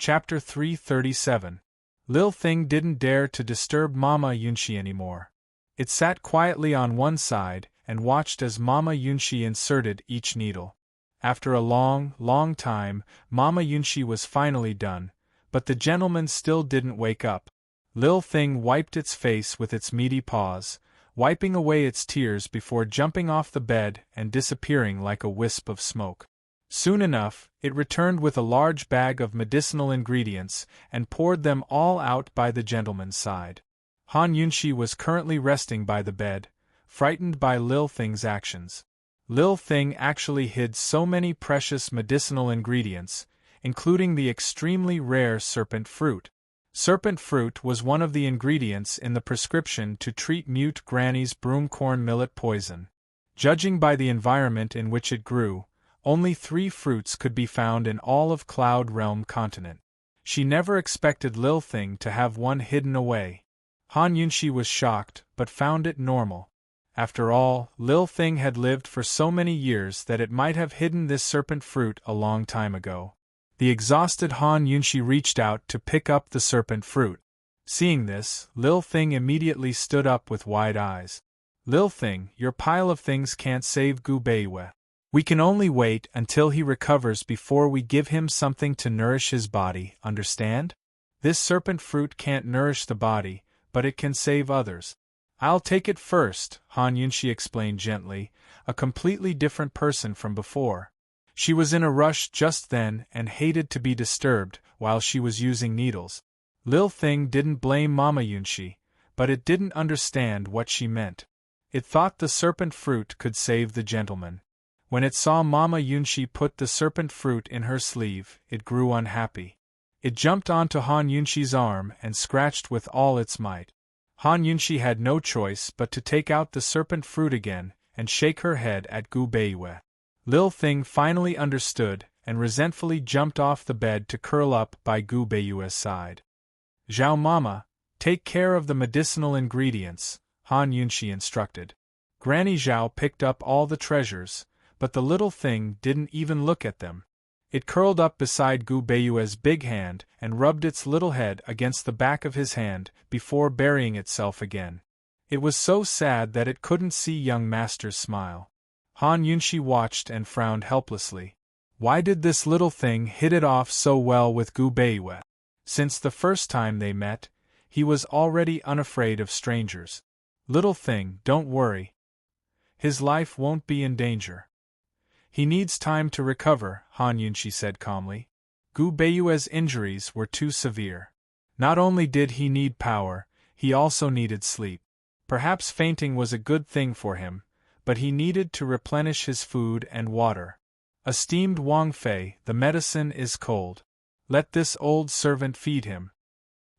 Chapter 337. Lil Thing didn't dare to disturb Mama Yunxi anymore. It sat quietly on one side and watched as Mama Yunxi inserted each needle. After a long, long time, Mama Yunxi was finally done, but the gentleman still didn't wake up. Lil Thing wiped its face with its meaty paws, wiping away its tears before jumping off the bed and disappearing like a wisp of smoke. Soon enough, it returned with a large bag of medicinal ingredients and poured them all out by the gentleman's side. Han Yunxi was currently resting by the bed, frightened by Lil Thing's actions. Lil Thing actually hid so many precious medicinal ingredients, including the extremely rare serpent fruit. Serpent fruit was one of the ingredients in the prescription to treat mute Granny's broomcorn millet poison. Judging by the environment in which it grew, only 3 fruits could be found in all of Cloud Realm continent. She never expected Lil Thing to have one hidden away. Han Yunxi was shocked, but found it normal. After all, Lil Thing had lived for so many years that it might have hidden this serpent fruit a long time ago. The exhausted Han Yunxi reached out to pick up the serpent fruit. Seeing this, Lil Thing immediately stood up with wide eyes. Lil Thing, your pile of things can't save Gu Beiwe. We can only wait until he recovers before we give him something to nourish his body, understand? This serpent fruit can't nourish the body, but it can save others. I'll take it first, Han Yunxi explained gently, a completely different person from before. She was in a rush just then and hated to be disturbed while she was using needles. Lil Thing didn't blame Mama Yunxi, but it didn't understand what she meant. It thought the serpent fruit could save the gentleman. When it saw Mama Yunxi put the serpent fruit in her sleeve, it grew unhappy. It jumped onto Han Yunxi's arm and scratched with all its might. Han Yunxi had no choice but to take out the serpent fruit again and shake her head at Gu Beiwe. Lil Thing finally understood and resentfully jumped off the bed to curl up by Gu Beiwe's side. Zhao Mama, take care of the medicinal ingredients, Han Yunxi instructed. Granny Zhao picked up all the treasures, but the little thing didn't even look at them. It curled up beside Gu Beiwe's big hand and rubbed its little head against the back of his hand before burying itself again. It was so sad that it couldn't see young master's smile. Han Yunxi watched and frowned helplessly. Why did this little thing hit it off so well with Gu Beiwe? Since the first time they met, he was already unafraid of strangers. Little thing, don't worry. His life won't be in danger. He needs time to recover, Han Yunxi said calmly. Gu Beiwe's injuries were too severe. Not only did he need power, he also needed sleep. Perhaps fainting was a good thing for him, but he needed to replenish his food and water. Esteemed Wang Fei, the medicine is cold. Let this old servant feed him.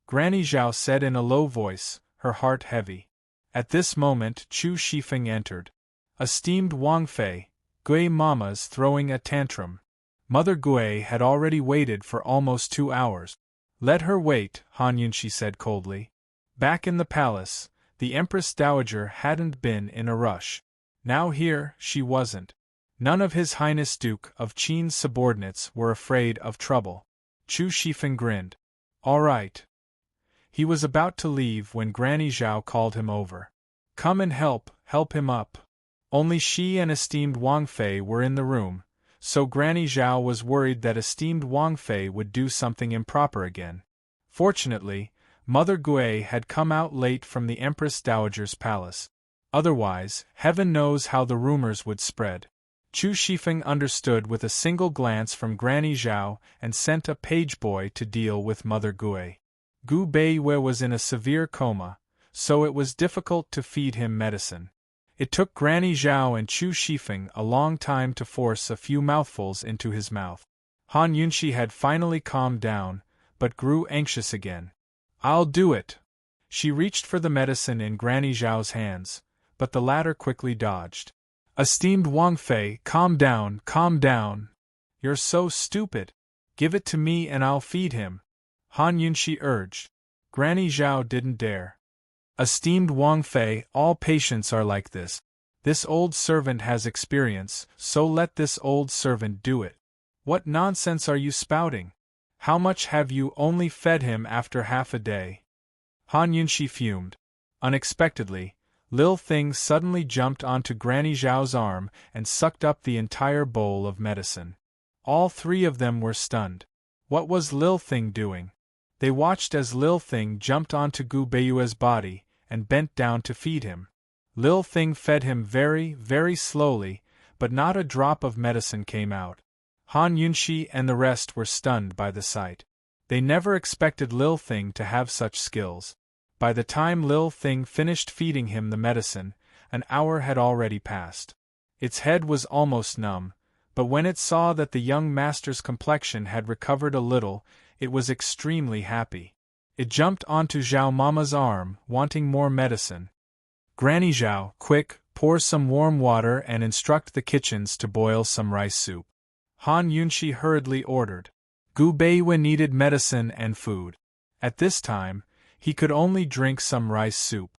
Granny Zhao said in a low voice, her heart heavy. At this moment Chu Shifeng entered. Esteemed Wang Fei, Gui Mama's throwing a tantrum. Mother Gui had already waited for almost 2 hours. Let her wait, Han Yunxi said coldly. Back in the palace, the Empress Dowager hadn't been in a rush. Now here, she wasn't. None of His Highness Duke of Qin's subordinates were afraid of trouble. Chu Shifeng grinned. All right. He was about to leave when Granny Zhao called him over. Come and help him up. Only she and esteemed Wang Fei were in the room, so Granny Zhao was worried that esteemed Wang Fei would do something improper again. Fortunately, Mother Gui had come out late from the Empress Dowager's palace. Otherwise, heaven knows how the rumors would spread. Chu Shifeng understood with a single glance from Granny Zhao and sent a page boy to deal with Mother Gui. Gu Beiwe was in a severe coma, so it was difficult to feed him medicine. It took Granny Zhao and Chu Shifeng a long time to force a few mouthfuls into his mouth. Han Yunxi had finally calmed down, but grew anxious again. I'll do it. She reached for the medicine in Granny Zhao's hands, but the latter quickly dodged. Esteemed Wang Fei, calm down, calm down. You're so stupid. Give it to me and I'll feed him. Han Yunxi urged. Granny Zhao didn't dare. Esteemed Wang Fei, all patients are like this. This old servant has experience, so let this old servant do it. What nonsense are you spouting? How much have you only fed him after half a day? Han Yunxi fumed. Unexpectedly, Lil Thing suddenly jumped onto Granny Zhao's arm and sucked up the entire bowl of medicine. All three of them were stunned. What was Lil Thing doing? They watched as Lil Thing jumped onto Gu Beiyue's body and bent down to feed him. Lil Thing fed him very, very slowly, but not a drop of medicine came out. Han Yunxi and the rest were stunned by the sight. They never expected Lil Thing to have such skills. By the time Lil Thing finished feeding him the medicine, an hour had already passed. Its head was almost numb, but when it saw that the young master's complexion had recovered a little, it was extremely happy. It jumped onto Zhao Mama's arm, wanting more medicine. Granny Zhao, quick, pour some warm water and instruct the kitchens to boil some rice soup. Han Yunxi hurriedly ordered. Gu Beiyue needed medicine and food. At this time, he could only drink some rice soup.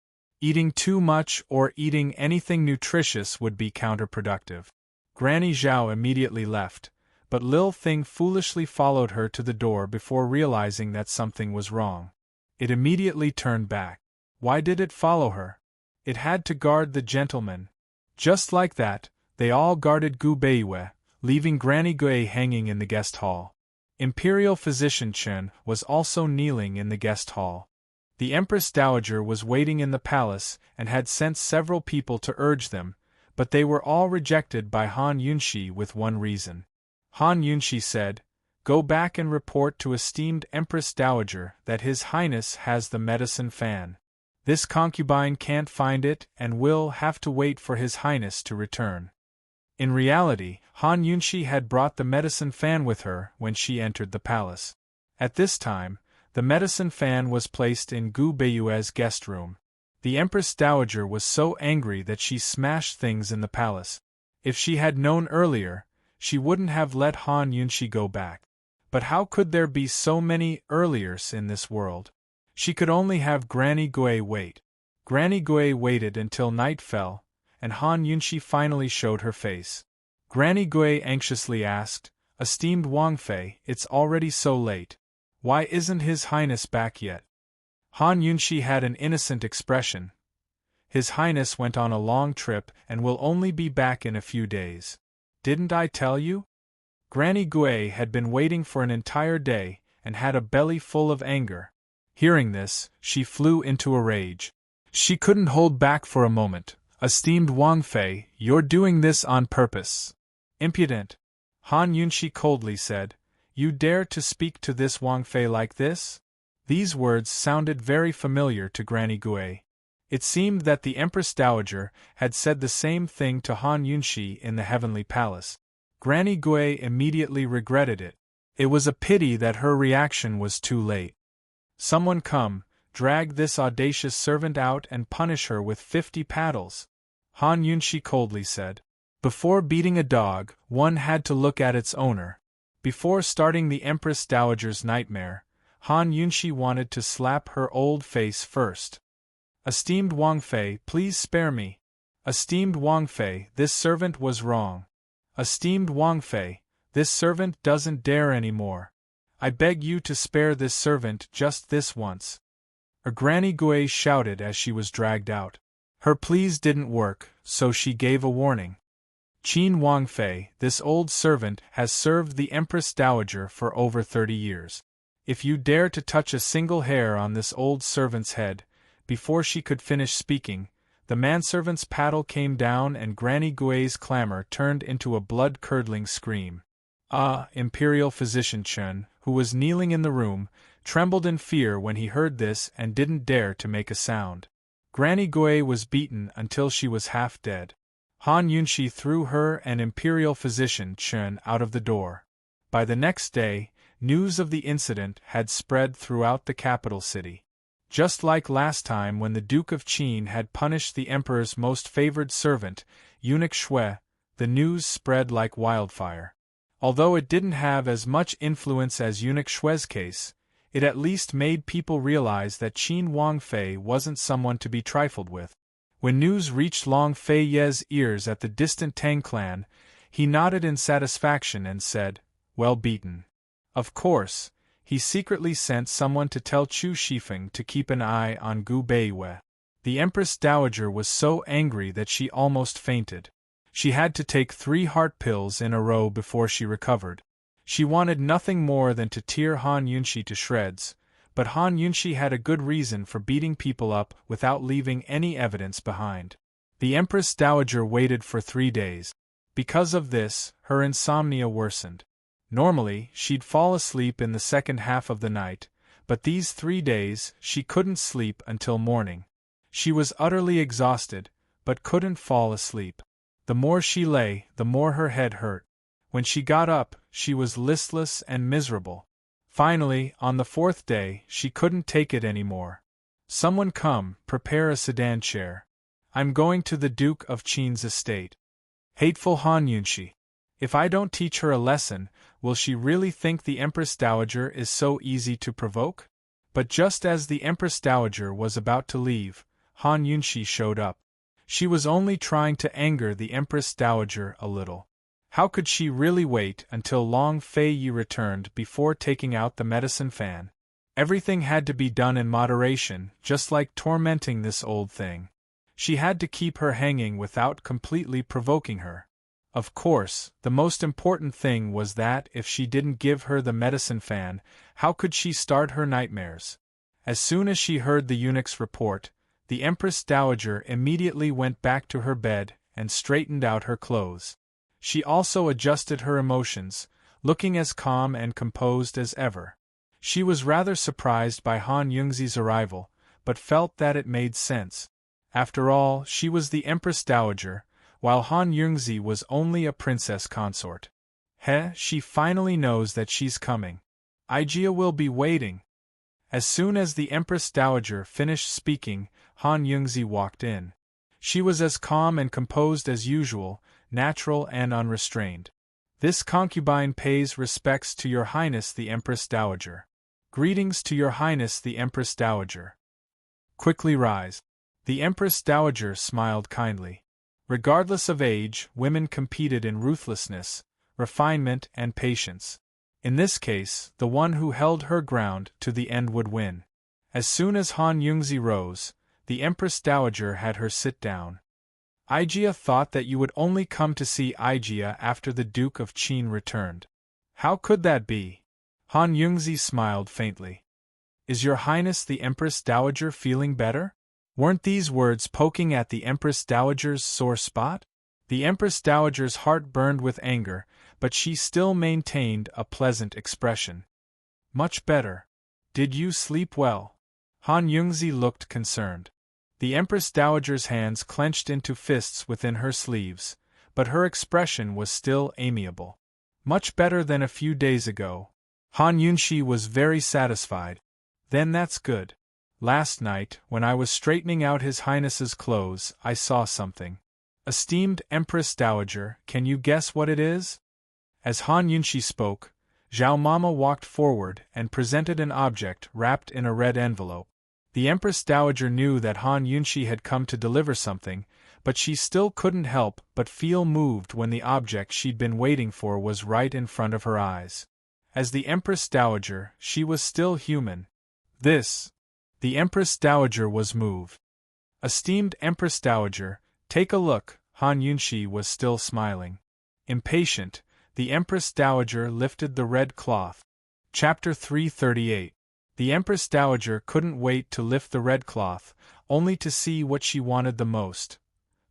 Eating too much or eating anything nutritious would be counterproductive. Granny Zhao immediately left, but Lil Thing foolishly followed her to the door before realizing that something was wrong. It immediately turned back. Why did it follow her? It had to guard the gentleman. Just like that, they all guarded Gu Beiyue, leaving Granny Gui hanging in the guest hall. Imperial Physician Chen was also kneeling in the guest hall. The Empress Dowager was waiting in the palace and had sent several people to urge them, but they were all rejected by Han Yunxi with one reason. Han Yunxi said, "Go back and report to esteemed Empress Dowager that His Highness has the medicine fan. This concubine can't find it and will have to wait for His Highness to return." In reality, Han Yunxi had brought the medicine fan with her when she entered the palace. At this time, the medicine fan was placed in Gu Beiyue's guest room. The Empress Dowager was so angry that she smashed things in the palace. If she had known earlier, she wouldn't have let Han Yunxi go back. But how could there be so many earliers in this world? She could only have Granny Gui wait. Granny Gui waited until night fell, and Han Yunxi finally showed her face. Granny Gui anxiously asked, "Esteemed Wang Fei, it's already so late. Why isn't His Highness back yet?" Han Yunxi had an innocent expression. "His Highness went on a long trip and will only be back in a few days. Didn't I tell you?" Granny Gui had been waiting for an entire day and had a belly full of anger. Hearing this, she flew into a rage. She couldn't hold back for a moment. "Esteemed Wang Fei, you're doing this on purpose." "Impudent!" Han Yunxi coldly said. "You dare to speak to this Wang Fei like this?" These words sounded very familiar to Granny Gui. It seemed that the Empress Dowager had said the same thing to Han Yunxi in the Heavenly Palace. Granny Gui immediately regretted it. It was a pity that her reaction was too late. "Someone come, drag this audacious servant out and punish her with 50 paddles," Han Yunxi coldly said. Before beating a dog, one had to look at its owner. Before starting the Empress Dowager's nightmare, Han Yunxi wanted to slap her old face first. "Esteemed Wang Fei, please spare me. Esteemed Wang Fei, this servant was wrong. Esteemed Wang Fei, this servant doesn't dare anymore. I beg you to spare this servant just this once." Granny Gui shouted as she was dragged out. Her pleas didn't work, so she gave a warning. "Qin Wang Fei, this old servant has served the Empress Dowager for over 30 years. If you dare to touch a single hair on this old servant's head," before she could finish speaking, the manservant's paddle came down and Granny Gui's clamor turned into a blood-curdling scream. Imperial Physician Chen, who was kneeling in the room, trembled in fear when he heard this and didn't dare to make a sound. Granny Gui was beaten until she was half dead. Han Yunxi threw her and Imperial Physician Chen out of the door. By the next day, news of the incident had spread throughout the capital city. Just like last time when the Duke of Qin had punished the Emperor's most favored servant, Eunuch Shui, the news spread like wildfire. Although it didn't have as much influence as Eunuch Shui's case, it at least made people realize that Qin Wang Fei wasn't someone to be trifled with. When news reached Long Fei Ye's ears at the distant Tang clan, he nodded in satisfaction and said, "Well beaten." Of course, he secretly sent someone to tell Chu Shifeng to keep an eye on Gu Beiwei. The Empress Dowager was so angry that she almost fainted. She had to take 3 heart pills in a row before she recovered. She wanted nothing more than to tear Han Yunxi to shreds, but Han Yunxi had a good reason for beating people up without leaving any evidence behind. The Empress Dowager waited for 3 days. Because of this, her insomnia worsened. Normally, she'd fall asleep in the second half of the night, but these 3 days she couldn't sleep until morning. She was utterly exhausted, but couldn't fall asleep. The more she lay, the more her head hurt. When she got up, she was listless and miserable. Finally, on the 4th day, she couldn't take it anymore. "Someone come, prepare a sedan chair. I'm going to the Duke of Qin's estate. Hateful Han Yunxi. If I don't teach her a lesson, will she really think the Empress Dowager is so easy to provoke?" But just as the Empress Dowager was about to leave, Han Yunxi showed up. She was only trying to anger the Empress Dowager a little. How could she really wait until Long Fei Yi returned before taking out the medicine fan? Everything had to be done in moderation, just like tormenting this old thing. She had to keep her hanging without completely provoking her. Of course, the most important thing was that if she didn't give her the medicine fan, how could she start her nightmares? As soon as she heard the eunuch's report, the Empress Dowager immediately went back to her bed and straightened out her clothes. She also adjusted her emotions, looking as calm and composed as ever. She was rather surprised by Han Yunxi's arrival, but felt that it made sense. After all, she was the Empress Dowager, while Han Yunxi was only a princess consort. She finally knows that she's coming. Ijia will be waiting. As soon as the Empress Dowager finished speaking, Han Yunxi walked in. She was as calm and composed as usual, natural and unrestrained. "This concubine pays respects to Your Highness the Empress Dowager. Greetings to Your Highness the Empress Dowager. Quickly rise." The Empress Dowager smiled kindly. Regardless of age, women competed in ruthlessness, refinement, and patience. In this case, the one who held her ground to the end would win. As soon as Han Yunxi rose, the Empress Dowager had her sit down. "Ijia thought that you would only come to see Ijia after the Duke of Qin returned. How could that be?" Han Yunxi smiled faintly. "Is Your Highness the Empress Dowager feeling better?" Weren't these words poking at the Empress Dowager's sore spot? The Empress Dowager's heart burned with anger, but she still maintained a pleasant expression. "Much better. Did you sleep well?" Han Yunxi looked concerned. The Empress Dowager's hands clenched into fists within her sleeves, but her expression was still amiable. "Much better than a few days ago." Han Yunxi was very satisfied. "Then that's good. Last night, when I was straightening out His Highness's clothes, I saw something. Esteemed Empress Dowager, can you guess what it is?" As Han Yunxi spoke, Zhao Mama walked forward and presented an object wrapped in a red envelope. The Empress Dowager knew that Han Yunxi had come to deliver something, but she still couldn't help but feel moved when the object she'd been waiting for was right in front of her eyes. As the Empress Dowager, she was still human. The Empress Dowager was moved. "Esteemed Empress Dowager, take a look." Han Yunxi was still smiling. Impatient, the Empress Dowager lifted the red cloth. Chapter 338. The Empress Dowager couldn't wait to lift the red cloth, only to see what she wanted the most.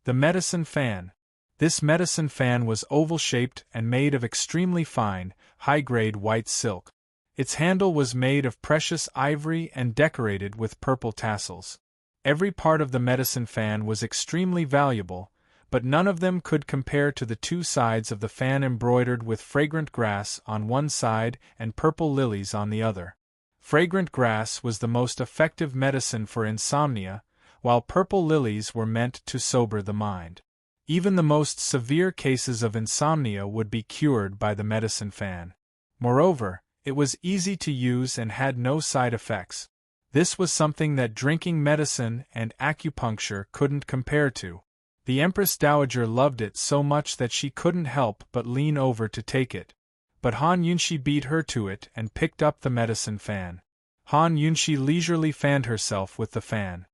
The medicine fan. This medicine fan was oval-shaped and made of extremely fine, high-grade white silk. Its handle was made of precious ivory and decorated with purple tassels. Every part of the medicine fan was extremely valuable, but none of them could compare to the 2 sides of the fan embroidered with fragrant grass on one side and purple lilies on the other. Fragrant grass was the most effective medicine for insomnia, while purple lilies were meant to sober the mind. Even the most severe cases of insomnia would be cured by the medicine fan. Moreover, it was easy to use and had no side effects. This was something that drinking medicine and acupuncture couldn't compare to. The Empress Dowager loved it so much that she couldn't help but lean over to take it. but Han Yunshi beat her to it and picked up the medicine fan. Han Yunshi leisurely fanned herself with the fan.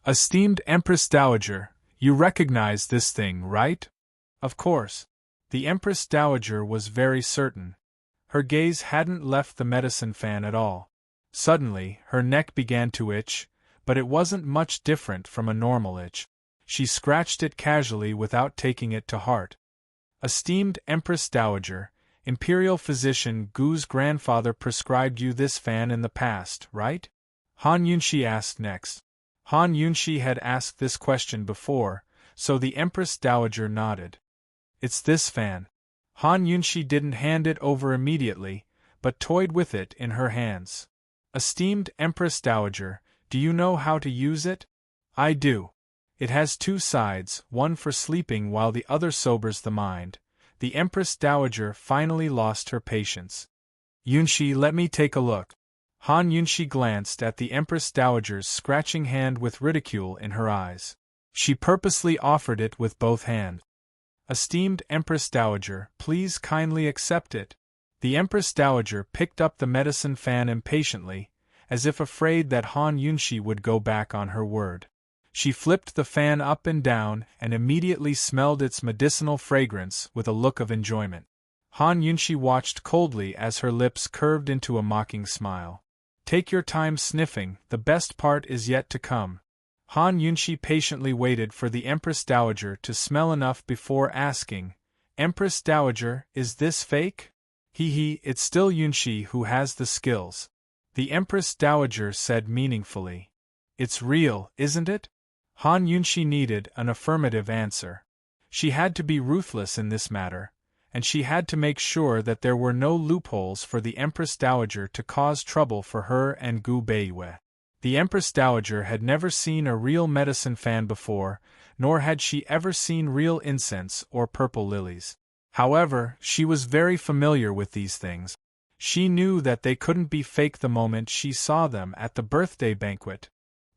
"Esteemed Empress Dowager, you recognize this thing, right?" "Of course." The Empress Dowager was very certain. Her gaze hadn't left the medicine fan at all. Suddenly, her neck began to itch, but it wasn't much different from a normal itch. She scratched it casually without taking it to heart. "Esteemed Empress Dowager, Imperial Physician Gu's grandfather prescribed you this fan in the past, right?" Han Yunshi asked next. Han Yunshi had asked this question before, so the Empress Dowager nodded. "It's this fan." Han Yunshi didn't hand it over immediately, but toyed with it in her hands. "Esteemed Empress Dowager, do you know how to use it?" "I do. It has two sides, one for sleeping while the other sobers the mind." The Empress Dowager finally lost her patience. "Yunshi, let me take a look." Han Yunshi glanced at the Empress Dowager's scratching hand with ridicule in her eyes. She purposely offered it with both hands. "Esteemed Empress Dowager, please kindly accept it." The Empress Dowager picked up the medicine fan impatiently, as if afraid that Han Yunshi would go back on her word. She flipped the fan up and down and immediately smelled its medicinal fragrance with a look of enjoyment. Han Yunshi watched coldly as her lips curved into a mocking smile. "Take your time sniffing, the best part is yet to come." Han Yunshi patiently waited for the Empress Dowager to smell enough before asking, "Empress Dowager, is this fake?" It's still Yunshi who has the skills." The Empress Dowager said meaningfully. "It's real, isn't it?" Han Yunshi needed an affirmative answer. She had to be ruthless in this matter, and she had to make sure that there were no loopholes for the Empress Dowager to cause trouble for her and Gu Beiyue. The Empress Dowager had never seen a real medicine fan before, nor had she ever seen real incense or purple lilies. However, she was very familiar with these things. She knew that they couldn't be fake the moment she saw them at the birthday banquet.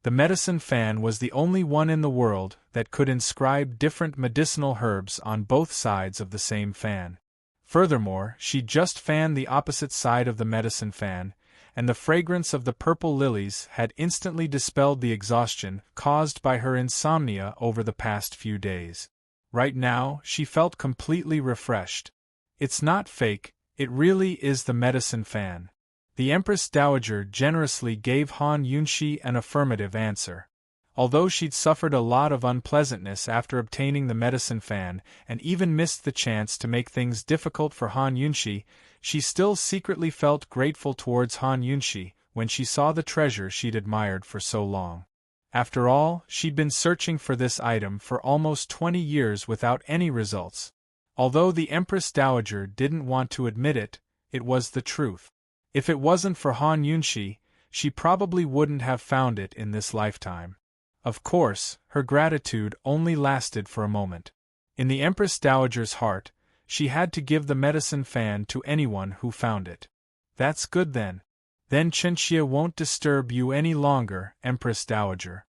The medicine fan was the only one in the world that could inscribe different medicinal herbs on both sides of the same fan. Furthermore, she just fanned the opposite side of the medicine fan, and the fragrance of the purple lilies had instantly dispelled the exhaustion caused by her insomnia over the past few days. Right now, she felt completely refreshed. "It's not fake, it really is the medicine fan." The Empress Dowager generously gave Han Yunshi an affirmative answer. Although she'd suffered a lot of unpleasantness after obtaining the medicine fan and even missed the chance to make things difficult for Han Yunshi, she still secretly felt grateful towards Han Yunshi when she saw the treasure she'd admired for so long. After all, she'd been searching for this item for almost 20 years without any results. Although the Empress Dowager didn't want to admit it, it was the truth. If it wasn't for Han Yunshi, she probably wouldn't have found it in this lifetime. Of course, her gratitude only lasted for a moment. In the Empress Dowager's heart, she had to give the medicine fan to anyone who found it. "That's good then. Then Chenxia won't disturb you any longer, Empress Dowager."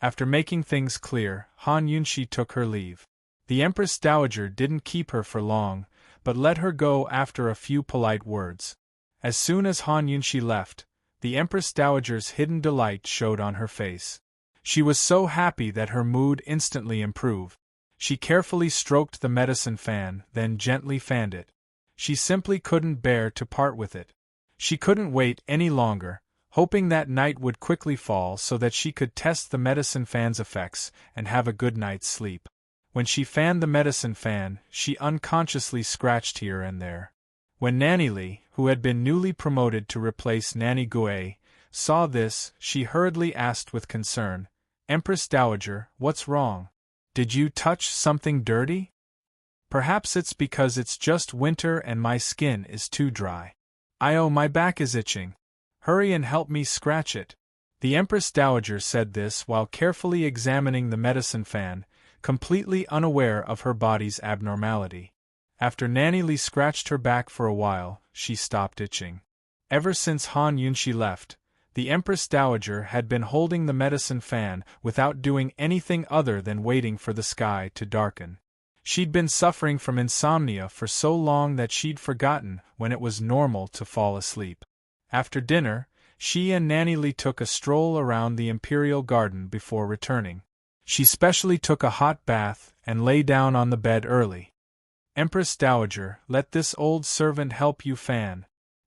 After making things clear, Han Yunshi took her leave. The Empress Dowager didn't keep her for long, but let her go after a few polite words. As soon as Han Yunshi left, the Empress Dowager's hidden delight showed on her face. She was so happy that her mood instantly improved. She carefully stroked the medicine fan, then gently fanned it. She simply couldn't bear to part with it. She couldn't wait any longer, hoping that night would quickly fall so that she could test the medicine fan's effects and have a good night's sleep. When she fanned the medicine fan, she unconsciously scratched here and there. When Nanny Li, who had been newly promoted to replace Nanny Gue, saw this, she hurriedly asked with concern, "Empress Dowager, what's wrong? Did you touch something dirty?" "Perhaps it's because it's just winter and my skin is too dry. My back is itching. Hurry and help me scratch it." The Empress Dowager said this while carefully examining the medicine fan, completely unaware of her body's abnormality. After Nanny Li scratched her back for a while, she stopped itching. Ever since Han Yunshi left, the Empress Dowager had been holding the medicine fan without doing anything other than waiting for the sky to darken. She'd been suffering from insomnia for so long that she'd forgotten when it was normal to fall asleep. After dinner, she and Nanny Lee took a stroll around the imperial garden before returning. She specially took a hot bath and lay down on the bed early. "Empress Dowager, let this old servant help you fan,"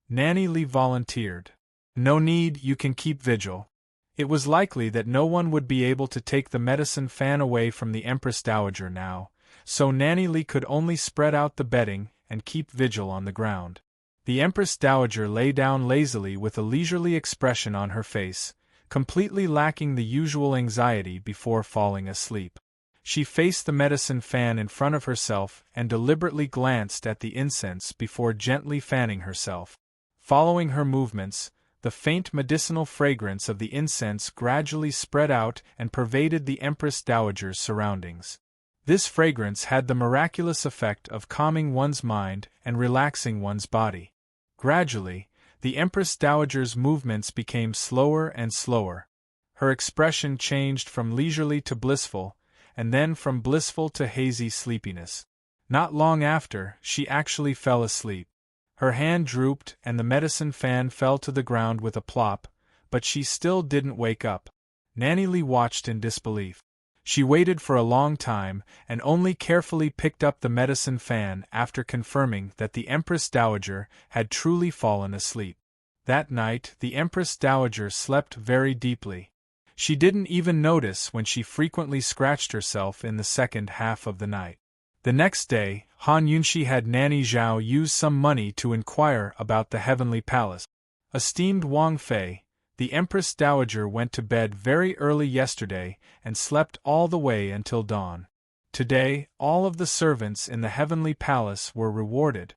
Nanny Lee volunteered. "No need, you can keep vigil." It was likely that no one would be able to take the medicine fan away from the Empress Dowager now, so Nanny Lee could only spread out the bedding and keep vigil on the ground. The Empress Dowager lay down lazily with a leisurely expression on her face, completely lacking the usual anxiety before falling asleep. She faced the medicine fan in front of herself and deliberately glanced at the incense before gently fanning herself. Following her movements, the faint medicinal fragrance of the incense gradually spread out and pervaded the Empress Dowager's surroundings. This fragrance had the miraculous effect of calming one's mind and relaxing one's body. Gradually, the Empress Dowager's movements became slower and slower. Her expression changed from leisurely to blissful, and then from blissful to hazy sleepiness. Not long after, she actually fell asleep. Her hand drooped and the medicine fan fell to the ground with a plop, but she still didn't wake up. Nanny Lee watched in disbelief. She waited for a long time and only carefully picked up the medicine fan after confirming that the Empress Dowager had truly fallen asleep. That night, the Empress Dowager slept very deeply. She didn't even notice when she frequently scratched herself in the second half of the night. The next day, Han Yunxi had Nanny Zhao use some money to inquire about the Heavenly Palace. Esteemed Wang Fei, the Empress Dowager went to bed very early yesterday and slept all the way until dawn. Today, all of the servants in the Heavenly Palace were rewarded.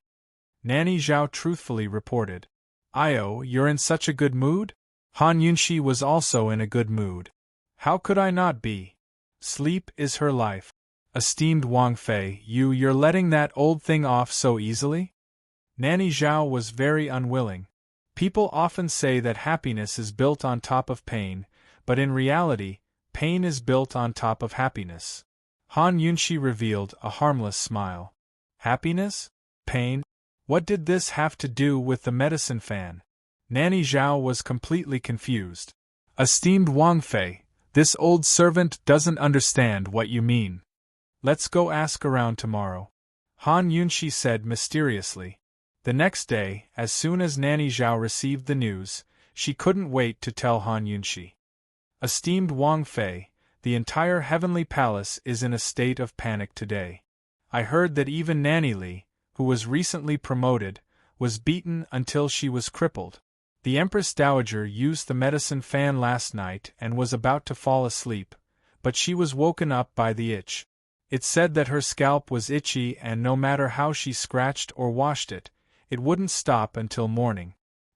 Nanny Zhao truthfully reported. "Io, you're in such a good mood?" Han Yunxi was also in a good mood. "How could I not be? Sleep is her life." "Esteemed Wang Fei, you're letting that old thing off so easily?" Nanny Zhao was very unwilling. People often say that happiness is built on top of pain, but in reality, pain is built on top of happiness. Han Yunxi revealed a harmless smile. Happiness? Pain? What did this have to do with the medicine fan? Nanny Zhao was completely confused. "Esteemed Wang Fei, this old servant doesn't understand what you mean. Let's go ask around tomorrow," Han Yunxi said mysteriously. The next day, as soon as Nanny Zhao received the news, she couldn't wait to tell Han Yunxi. "Esteemed Wang Fei, the entire Heavenly Palace is in a state of panic today. I heard that even Nanny Lee, who was recently promoted, was beaten until she was crippled. The Empress Dowager used the medicine fan last night and was about to fall asleep, but she was woken up by the itch. It said that her scalp was itchy and no matter how she scratched or washed it, it wouldn't stop until morning."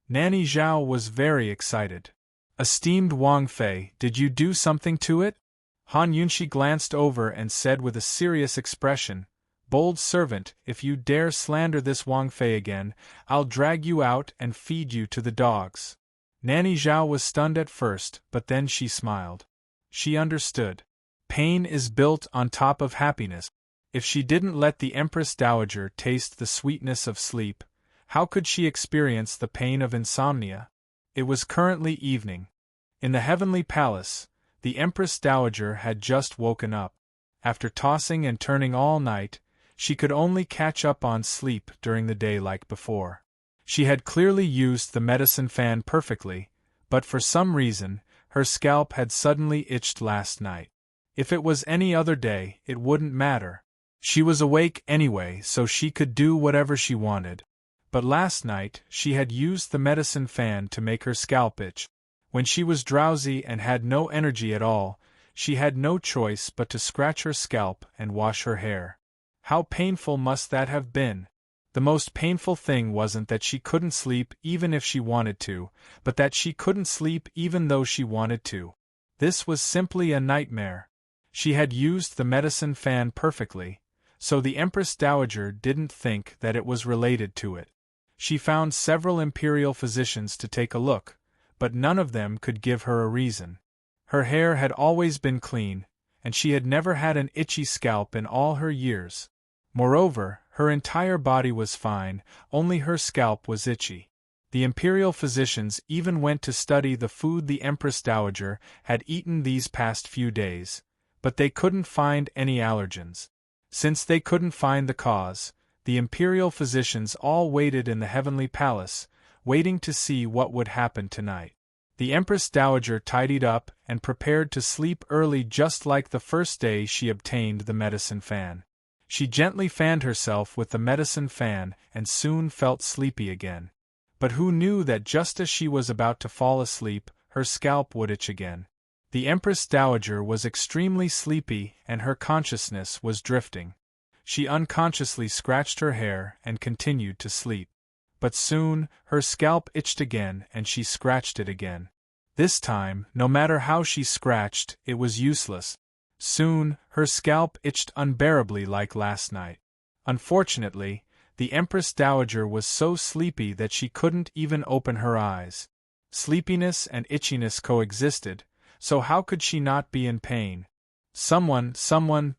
Nanny Zhao was very excited. "Esteemed Wang Fei, did you do something to it?" Han Yunxi glanced over and said with a serious expression, "Bold servant, if you dare slander this Wang Fei again, I'll drag you out and feed you to the dogs." Nanny Zhao was stunned at first, but then she smiled. She understood. Pain is built on top of happiness. If she didn't let the Empress Dowager taste the sweetness of sleep, how could she experience the pain of insomnia? It was currently evening. In the Heavenly Palace, the Empress Dowager had just woken up. After tossing and turning all night, she could only catch up on sleep during the day like before. She had clearly used the medicine fan perfectly, but for some reason, her scalp had suddenly itched last night. If it was any other day, it wouldn't matter. She was awake anyway, so she could do whatever she wanted. But last night, she had used the medicine fan to make her scalp itch. When she was drowsy and had no energy at all, she had no choice but to scratch her scalp and wash her hair. How painful must that have been? The most painful thing wasn't that she couldn't sleep even if she wanted to, but that she couldn't sleep even though she wanted to. This was simply a nightmare. She had used the medicine fan perfectly, so the Empress Dowager didn't think that it was related to it. She found several imperial physicians to take a look, but none of them could give her a reason. Her hair had always been clean, and she had never had an itchy scalp in all her years. Moreover, her entire body was fine, only her scalp was itchy. The imperial physicians even went to study the food the Empress Dowager had eaten these past few days, but they couldn't find any allergens. Since they couldn't find the cause, the imperial physicians all waited in the heavenly palace, waiting to see what would happen tonight. The Empress Dowager tidied up and prepared to sleep early just like the first day she obtained the medicine fan. She gently fanned herself with the medicine fan and soon felt sleepy again. But who knew that just as she was about to fall asleep, her scalp would itch again. The Empress Dowager was extremely sleepy and her consciousness was drifting. She unconsciously scratched her hair and continued to sleep. But soon, her scalp itched again and she scratched it again. This time, no matter how she scratched, it was useless. Soon, her scalp itched unbearably like last night. Unfortunately, the Empress Dowager was so sleepy that she couldn't even open her eyes. Sleepiness and itchiness coexisted, so how could she not be in pain? Someone,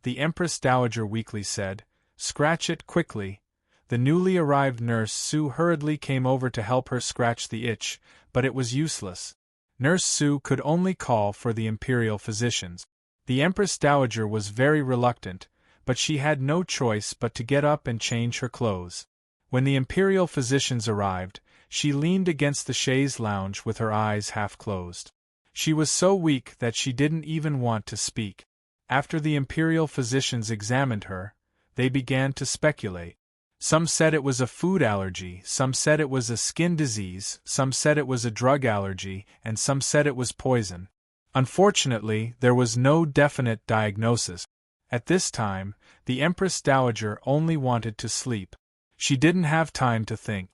the Empress Dowager weakly said, "Scratch it quickly." The newly arrived Nurse Sue hurriedly came over to help her scratch the itch, but it was useless. Nurse Sue could only call for the imperial physicians. The Empress Dowager was very reluctant, but she had no choice but to get up and change her clothes. When the imperial physicians arrived, she leaned against the chaise lounge with her eyes half closed. She was so weak that she didn't even want to speak. After the imperial physicians examined her, they began to speculate. Some said it was a food allergy, some said it was a skin disease, some said it was a drug allergy, and some said it was poison. Unfortunately, there was no definite diagnosis. At this time, the Empress Dowager only wanted to sleep. She didn't have time to think.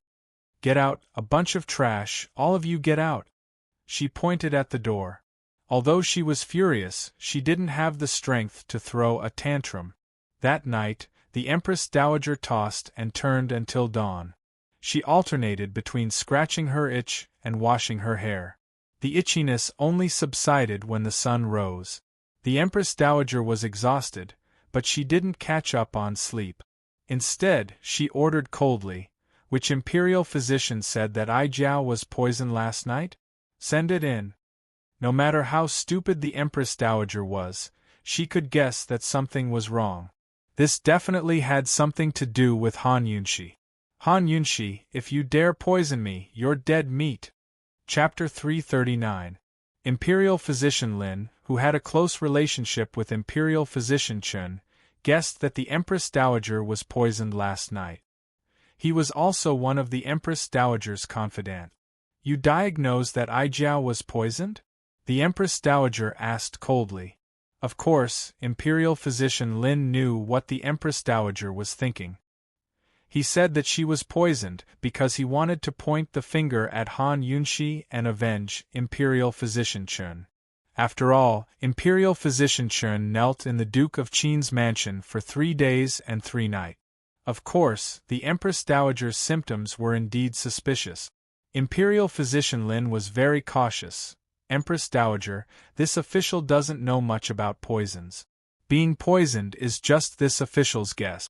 "Get out, a bunch of trash, all of you get out." She pointed at the door. Although she was furious, she didn't have the strength to throw a tantrum. That night, the Empress Dowager tossed and turned until dawn. She alternated between scratching her itch and washing her hair. The itchiness only subsided when the sun rose. The Empress Dowager was exhausted, but she didn't catch up on sleep. Instead, she ordered coldly, "Which imperial physician said that Ai Jiao was poisoned last night? Send it in." No matter how stupid the Empress Dowager was, she could guess that something was wrong. This definitely had something to do with Han Yunshi. "Han Yunshi, if you dare poison me, you're dead meat." Chapter 339. Imperial Physician Lin, who had a close relationship with Imperial Physician Chun, guessed that the Empress Dowager was poisoned last night. He was also one of the Empress Dowager's confidants. "You diagnosed that Ai Jiao was poisoned?" the Empress Dowager asked coldly. Of course, Imperial Physician Lin knew what the Empress Dowager was thinking. He said that she was poisoned because he wanted to point the finger at Han Yunshi and avenge Imperial Physician Chun. After all, Imperial Physician Chun knelt in the Duke of Qin's mansion for 3 days and 3 nights. Of course, the Empress Dowager's symptoms were indeed suspicious. Imperial Physician Lin was very cautious. "Empress Dowager, this official doesn't know much about poisons. Being poisoned is just this official's guess."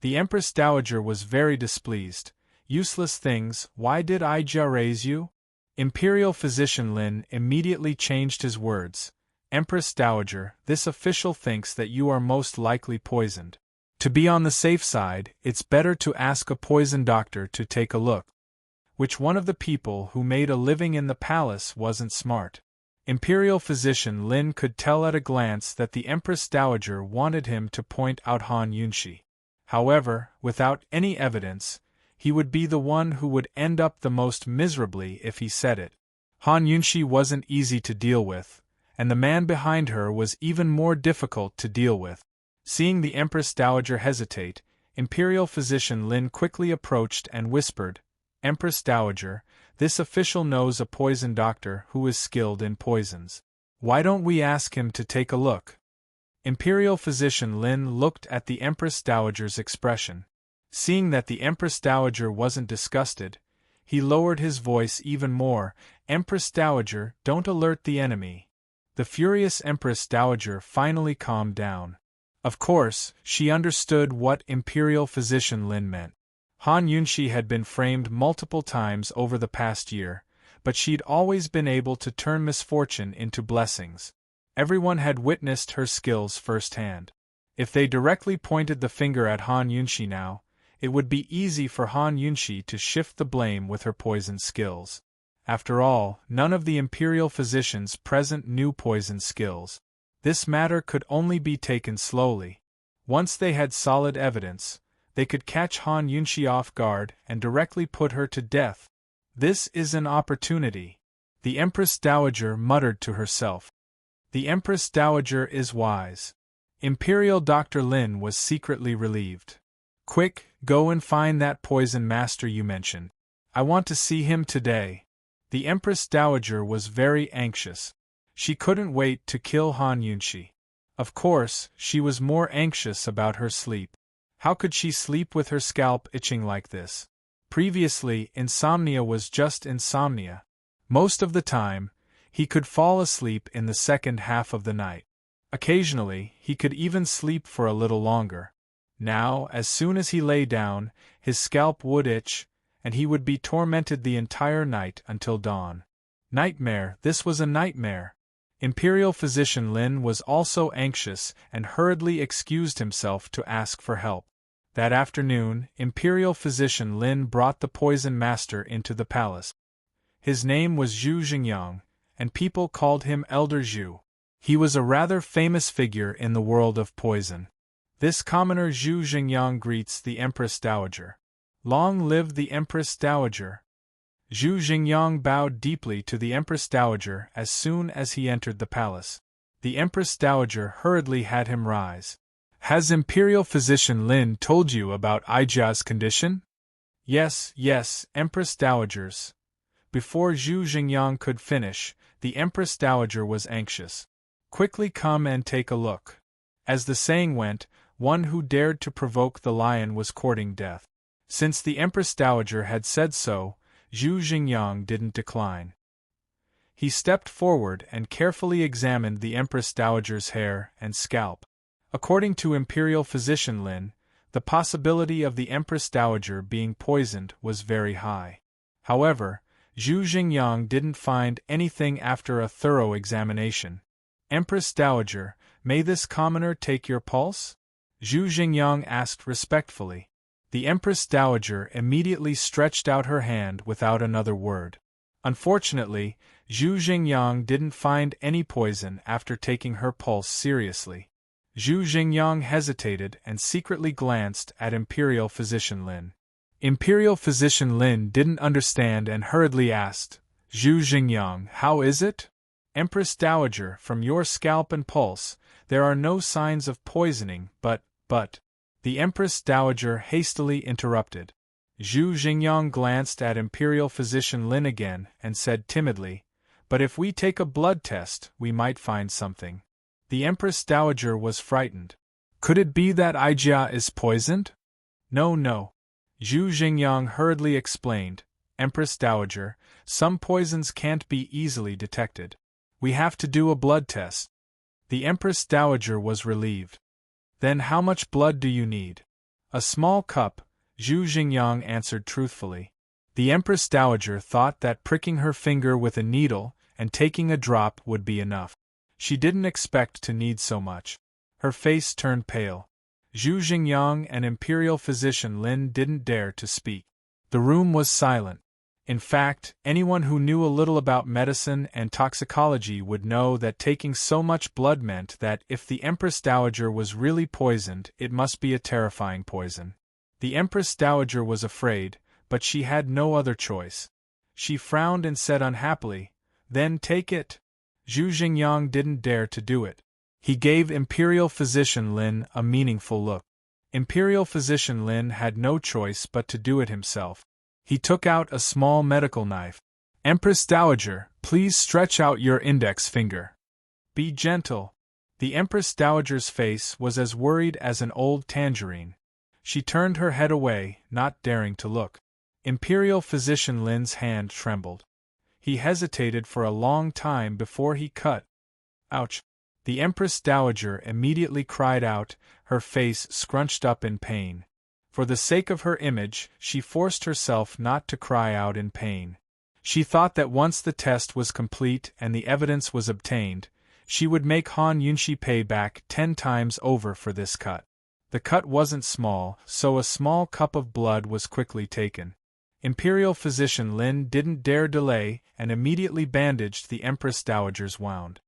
The Empress Dowager was very displeased. "Useless things, why did Ai Jiao raise you?" Imperial Physician Lin immediately changed his words. "Empress Dowager, this official thinks that you are most likely poisoned. To be on the safe side, it's better to ask a poison doctor to take a look." Which one of the people who made a living in the palace wasn't smart? Imperial Physician Lin could tell at a glance that the Empress Dowager wanted him to point out Han Yunshi. However, without any evidence, he would be the one who would end up the most miserably if he said it. Han Yunshi wasn't easy to deal with, and the man behind her was even more difficult to deal with. Seeing the Empress Dowager hesitate, Imperial Physician Lin quickly approached and whispered, "Empress Dowager, this official knows a poison doctor who is skilled in poisons. Why don't we ask him to take a look?" Imperial Physician Lin looked at the Empress Dowager's expression. Seeing that the Empress Dowager wasn't disgusted, he lowered his voice even more. "Empress Dowager, don't alert the enemy. The furious Empress Dowager finally calmed down. Of course, she understood what Imperial Physician Lin meant. Han Yunxi had been framed multiple times over the past year, but she'd always been able to turn misfortune into blessings. Everyone had witnessed her skills firsthand. If they directly pointed the finger at Han Yunxi now, it would be easy for Han Yunxi to shift the blame with her poison skills. After all, none of the Imperial physicians present knew poison skills. This matter could only be taken slowly. Once they had solid evidence, they could catch Han Yunxi off guard and directly put her to death. This is an opportunity, the Empress Dowager muttered to herself. The Empress Dowager is wise. Imperial Dr. Lin was secretly relieved. Quick, go and find that poison master you mentioned. I want to see him today. The Empress Dowager was very anxious. She couldn't wait to kill Han Yunxi. Of course, she was more anxious about her sleep. How could she sleep with her scalp itching like this? Previously, insomnia was just insomnia. Most of the time, he could fall asleep in the second half of the night. Occasionally, he could even sleep for a little longer. Now, as soon as he lay down, his scalp would itch, and he would be tormented the entire night until dawn. Nightmare, this was a nightmare. Imperial Physician Lin was also anxious and hurriedly excused himself to ask for help. That afternoon, Imperial Physician Lin brought the poison master into the palace. His name was Zhu Xingyang, and people called him Elder Zhu. He was a rather famous figure in the world of poison. This commoner Zhu Xingyang greets the Empress Dowager. Long live the Empress Dowager! Zhu Xingyang bowed deeply to the Empress Dowager as soon as he entered the palace. The Empress Dowager hurriedly had him rise. Has Imperial Physician Lin told you about Aijia's condition? Yes, Empress Dowagers. Before Zhu Xingyang could finish, the Empress Dowager was anxious. Quickly come and take a look. As the saying went, one who dared to provoke the lion was courting death. Since the Empress Dowager had said so, Zhu Xingyang didn't decline. He stepped forward and carefully examined the Empress Dowager's hair and scalp. According to Imperial Physician Lin, the possibility of the Empress Dowager being poisoned was very high. However, Zhu Xingyang didn't find anything after a thorough examination. Empress Dowager, may this commoner take your pulse? Zhu Xingyang asked respectfully. The Empress Dowager immediately stretched out her hand without another word. Unfortunately, Zhu Xingyang didn't find any poison after taking her pulse seriously. Zhu Xingyang hesitated and secretly glanced at Imperial Physician Lin. Imperial Physician Lin didn't understand and hurriedly asked, Zhu Xingyang, how is it? Empress Dowager, from your scalp and pulse, there are no signs of poisoning, but... The Empress Dowager hastily interrupted. Zhu Xingyang glanced at Imperial Physician Lin again and said timidly, but if we take a blood test, we might find something. The Empress Dowager was frightened. Could it be that Aijia is poisoned? No. Zhu Xingyang hurriedly explained, Empress Dowager, some poisons can't be easily detected. We have to do a blood test. The Empress Dowager was relieved. Then how much blood do you need? A small cup, Zhu Xingyang answered truthfully. The Empress Dowager thought that pricking her finger with a needle and taking a drop would be enough. She didn't expect to need so much. Her face turned pale. Zhu Xingyang and Imperial Physician Lin didn't dare to speak. The room was silent. In fact, anyone who knew a little about medicine and toxicology would know that taking so much blood meant that if the Empress Dowager was really poisoned, it must be a terrifying poison. The Empress Dowager was afraid, but she had no other choice. She frowned and said unhappily, Then take it. Zhu Xingyang didn't dare to do it. He gave Imperial Physician Lin a meaningful look. Imperial Physician Lin had no choice but to do it himself. He took out a small medical knife. Empress Dowager, please stretch out your index finger. Be gentle. The Empress Dowager's face was as worried as an old tangerine. She turned her head away, not daring to look. Imperial Physician Lin's hand trembled. He hesitated for a long time before he cut. Ouch! The Empress Dowager immediately cried out, her face scrunched up in pain. For the sake of her image, she forced herself not to cry out in pain. She thought that once the test was complete and the evidence was obtained, she would make Han Yunxi pay back 10 times over for this cut. The cut wasn't small, so a small cup of blood was quickly taken. Imperial physician Lin didn't dare delay and immediately bandaged the Empress Dowager's wound.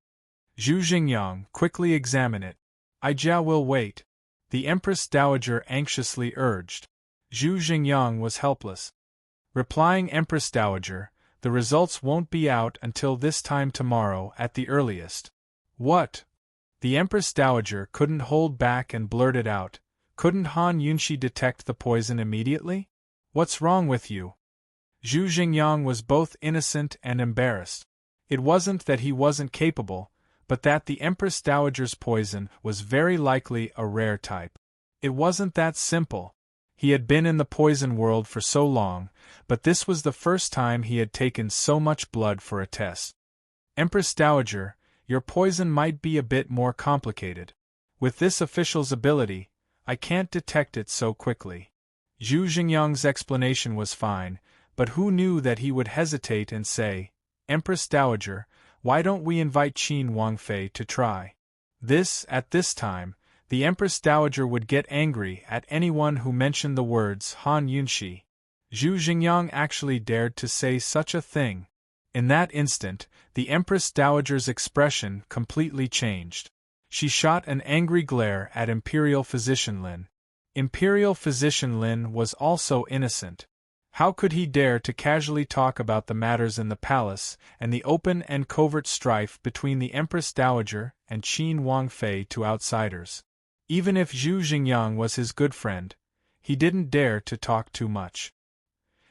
Zhu Xingyang, quickly examine it. I will wait. The Empress Dowager anxiously urged. Zhu Xingyang was helpless. Replying Empress Dowager, the results won't be out until this time tomorrow at the earliest. What? The Empress Dowager couldn't hold back and blurted out, couldn't Han Yunxi detect the poison immediately? What's wrong with you? Zhu Xingyang was both innocent and embarrassed. It wasn't that he wasn't capable, but that the Empress Dowager's poison was very likely a rare type. It wasn't that simple. He had been in the poison world for so long, but this was the first time he had taken so much blood for a test. Empress Dowager, your poison might be a bit more complicated. With this official's ability, I can't detect it so quickly. Zhu Xingyang's explanation was fine, but who knew that he would hesitate and say, Empress Dowager, why don't we invite Qin Wangfei to try? At this time, the Empress Dowager would get angry at anyone who mentioned the words Han Yunxi. Zhu Xingyang actually dared to say such a thing. In that instant, the Empress Dowager's expression completely changed. She shot an angry glare at Imperial Physician Lin. Imperial Physician Lin was also innocent. How could he dare to casually talk about the matters in the palace and the open and covert strife between the Empress Dowager and Qin Wangfei to outsiders? Even if Zhu Xingyang was his good friend, he didn't dare to talk too much.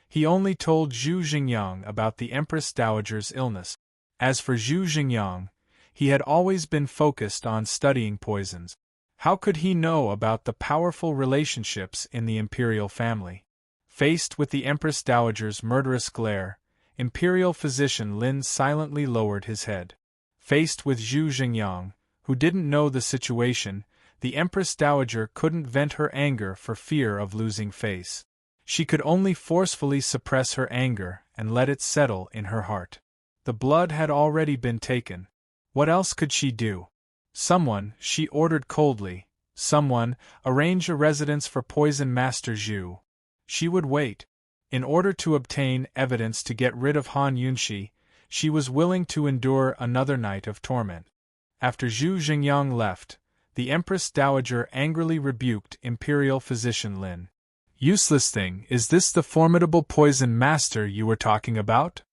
He only told Zhu Xingyang about the Empress Dowager's illness. As for Zhu Xingyang, he had always been focused on studying poisons. How could he know about the powerful relationships in the imperial family? Faced with the Empress Dowager's murderous glare, Imperial Physician Lin silently lowered his head. Faced with Zhu Xingyang, who didn't know the situation, the Empress Dowager couldn't vent her anger for fear of losing face. She could only forcefully suppress her anger and let it settle in her heart. The blood had already been taken. What else could she do? Someone, she ordered coldly, someone, arrange a residence for Poison Master Zhu. She would wait. In order to obtain evidence to get rid of Han Yunxi, she was willing to endure another night of torment. After Zhu Xingyang left, the Empress Dowager angrily rebuked Imperial Physician Lin. Useless thing, is this the formidable poison master you were talking about?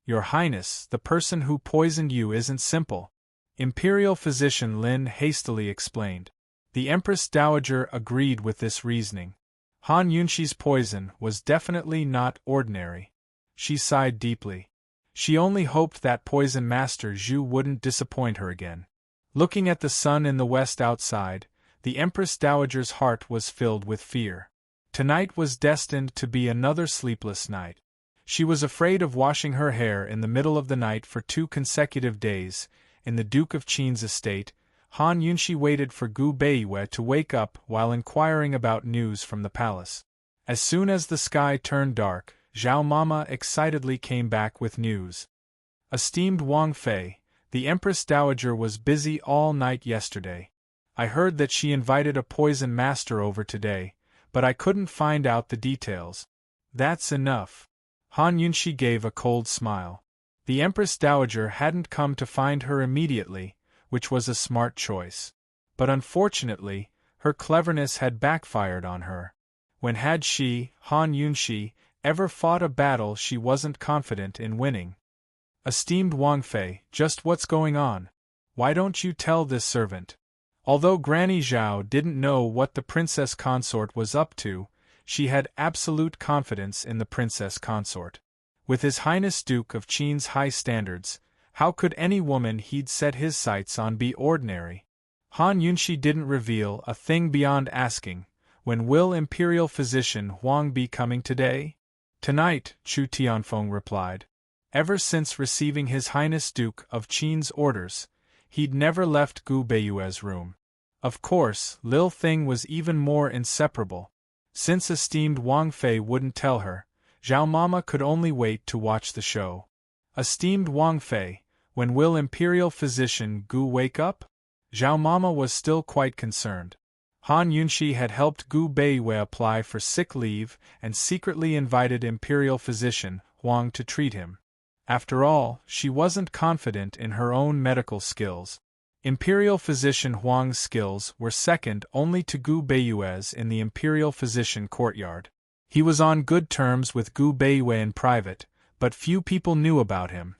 Your Highness, the person who poisoned you isn't simple. Imperial Physician Lin hastily explained. The Empress Dowager agreed with this reasoning. Han Yunxi's poison was definitely not ordinary. She sighed deeply. She only hoped that Poison Master Zhu wouldn't disappoint her again. Looking at the sun in the west outside, the Empress Dowager's heart was filled with fear. Tonight was destined to be another sleepless night. She was afraid of washing her hair in the middle of the night for 2 consecutive days. In the Duke of Qin's estate, Han Yunxi waited for Gu Beiyue to wake up while inquiring about news from the palace. As soon as the sky turned dark, Zhao Mama excitedly came back with news. Esteemed Wang Fei, the Empress Dowager was busy all night yesterday. I heard that she invited a poison master over today, but I couldn't find out the details. That's enough. Han Yunxi gave a cold smile. The Empress Dowager hadn't come to find her immediately, which was a smart choice. But unfortunately, her cleverness had backfired on her. When had she, Han Yunxi, ever fought a battle she wasn't confident in winning? Esteemed Wang Fei, just what's going on? Why don't you tell this servant? Although Granny Zhao didn't know what the Princess Consort was up to, she had absolute confidence in the Princess Consort. With His Highness Duke of Qin's high standards, how could any woman he'd set his sights on be ordinary? Han Yunxi didn't reveal a thing beyond asking, when will Imperial Physician Huang be coming today? Tonight, Chu Tianfeng replied. Ever since receiving His Highness Duke of Qin's orders, he'd never left Gu Beiyue's room. Of course, Lil Thing was even more inseparable. Since esteemed Wang Fei wouldn't tell her, Zhao Mama could only wait to watch the show. Esteemed Wang Fei, when will Imperial Physician Gu wake up? Zhao Mama was still quite concerned. Han Yunxi had helped Gu Beiyue apply for sick leave and secretly invited Imperial Physician Huang to treat him. After all, she wasn't confident in her own medical skills. Imperial Physician Huang's skills were second only to Gu Beiyue's in the Imperial Physician courtyard. He was on good terms with Gu Beiyue in private, but few people knew about him.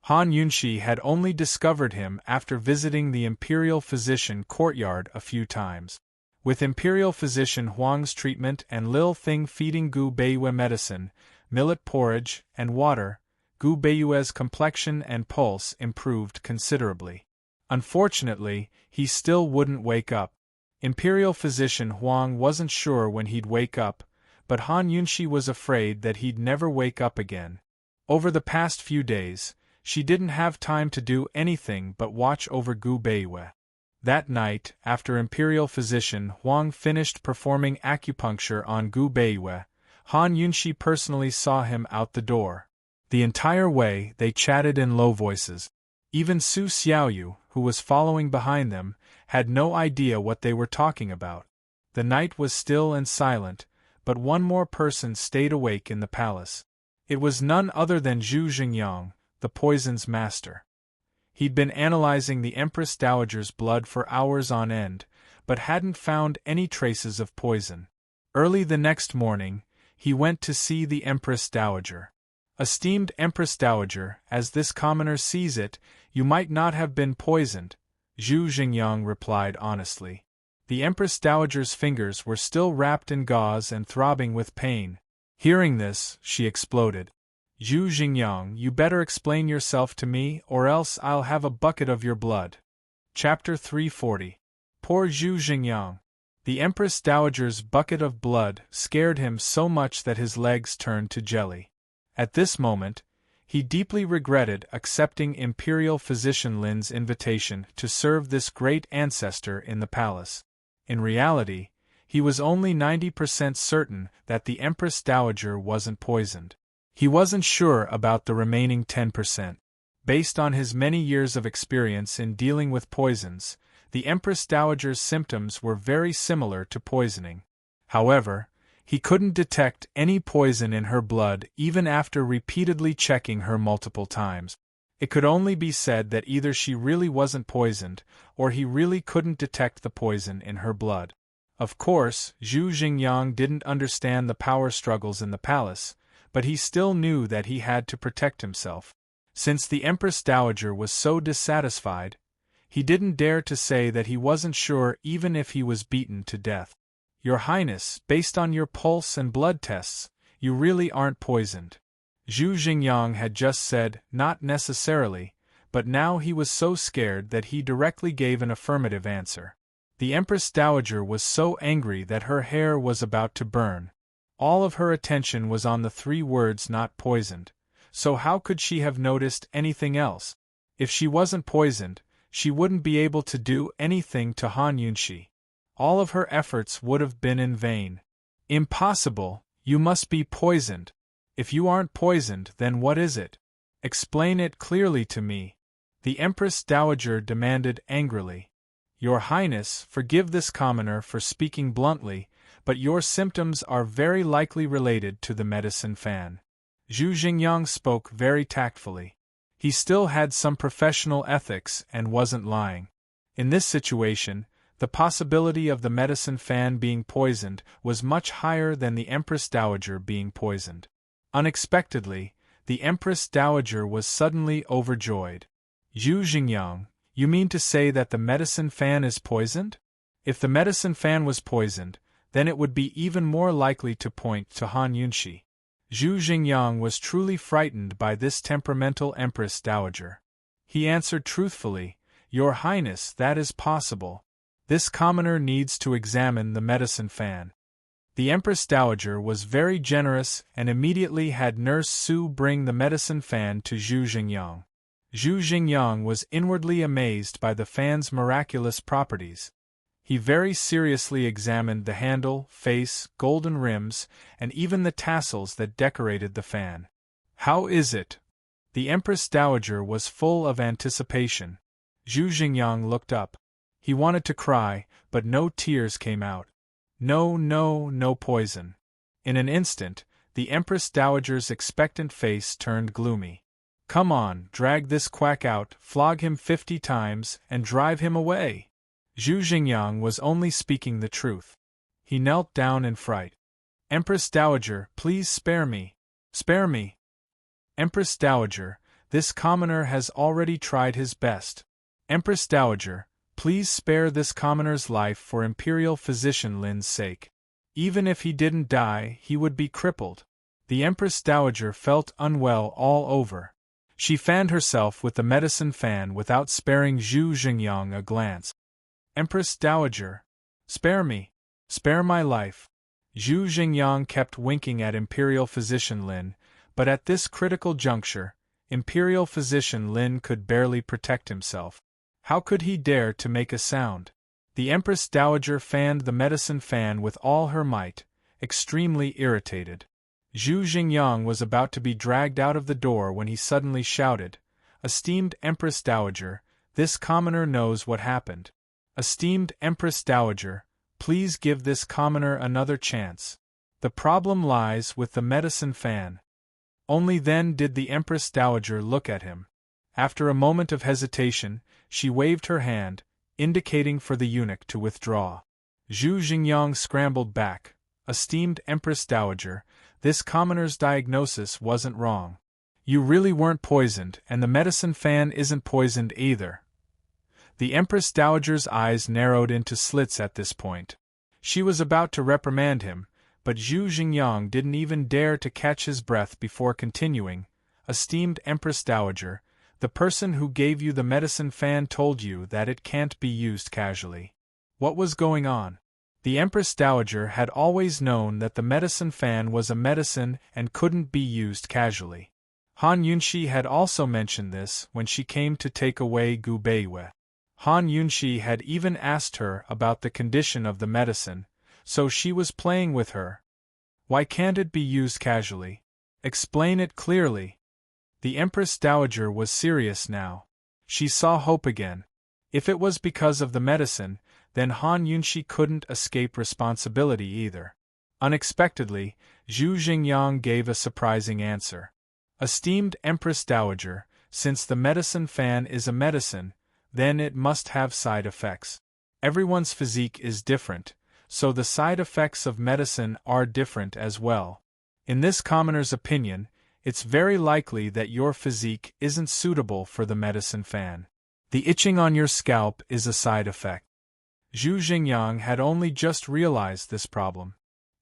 Han Yunxi had only discovered him after visiting the Imperial Physician courtyard a few times. With Imperial Physician Huang's treatment and Lil Thing feeding Gu Beiyue medicine, millet porridge, and water, Gu Beiyue's complexion and pulse improved considerably. Unfortunately, he still wouldn't wake up. Imperial Physician Huang wasn't sure when he'd wake up, but Han Yunxi was afraid that he'd never wake up again. Over the past few days, she didn't have time to do anything but watch over Gu Beiyue. That night, after Imperial Physician Huang finished performing acupuncture on Gu Beiyue, Han Yunxi personally saw him out the door. The entire way, they chatted in low voices. Even Su Xiaoyu, who was following behind them, had no idea what they were talking about. The night was still and silent, but one more person stayed awake in the palace. It was none other than Zhu Xingyang, the poison's master. He'd been analyzing the Empress Dowager's blood for hours on end, but hadn't found any traces of poison. Early the next morning, he went to see the Empress Dowager. Esteemed Empress Dowager, as this commoner sees it, you might not have been poisoned, Zhu Xingyang replied honestly. The Empress Dowager's fingers were still wrapped in gauze and throbbing with pain. Hearing this, she exploded. Zhu Xingyang, you better explain yourself to me, or else I'll have a bucket of your blood. Chapter 340. Poor Zhu Xingyang. The Empress Dowager's bucket of blood scared him so much that his legs turned to jelly. At this moment, he deeply regretted accepting Imperial Physician Lin's invitation to serve this great ancestor in the palace. In reality, he was only 90% certain that the Empress Dowager wasn't poisoned. He wasn't sure about the remaining 10%. Based on his many years of experience in dealing with poisons, the Empress Dowager's symptoms were very similar to poisoning. However, he couldn't detect any poison in her blood even after repeatedly checking her multiple times. It could only be said that either she really wasn't poisoned, or he really couldn't detect the poison in her blood. Of course, Zhu Xingyang didn't understand the power struggles in the palace, but he still knew that he had to protect himself. Since the Empress Dowager was so dissatisfied, he didn't dare to say that he wasn't sure even if he was beaten to death. Your Highness, based on your pulse and blood tests, you really aren't poisoned. Zhu Xingyang had just said, not necessarily, but now he was so scared that he directly gave an affirmative answer. The Empress Dowager was so angry that her hair was about to burn. All of her attention was on the 3 words not poisoned, so how could she have noticed anything else? If she wasn't poisoned, she wouldn't be able to do anything to Han Yunxi. All of her efforts would have been in vain. Impossible, you must be poisoned. If you aren't poisoned, then what is it? Explain it clearly to me. The Empress Dowager demanded angrily. Your Highness, forgive this commoner for speaking bluntly, but your symptoms are very likely related to the medicine fan. Zhu Xingyang spoke very tactfully. He still had some professional ethics and wasn't lying. In this situation, the possibility of the medicine fan being poisoned was much higher than the Empress Dowager being poisoned. Unexpectedly, the Empress Dowager was suddenly overjoyed. Zhu Xingyang, you mean to say that the medicine fan is poisoned? If the medicine fan was poisoned, then it would be even more likely to point to Han Yunxi. Zhu Xingyang was truly frightened by this temperamental Empress Dowager. He answered truthfully, Your Highness, that is possible. This commoner needs to examine the medicine fan. The Empress Dowager was very generous and immediately had Nurse Su bring the medicine fan to Zhu Xingyang. Zhu Xingyang was inwardly amazed by the fan's miraculous properties. He very seriously examined the handle, face, golden rims, and even the tassels that decorated the fan. How is it? The Empress Dowager was full of anticipation. Zhu Xingyang looked up. He wanted to cry, but no tears came out. No poison. In an instant, the Empress Dowager's expectant face turned gloomy. Come on, drag this quack out, flog him 50 times, and drive him away. Zhu Xingyang was only speaking the truth. He knelt down in fright. Empress Dowager, please spare me. Spare me. Empress Dowager, this commoner has already tried his best. Empress Dowager, please spare this commoner's life for Imperial Physician Lin's sake. Even if he didn't die, he would be crippled. The Empress Dowager felt unwell all over. She fanned herself with the medicine fan without sparing Zhu Xingyang a glance. Empress Dowager, spare me. Spare my life. Zhu Xingyang kept winking at Imperial Physician Lin, but at this critical juncture, Imperial Physician Lin could barely protect himself. How could he dare to make a sound? The Empress Dowager fanned the medicine fan with all her might, extremely irritated. Zhu Xingyang was about to be dragged out of the door when he suddenly shouted, "Esteemed Empress Dowager, this commoner knows what happened. Esteemed Empress Dowager, please give this commoner another chance. The problem lies with the medicine fan." Only then did the Empress Dowager look at him. After a moment of hesitation, she waved her hand, indicating for the eunuch to withdraw. Zhu Xingyang scrambled back. "Esteemed Empress Dowager, this commoner's diagnosis wasn't wrong. You really weren't poisoned, and the medicine fan isn't poisoned either." The Empress Dowager's eyes narrowed into slits at this point. She was about to reprimand him, but Zhu Xingyang didn't even dare to catch his breath before continuing. "Esteemed Empress Dowager, the person who gave you the medicine fan told you that it can't be used casually." What was going on? The Empress Dowager had always known that the medicine fan was a medicine and couldn't be used casually. Han Yunxi had also mentioned this when she came to take away Gu Beiwei. Han Yunxi had even asked her about the condition of the medicine, so she was playing with her. Why can't it be used casually? Explain it clearly. The Empress Dowager was serious now. She saw hope again. If it was because of the medicine, then Han Yunxi couldn't escape responsibility either. Unexpectedly, Zhu Xingyang gave a surprising answer. "Esteemed Empress Dowager, since the medicine fan is a medicine, then it must have side effects. Everyone's physique is different, so the side effects of medicine are different as well. In this commoner's opinion, it's very likely that your physique isn't suitable for the medicine fan. The itching on your scalp is a side effect." Zhu Xingyang had only just realized this problem.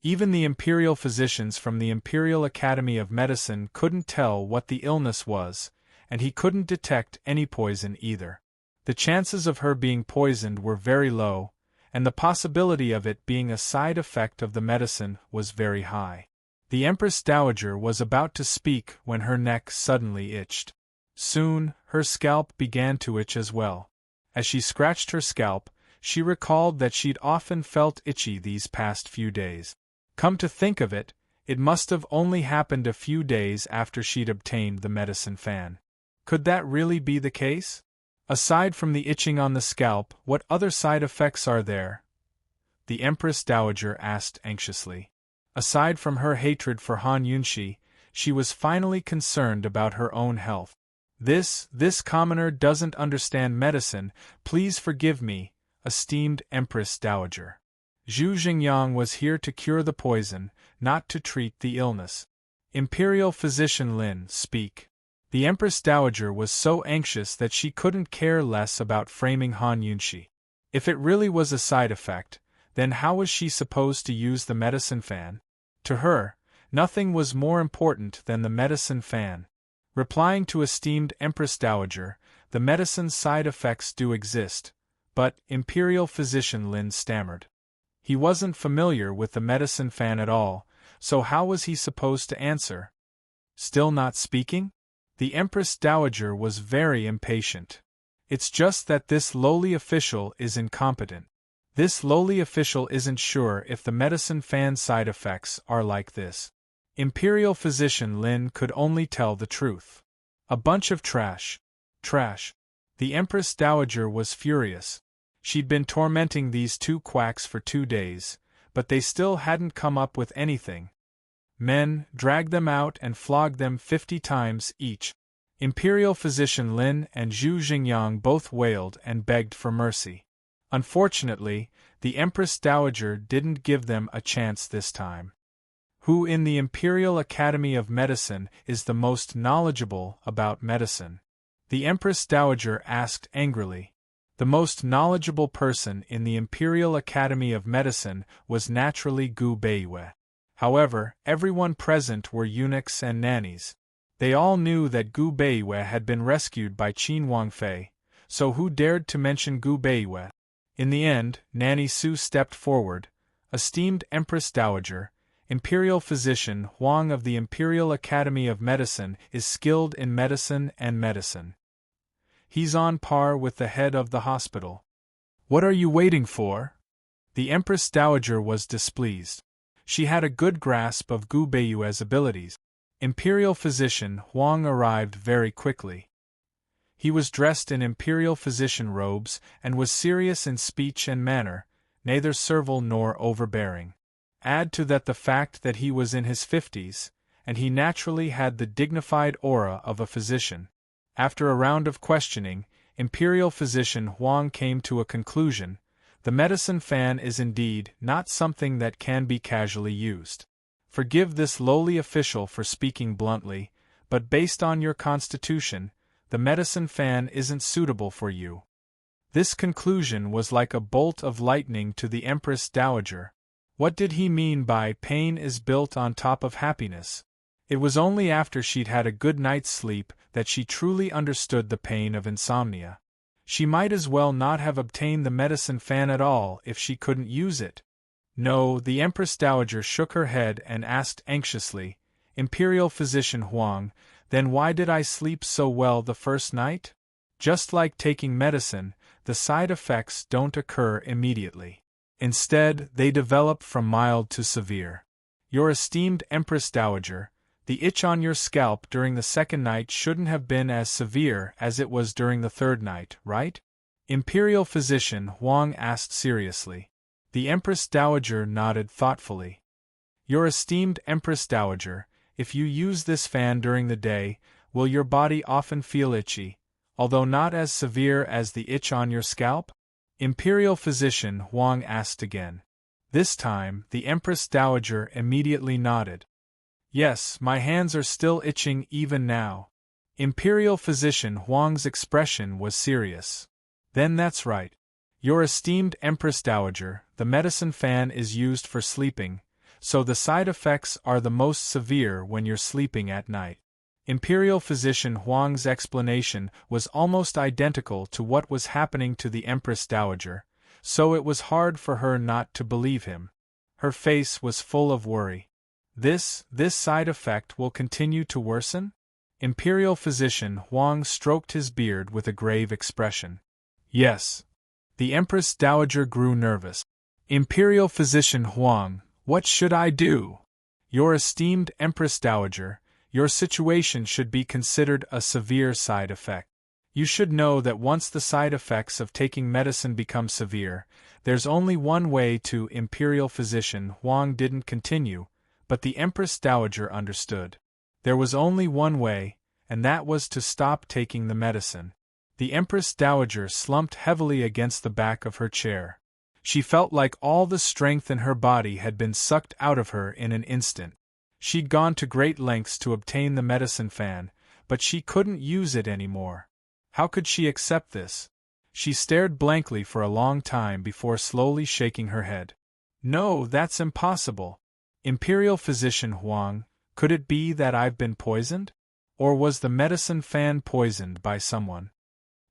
Even the imperial physicians from the Imperial Academy of Medicine couldn't tell what the illness was, and he couldn't detect any poison either. The chances of her being poisoned were very low, and the possibility of it being a side effect of the medicine was very high. The Empress Dowager was about to speak when her neck suddenly itched. Soon, her scalp began to itch as well. As she scratched her scalp, she recalled that she'd often felt itchy these past few days. Come to think of it, it must have only happened a few days after she'd obtained the medicine fan. Could that really be the case? Aside from the itching on the scalp, what other side effects are there? The Empress Dowager asked anxiously. Aside from her hatred for Han Yunxi, she was finally concerned about her own health. This commoner doesn't understand medicine, please forgive me, esteemed Empress Dowager. Zhu Xingyang was here to cure the poison, not to treat the illness. Imperial Physician Lin, speak. The Empress Dowager was so anxious that she couldn't care less about framing Han Yunxi. If it really was a side effect, then how was she supposed to use the medicine fan? To her, nothing was more important than the medicine fan. Replying to esteemed Empress Dowager, the medicine's side effects do exist, but Imperial Physician Lin stammered. He wasn't familiar with the medicine fan at all, so how was he supposed to answer? Still not speaking? The Empress Dowager was very impatient. It's just that this lowly official is incompetent. This lowly official isn't sure if the medicine fan side effects are like this. Imperial Physician Lin could only tell the truth. A bunch of trash. Trash. The Empress Dowager was furious. She'd been tormenting these two quacks for 2 days, but they still hadn't come up with anything. Men, drag them out and flog them 50 times each. Imperial Physician Lin and Zhu Xingyang both wailed and begged for mercy. Unfortunately, the Empress Dowager didn't give them a chance this time. Who in the Imperial Academy of Medicine is the most knowledgeable about medicine? The Empress Dowager asked angrily. The most knowledgeable person in the Imperial Academy of Medicine was naturally Gu Beiyue. However, everyone present were eunuchs and nannies. They all knew that Gu Beiyue had been rescued by Qin Wangfei, so who dared to mention Gu Beiyue? In the end, Nanny Su stepped forward. Esteemed Empress Dowager, Imperial Physician Huang of the Imperial Academy of Medicine is skilled in medicine and medicine. He's on par with the head of the hospital. What are you waiting for? The Empress Dowager was displeased. She had a good grasp of Gu Beiyue's abilities. Imperial Physician Huang arrived very quickly. He was dressed in Imperial Physician robes and was serious in speech and manner, neither servile nor overbearing. Add to that the fact that he was in his 50s, and he naturally had the dignified aura of a physician. After a round of questioning, Imperial Physician Huang came to a conclusion. The medicine fan is indeed not something that can be casually used. Forgive this lowly official for speaking bluntly, but based on your constitution, the medicine fan isn't suitable for you. This conclusion was like a bolt of lightning to the Empress Dowager. What did he mean by pain is built on top of happiness? It was only after she'd had a good night's sleep that she truly understood the pain of insomnia. She might as well not have obtained the medicine fan at all if she couldn't use it. No, the Empress Dowager shook her head and asked anxiously, Imperial Physician Huang, then why did I sleep so well the first night? Just like taking medicine, the side effects don't occur immediately. Instead, they develop from mild to severe. Your esteemed Empress Dowager, the itch on your scalp during the second night shouldn't have been as severe as it was during the third night, right? Imperial Physician Huang asked seriously. The Empress Dowager nodded thoughtfully. Your esteemed Empress Dowager, if you use this fan during the day, will your body often feel itchy, although not as severe as the itch on your scalp? Imperial Physician Huang asked again. This time, the Empress Dowager immediately nodded. Yes, my hands are still itching even now. Imperial Physician Huang's expression was serious. Then that's right. Your esteemed Empress Dowager, the medicine fan is used for sleeping, so the side effects are the most severe when you're sleeping at night. Imperial Physician Huang's explanation was almost identical to what was happening to the Empress Dowager, so it was hard for her not to believe him. Her face was full of worry. This side effect will continue to worsen? Imperial Physician Huang stroked his beard with a grave expression. Yes. The Empress Dowager grew nervous. Imperial Physician Huang, what should I do? Your esteemed Empress Dowager, your situation should be considered a severe side effect. You should know that once the side effects of taking medicine become severe, there's only one way to. Imperial Physician Huang didn't continue, but the Empress Dowager understood. There was only one way, and that was to stop taking the medicine. The Empress Dowager slumped heavily against the back of her chair. She felt like all the strength in her body had been sucked out of her in an instant. She'd gone to great lengths to obtain the medicine fan, but she couldn't use it anymore. How could she accept this? She stared blankly for a long time before slowly shaking her head. No, that's impossible. Imperial Physician Huang, could it be that I've been poisoned? Or was the medicine fan poisoned by someone?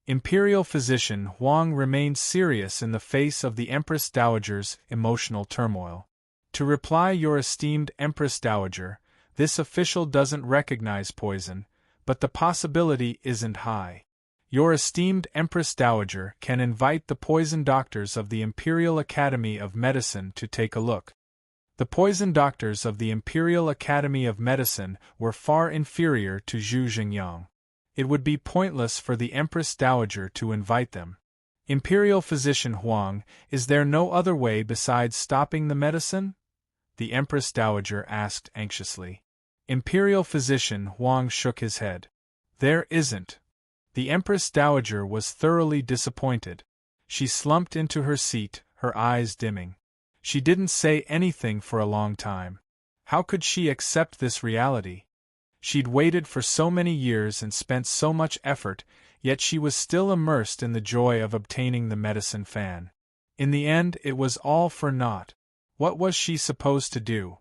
Imperial Physician Huang remained serious in the face of the Empress Dowager's emotional turmoil. To reply, your esteemed Empress Dowager, this official doesn't recognize poison, but the possibility isn't high. Your esteemed Empress Dowager can invite the poison doctors of the Imperial Academy of Medicine to take a look. The poison doctors of the Imperial Academy of Medicine were far inferior to Zhu Xingyang. It would be pointless for the Empress Dowager to invite them. Imperial Physician Huang, is there no other way besides stopping the medicine? The Empress Dowager asked anxiously. Imperial Physician Huang shook his head. There isn't. The Empress Dowager was thoroughly disappointed. She slumped into her seat, her eyes dimming. She didn't say anything for a long time. How could she accept this reality? She'd waited for so many years and spent so much effort, yet she was still immersed in the joy of obtaining the medicine fan. In the end, it was all for naught. What was she supposed to do?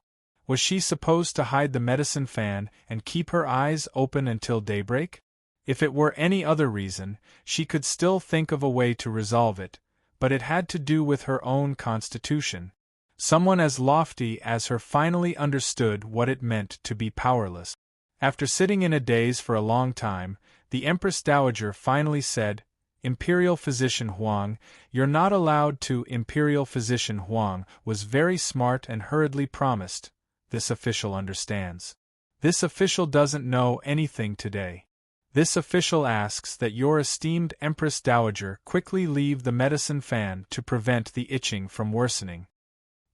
Was she supposed to hide the medicine fan and keep her eyes open until daybreak? If it were any other reason, she could still think of a way to resolve it, but it had to do with her own constitution. Someone as lofty as her finally understood what it meant to be powerless. After sitting in a daze for a long time, the Empress Dowager finally said, Imperial Physician Huang, you're not allowed to. Imperial Physician Huang was very smart and hurriedly promised, this official understands. This official doesn't know anything today. This official asks that your esteemed Empress Dowager quickly leave the medicine fan to prevent the itching from worsening.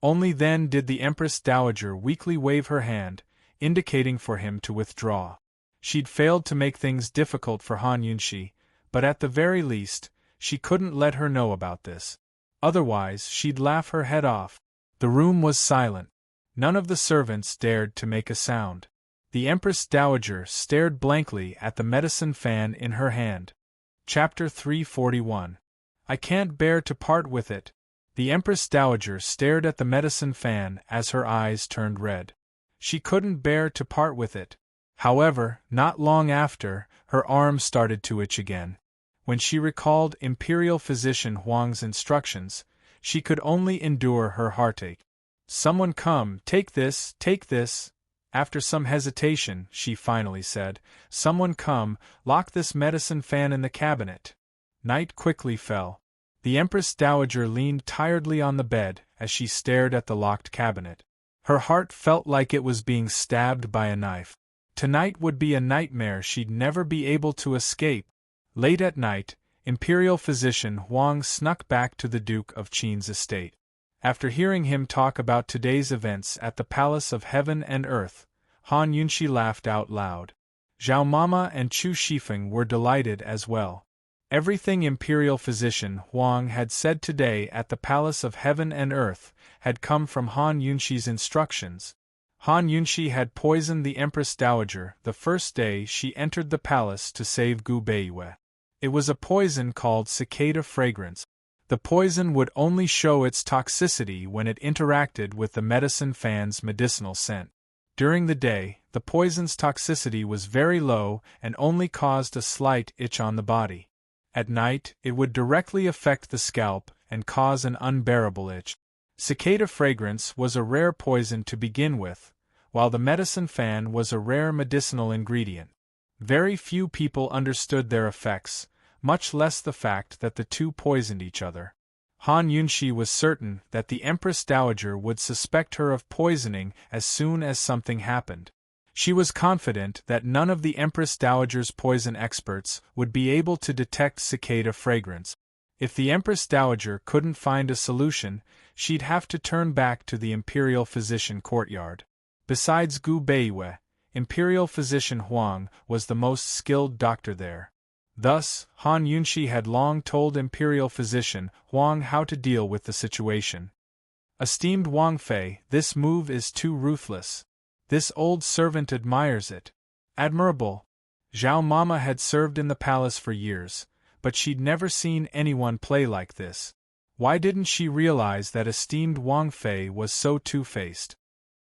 Only then did the Empress Dowager weakly wave her hand, indicating for him to withdraw. She'd failed to make things difficult for Han Yunxi, but at the very least, she couldn't let her know about this. Otherwise, she'd laugh her head off. The room was silent. None of the servants dared to make a sound. The Empress Dowager stared blankly at the medicine fan in her hand. Chapter 341. I can't bear to part with it. The Empress Dowager stared at the medicine fan as her eyes turned red. She couldn't bear to part with it. However, not long after, her arm started to itch again. When she recalled Imperial Physician Huang's instructions, she could only endure her heartache. Someone come, take this, take this. After some hesitation, she finally said, Someone come, lock this medicine fan in the cabinet. Night quickly fell. The Empress Dowager leaned tiredly on the bed as she stared at the locked cabinet. Her heart felt like it was being stabbed by a knife. Tonight would be a nightmare she'd never be able to escape. Late at night, Imperial Physician Huang snuck back to the Duke of Qin's estate. After hearing him talk about today's events at the Palace of Heaven and Earth, Han Yunxi laughed out loud. Zhao Mama and Chu Shifeng were delighted as well. Everything Imperial Physician Huang had said today at the Palace of Heaven and Earth had come from Han Yunxi's instructions. Han Yunxi had poisoned the Empress Dowager the first day she entered the palace to save Gu Beiwei. It was a poison called cicada fragrance. The poison would only show its toxicity when it interacted with the medicine fan's medicinal scent. During the day, the poison's toxicity was very low and only caused a slight itch on the body. At night, it would directly affect the scalp and cause an unbearable itch. Cicada fragrance was a rare poison to begin with, while the medicine fan was a rare medicinal ingredient. Very few people understood their effects, much less the fact that the two poisoned each other. Han Yunxi was certain that the Empress Dowager would suspect her of poisoning as soon as something happened. She was confident that none of the Empress Dowager's poison experts would be able to detect cicada fragrance. If the Empress Dowager couldn't find a solution, she'd have to turn back to the Imperial Physician courtyard. Besides Gu Beiwei, Imperial Physician Huang was the most skilled doctor there. Thus, Han Yunxi had long told Imperial Physician Huang how to deal with the situation. Esteemed Wang Fei, this move is too ruthless. This old servant admires it. Admirable. Zhao Mama had served in the palace for years, but she'd never seen anyone play like this. Why didn't she realize that esteemed Wang Fei was so two-faced?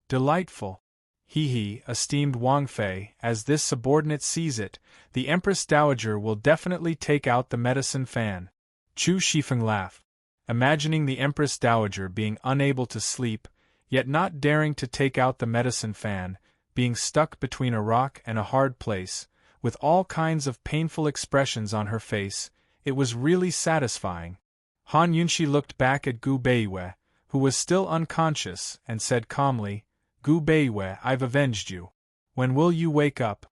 Delightful. Hee, esteemed Wang Fei, as this subordinate sees it, the Empress Dowager will definitely take out the medicine fan. Chu Shifeng laughed. Imagining the Empress Dowager being unable to sleep, yet not daring to take out the medicine fan, being stuck between a rock and a hard place, with all kinds of painful expressions on her face. It was really satisfying. Han Yunshi looked back at Gu Beiwei, who was still unconscious, and said calmly, "Gu Beiwei, I've avenged you. When will you wake up?"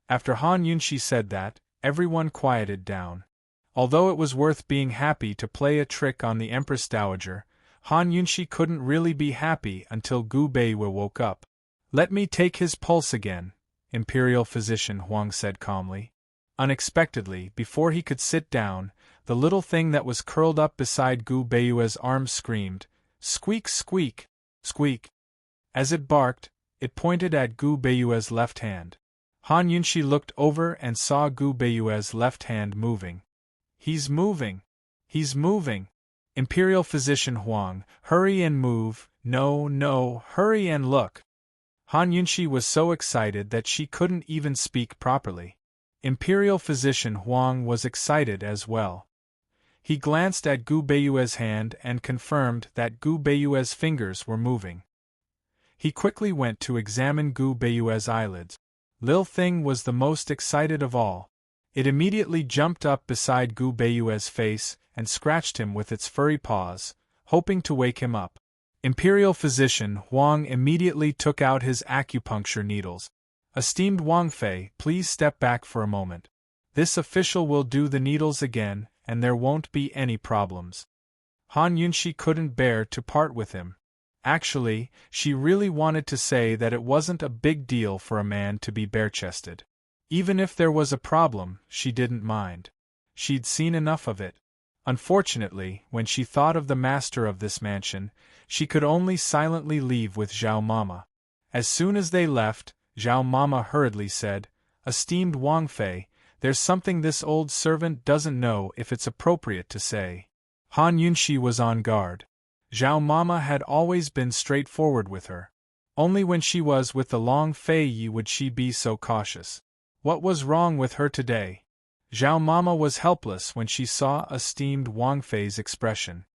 After Han Yunshi said that, everyone quieted down. Although it was worth being happy to play a trick on the Empress Dowager, Han Yunshi couldn't really be happy until Gu Beiwei woke up. "Let me take his pulse again," Imperial Physician Huang said calmly. Unexpectedly, before he could sit down, the little thing that was curled up beside Gu Beiwei's arm screamed, "Squeak, squeak, squeak." As it barked, it pointed at Gu Beiwei's left hand. Han Yunshi looked over and saw Gu Beiwei's left hand moving. "He's moving! He's moving!" Imperial Physician Huang, "Hurry and move, no, hurry and look." Han Yunshi was so excited that she couldn't even speak properly. Imperial Physician Huang was excited as well. He glanced at Gu Beiwei's hand and confirmed that Gu Beiwei's fingers were moving. He quickly went to examine Gu Beiwei's eyelids. Lil Thing was the most excited of all. It immediately jumped up beside Gu Beiwei's face and scratched him with its furry paws, hoping to wake him up. Imperial Physician Huang immediately took out his acupuncture needles. "Esteemed Wang Fei, please step back for a moment. This official will do the needles again, and there won't be any problems." Han Yunshi couldn't bear to part with him. Actually, she really wanted to say that it wasn't a big deal for a man to be bare-chested. Even if there was a problem, she didn't mind. She'd seen enough of it. Unfortunately, when she thought of the master of this mansion, she could only silently leave with Zhao Mama. As soon as they left, Zhao Mama hurriedly said, "Esteemed Wang Fei, there's something this old servant doesn't know if it's appropriate to say." Han Yunshi was on guard. Zhao Mama had always been straightforward with her. Only when she was with the Long Fei Yi would she be so cautious. What was wrong with her today? Zhao Mama was helpless when she saw esteemed Wang Fei's expression.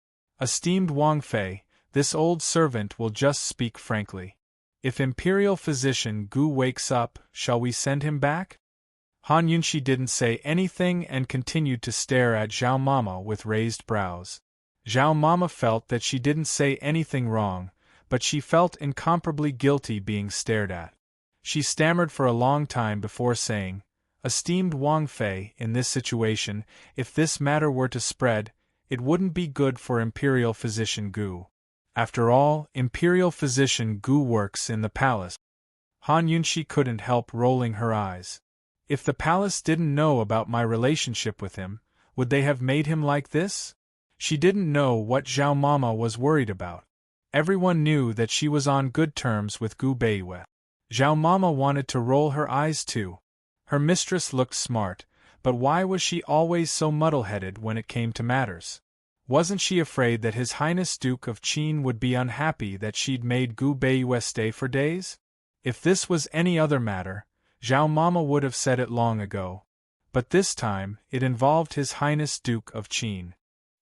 "Esteemed Wang Fei, this old servant will just speak frankly. If Imperial Physician Gu wakes up, shall we send him back?" Han Yunshi didn't say anything and continued to stare at Zhao Mama with raised brows. Zhao Mama felt that she didn't say anything wrong, but she felt incomparably guilty being stared at. She stammered for a long time before saying, "Esteemed Wang Fei, in this situation, if this matter were to spread, it wouldn't be good for Imperial Physician Gu. After all, Imperial Physician Gu works in the palace." Han Yunshi couldn't help rolling her eyes. If the palace didn't know about my relationship with him, would they have made him like this? She didn't know what Zhao Mama was worried about. Everyone knew that she was on good terms with Gu Beiwei. Zhao Mama wanted to roll her eyes too. Her mistress looked smart, but why was she always so muddle-headed when it came to matters? Wasn't she afraid that His Highness Duke of Qin would be unhappy that she'd made Gu Beiwei stay for days? If this was any other matter, Zhao Mama would have said it long ago. But this time, it involved His Highness Duke of Qin.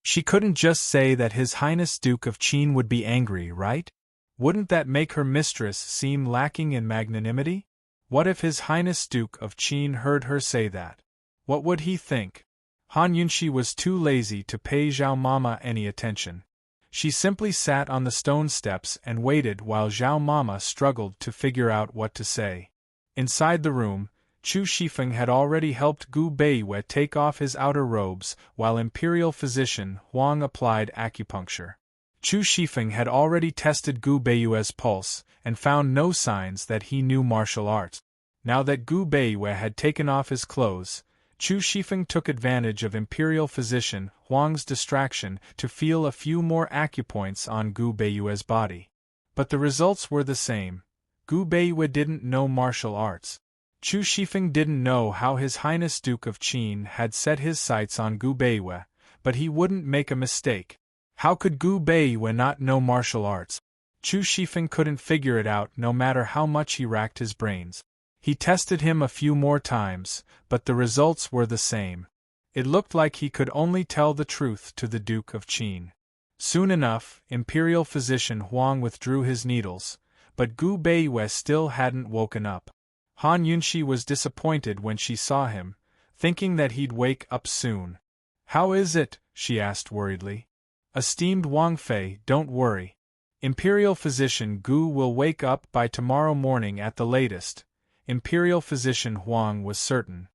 She couldn't just say that His Highness Duke of Qin would be angry, right? Wouldn't that make her mistress seem lacking in magnanimity? What if His Highness Duke of Qin heard her say that? What would he think? Han Yunshi was too lazy to pay Zhao Mama any attention. She simply sat on the stone steps and waited while Zhao Mama struggled to figure out what to say. Inside the room, Chu Shifeng had already helped Gu Beiwei take off his outer robes while Imperial Physician Huang applied acupuncture. Chu Shifeng had already tested Gu Beiwei's pulse and found no signs that he knew martial arts. Now that Gu Beiwei had taken off his clothes, Chu Shifeng took advantage of Imperial Physician Huang's distraction to feel a few more acupoints on Gu Beiwei's body. But the results were the same. Gu Beiwei didn't know martial arts. Chu Shifeng didn't know how His Highness Duke of Qin had set his sights on Gu Beiwei, but he wouldn't make a mistake. How could Gu Beiwei not know martial arts? Chu Shifeng couldn't figure it out no matter how much he racked his brains. He tested him a few more times, but the results were the same. It looked like he could only tell the truth to the Duke of Qin. Soon enough, Imperial Physician Huang withdrew his needles, but Gu Beiwei still hadn't woken up. Han Yunshi was disappointed when she saw him, thinking that he'd wake up soon. "How is it?" she asked worriedly. "Esteemed Wang Fei, don't worry. Imperial Physician Gu will wake up by tomorrow morning at the latest." Imperial Physician Huang was certain.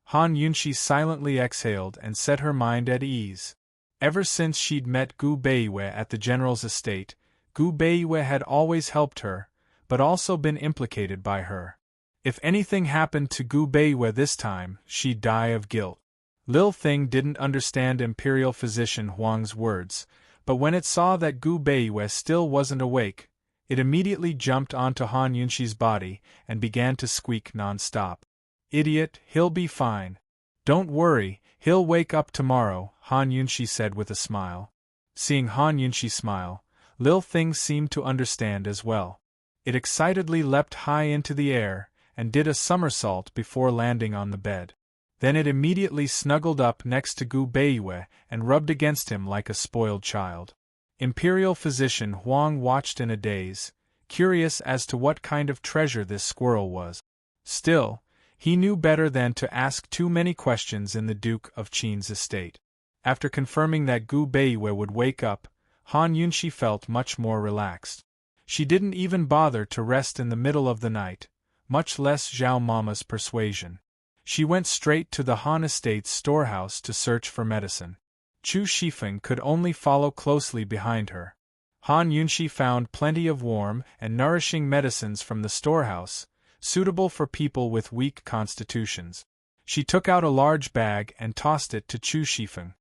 Han Yunshi silently exhaled and set her mind at ease. Ever since she'd met Gu Beiwei at the general's estate, Gu Beiwei had always helped her, but also been implicated by her. If anything happened to Gu Beiwei this time, she'd die of guilt. Lil Thing didn't understand Imperial Physician Huang's words, but when it saw that Gu Beiwei still wasn't awake, it immediately jumped onto Han Yunshi's body and began to squeak non-stop. "Idiot, he'll be fine. Don't worry, he'll wake up tomorrow," Han Yunshi said with a smile. Seeing Han Yunshi smile, Lil Thing seemed to understand as well. It excitedly leapt high into the air and did a somersault before landing on the bed. Then it immediately snuggled up next to Gu Beiwei and rubbed against him like a spoiled child. Imperial Physician Huang watched in a daze, curious as to what kind of treasure this squirrel was. Still, he knew better than to ask too many questions in the Duke of Qin's estate. After confirming that Gu Beiwei would wake up, Han Yunshi felt much more relaxed. She didn't even bother to rest in the middle of the night, much less Zhao Mama's persuasion. She went straight to the Han estate's storehouse to search for medicine. Chu Shifeng could only follow closely behind her. Han Yunshi found plenty of warm and nourishing medicines from the storehouse, suitable for people with weak constitutions. She took out a large bag and tossed it to Chu Shifeng.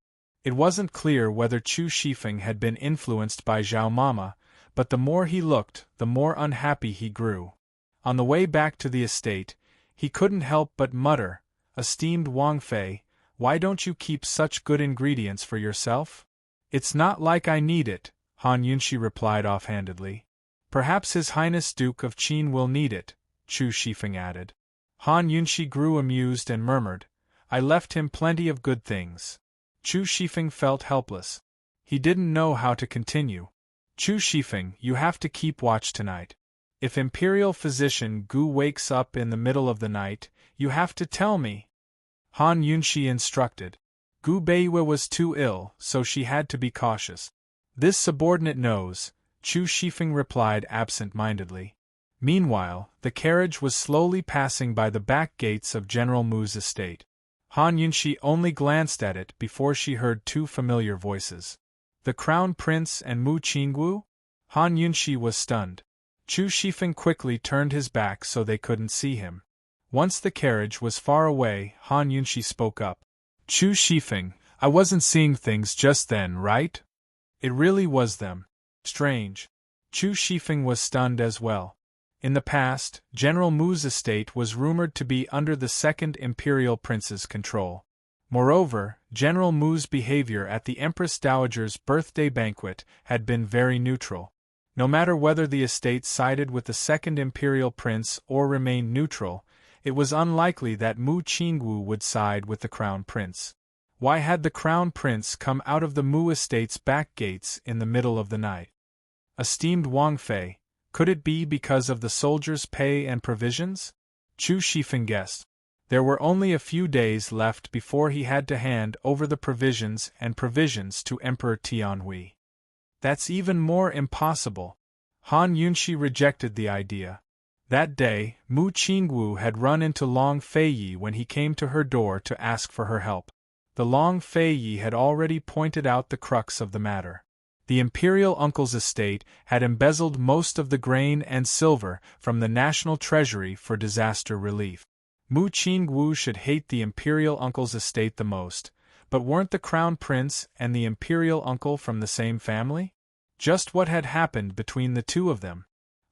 It wasn't clear whether Chu Shifeng had been influenced by Zhao Mama, but the more he looked, the more unhappy he grew. On the way back to the estate, he couldn't help but mutter, "Esteemed Wang Fei, why don't you keep such good ingredients for yourself?" "It's not like I need it," Han Yunshi replied offhandedly. "Perhaps His Highness Duke of Qin will need it," Chu Shifeng added. Han Yunshi grew amused and murmured, "I left him plenty of good things." Chu Shifeng felt helpless. He didn't know how to continue. "Chu Shifeng, you have to keep watch tonight. If Imperial Physician Gu wakes up in the middle of the night, you have to tell me," Han Yunshi instructed. Gu Beiwei was too ill, so she had to be cautious. "This subordinate knows," Chu Shifeng replied absent-mindedly. Meanwhile, the carriage was slowly passing by the back gates of General Mu's estate. Han Yunshi only glanced at it before she heard two familiar voices. The Crown Prince and Mu Qingwu? Han Yunshi was stunned. Chu Shifeng quickly turned his back so they couldn't see him. Once the carriage was far away, Han Yunshi spoke up. "Chu Shifeng, I wasn't seeing things just then, right? It really was them. Strange." Chu Shifeng was stunned as well. In the past, General Mu's estate was rumored to be under the second imperial prince's control. Moreover, General Mu's behavior at the Empress Dowager's birthday banquet had been very neutral. No matter whether the estate sided with the second imperial prince or remained neutral, it was unlikely that Mu Qingwu would side with the crown prince. Why had the crown prince come out of the Mu estate's back gates in the middle of the night? Esteemed Wang Fei, could it be because of the soldiers' pay and provisions? Chu Shifeng guessed. There were only a few days left before he had to hand over the provisions to Emperor Tianhui. That's even more impossible. Han Yunshi rejected the idea. That day, Mu Qingwu had run into Long Feiyi when he came to her door to ask for her help. The Long Feiyi had already pointed out the crux of the matter. The imperial uncle's estate had embezzled most of the grain and silver from the national treasury for disaster relief. Mu Qingwu should hate the imperial uncle's estate the most, but weren't the crown prince and the imperial uncle from the same family? Just what had happened between the two of them?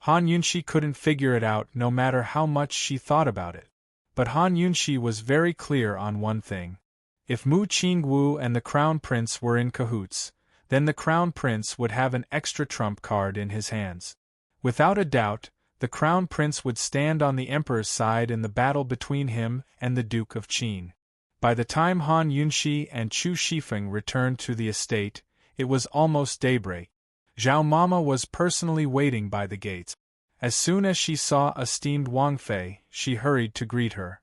Han Yunshi couldn't figure it out no matter how much she thought about it. But Han Yunshi was very clear on one thing. If Mu Qingwu and the crown prince were in cahoots, then the crown prince would have an extra trump card in his hands. Without a doubt, the crown prince would stand on the emperor's side in the battle between him and the Duke of Qin. By the time Han Yunshi and Chu Shifeng returned to the estate, it was almost daybreak. Zhao Mama was personally waiting by the gates. As soon as she saw esteemed Wang Fei, she hurried to greet her.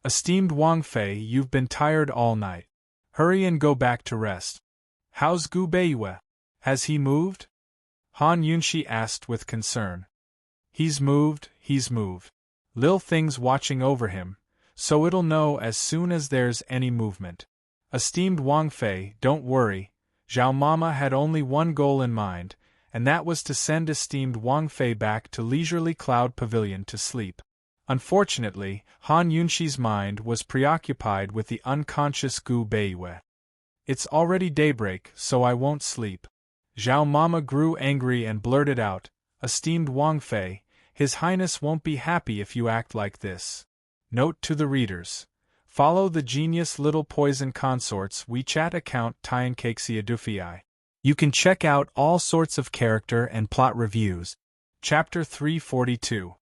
Esteemed Wang Fei, you've been tired all night. Hurry and go back to rest. How's Gu Beiyue? Has he moved? Han Yunxi asked with concern. He's moved. Lil Thing's watching over him, so it'll know as soon as there's any movement. Esteemed Wang Fei, don't worry. Zhao Mama had only one goal in mind, and that was to send esteemed Wang Fei back to Leisurely Cloud Pavilion to sleep. Unfortunately, Han Yunxi's mind was preoccupied with the unconscious Gu Beiyue. It's already daybreak, so I won't sleep. Zhao Mama grew angry and blurted out, Esteemed Wang Fei, His Highness won't be happy if you act like this. Note to the readers. Follow the Genius Little Poison Consort's WeChat account Tienkeixia. You can check out all sorts of character and plot reviews. Chapter 342.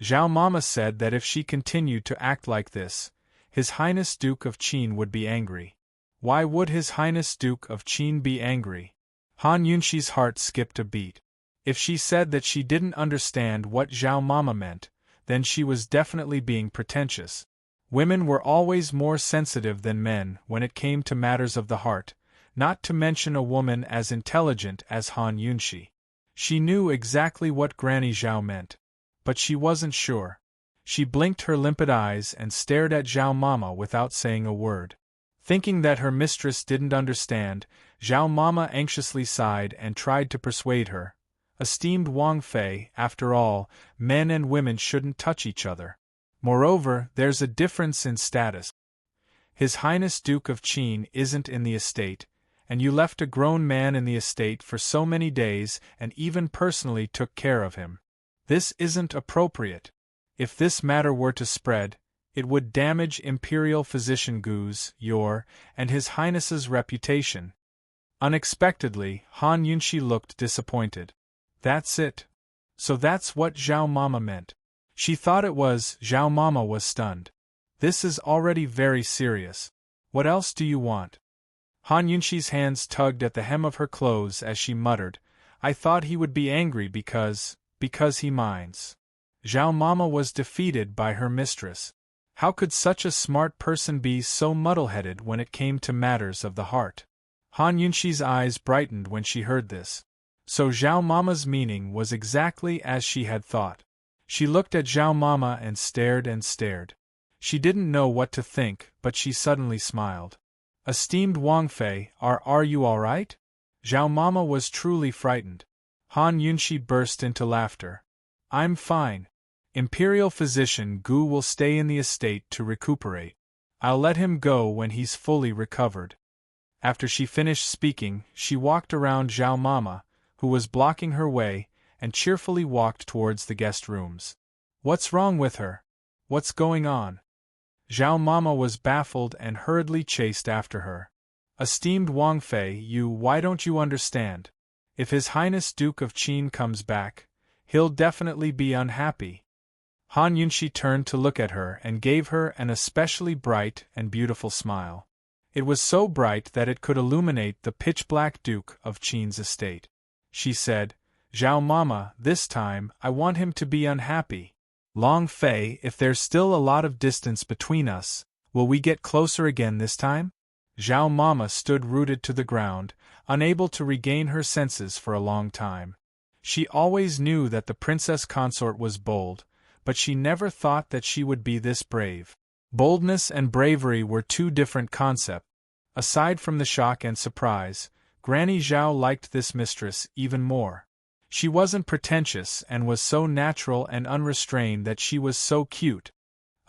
Zhao Mama said that if she continued to act like this, His Highness Duke of Qin would be angry. Why would His Highness Duke of Qin be angry? Han Yunxi's heart skipped a beat. If she said that she didn't understand what Zhao Mama meant, then she was definitely being pretentious. Women were always more sensitive than men when it came to matters of the heart, not to mention a woman as intelligent as Han Yunxi. She knew exactly what Granny Zhao meant, but she wasn't sure. She blinked her limpid eyes and stared at Zhao Mama without saying a word. Thinking that her mistress didn't understand, Zhao Mama anxiously sighed and tried to persuade her. Esteemed Wang Fei, after all, men and women shouldn't touch each other. Moreover, there's a difference in status. His Highness Duke of Qin isn't in the estate, and you left a grown man in the estate for so many days and even personally took care of him. This isn't appropriate. If this matter were to spread, it would damage Imperial Physician Gu's, your, and His Highness's reputation. Unexpectedly, Han Yunxi looked disappointed. That's it. So that's what Zhao Mama meant. She thought it was. Zhao Mama was stunned. This is already very serious. What else do you want? Han Yunxi's hands tugged at the hem of her clothes as she muttered, I thought he would be angry because he minds. Zhao Mama was defeated by her mistress. How could such a smart person be so muddle-headed when it came to matters of the heart? Han Yunxi's eyes brightened when she heard this. So Zhao Mama's meaning was exactly as she had thought. She looked at Zhao Mama and stared and stared. She didn't know what to think, but she suddenly smiled. Esteemed Wang Fei, are you all right? Zhao Mama was truly frightened. Han Yunxi burst into laughter. I'm fine. Imperial Physician Gu will stay in the estate to recuperate. I'll let him go when he's fully recovered. After she finished speaking, she walked around Zhao Mama, who was blocking her way, and cheerfully walked towards the guest rooms. What's wrong with her? What's going on? Zhao Mama was baffled and hurriedly chased after her. Esteemed Wang Fei, why don't you understand? If His Highness Duke of Qin comes back, he'll definitely be unhappy. Han Yunxi turned to look at her and gave her an especially bright and beautiful smile. It was so bright that it could illuminate the pitch-black Duke of Qin's estate. She said, Zhao Mama, this time, I want him to be unhappy. Long Fei, if there's still a lot of distance between us, will we get closer again this time? Zhao Mama stood rooted to the ground, unable to regain her senses for a long time. She always knew that the Princess Consort was bold, but she never thought that she would be this brave. Boldness and bravery were two different concepts. Aside from the shock and surprise, Granny Zhao liked this mistress even more. She wasn't pretentious and was so natural and unrestrained that she was so cute.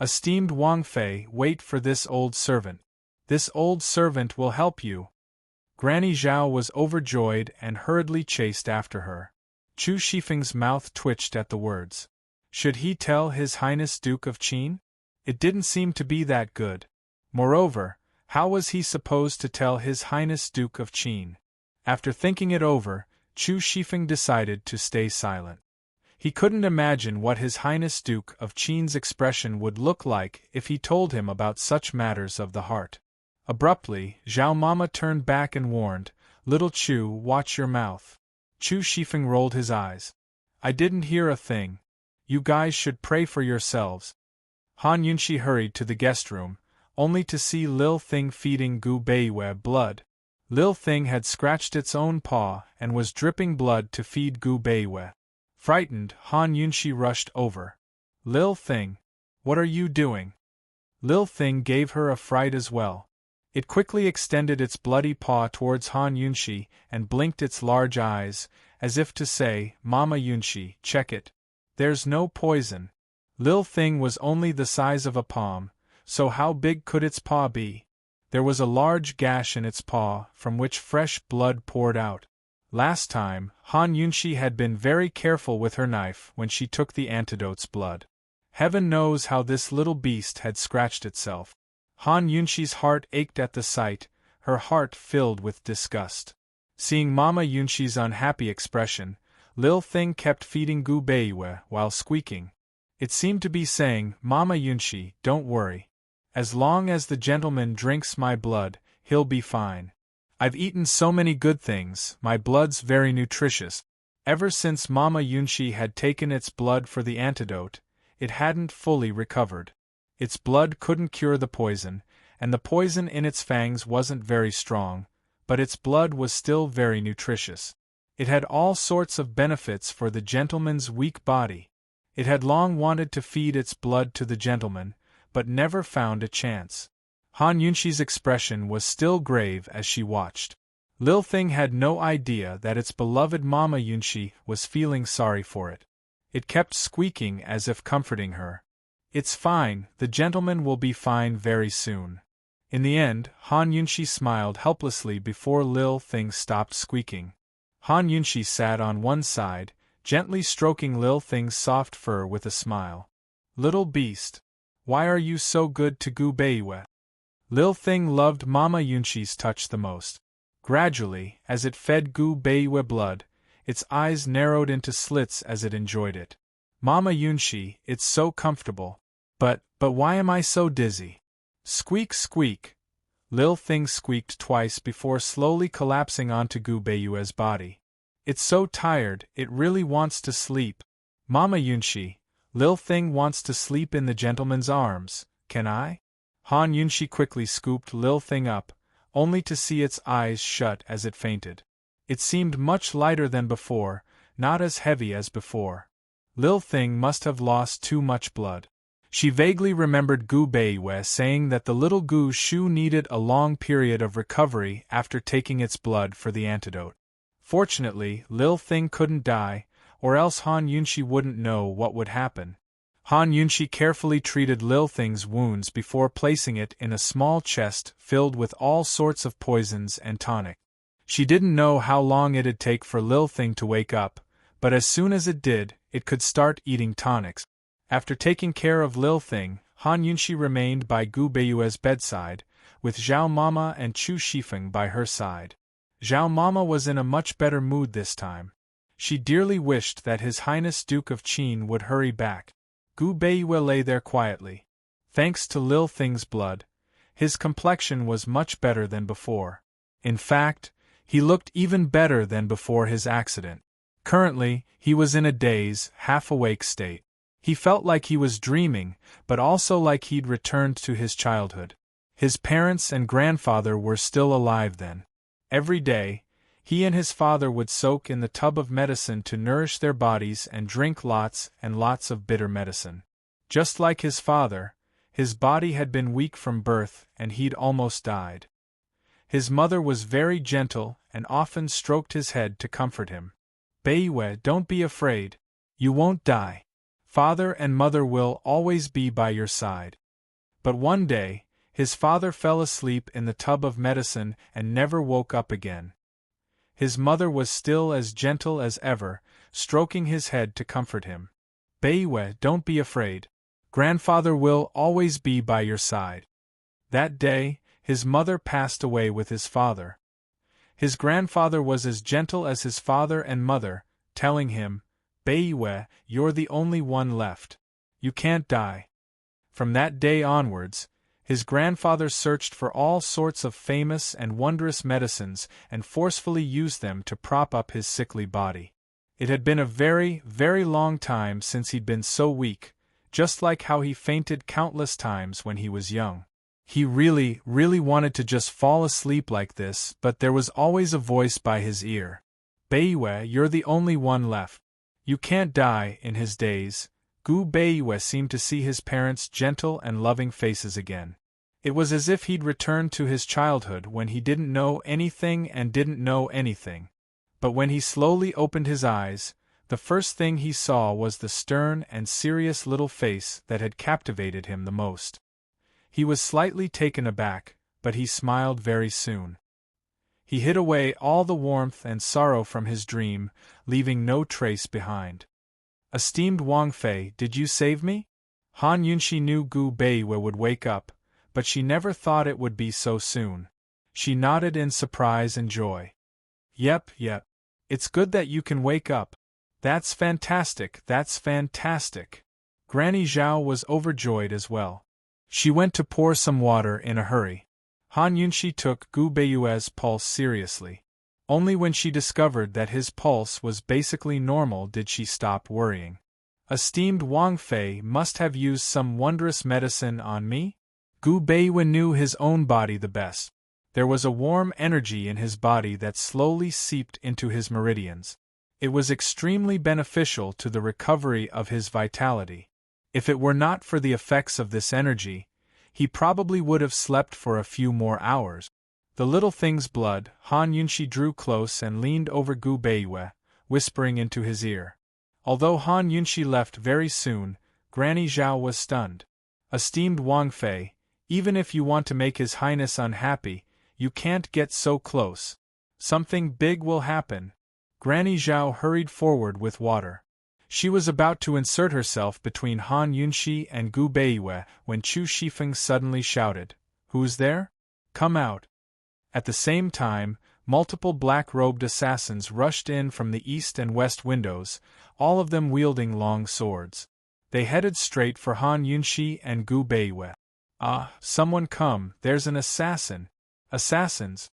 Esteemed Wang Fei, wait for this old servant. This old servant will help you. Granny Zhao was overjoyed and hurriedly chased after her. Chu Shifeng's mouth twitched at the words. Should he tell His Highness Duke of Qin? It didn't seem to be that good. Moreover, how was he supposed to tell His Highness Duke of Qin? After thinking it over, Chu Shifeng decided to stay silent. He couldn't imagine what His Highness Duke of Qin's expression would look like if he told him about such matters of the heart. Abruptly, Zhao Mama turned back and warned, Little Chu, watch your mouth. Chu Shifeng rolled his eyes. I didn't hear a thing. You guys should pray for yourselves. Han Yunshi hurried to the guest room, only to see Lil Thing feeding Gu Beiwe blood. Lil Thing had scratched its own paw and was dripping blood to feed Gu Beiwe. Frightened, Han Yunshi rushed over. Lil Thing, what are you doing? Lil Thing gave her a fright as well. It quickly extended its bloody paw towards Han Yunshi and blinked its large eyes, as if to say, Mama Yunshi, check it. There's no poison. Lil Thing was only the size of a palm, so how big could its paw be? There was a large gash in its paw, from which fresh blood poured out. Last time, Han Yunshi had been very careful with her knife when she took the antidote's blood. Heaven knows how this little beast had scratched itself. Han Yunshi's heart ached at the sight, her heart filled with disgust. Seeing Mama Yunshi's unhappy expression, Lil Thing kept feeding Gu Beiwe while squeaking. It seemed to be saying, Mama Yunshi, don't worry. As long as the gentleman drinks my blood, he'll be fine. I've eaten so many good things, my blood's very nutritious. Ever since Mama Yunshi had taken its blood for the antidote, it hadn't fully recovered. Its blood couldn't cure the poison, and the poison in its fangs wasn't very strong, but its blood was still very nutritious. It had all sorts of benefits for the gentleman's weak body. It had long wanted to feed its blood to the gentleman, but never found a chance. Han Yunshi's expression was still grave as she watched. Lil Thing had no idea that its beloved Mama Yunshi was feeling sorry for it. It kept squeaking as if comforting her. It's fine, the gentleman will be fine very soon. In the end, Han Yunshi smiled helplessly before Lil Thing stopped squeaking. Han Yunshi sat on one side, gently stroking Lil Thing's soft fur with a smile. Little beast, why are you so good to Gu Beiwe? Lil Thing loved Mama Yunshi's touch the most. Gradually, as it fed Gu Beiwe blood, its eyes narrowed into slits as it enjoyed it. Mama Yunshi, it's so comfortable. But why am I so dizzy? Squeak, squeak. Lil Thing squeaked twice before slowly collapsing onto Gu Beiwe's body. It's so tired, it really wants to sleep. Mama Yunshi, Lil Thing wants to sleep in the gentleman's arms, can I? Han Yunshi quickly scooped Lil Thing up, only to see its eyes shut as it fainted. It seemed much lighter than before, not as heavy as before. Lil Thing must have lost too much blood. She vaguely remembered Gu Beiwe saying that the little Gu Shu needed a long period of recovery after taking its blood for the antidote. Fortunately, Lil Thing couldn't die, or else Han Yunshi wouldn't know what would happen. Han Yunshi carefully treated Lil Thing's wounds before placing it in a small chest filled with all sorts of poisons and tonic. She didn't know how long it'd take for Lil Thing to wake up, but as soon as it did, it could start eating tonics. After taking care of Lil Thing, Han Yunshi remained by Gu Beiwe's bedside, with Zhao Mama and Chu Shifeng by her side. Zhao Mama was in a much better mood this time. She dearly wished that His Highness Duke of Qin would hurry back. Gu Beiwe lay there quietly. Thanks to Lil Thing's blood, his complexion was much better than before. In fact, he looked even better than before his accident. Currently, he was in a daze, half-awake state. He felt like he was dreaming, but also like he'd returned to his childhood. His parents and grandfather were still alive then. Every day, he and his father would soak in the tub of medicine to nourish their bodies and drink lots and lots of bitter medicine. Just like his father, his body had been weak from birth and he'd almost died. His mother was very gentle and often stroked his head to comfort him. Beiwe, don't be afraid. You won't die. Father and mother will always be by your side. But one day, his father fell asleep in the tub of medicine and never woke up again. His mother was still as gentle as ever, stroking his head to comfort him. Beiwe, don't be afraid. Grandfather will always be by your side. That day, his mother passed away with his father. His grandfather was as gentle as his father and mother, telling him, Beiwe, you're the only one left. You can't die. From that day onwards, his grandfather searched for all sorts of famous and wondrous medicines and forcefully used them to prop up his sickly body. It had been a very, very long time since he'd been so weak, just like how he fainted countless times when he was young. He really, really wanted to just fall asleep like this, but there was always a voice by his ear. Beiwe, you're the only one left. You can't die. In his daze, Gu Beiwe seemed to see his parents' gentle and loving faces again. It was as if he'd returned to his childhood when he didn't know anything and didn't know anything. But when he slowly opened his eyes, the first thing he saw was the stern and serious little face that had captivated him the most. He was slightly taken aback, but he smiled very soon. He hid away all the warmth and sorrow from his dream, leaving no trace behind. Esteemed Wang Fei, did you save me? Han Yunxi knew Gu Beiwe would wake up, but she never thought it would be so soon. She nodded in surprise and joy. Yep. It's good that you can wake up. That's fantastic. Granny Zhao was overjoyed as well. She went to pour some water in a hurry. Han Yunxi took Gu Beiwe's pulse seriously. Only when she discovered that his pulse was basically normal did she stop worrying. Esteemed Wang Fei must have used some wondrous medicine on me? Gu Beiwe knew his own body the best. There was a warm energy in his body that slowly seeped into his meridians. It was extremely beneficial to the recovery of his vitality. If it were not for the effects of this energy, he probably would have slept for a few more hours. The little thing's blood. Han Yunxi drew close and leaned over Gu Beiwe, whispering into his ear. Although Han Yunxi left very soon, Granny Zhao was stunned. Esteemed Wang Fei, even if you want to make His Highness unhappy, you can't get so close. Something big will happen. Granny Zhao hurried forward with water. She was about to insert herself between Han Yunxi and Gu Beiwe when Chu Shifeng suddenly shouted, "Who's there? Come out!" At the same time, multiple black-robed assassins rushed in from the east and west windows, all of them wielding long swords. They headed straight for Han Yunxi and Gu Beiwe. "Ah, someone come, there's an assassin! Assassins!"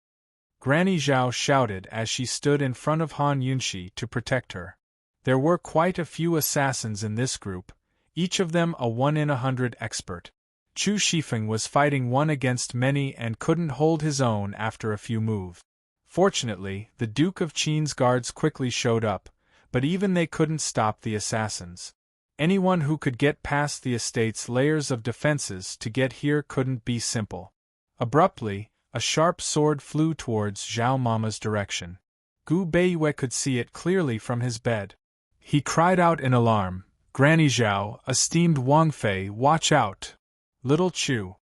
Granny Zhao shouted as she stood in front of Han Yunxi to protect her. There were quite a few assassins in this group, each of them a 1-in-100 expert. Chu Shifeng was fighting one against many and couldn't hold his own after a few moves. Fortunately, the Duke of Qin's guards quickly showed up, but even they couldn't stop the assassins. Anyone who could get past the estate's layers of defenses to get here couldn't be simple. Abruptly, a sharp sword flew towards Zhao Mama's direction. Gu Beiwe could see it clearly from his bed. He cried out in alarm, "Granny Zhao, esteemed Wang Fei, watch out! Little Chu!"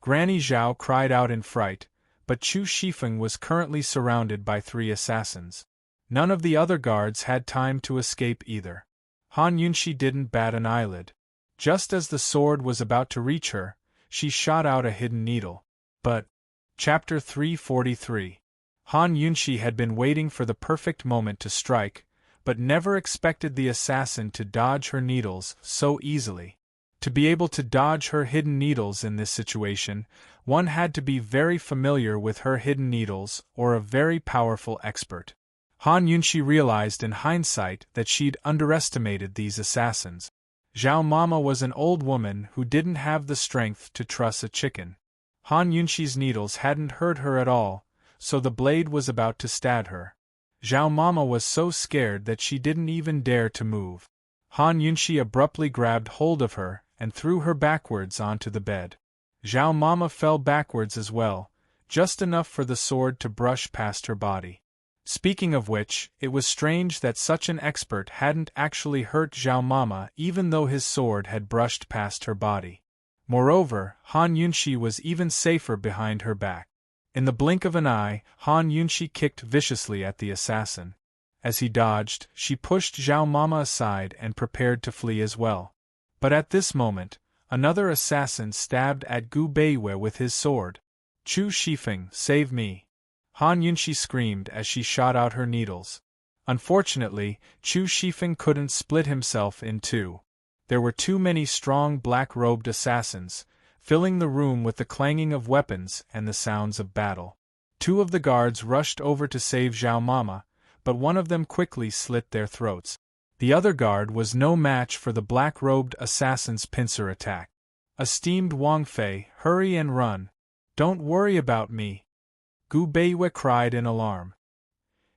Granny Zhao cried out in fright, but Chu Shifeng was currently surrounded by 3 assassins. None of the other guards had time to escape either. Han Yunxi didn't bat an eyelid. Just as the sword was about to reach her, she shot out a hidden needle. But, Chapter 343. Han Yunxi had been waiting for the perfect moment to strike, but never expected the assassin to dodge her needles so easily. To be able to dodge her hidden needles in this situation, one had to be very familiar with her hidden needles or a very powerful expert. Han Yunxi realized in hindsight that she'd underestimated these assassins. Zhao Mama was an old woman who didn't have the strength to truss a chicken. Han Yunxi's needles hadn't hurt her at all, so the blade was about to stab her. Zhao Mama was so scared that she didn't even dare to move. Han Yunxi abruptly grabbed hold of her and threw her backwards onto the bed. Zhao Mama fell backwards as well, just enough for the sword to brush past her body. Speaking of which, it was strange that such an expert hadn't actually hurt Zhao Mama even though his sword had brushed past her body. Moreover, Han Yunxi was even safer behind her back. In the blink of an eye, Han Yunxi kicked viciously at the assassin. As he dodged, she pushed Zhao Mama aside and prepared to flee as well. But at this moment, another assassin stabbed at Gu Beiwe with his sword. "Chu Shifeng, save me!" Han Yunxi screamed as she shot out her needles. Unfortunately, Chu Shifeng couldn't split himself in two. There were too many strong black-robed assassins, filling the room with the clanging of weapons and the sounds of battle. 2 of the guards rushed over to save Zhao Mama, but one of them quickly slit their throats. The other guard was no match for the black-robed assassin's pincer attack. "Esteemed Wang Fei, hurry and run. Don't worry about me," Gu Beiyue cried in alarm.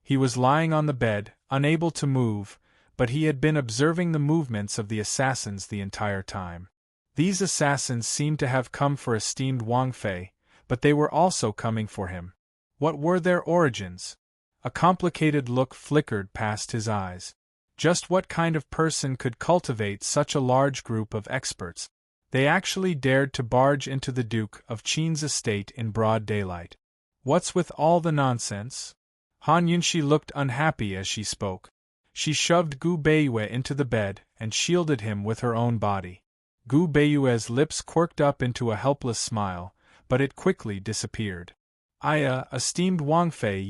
He was lying on the bed, unable to move, but he had been observing the movements of the assassins the entire time. These assassins seemed to have come for esteemed Wang Fei, but they were also coming for him. What were their origins? A complicated look flickered past his eyes. Just what kind of person could cultivate such a large group of experts? They actually dared to barge into the Duke of Qin's estate in broad daylight. What's with all the nonsense? Han Yunxi looked unhappy as she spoke. She shoved Gu Beiyue into the bed and shielded him with her own body. Gu Beiyue's lips quirked up into a helpless smile, but it quickly disappeared. Esteemed Wang Fei,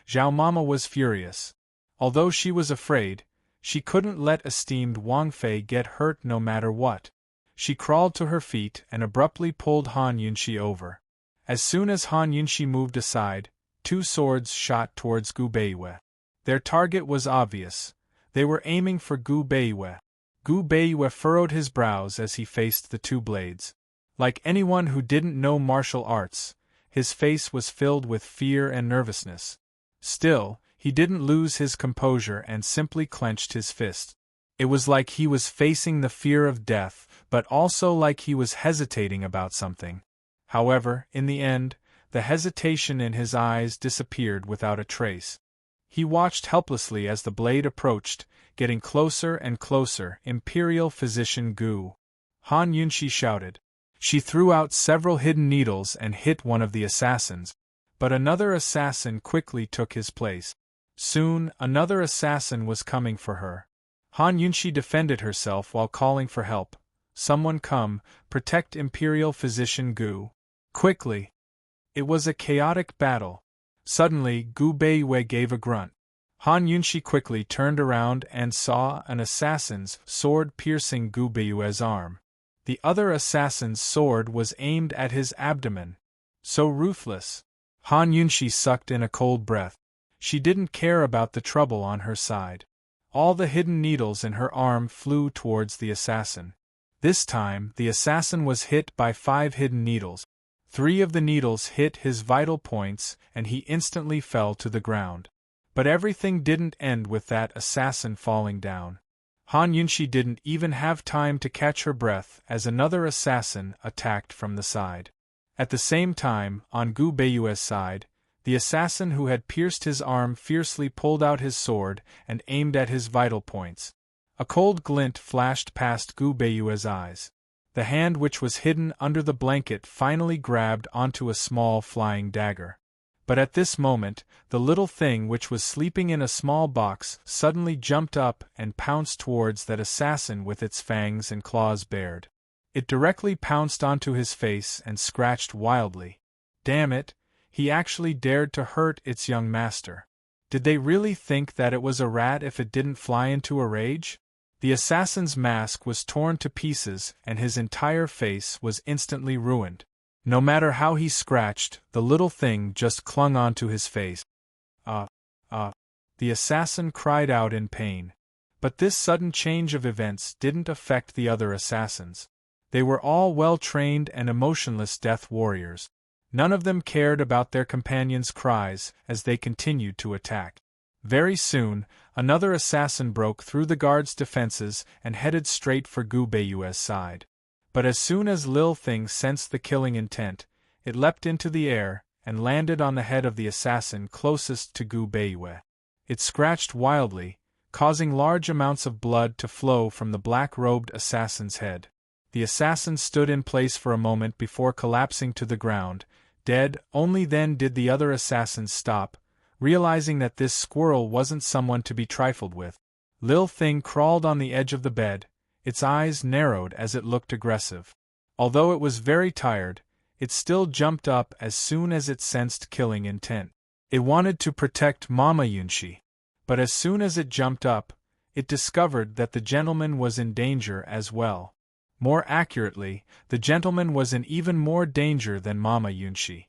Zhao Mama was furious. Although she was afraid, she couldn't let esteemed Wang Fei get hurt no matter what. She crawled to her feet and abruptly pulled Han Yunxi over. As soon as Han Yunxi moved aside, two swords shot towards Gu Beiyue. Their target was obvious. They were aiming for Gu Beiyue. Gu Beiyue furrowed his brows as he faced the two blades. Like anyone who didn't know martial arts, his face was filled with fear and nervousness. Still, he didn't lose his composure and simply clenched his fist. It was like he was facing the fear of death, but also like he was hesitating about something. However, in the end, the hesitation in his eyes disappeared without a trace. He watched helplessly as the blade approached, getting closer and closer. "Imperial Physician Gu!" Han Yunxi shouted. She threw out several hidden needles and hit one of the assassins, but another assassin quickly took his place. Soon, another assassin was coming for her. Han Yunxi defended herself while calling for help. "Someone come, protect Imperial Physician Gu. Quickly!" It was a chaotic battle. Suddenly, Gu Beiyue gave a grunt. Han Yunxi quickly turned around and saw an assassin's sword piercing Gu Beiyue's arm. The other assassin's sword was aimed at his abdomen. So ruthless. Han Yunxi sucked in a cold breath. She didn't care about the trouble on her side. All the hidden needles in her arm flew towards the assassin. This time, the assassin was hit by 5 hidden needles. 3 of the needles hit his vital points, and he instantly fell to the ground. But everything didn't end with that assassin falling down. Han Yunxi didn't even have time to catch her breath as another assassin attacked from the side. At the same time, on Gu Beiyue's side, the assassin who had pierced his arm fiercely pulled out his sword and aimed at his vital points. A cold glint flashed past Gu Beiyue's eyes. The hand which was hidden under the blanket finally grabbed onto a small flying dagger. But at this moment, the little thing which was sleeping in a small box suddenly jumped up and pounced towards that assassin with its fangs and claws bared. It directly pounced onto his face and scratched wildly. Damn it, he actually dared to hurt its young master. Did they really think that it was a rat if it didn't fly into a rage? The assassin's mask was torn to pieces and his entire face was instantly ruined. No matter how he scratched, the little thing just clung onto his face. The assassin cried out in pain. But this sudden change of events didn't affect the other assassins. They were all well-trained and emotionless death warriors. None of them cared about their companions' cries as they continued to attack. Very soon, another assassin broke through the guard's defenses and headed straight for Gu Beiyue's side. But as soon as Lil Thing sensed the killing intent, it leapt into the air and landed on the head of the assassin closest to Gu Beiyue. It scratched wildly, causing large amounts of blood to flow from the black-robed assassin's head. The assassin stood in place for a moment before collapsing to the ground, dead. Only then did the other assassins stop, realizing that this squirrel wasn't someone to be trifled with. Lil Thing crawled on the edge of the bed, its eyes narrowed as it looked aggressive. Although it was very tired, it still jumped up as soon as it sensed killing intent. It wanted to protect Mama Yunxi. But as soon as it jumped up, it discovered that the gentleman was in danger as well. More accurately, the gentleman was in even more danger than Mama Yunxi.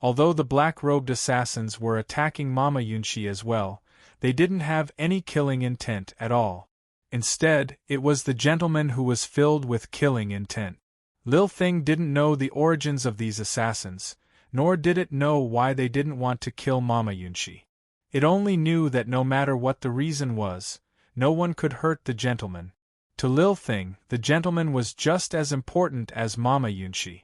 Although the black-robed assassins were attacking Mama Yunxi as well, They didn't have any killing intent at all. Instead, it was the gentleman who was filled with killing intent. Lil Thing didn't know the origins of these assassins, nor did it know why they didn't want to kill Mama Yunshi. It only knew that no matter what the reason was, no one could hurt the gentleman. To Lil Thing, the gentleman was just as important as Mama Yunshi.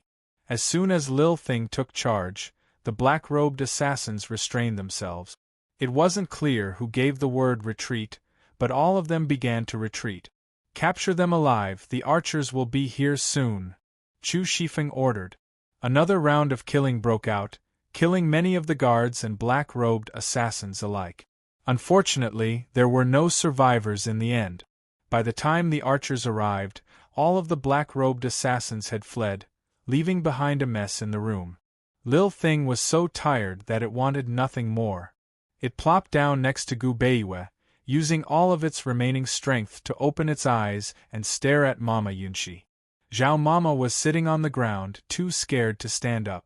As soon as Lil Thing took charge, the black-robed assassins restrained themselves. It wasn't clear who gave the word retreat, but all of them began to retreat. "Capture them alive, the archers will be here soon," Chu Shifeng ordered. Another round of killing broke out, killing many of the guards and black-robed assassins alike. Unfortunately, there were no survivors in the end. By the time the archers arrived, all of the black-robed assassins had fled, leaving behind a mess in the room. Lil Thing was so tired that it wanted nothing more. It plopped down next to Gu Beiyue, using all of its remaining strength to open its eyes and stare at Mama Yunshi. Zhao Mama was sitting on the ground, too scared to stand up.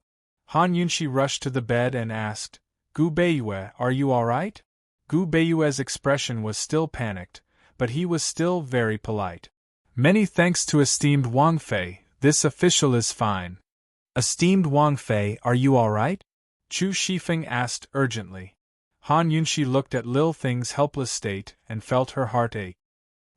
Han Yunshi rushed to the bed and asked, "Gu Beiyue, are you all right?" Gu Beiyue's expression was still panicked, but he was still very polite. "Many thanks to esteemed Wang Fei, this official is fine." "Esteemed Wang Fei, are you all right?" Chu Shifeng asked urgently. Han Yunshi looked at Lil Thing's helpless state and felt her heart ache.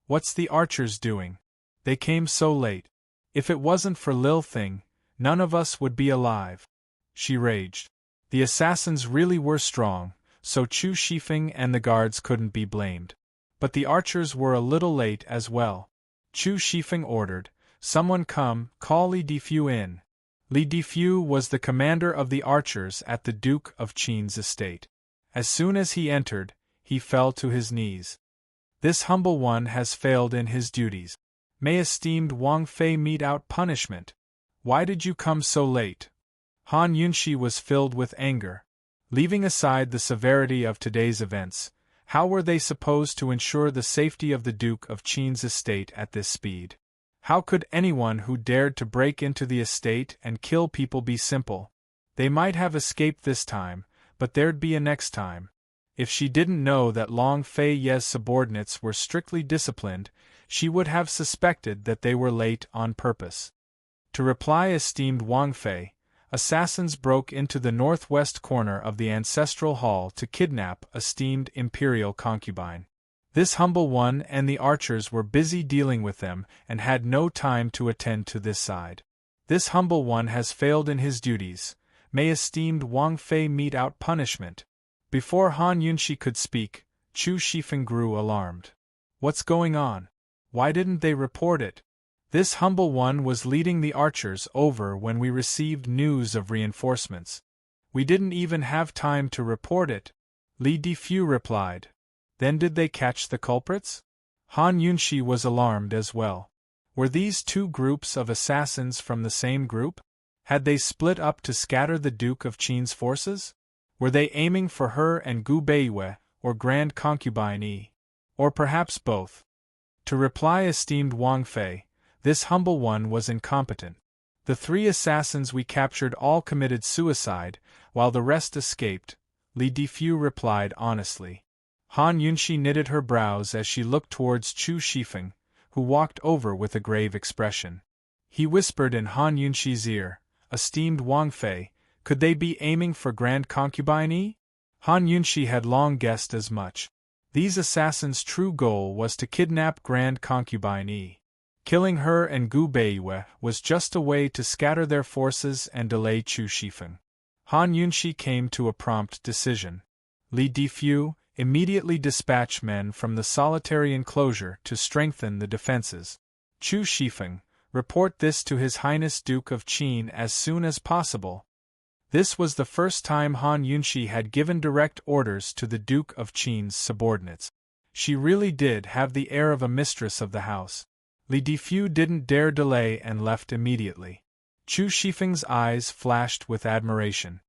"What's the archers doing? They came so late. If it wasn't for Lil Thing, none of us would be alive," she raged. The assassins really were strong, so Chu Shifeng and the guards couldn't be blamed. But the archers were a little late as well. Chu Shifeng ordered, "Someone come, call Li Difu in." Li Difu was the commander of the archers at the Duke of Qin's estate. As soon as he entered, he fell to his knees. "This humble one has failed in his duties. May esteemed Wang Fei mete out punishment. Why did you come so late?" Han Yunshi was filled with anger. Leaving aside the severity of today's events, how were they supposed to ensure the safety of the Duke of Qin's estate at this speed? How could anyone who dared to break into the estate and kill people be simple? They might have escaped this time, but there'd be a next time. If she didn't know that Long Fei Ye's subordinates were strictly disciplined, she would have suspected that they were late on purpose. To reply esteemed Wang Fei, assassins broke into the northwest corner of the ancestral hall to kidnap esteemed imperial concubine. This humble one and the archers were busy dealing with them and had no time to attend to this side. "This humble one has failed in his duties. May esteemed Wang Fei mete out punishment." Before Han Yunshi could speak, Chu Shifeng grew alarmed. "What's going on? Why didn't they report it? This humble one was leading the archers over when we received news of reinforcements. We didn't even have time to report it," Li Difu replied. "Then did they catch the culprits?" Han Yunshi was alarmed as well. Were these two groups of assassins from the same group? Had they split up to scatter the Duke of Qin's forces? Were they aiming for her and Gu Beiyue, or Grand Concubine Yi? Or perhaps both? To reply esteemed Wang Fei, this humble one was incompetent. "The 3 assassins we captured all committed suicide, while the rest escaped," Li Difu replied honestly. Han Yunshi knitted her brows as she looked towards Chu Shifeng, who walked over with a grave expression. He whispered in Han Yunshi's ear, "Esteemed Wang Fei, could they be aiming for Grand Concubine Yi?" Han Yunshi had long guessed as much. These assassins' true goal was to kidnap Grand Concubine Yi. Killing her and Gu Beiyue was just a way to scatter their forces and delay Chu Shifeng. Han Yunshi came to a prompt decision. Li Difu, immediately dispatch men from the solitary enclosure to strengthen the defenses. Chu Shifeng, report this to His Highness Duke of Qin as soon as possible. This was the first time Han Yunshi had given direct orders to the Duke of Qin's subordinates. She really did have the air of a mistress of the house. Li Difu didn't dare delay and left immediately. Chu Shifeng's eyes flashed with admiration.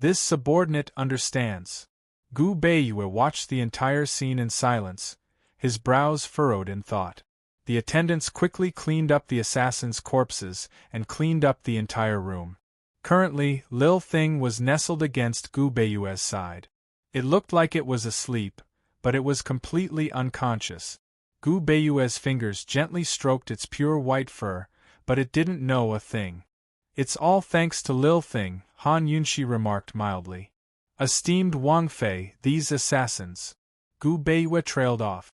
This subordinate understands. Gu Beiyue watched the entire scene in silence, his brows furrowed in thought. The attendants quickly cleaned up the assassins' corpses and cleaned up the entire room. Currently, Lil Thing was nestled against Gu Beiyue's side. It looked like it was asleep, but it was completely unconscious. Gu Beiyue's fingers gently stroked its pure white fur, but it didn't know a thing. "It's all thanks to Lil Thing," Han Yunxi remarked mildly. "Esteemed Wang Fei, these assassins." Gu Beiyue trailed off.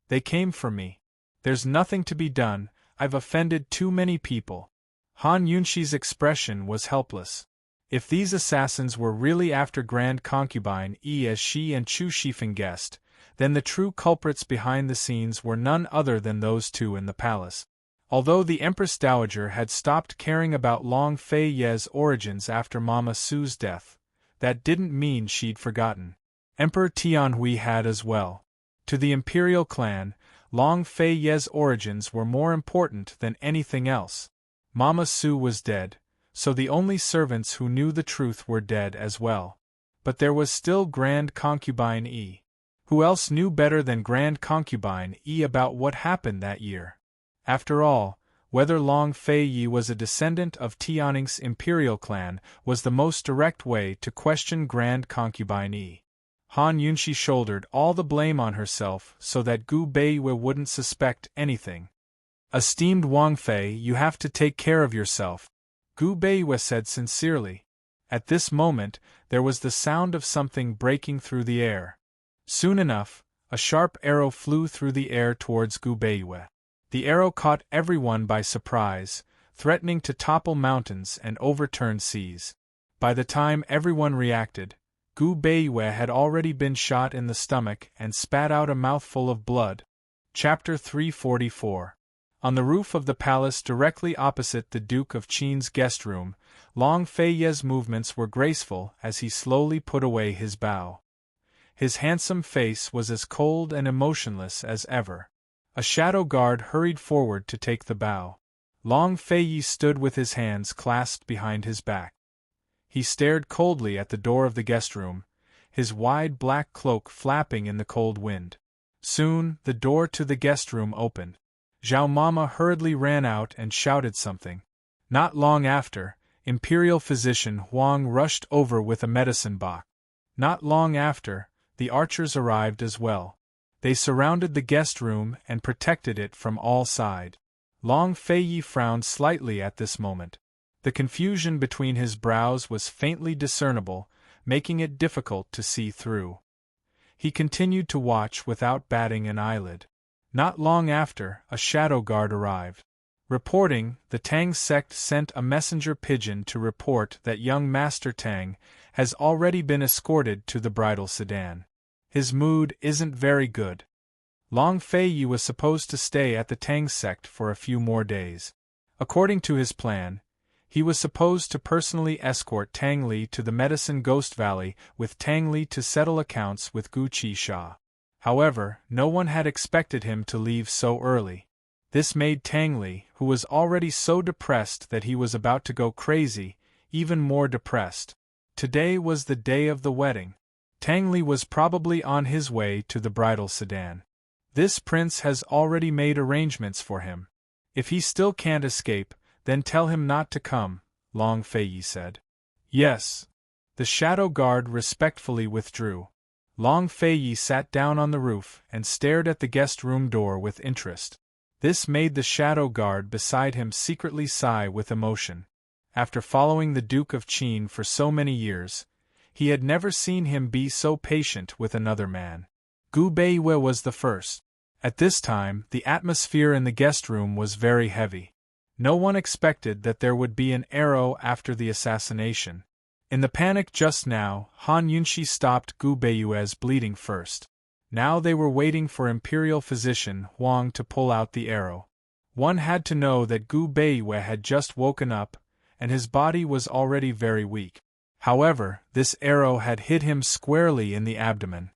"They came for me. There's nothing to be done, I've offended too many people." Han Yunxi's expression was helpless. If these assassins were really after Grand Concubine Yi as she and Chu Shifeng guessed, then the true culprits behind the scenes were none other than those two in the palace. Although the Empress Dowager had stopped caring about Long Fei Ye's origins after Mama Su's death, that didn't mean she'd forgotten. Emperor Tianhui had as well. To the imperial clan, Long Fei Ye's origins were more important than anything else. Mama Su was dead, so the only servants who knew the truth were dead as well. But there was still Grand Concubine Yi. Who else knew better than Grand Concubine Yi about what happened that year? After all, whether Long Fei Yi was a descendant of Tianning's imperial clan was the most direct way to question Grand Concubine Yi. Han Yunxi shouldered all the blame on herself so that Gu Beiyue wouldn't suspect anything. "Esteemed Wang Fei, you have to take care of yourself," Gu Beiyue said sincerely. At this moment, there was the sound of something breaking through the air. Soon enough, a sharp arrow flew through the air towards Gu Beiyue. The arrow caught everyone by surprise, threatening to topple mountains and overturn seas. By the time everyone reacted, Gu Beiyue had already been shot in the stomach and spat out a mouthful of blood. Chapter 344. On the roof of the palace directly opposite the Duke of Qin's guest room, Long Fei Ye's movements were graceful as he slowly put away his bow. His handsome face was as cold and emotionless as ever. A shadow guard hurried forward to take the bow. Long Fei Yi stood with his hands clasped behind his back. He stared coldly at the door of the guest room, his wide black cloak flapping in the cold wind. Soon, the door to the guest room opened. Zhao Mama hurriedly ran out and shouted something. Not long after, Imperial Physician Huang rushed over with a medicine box. Not long after, the archers arrived as well. They surrounded the guest room and protected it from all sides. Long Fei Yi frowned slightly at this moment. The confusion between his brows was faintly discernible, making it difficult to see through. He continued to watch without batting an eyelid. Not long after, a shadow guard arrived. Reporting, the Tang sect sent a messenger pigeon to report that young Master Tang has already been escorted to the bridal sedan. His mood isn't very good. Long Fei Yi was supposed to stay at the Tang sect for a few more days. According to his plan, he was supposed to personally escort Tang Li to the Medicine Ghost Valley with Tang Li to settle accounts with Gu Qisha. However, no one had expected him to leave so early. This made Tang Li, who was already so depressed that he was about to go crazy, even more depressed. Today was the day of the wedding. Tang Li was probably on his way to the bridal sedan. This prince has already made arrangements for him. If he still can't escape, then tell him not to come, Long Fei Yi said. Yes. The shadow guard respectfully withdrew. Long Fei Yi sat down on the roof and stared at the guest room door with interest. This made the shadow guard beside him secretly sigh with emotion. After following the Duke of Qin for so many years, he had never seen him be so patient with another man. Gu Beiyue was the first. At this time, the atmosphere in the guest room was very heavy. No one expected that there would be an arrow after the assassination. In the panic just now, Han Yunxi stopped Gu Beiyue's bleeding first. Now they were waiting for Imperial Physician Huang to pull out the arrow. One had to know that Gu Beiyue had just woken up, and his body was already very weak. However, this arrow had hit him squarely in the abdomen.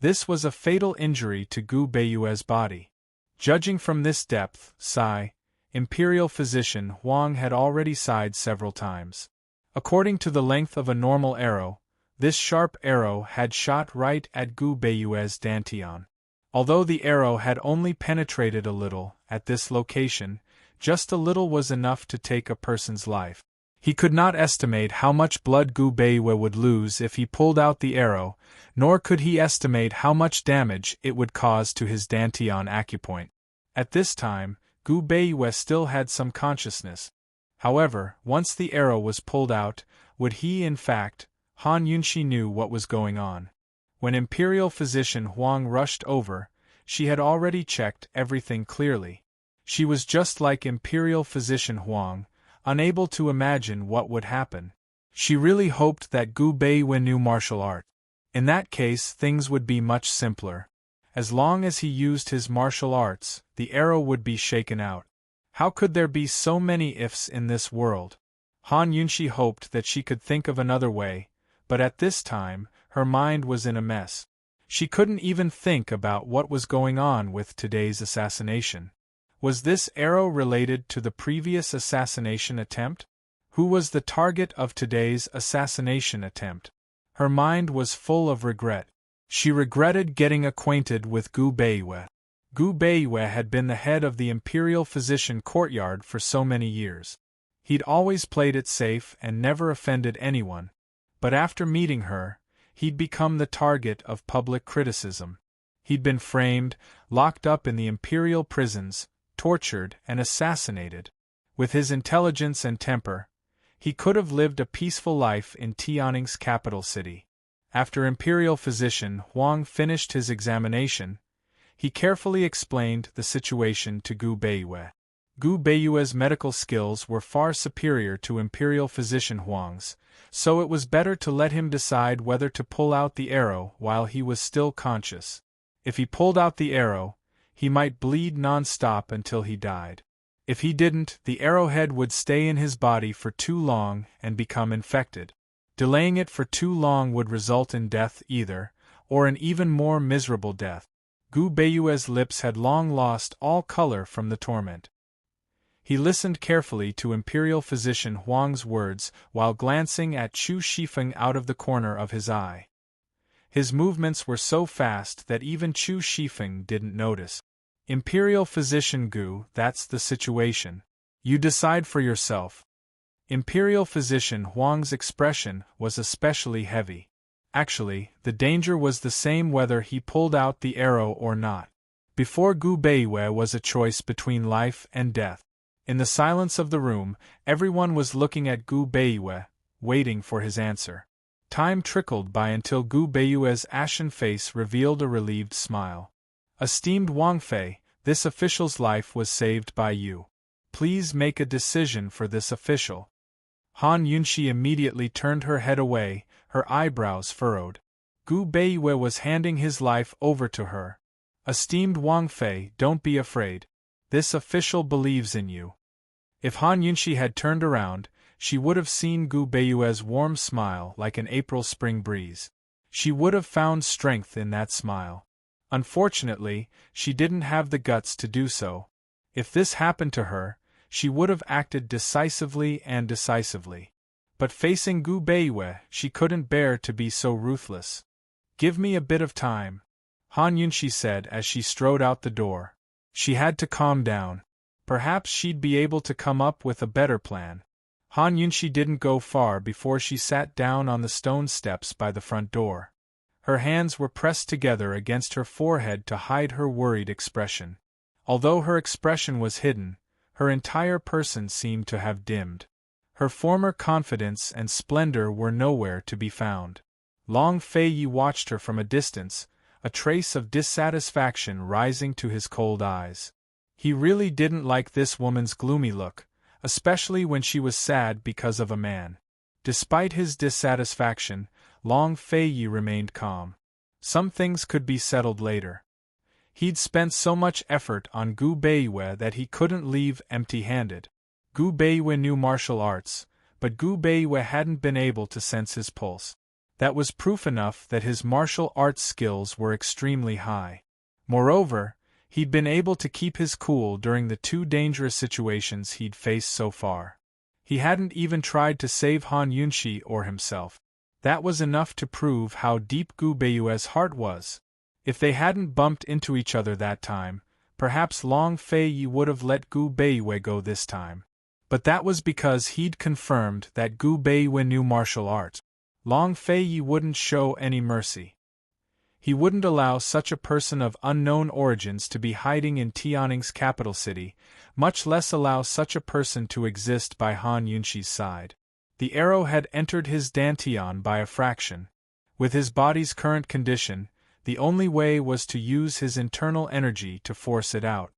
This was a fatal injury to Gu Beiyue's body. Judging from this depth, sigh, Imperial Physician Huang had already sighed several times. According to the length of a normal arrow, this sharp arrow had shot right at Gu Beiyue's dantian. Although the arrow had only penetrated a little, at this location, just a little was enough to take a person's life. He could not estimate how much blood Gu Beiwei would lose if he pulled out the arrow, nor could he estimate how much damage it would cause to his Dantian acupoint. At this time, Gu Beiwei still had some consciousness. However, once the arrow was pulled out, would he in fact, Han Yunxi knew what was going on. When Imperial Physician Huang rushed over, she had already checked everything clearly. She was just like Imperial Physician Huang, unable to imagine what would happen. She really hoped that Gu Beiwei knew martial art. In that case, things would be much simpler. As long as he used his martial arts, the arrow would be shaken out. How could there be so many ifs in this world? Han Yunxi hoped that she could think of another way, but at this time, her mind was in a mess. She couldn't even think about what was going on with today's assassination. Was this arrow related to the previous assassination attempt? Who was the target of today's assassination attempt? Her mind was full of regret. She regretted getting acquainted with Gu Beiwei. Gu Beiwei had been the head of the Imperial Physician Courtyard for so many years. He'd always played it safe and never offended anyone. But after meeting her, he'd become the target of public criticism. He'd been framed, locked up in the imperial prisons, tortured and assassinated. With his intelligence and temper, he could have lived a peaceful life in Tianning's capital city. After Imperial Physician Huang finished his examination, he carefully explained the situation to Gu Beiwei. Gu Beiwei's medical skills were far superior to Imperial Physician Huang's, so it was better to let him decide whether to pull out the arrow while he was still conscious. If he pulled out the arrow, he might bleed non-stop until he died. If he didn't, the arrowhead would stay in his body for too long and become infected. Delaying it for too long would result in death either, or an even more miserable death. Gu Beiwei's lips had long lost all color from the torment. He listened carefully to Imperial Physician Huang's words while glancing at Chu Shifeng out of the corner of his eye. His movements were so fast that even Chu Shifeng didn't notice. Imperial Physician Gu, that's the situation. You decide for yourself. Imperial Physician Huang's expression was especially heavy. Actually, the danger was the same whether he pulled out the arrow or not. Before Gu Beiwei was a choice between life and death. In the silence of the room, everyone was looking at Gu Beiwei, waiting for his answer. Time trickled by until Gu Beiwei's ashen face revealed a relieved smile. Esteemed Wang Fei, this official's life was saved by you. Please make a decision for this official. Han Yunxi immediately turned her head away, her eyebrows furrowed. Gu Beiwei was handing his life over to her. Esteemed Wang Fei, don't be afraid. This official believes in you. If Han Yunxi had turned around, she would have seen Gu Beiwei's warm smile like an April spring breeze. She would have found strength in that smile. Unfortunately, she didn't have the guts to do so. If this happened to her, she would have acted decisively and decisively. But facing Gu Beiwei, she couldn't bear to be so ruthless. Give me a bit of time, Han Yunxi said as she strode out the door. She had to calm down. Perhaps she'd be able to come up with a better plan. Han Yunxi didn't go far before she sat down on the stone steps by the front door. Her hands were pressed together against her forehead to hide her worried expression. Although her expression was hidden, her entire person seemed to have dimmed. Her former confidence and splendor were nowhere to be found. Long Fei watched her from a distance, a trace of dissatisfaction rising to his cold eyes. He really didn't like this woman's gloomy look, especially when she was sad because of a man. Despite his dissatisfaction, Long Fei remained calm. Some things could be settled later. He'd spent so much effort on Gu Beiwei that he couldn't leave empty-handed. Gu Beiwei knew martial arts, but Gu Beiwei hadn't been able to sense his pulse. That was proof enough that his martial arts skills were extremely high. Moreover, he'd been able to keep his cool during the two dangerous situations he'd faced so far. He hadn't even tried to save Han Yunxi or himself. That was enough to prove how deep Gu Beiwei's heart was. If they hadn't bumped into each other that time, perhaps Long Fei would have let Gu Beiwei go this time. But that was because he'd confirmed that Gu Beiwe knew martial arts. Long Fei Yi wouldn't show any mercy. He wouldn't allow such a person of unknown origins to be hiding in Tianning's capital city, much less allow such a person to exist by Han Yunxi's side. The arrow had entered his dantian by a fraction. With his body's current condition, the only way was to use his internal energy to force it out.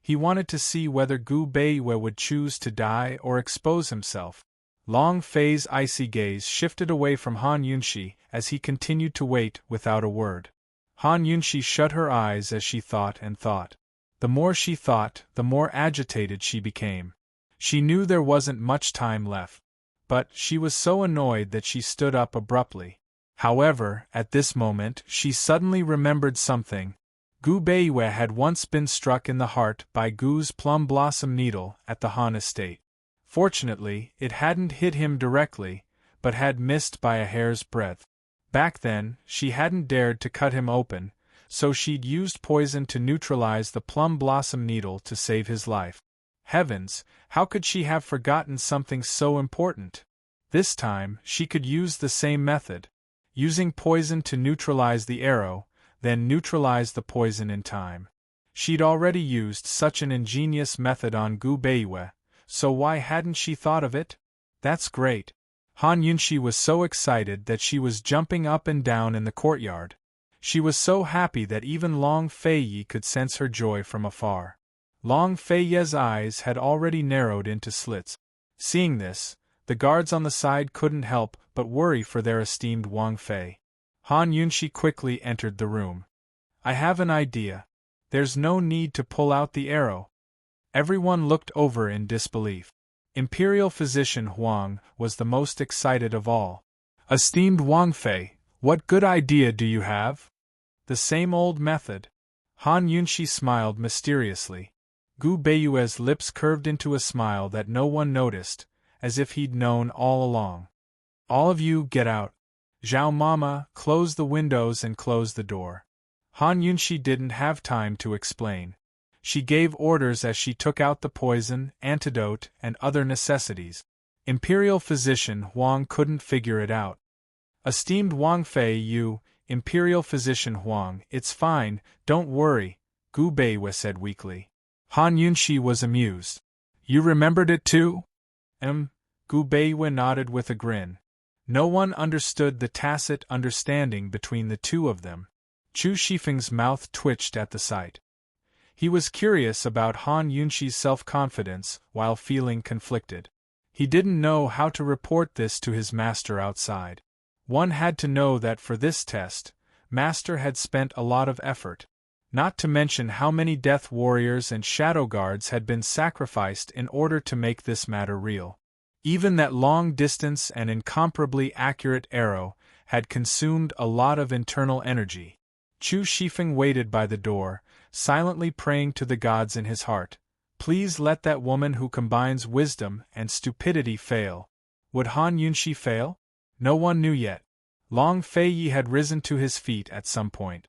He wanted to see whether Gu Beiwe would choose to die or expose himself. Long Fei's icy gaze shifted away from Han Yunxi as he continued to wait without a word. Han Yunxi shut her eyes as she thought and thought. The more she thought, the more agitated she became. She knew there wasn't much time left. But she was so annoyed that she stood up abruptly. However, at this moment, she suddenly remembered something. Gu Beiwe had once been struck in the heart by Gu's plum blossom needle at the Han estate. Fortunately, it hadn't hit him directly, but had missed by a hair's breadth. Back then, she hadn't dared to cut him open, so she'd used poison to neutralize the plum blossom needle to save his life. Heavens, how could she have forgotten something so important? This time, she could use the same method. Using poison to neutralize the arrow, then neutralize the poison in time. She'd already used such an ingenious method on Gu Beiwe, so why hadn't she thought of it? That's great. Han Yunxi was so excited that she was jumping up and down in the courtyard. She was so happy that even Long Fei Yi could sense her joy from afar. Long Fei Yi's eyes had already narrowed into slits. Seeing this, the guards on the side couldn't help but worry for their esteemed Wang Fei. Han Yunxi quickly entered the room. I have an idea. There's no need to pull out the arrow. Everyone looked over in disbelief. Imperial Physician Huang was the most excited of all. Esteemed Wang Fei, what good idea do you have? The same old method. Han Yunxi smiled mysteriously. Gu Beiwe's lips curved into a smile that no one noticed, as if he'd known all along. All of you get out. Zhao Mama, close the windows and close the door. Han Yunxi didn't have time to explain. She gave orders as she took out the poison, antidote, and other necessities. Imperial Physician Huang couldn't figure it out. Esteemed Wang Fei, you, Imperial Physician Huang, it's fine, don't worry, Gu Beiwe said weakly. Han Yunxi was amused. You remembered it too? Gu Beiwe nodded with a grin. No one understood the tacit understanding between the two of them. Chu Shifeng's mouth twitched at the sight. He was curious about Han Yunxi's self-confidence while feeling conflicted. He didn't know how to report this to his master outside. One had to know that for this test, Master had spent a lot of effort. Not to mention how many death warriors and shadow guards had been sacrificed in order to make this matter real. Even that long-distance and incomparably accurate arrow had consumed a lot of internal energy. Chu Shifeng waited by the door, silently praying to the gods in his heart. Please let that woman who combines wisdom and stupidity fail. Would Han Yunxi fail? No one knew yet. Long Fei Yi had risen to his feet at some point.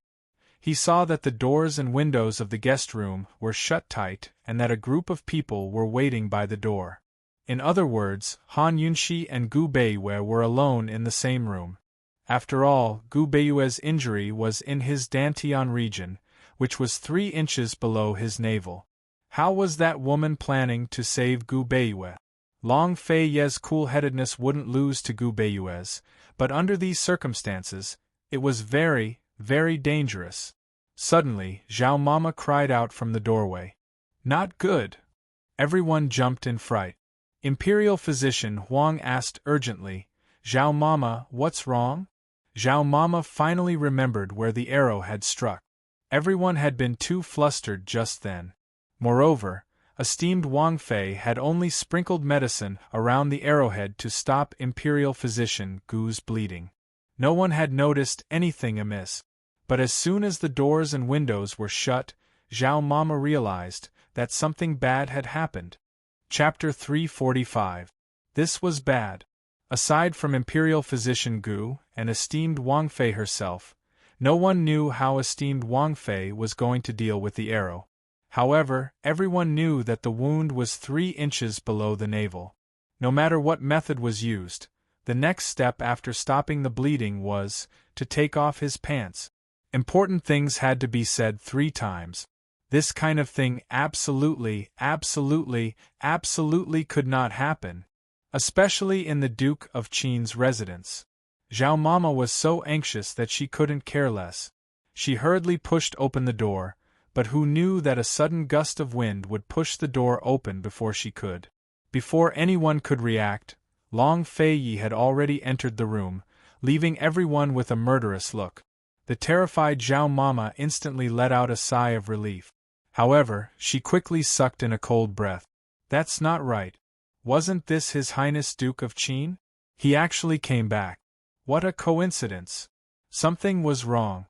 He saw that the doors and windows of the guest room were shut tight and that a group of people were waiting by the door. In other words, Han Yunxi and Gu Beiwe were alone in the same room. After all, Gu Beiwe's injury was in his dantian region, which was 3 inches below his navel. How was that woman planning to save Gu Beiwe? Long Fei Yi's cool-headedness wouldn't lose to Gu Beiwe's, but under these circumstances, it was very, very dangerous. Suddenly, Zhao Mama cried out from the doorway. Not good. Everyone jumped in fright. Imperial Physician Huang asked urgently, Zhao Mama, what's wrong? Zhao Mama finally remembered where the arrow had struck. Everyone had been too flustered just then. Moreover, esteemed Wang Fei had only sprinkled medicine around the arrowhead to stop Imperial Physician Gu's bleeding. No one had noticed anything amiss. But as soon as the doors and windows were shut, Zhao Mama realized that something bad had happened. Chapter 345. This was bad. Aside from Imperial Physician Gu and esteemed Wang Fei herself, no one knew how esteemed Wang Fei was going to deal with the arrow. However, everyone knew that the wound was 3 inches below the navel. No matter what method was used, the next step after stopping the bleeding was to take off his pants. Important things had to be said 3 times. This kind of thing absolutely could not happen, especially in the Duke of Qin's residence. Zhao Mama was so anxious that she couldn't care less. She hurriedly pushed open the door, but who knew that a sudden gust of wind would push the door open before she could? Before anyone could react, Long Feiyi had already entered the room, leaving everyone with a murderous look. The terrified Zhao Mama instantly let out a sigh of relief. However, she quickly sucked in a cold breath. That's not right. Wasn't this His Highness Duke of Qin? He actually came back. What a coincidence. Something was wrong.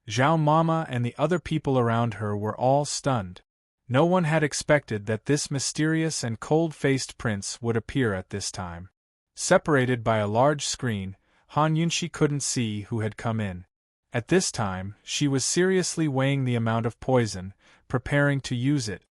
Zhao Mama and the other people around her were all stunned. No one had expected that this mysterious and cold-faced prince would appear at this time. Separated by a large screen, Han Yunxi couldn't see who had come in. At this time, she was seriously weighing the amount of poison, preparing to use it.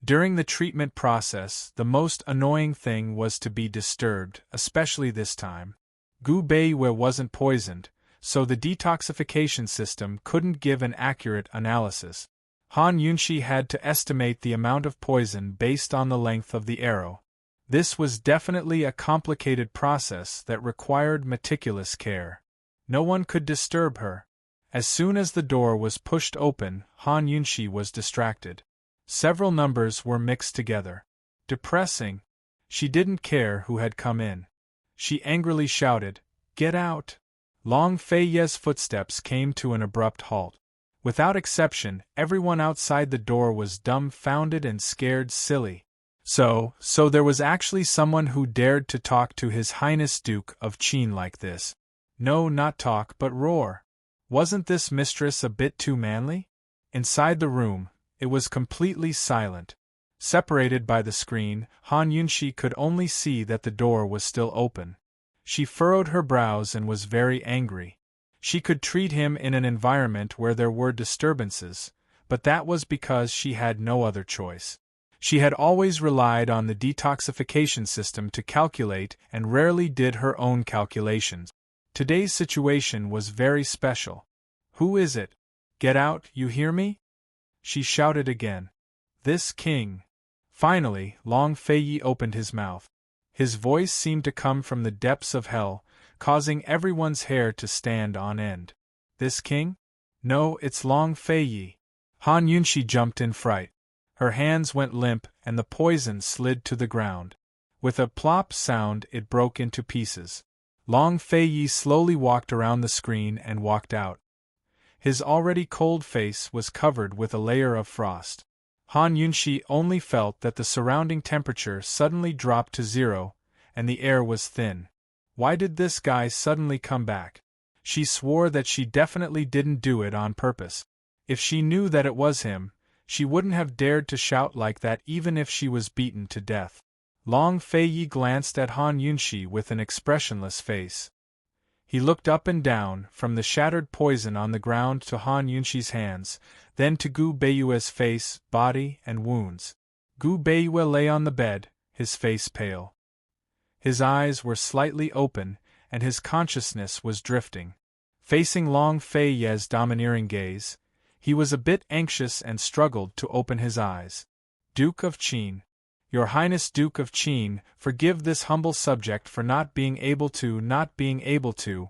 During the treatment process, the most annoying thing was to be disturbed, especially this time. Gu Beiyue wasn't poisoned, so the detoxification system couldn't give an accurate analysis. Han Yunxi had to estimate the amount of poison based on the length of the arrow. This was definitely a complicated process that required meticulous care. No one could disturb her. As soon as the door was pushed open, Han Yunxi was distracted. Several numbers were mixed together. Depressing. She didn't care who had come in. She angrily shouted, "Get out!" Long Feiye's footsteps came to an abrupt halt. Without exception, everyone outside the door was dumbfounded and scared silly. So there was actually someone who dared to talk to His Highness Duke of Qin like this. No, not talk but roar. Wasn't this mistress a bit too manly? Inside the room, it was completely silent. Separated by the screen, Han Yunxi could only see that the door was still open. She furrowed her brows and was very angry. She could treat him in an environment where there were disturbances, but that was because she had no other choice. She had always relied on the detoxification system to calculate and rarely did her own calculations. Today's situation was very special. "Who is it? Get out, you hear me?" she shouted again. "This king." Finally, Long Feiyi opened his mouth. His voice seemed to come from the depths of hell, causing everyone's hair to stand on end. "This king? No, it's Long Feiyi." Han Yunxi jumped in fright. Her hands went limp and the poison slid to the ground. With a plop sound, it broke into pieces. Long Feiyi slowly walked around the screen and walked out. His already cold face was covered with a layer of frost. Han Yunxi only felt that the surrounding temperature suddenly dropped to 0, and the air was thin. Why did this guy suddenly come back? She swore that she definitely didn't do it on purpose. If she knew that it was him, she wouldn't have dared to shout like that even if she was beaten to death. Long Feiyi glanced at Han Yunxi with an expressionless face. He looked up and down, from the shattered poison on the ground to Han Yunxi's hands, then to Gu Beiyue's face, body, and wounds. Gu Beiyue lay on the bed, his face pale. His eyes were slightly open, and his consciousness was drifting. Facing Long Feiye's domineering gaze, he was a bit anxious and struggled to open his eyes. "Duke of Qin. Your Highness Duke of Qin, forgive this humble subject for not being able to.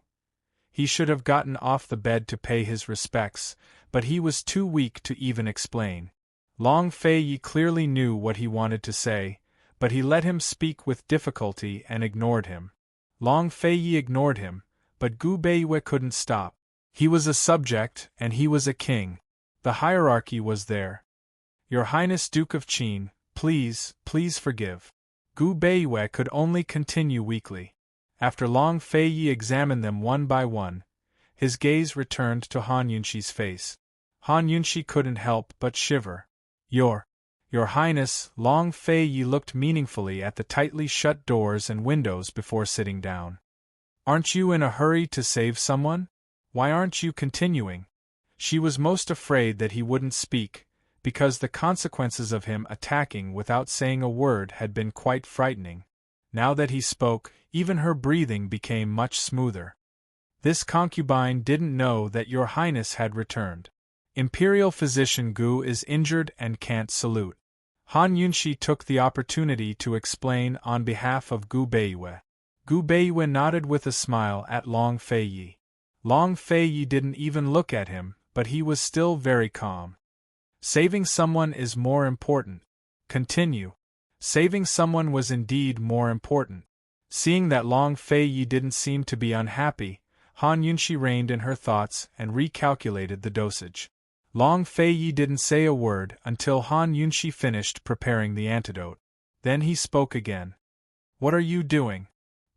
He should have gotten off the bed to pay his respects, but he was too weak to even explain." Long Feiyi clearly knew what he wanted to say, but he let him speak with difficulty and ignored him. Long Feiyi ignored him, but Gu Beiyue couldn't stop. He was a subject, and he was a king. The hierarchy was there. "Your Highness Duke of Qin, please forgive." Gu Beiyue could only continue weakly. After Long Feiyi examined them one by one, his gaze returned to Han Yunxi's face. Han Yunxi couldn't help but shiver. Your Highness." Long Feiyi looked meaningfully at the tightly shut doors and windows before sitting down. "Aren't you in a hurry to save someone? Why aren't you continuing?" She was most afraid that he wouldn't speak, because the consequences of him attacking without saying a word had been quite frightening. Now that he spoke, even her breathing became much smoother. This concubine didn't know that your highness had returned. Imperial physician Gu is injured and can't salute. Han Yunshi took the opportunity to explain on behalf of Gu Beiyue. Gu Beiyue nodded with a smile at Long Feiyi. Long Feiyi didn't even look at him, but he was still very calm. Saving someone is more important. Continue. Saving someone was indeed more important. Seeing that Long Feiyi didn't seem to be unhappy, Han Yunshi reined in her thoughts and recalculated the dosage. Long Feiyi didn't say a word until Han Yunshi finished preparing the antidote. Then he spoke again. What are you doing?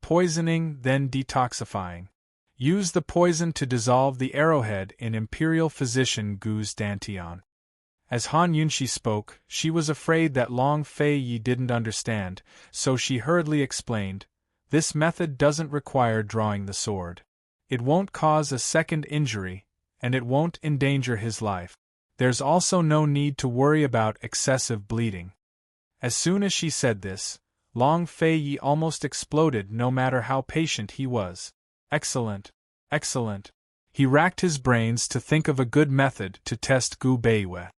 Poisoning, then detoxifying. Use the poison to dissolve the arrowhead in Imperial Physician Gu's dantian. As Han Yunshi spoke, she was afraid that Long Feiyi didn't understand, so she hurriedly explained, "This method doesn't require drawing the sword. It won't cause a second injury, and it won't endanger his life. There's also no need to worry about excessive bleeding." As soon as she said this, Long Feiyi almost exploded no matter how patient he was. Excellent, excellent. He racked his brains to think of a good method to test Gu Beiyue.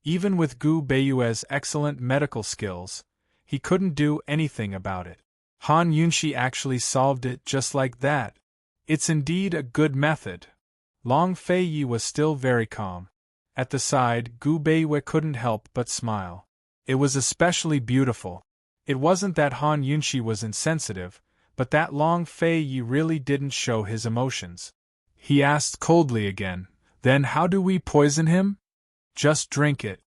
Even with Gu Beiyue's excellent medical skills, he couldn't do anything about it. Han Yunshi actually solved it just like that. It's indeed a good method. Long Feiyi was still very calm. At the side, Gu Beiyue couldn't help but smile. It was especially beautiful. It wasn't that Han Yunshi was insensitive, but that Long Feiyi really didn't show his emotions. He asked coldly again, "Then how do we poison him?" "Just drink it."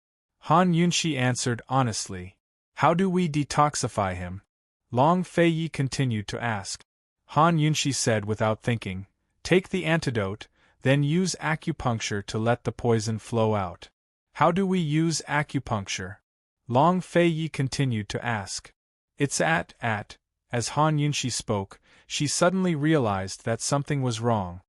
Han Yunshi answered honestly. "How do we detoxify him?" Long Feiyi continued to ask. Han Yunshi said without thinking, "Take the antidote, then use acupuncture to let the poison flow out." "How do we use acupuncture?" Long Feiyi continued to ask. As Han Yunshi spoke, she suddenly realized that something was wrong.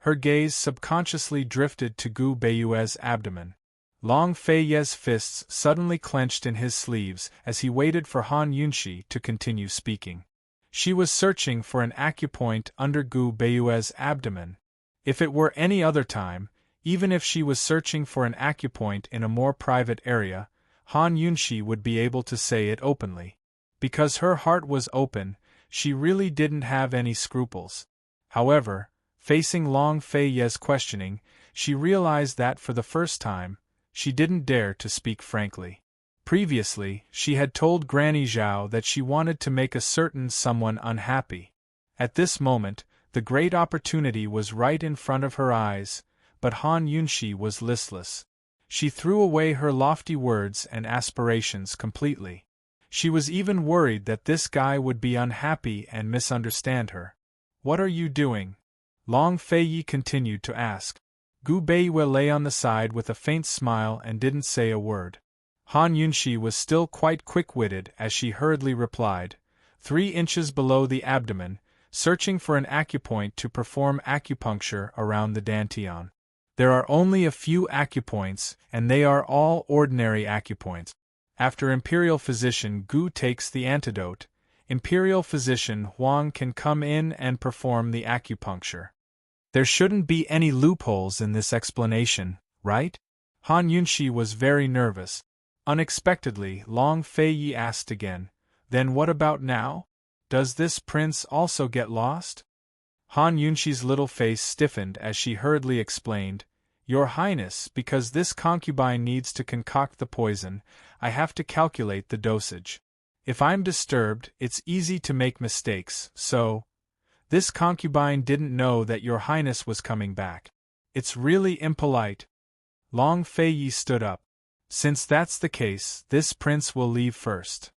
Her gaze subconsciously drifted to Gu Beiyue's abdomen. Long Feiyi's fists suddenly clenched in his sleeves as he waited for Han Yunshi to continue speaking. She was searching for an acupoint under Gu Beiyue's abdomen. If it were any other time, even if she was searching for an acupoint in a more private area, Han Yunshi would be able to say it openly. Because her heart was open, she really didn't have any scruples. However, facing Long Feiyi's questioning, she realized that for the first time, she didn't dare to speak frankly. Previously, she had told Granny Zhao that she wanted to make a certain someone unhappy. At this moment, the great opportunity was right in front of her eyes, but Han Yunshi was listless. She threw away her lofty words and aspirations completely. She was even worried that this guy would be unhappy and misunderstand her. "What are you doing?" Long Feiyi continued to ask. Gu Beiyue lay on the side with a faint smile and didn't say a word. Han Yunshi was still quite quick-witted as she hurriedly replied, 3 inches below the abdomen, searching for an acupoint to perform acupuncture around the dantian. There are only a few acupoints, and they are all ordinary acupoints. After Imperial Physician Gu takes the antidote, Imperial Physician Huang can come in and perform the acupuncture. There shouldn't be any loopholes in this explanation, right? Han Yunshi was very nervous. Unexpectedly, Long Feiyi asked again, "Then what about now? Does this prince also get lost?" Han Yunshi's little face stiffened as she hurriedly explained, "Your Highness, because this concubine needs to concoct the poison, I have to calculate the dosage. If I'm disturbed, it's easy to make mistakes, so... This concubine didn't know that your Highness was coming back. It's really impolite." Long Feiyi stood up. "Since that's the case, this prince will leave first."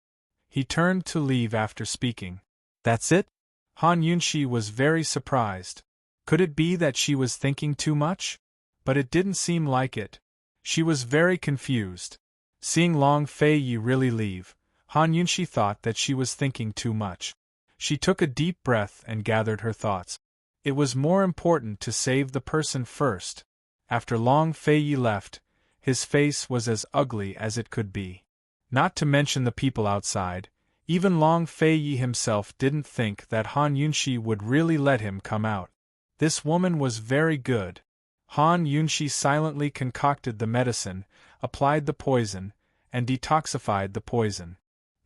He turned to leave after speaking. "That's it?" Han Yunshi was very surprised. Could it be that she was thinking too much? But it didn't seem like it. She was very confused. Seeing Long Feiyi really leave, Han Yunshi thought that she was thinking too much. She took a deep breath and gathered her thoughts. It was more important to save the person first. After Long Feiyi left, his face was as ugly as it could be. Not to mention the people outside, even Long Fei-yi himself didn't think that Han Yunshi would really let him come out. This woman was very good. Han Yunshi silently concocted the medicine, applied the poison, and detoxified the poison.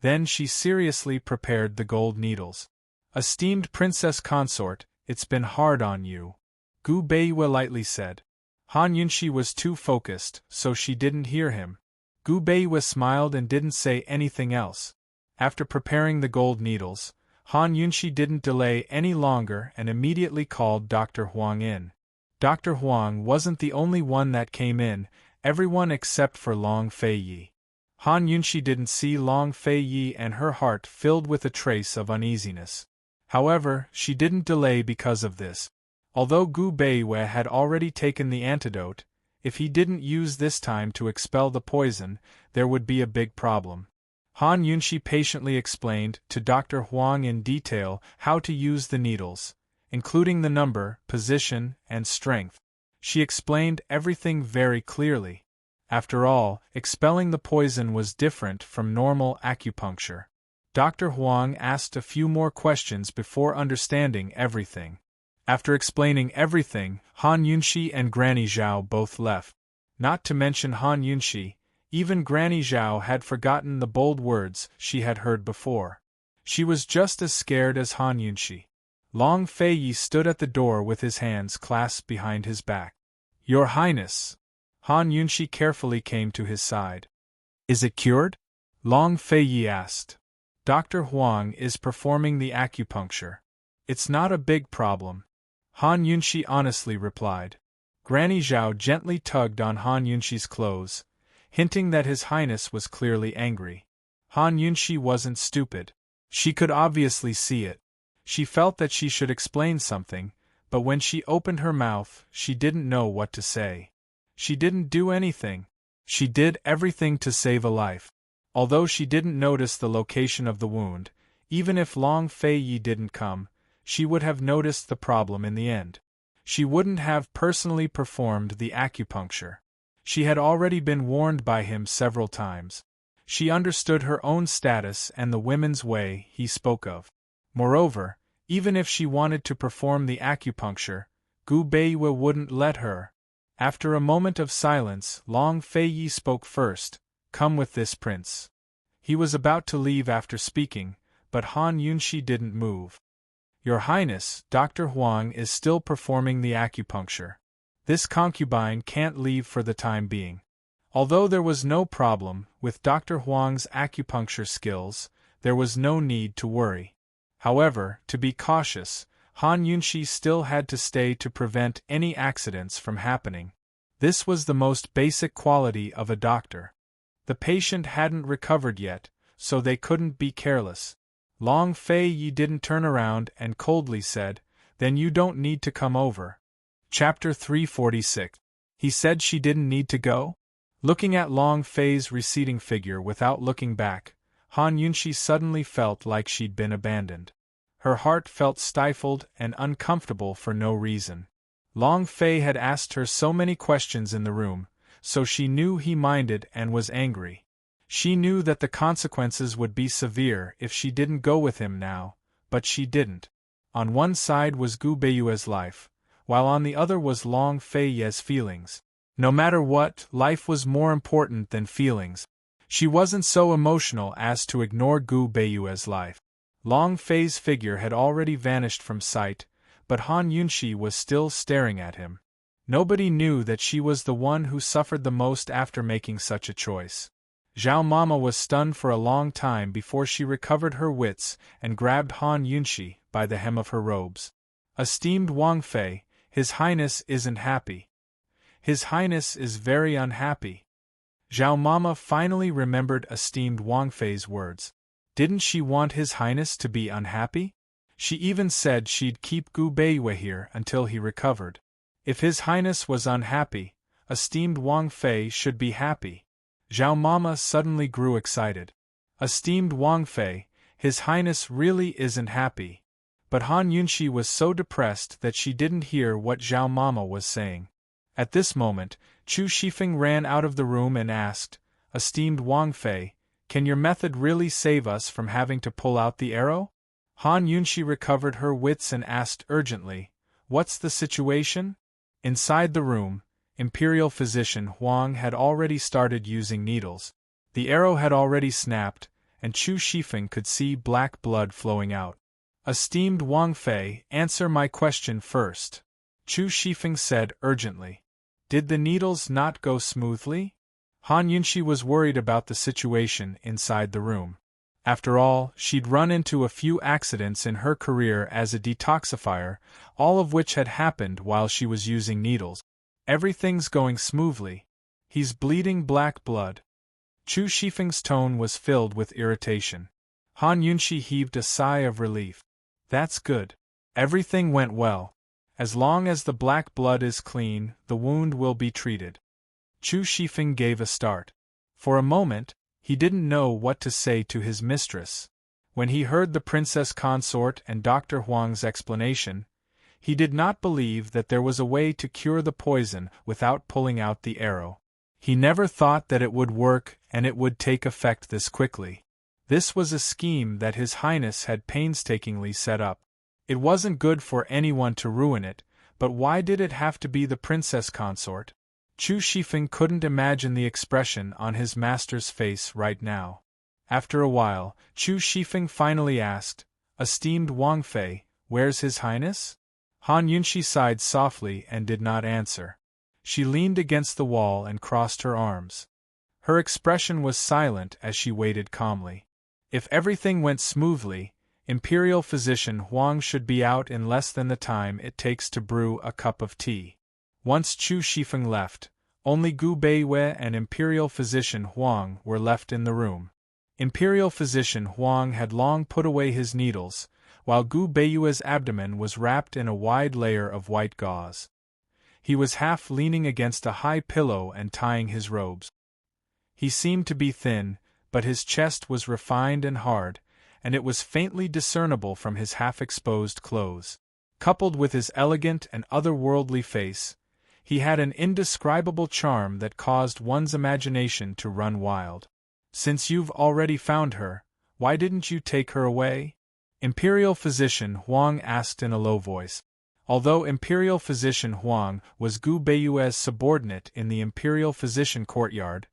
Then she seriously prepared the gold needles. "Esteemed Princess Consort, it's been hard on you," Gu Beiwa lightly said. Han Yunshi was too focused, so she didn't hear him. Gu Beiwa smiled and didn't say anything else. After preparing the gold needles, Han Yunshi didn't delay any longer and immediately called Dr. Huang in. Dr. Huang wasn't the only one that came in, everyone except for Long Fei-yi. Han Yunshi didn't see Long Fei-yi and her heart filled with a trace of uneasiness. However, she didn't delay because of this. Although Gu Beiwa had already taken the antidote, if he didn't use this time to expel the poison, there would be a big problem. Han Yunshi patiently explained to Dr. Huang in detail how to use the needles, including the number, position, and strength. She explained everything very clearly. After all, expelling the poison was different from normal acupuncture. Dr. Huang asked a few more questions before understanding everything. After explaining everything, Han Yunshi and Granny Zhao both left. Not to mention Han Yunshi, even Granny Zhao had forgotten the bold words she had heard before. She was just as scared as Han Yunshi. Long Fei-yi stood at the door with his hands clasped behind his back. "Your Highness!" Han Yunshi carefully came to his side. "Is it cured?" Long Fei-yi asked. "Dr. Huang is performing the acupuncture. It's not a big problem," Han Yunshi honestly replied. Granny Zhao gently tugged on Han Yunshi's clothes, hinting that His Highness was clearly angry. Han Yunshi wasn't stupid. She could obviously see it. She felt that she should explain something, but when she opened her mouth, she didn't know what to say. She didn't do anything. She did everything to save a life. Although she didn't notice the location of the wound, even if Long Fei-yi didn't come, she would have noticed the problem in the end. She wouldn't have personally performed the acupuncture. She had already been warned by him several times. She understood her own status and the women's way he spoke of. Moreover, even if she wanted to perform the acupuncture, Gu Beiwa wouldn't let her. After a moment of silence, Long Fei-yi spoke first. "Come with this prince." He was about to leave after speaking, but Han Yunshi didn't move. "Your Highness, Dr. Huang is still performing the acupuncture. This concubine can't leave for the time being." Although there was no problem with Dr. Huang's acupuncture skills, there was no need to worry. However, to be cautious, Han Yunshi still had to stay to prevent any accidents from happening. This was the most basic quality of a doctor. The patient hadn't recovered yet, so they couldn't be careless. Long Fei-yi didn't turn around and coldly said, "Then you don't need to come over." Chapter 346. He said she didn't need to go? Looking at Long Fei's receding figure without looking back, Han Yunshi suddenly felt like she'd been abandoned. Her heart felt stifled and uncomfortable for no reason. Long Fei had asked her so many questions in the room, so she knew he minded and was angry. She knew that the consequences would be severe if she didn't go with him now, but she didn't. On one side was Gu Beiwa's life, while on the other was Long Fei's feelings. No matter what, life was more important than feelings. She wasn't so emotional as to ignore Gu Beiwa's life. Long Fei's figure had already vanished from sight, but Han Yunshi was still staring at him. Nobody knew that she was the one who suffered the most after making such a choice. Zhao Mama was stunned for a long time before she recovered her wits and grabbed Han Yunshi by the hem of her robes. "Esteemed Wang Fei, His Highness isn't happy. His Highness is very unhappy." Zhao Mama finally remembered esteemed Wang Fei's words. Didn't she want His Highness to be unhappy? She even said she'd keep Gu Beiwa here until he recovered. If His Highness was unhappy, esteemed Wang Fei should be happy. Zhao Mama suddenly grew excited. "Esteemed Wang Fei, His Highness really isn't happy." But Han Yunshi was so depressed that she didn't hear what Zhao Mama was saying. At this moment, Chu Shifeng ran out of the room and asked, "Esteemed Wang Fei, can your method really save us from having to pull out the arrow?" Han Yunxi recovered her wits and asked urgently, "What's the situation?" Inside the room, Imperial Physician Huang had already started using needles. The arrow had already snapped, and Chu Shifeng could see black blood flowing out. "Esteemed Wang Fei, answer my question first," Chu Shifeng said urgently. "Did the needles not go smoothly?" Han Yunxi was worried about the situation inside the room. After all, she'd run into a few accidents in her career as a detoxifier, all of which had happened while she was using needles. "Everything's going smoothly. He's bleeding black blood." Chu Shifeng's tone was filled with irritation. Han Yunxi heaved a sigh of relief. "That's good. Everything went well. As long as the black blood is clean, the wound will be treated." Chu Shifeng gave a start. For a moment, he didn't know what to say to his mistress. When he heard the Princess Consort and Dr. Huang's explanation, he did not believe that there was a way to cure the poison without pulling out the arrow. He never thought that it would work and it would take effect this quickly. This was a scheme that His Highness had painstakingly set up. It wasn't good for anyone to ruin it, but why did it have to be the Princess Consort? Chu Shifeng couldn't imagine the expression on his master's face right now. After a while, Chu Shifeng finally asked, "Esteemed Wang Fei, where's His Highness?" Han Yunxi sighed softly and did not answer. She leaned against the wall and crossed her arms. Her expression was silent as she waited calmly. If everything went smoothly, Imperial Physician Huang should be out in less than the time it takes to brew a cup of tea. Once Chu Shifeng left, only Gu Beiyue and Imperial Physician Huang were left in the room. Imperial Physician Huang had long put away his needles, while Gu Beiyue's abdomen was wrapped in a wide layer of white gauze. He was half leaning against a high pillow and tying his robes. He seemed to be thin, but his chest was refined and hard, and it was faintly discernible from his half-exposed clothes. Coupled with his elegant and otherworldly face, he had an indescribable charm that caused one's imagination to run wild. "Since you've already found her, why didn't you take her away?" Imperial Physician Huang asked in a low voice. Although Imperial Physician Huang was Gu Beiyue's subordinate in the Imperial Physician Courtyard,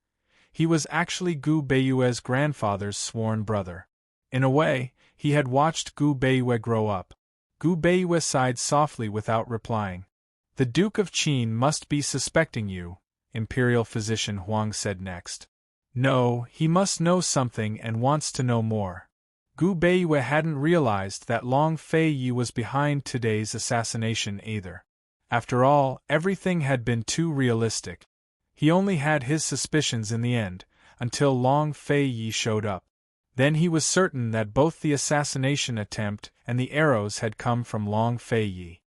he was actually Gu Beiyue's grandfather's sworn brother. In a way, he had watched Gu Beiyue grow up. Gu Beiyue sighed softly without replying. "The Duke of Qin must be suspecting you," Imperial Physician Huang said next. "No, he must know something and wants to know more." Gu Beiyue hadn't realized that Long Fei Yi was behind today's assassination either. After all, everything had been too realistic. He only had his suspicions in the end, until Long Fei Yi showed up. Then he was certain that both the assassination attempt and the arrows had come from Long Fei Yi.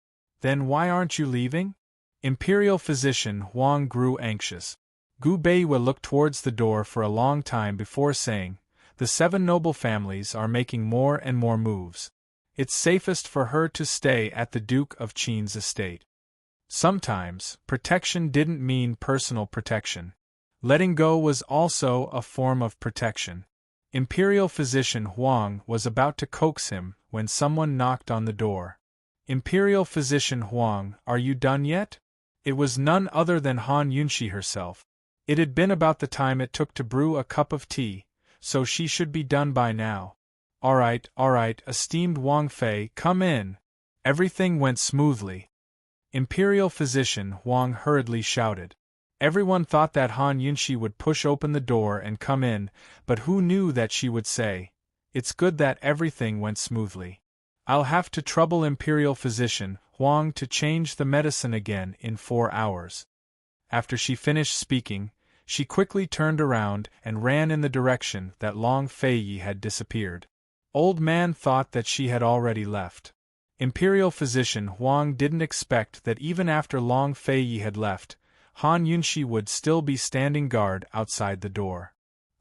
"Then why aren't you leaving?" Imperial Physician Huang grew anxious. Gu Beiyue looked towards the door for a long time before saying, "The 7 noble families are making more and more moves. It's safest for her to stay at the Duke of Qin's estate." Sometimes, protection didn't mean personal protection. Letting go was also a form of protection. Imperial Physician Huang was about to coax him when someone knocked on the door. "Imperial Physician Huang, are you done yet?" It was none other than Han Yunxi herself. It had been about the time it took to brew a cup of tea, so she should be done by now. All right, esteemed Wang Fei, come in. Everything went smoothly." Imperial Physician Huang hurriedly shouted. Everyone thought that Han Yunxi would push open the door and come in, but who knew that she would say, "It's good that everything went smoothly. I'll have to trouble Imperial Physician Huang to change the medicine again in 4 hours." After she finished speaking, she quickly turned around and ran in the direction that Long Fei Yi had disappeared. Old Man thought that she had already left. Imperial Physician Huang didn't expect that even after Long Fei Yi had left, Han Yunxi would still be standing guard outside the door.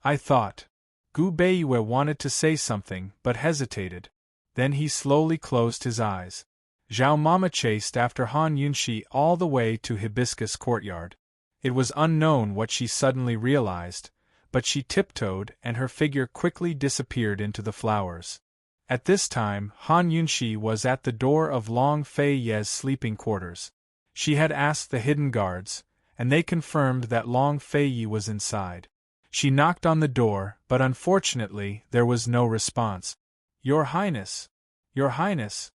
"I thought." Gu Beiyue wanted to say something but hesitated. Then he slowly closed his eyes. Zhao Mama chased after Han Yunxi all the way to Hibiscus Courtyard. It was unknown what she suddenly realized, but she tiptoed and her figure quickly disappeared into the flowers. At this time, Han Yunxi was at the door of Long Fei Ye's sleeping quarters. She had asked the hidden guards, and they confirmed that Long Fei Yi was inside. She knocked on the door, but unfortunately there was no response. "Your Highness! Your Highness!"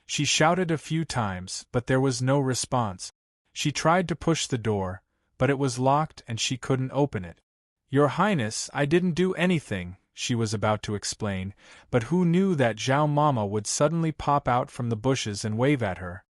She shouted a few times, but there was no response. She tried to push the door, but it was locked and she couldn't open it. "Your Highness, I didn't do anything," she was about to explain, but who knew that Zhao Mama would suddenly pop out from the bushes and wave at her.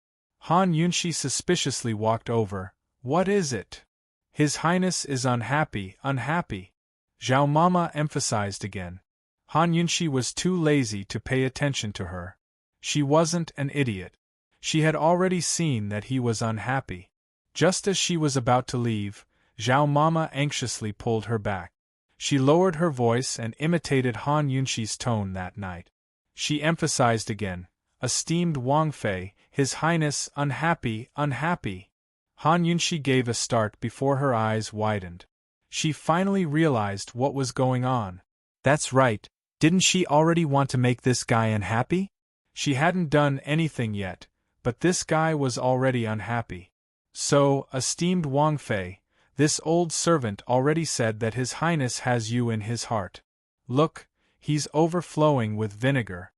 Han Yunxi suspiciously walked over. "What is it?" "His Highness is unhappy, unhappy," Zhao Mama emphasized again. Han Yunxi was too lazy to pay attention to her. She wasn't an idiot. She had already seen that he was unhappy. Just as she was about to leave, Zhao Mama anxiously pulled her back. She lowered her voice and imitated Han Yunxi's tone that night. She emphasized again, "Esteemed Wang Fei, His Highness unhappy, unhappy." Han Yunxi gave a start before her eyes widened. She finally realized what was going on. That's right, didn't she already want to make this guy unhappy? She hadn't done anything yet, but this guy was already unhappy. "So, esteemed Wang Fei, this old servant already said that His Highness has you in his heart. Look, he's overflowing with vinegar."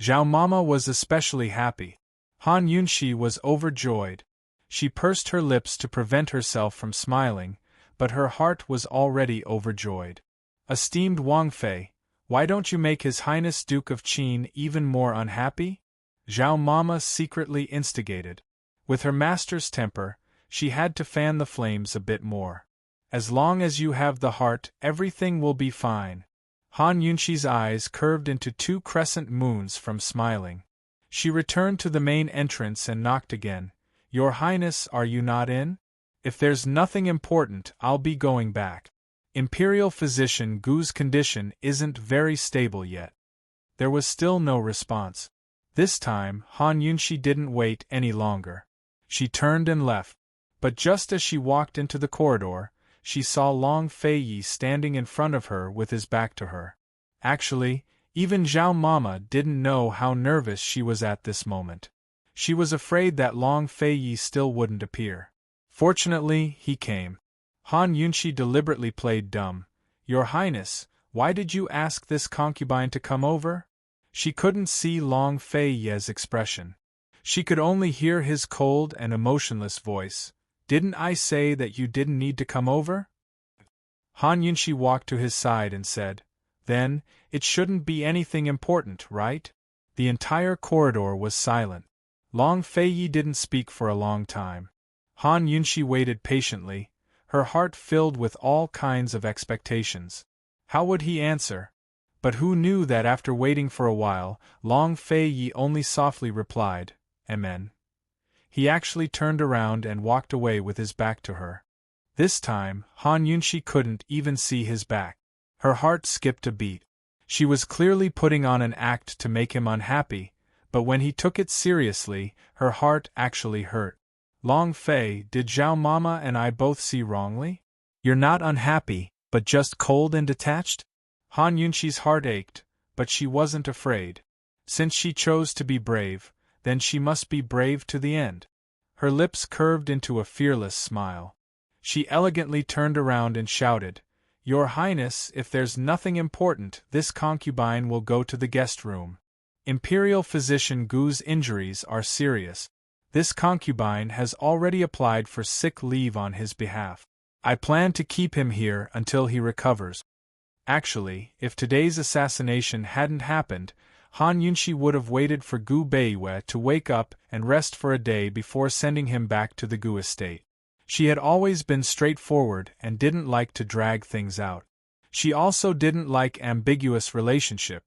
Zhao Mama was especially happy. Han Yunxi was overjoyed. She pursed her lips to prevent herself from smiling, but her heart was already overjoyed. "Esteemed Wang Fei, why don't you make His Highness Duke of Qin even more unhappy?" Zhao Mama secretly instigated. With her master's temper, she had to fan the flames a bit more. "As long as you have the heart, everything will be fine." Han Yunxi's eyes curved into two crescent moons from smiling. She returned to the main entrance and knocked again. "Your Highness, are you not in? If there's nothing important, I'll be going back. Imperial Physician Gu's condition isn't very stable yet." There was still no response. This time, Han Yunxi didn't wait any longer. She turned and left. But just as she walked into the corridor, she saw Long Fei Yi standing in front of her with his back to her. Actually, even Zhao Mama didn't know how nervous she was at this moment. She was afraid that Long Fei Yi still wouldn't appear. Fortunately, he came. Han Yunxi deliberately played dumb. "Your Highness, why did you ask this concubine to come over?" She couldn't see Long Fei Yi's expression. She could only hear his cold and emotionless voice. "Didn't I say that you didn't need to come over?" Han Yunxi walked to his side and said, "Then, it shouldn't be anything important, right?" The entire corridor was silent. Long Fei Yi didn't speak for a long time. Han Yunxi waited patiently, her heart filled with all kinds of expectations. How would he answer? But who knew that after waiting for a while, Long Fei Yi only softly replied, "Amen." He actually turned around and walked away with his back to her. This time, Han Yunxi couldn't even see his back. Her heart skipped a beat. She was clearly putting on an act to make him unhappy, but when he took it seriously, her heart actually hurt. "Long Fei, did Zhao Mama and I both see wrongly? You're not unhappy, but just cold and detached?" Han Yunxi's heart ached, but she wasn't afraid. Since she chose to be brave, then she must be brave to the end. Her lips curved into a fearless smile. She elegantly turned around and shouted, "Your Highness, if there's nothing important, this concubine will go to the guest room. Imperial Physician Gu's injuries are serious. This concubine has already applied for sick leave on his behalf. I plan to keep him here until he recovers." Actually, if today's assassination hadn't happened, Han Yunxi would have waited for Gu Beiwei to wake up and rest for a day before sending him back to the Gu estate. She had always been straightforward and didn't like to drag things out. She also didn't like ambiguous relationship.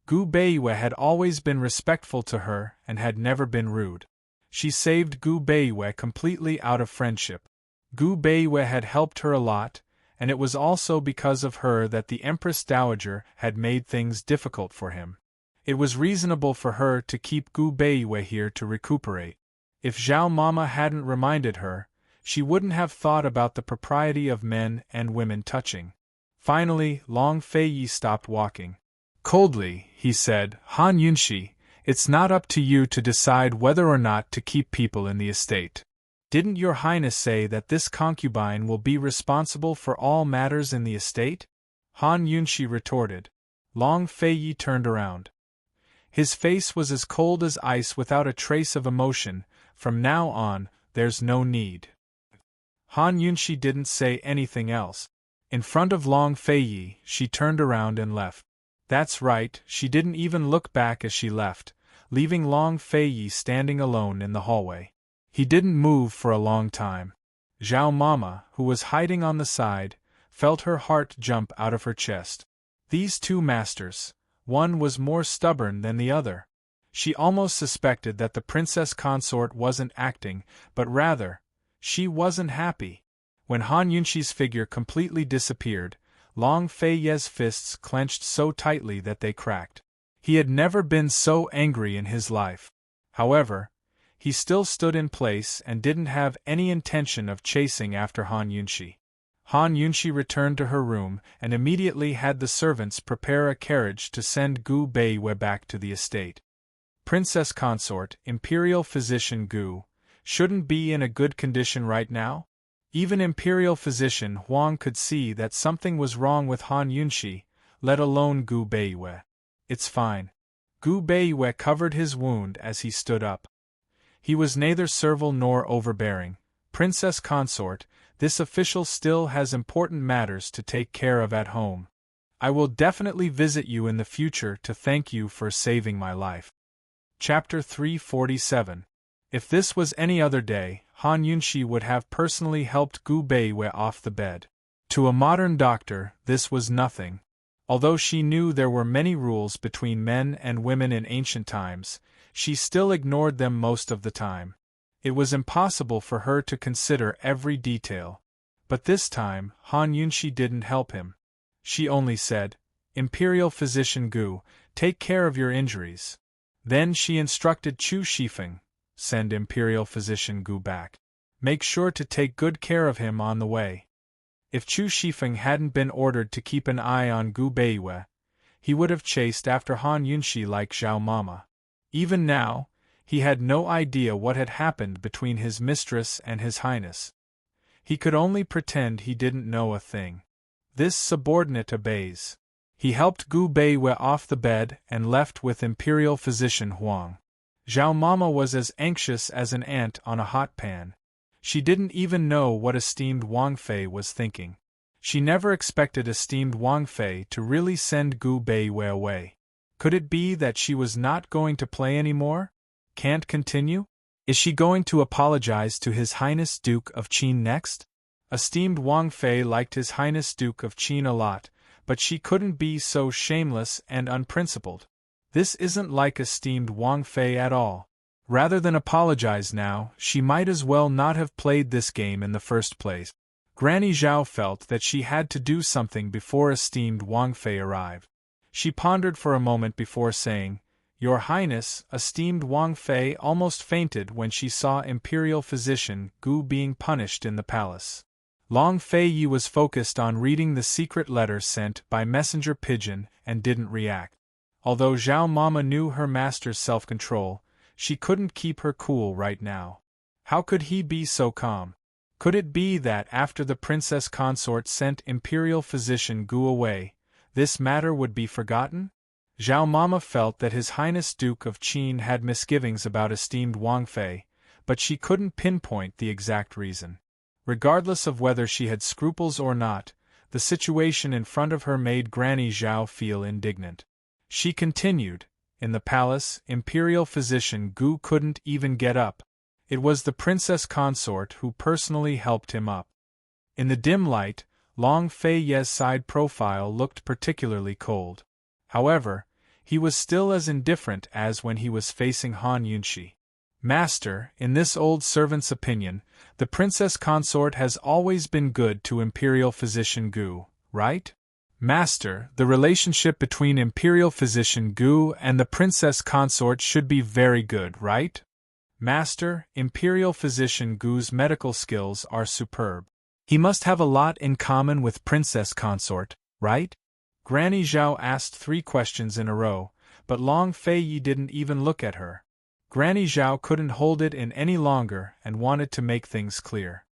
Gu Beiwei had always been respectful to her and had never been rude. She saved Gu Beiwei completely out of friendship. Gu Beiwei had helped her a lot, and it was also because of her that the Empress Dowager had made things difficult for him. It was reasonable for her to keep Gu Beiwei here to recuperate. If Zhao Mama hadn't reminded her, she wouldn't have thought about the propriety of men and women touching. Finally, Long Fei stopped walking. Coldly, he said, Han Yunshi, it's not up to you to decide whether or not to keep people in the estate. Didn't your highness say that this concubine will be responsible for all matters in the estate? Han Yunshi retorted. Long Fei turned around. His face was as cold as ice without a trace of emotion. From now on, there's no need. Han Yunshi didn't say anything else. In front of Long Fei, she turned around and left. That's right, she didn't even look back as she left, leaving Long Fei standing alone in the hallway. He didn't move for a long time. Zhao Mama, who was hiding on the side, felt her heart jump out of her chest. These two masters, one was more stubborn than the other. She almost suspected that the princess consort wasn't acting, but rather, she wasn't happy. When Han Yunshi's figure completely disappeared, Long Fei's fists clenched so tightly that they cracked. He had never been so angry in his life. However, he still stood in place and didn't have any intention of chasing after Han Yunshi. Han Yunshi returned to her room and immediately had the servants prepare a carriage to send Gu Beiwei back to the estate. Princess Consort, Imperial Physician Gu, shouldn't be in a good condition right now? Even Imperial Physician Huang could see that something was wrong with Han Yunshi, let alone Gu Beiwei. It's fine. Gu Beiwei covered his wound as he stood up. He was neither servile nor overbearing. Princess Consort, this official still has important matters to take care of at home. I will definitely visit you in the future to thank you for saving my life. Chapter 347. If this was any other day, Han Yunshi would have personally helped Gu Beiwei off the bed. To a modern doctor, this was nothing. Although she knew there were many rules between men and women in ancient times, she still ignored them most of the time. It was impossible for her to consider every detail. But this time, Han Yunshi didn't help him. She only said, Imperial Physician Gu, take care of your injuries. Then she instructed Chu Shifeng, send Imperial Physician Gu back. Make sure to take good care of him on the way. If Chu Shifeng hadn't been ordered to keep an eye on Gu Beiwei, he would have chased after Han Yunshi like Zhao Mama. Even now, he had no idea what had happened between his mistress and his highness. He could only pretend he didn't know a thing. This subordinate obeys. He helped Gu Beiwei off the bed and left with Imperial Physician Huang. Zhao Mama was as anxious as an ant on a hot pan. She didn't even know what esteemed Wang Fei was thinking. She never expected esteemed Wang Fei to really send Gu Beiwei away. Could it be that she was not going to play anymore? Can't continue? Is she going to apologize to His Highness Duke of Qin next? Esteemed Wang Fei liked His Highness Duke of Qin a lot, but she couldn't be so shameless and unprincipled. This isn't like esteemed Wang Fei at all. Rather than apologize now, she might as well not have played this game in the first place. Granny Zhao felt that she had to do something before esteemed Wang Fei arrived. She pondered for a moment before saying, Your Highness, esteemed Wang Fei almost fainted when she saw Imperial Physician Gu being punished in the palace. Long Fei was focused on reading the secret letter sent by messenger pigeon and didn't react. Although Zhao Mama knew her master's self-control, she couldn't keep her cool right now. How could he be so calm? Could it be that after the princess consort sent Imperial Physician Gu away, this matter would be forgotten? Zhao Mama felt that His Highness Duke of Qin had misgivings about esteemed Wang Fei, but she couldn't pinpoint the exact reason. Regardless of whether she had scruples or not, the situation in front of her made Granny Zhao feel indignant. She continued, In the palace, Imperial Physician Gu couldn't even get up. It was the princess consort who personally helped him up. In the dim light, Long Fei's side profile looked particularly cold. However, he was still as indifferent as when he was facing Han Yunshi. Master, in this old servant's opinion, the princess consort has always been good to Imperial Physician Gu, right? Master, the relationship between Imperial Physician Gu and the princess consort should be very good, right? Master, Imperial Physician Gu's medical skills are superb. He must have a lot in common with Princess Consort, right? Granny Zhao asked 3 questions in a row, but Long Feiyi didn't even look at her. Granny Zhao couldn't hold it in any longer and wanted to make things clear.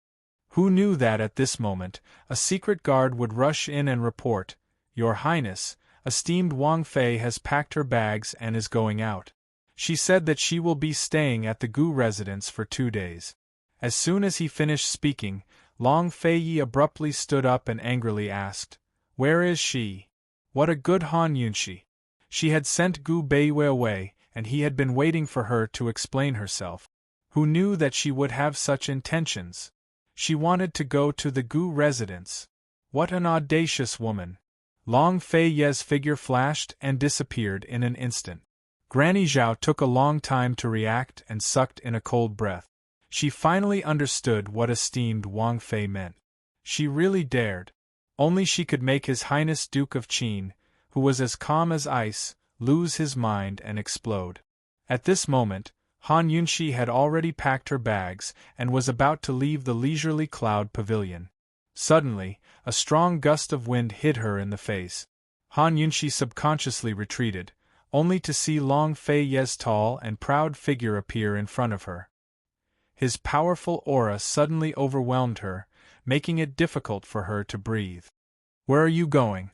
Who knew that at this moment, a secret guard would rush in and report, "Your Highness, esteemed Wang Fei has packed her bags and is going out. She said that she will be staying at the Gu residence for 2 days." As soon as he finished speaking, Long Feiyi abruptly stood up and angrily asked, "Where is she?" What a good Han Yunshi! She had sent Gu Beiwei away, and he had been waiting for her to explain herself. Who knew that she would have such intentions? She wanted to go to the Gu residence. What an audacious woman! Long Feiyi's figure flashed and disappeared in an instant. Granny Zhao took a long time to react and sucked in a cold breath. She finally understood what esteemed Wang Fei meant. She really dared. Only she could make His Highness Duke of Qin, who was as calm as ice, lose his mind and explode. At this moment, Han Yunshi had already packed her bags and was about to leave the leisurely cloud pavilion. Suddenly, a strong gust of wind hit her in the face. Han Yunshi subconsciously retreated, only to see Long Feiyi's tall and proud figure appear in front of her. His powerful aura suddenly overwhelmed her, making it difficult for her to breathe. "Where are you going?"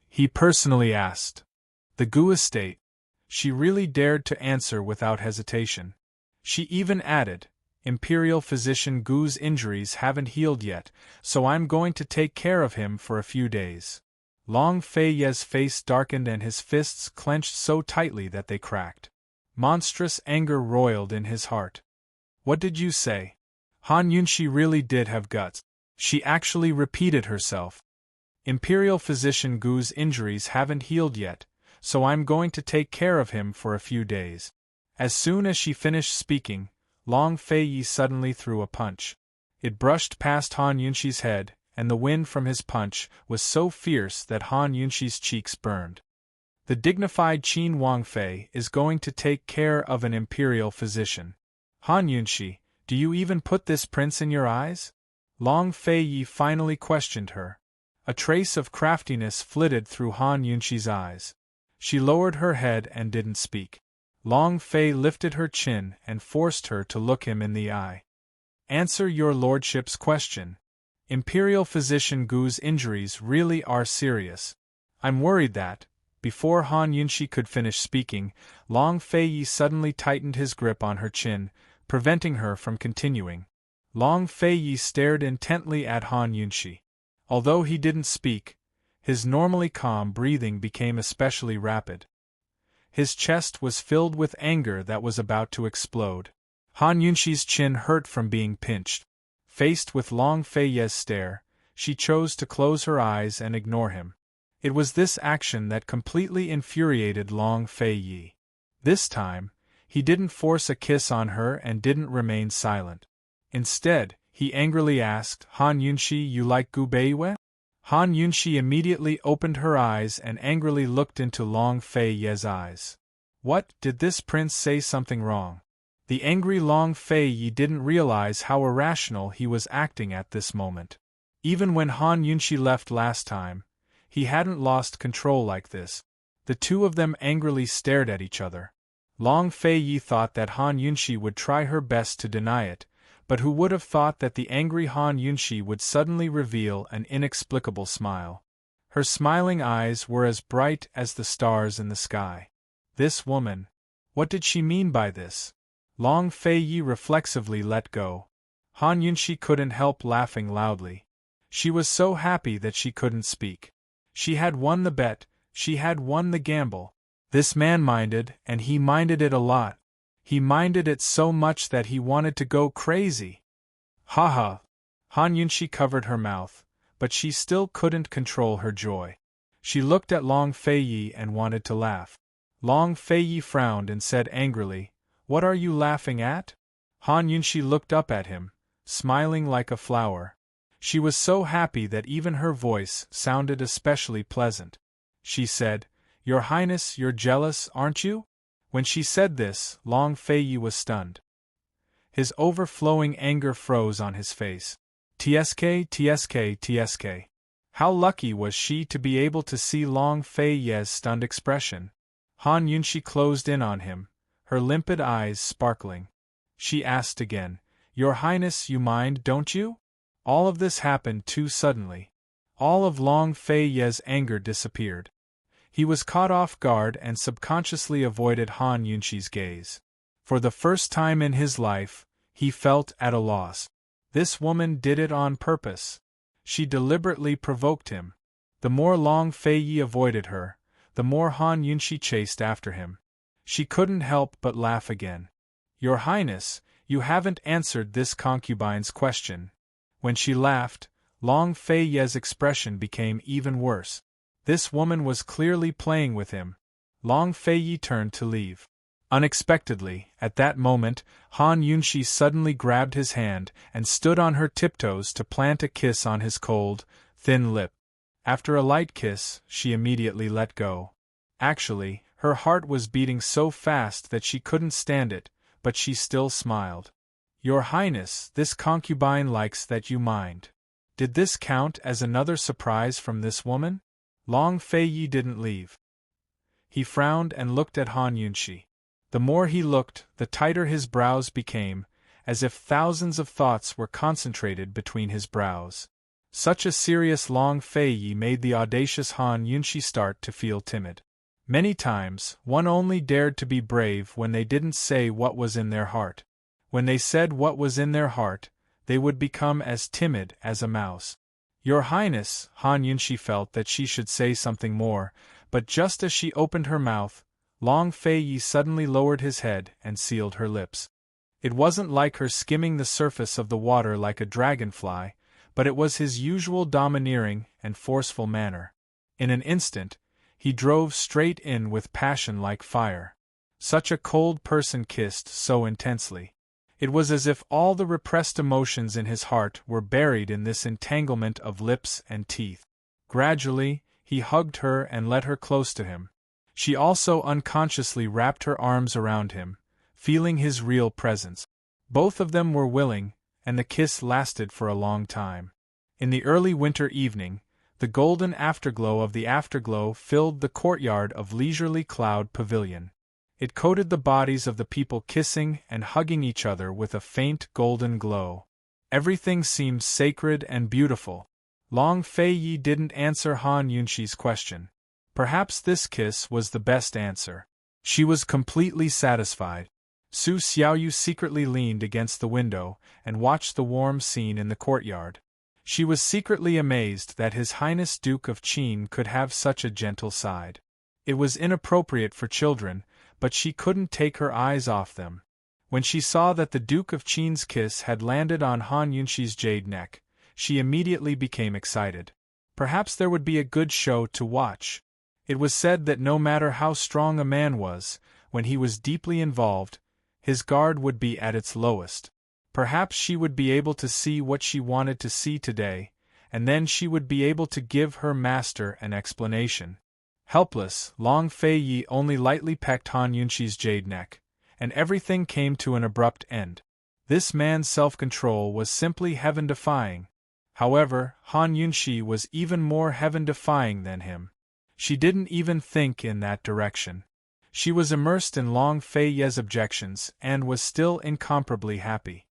he personally asked. "The Gu estate." She really dared to answer without hesitation. She even added, "Imperial Physician Gu's injuries haven't healed yet, so I'm going to take care of him for a few days." Long Feiyi's face darkened and his fists clenched so tightly that they cracked. Monstrous anger roiled in his heart. "What did you say?" Han Yunshi really did have guts. She actually repeated herself. "Imperial Physician Gu's injuries haven't healed yet, so I'm going to take care of him for a few days." As soon as she finished speaking, Long Feiyi suddenly threw a punch. It brushed past Han Yunshi's head, and the wind from his punch was so fierce that Han Yunshi's cheeks burned. The dignified Qin Wang Fei is going to take care of an imperial physician. Han Yunshi, do you even put this prince in your eyes? Long Feiyi finally questioned her. A trace of craftiness flitted through Han Yunshi's eyes. She lowered her head and didn't speak. Long Fei lifted her chin and forced her to look him in the eye. "Answer your lordship's question. Imperial Physician Gu's injuries really are serious. I'm worried that..." Before Han Yunshi could finish speaking, Long Feiyi suddenly tightened his grip on her chin, preventing her from continuing. Long Feiyi stared intently at Han Yunshi. Although he didn't speak, his normally calm breathing became especially rapid. His chest was filled with anger that was about to explode. Han Yunshi's chin hurt from being pinched. Faced with Long Feiyi's stare, she chose to close her eyes and ignore him. It was this action that completely infuriated Long Feiyi. This time, he didn't force a kiss on her and didn't remain silent. Instead, he angrily asked, "Han Yunshi, you like Gu Beiwei?" Han Yunshi immediately opened her eyes and angrily looked into Long Feiyi's eyes. What, did this prince say something wrong? The angry Long Feiyi didn't realize how irrational he was acting at this moment. Even when Han Yunshi left last time, he hadn't lost control like this. The two of them angrily stared at each other. Long Feiyi thought that Han Yunshi would try her best to deny it, but who would have thought that the angry Han Yunshi would suddenly reveal an inexplicable smile. Her smiling eyes were as bright as the stars in the sky. This woman. What did she mean by this? Long Feiyi reflexively let go. Han Yunshi couldn't help laughing loudly. She was so happy that she couldn't speak. She had won the bet, she had won the gamble. This man minded, and he minded it a lot. He minded it so much that he wanted to go crazy. Ha ha! Han Yunshi covered her mouth, but she still couldn't control her joy. She looked at Long Feiyi and wanted to laugh. Long Feiyi frowned and said angrily, "What are you laughing at?" Han Yunshi looked up at him, smiling like a flower. She was so happy that even her voice sounded especially pleasant. She said, "Your Highness, you're jealous, aren't you?" When she said this, Long Feiyi was stunned. His overflowing anger froze on his face. Tsk, tsk, tsk. How lucky was she to be able to see Long Fei Ye's stunned expression. Han Yunxi closed in on him, her limpid eyes sparkling. She asked again, "Your Highness, you mind, don't you?" All of this happened too suddenly. All of Long Fei Ye's anger disappeared. He was caught off guard and subconsciously avoided Han Yunxi's gaze. For the first time in his life, he felt at a loss. This woman did it on purpose. She deliberately provoked him. The more Long Fei Yi avoided her, the more Han Yunxi chased after him. She couldn't help but laugh again. "Your Highness, you haven't answered this concubine's question." When she laughed, Long Fei Ye's expression became even worse. This woman was clearly playing with him. Long Fei Yi turned to leave. Unexpectedly, at that moment, Han Yunxi suddenly grabbed his hand and stood on her tiptoes to plant a kiss on his cold, thin lip. After a light kiss, she immediately let go. Actually, her heart was beating so fast that she couldn't stand it, but she still smiled. "Your Highness, this concubine likes that you mind." Did this count as another surprise from this woman? Long Fei Yi didn't leave. He frowned and looked at Han Yunxi. The more he looked, the tighter his brows became, as if thousands of thoughts were concentrated between his brows. Such a serious Long Fei Yi made the audacious Han Yunxi start to feel timid. Many times, one only dared to be brave when they didn't say what was in their heart. When they said what was in their heart, they would become as timid as a mouse. "Your Highness," Han Yunxi felt that she should say something more, but just as she opened her mouth, Long Fei Yi suddenly lowered his head and sealed her lips. It wasn't like her skimming the surface of the water like a dragonfly, but it was his usual domineering and forceful manner. In an instant, he drove straight in with passion like fire. Such a cold person kissed so intensely. It was as if all the repressed emotions in his heart were buried in this entanglement of lips and teeth. Gradually, he hugged her and led her close to him. She also unconsciously wrapped her arms around him, feeling his real presence. Both of them were willing, and the kiss lasted for a long time. In the early winter evening, the golden afterglow of the afterglow filled the courtyard of Leisurely Cloud Pavilion. It coated the bodies of the people kissing and hugging each other with a faint golden glow. Everything seemed sacred and beautiful. Long Fei Yi didn't answer Han Yunxi's question. Perhaps this kiss was the best answer. She was completely satisfied. Su Xiaoyu secretly leaned against the window and watched the warm scene in the courtyard. She was secretly amazed that His Highness Duke of Qin could have such a gentle side. It was inappropriate for children, but she couldn't take her eyes off them. When she saw that the Duke of Qin's kiss had landed on Han Yunxi's jade neck, she immediately became excited. Perhaps there would be a good show to watch. It was said that no matter how strong a man was, when he was deeply involved, his guard would be at its lowest. Perhaps she would be able to see what she wanted to see today, and then she would be able to give her master an explanation. Helpless, Long Fei Yi only lightly pecked Han Yunxi's jade neck, and everything came to an abrupt end. This man's self-control was simply heaven-defying. However, Han Yunxi was even more heaven-defying than him. She didn't even think in that direction. She was immersed in Long Fei Yi's objections and was still incomparably happy.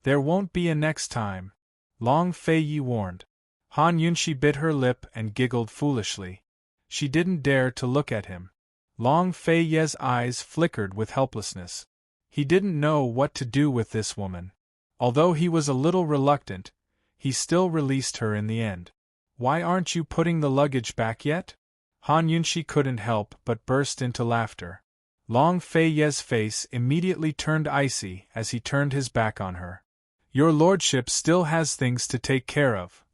"There won't be a next time," Long Fei Yi warned. Han Yunxi bit her lip and giggled foolishly. She didn't dare to look at him. Long Fei Yi's eyes flickered with helplessness. He didn't know what to do with this woman. Although he was a little reluctant, he still released her in the end. "Why aren't you putting the luggage back yet?" Han Yunxi couldn't help but burst into laughter. Long Fei Yi's face immediately turned icy as he turned his back on her. "Your lordship still has things to take care of."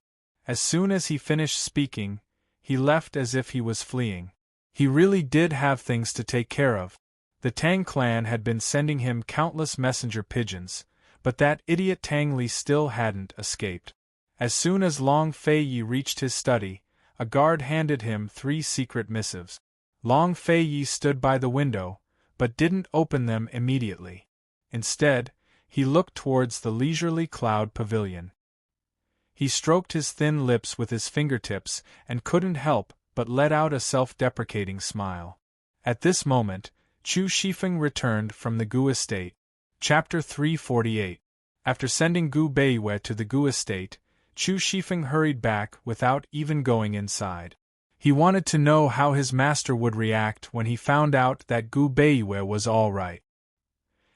As soon as he finished speaking, he left as if he was fleeing. He really did have things to take care of. The Tang clan had been sending him countless messenger pigeons, but that idiot Tang Li still hadn't escaped. As soon as Long Fei Yi reached his study, a guard handed him 3 secret missives. Long Fei Yi stood by the window, but didn't open them immediately. Instead, he looked towards the leisurely cloud pavilion. He stroked his thin lips with his fingertips and couldn't help but let out a self-deprecating smile. At this moment, Chu Shifeng returned from the Gu estate. Chapter 348. After sending Gu Beiyue to the Gu estate, Chu Shifeng hurried back without even going inside. He wanted to know how his master would react when he found out that Gu Beiyue was all right.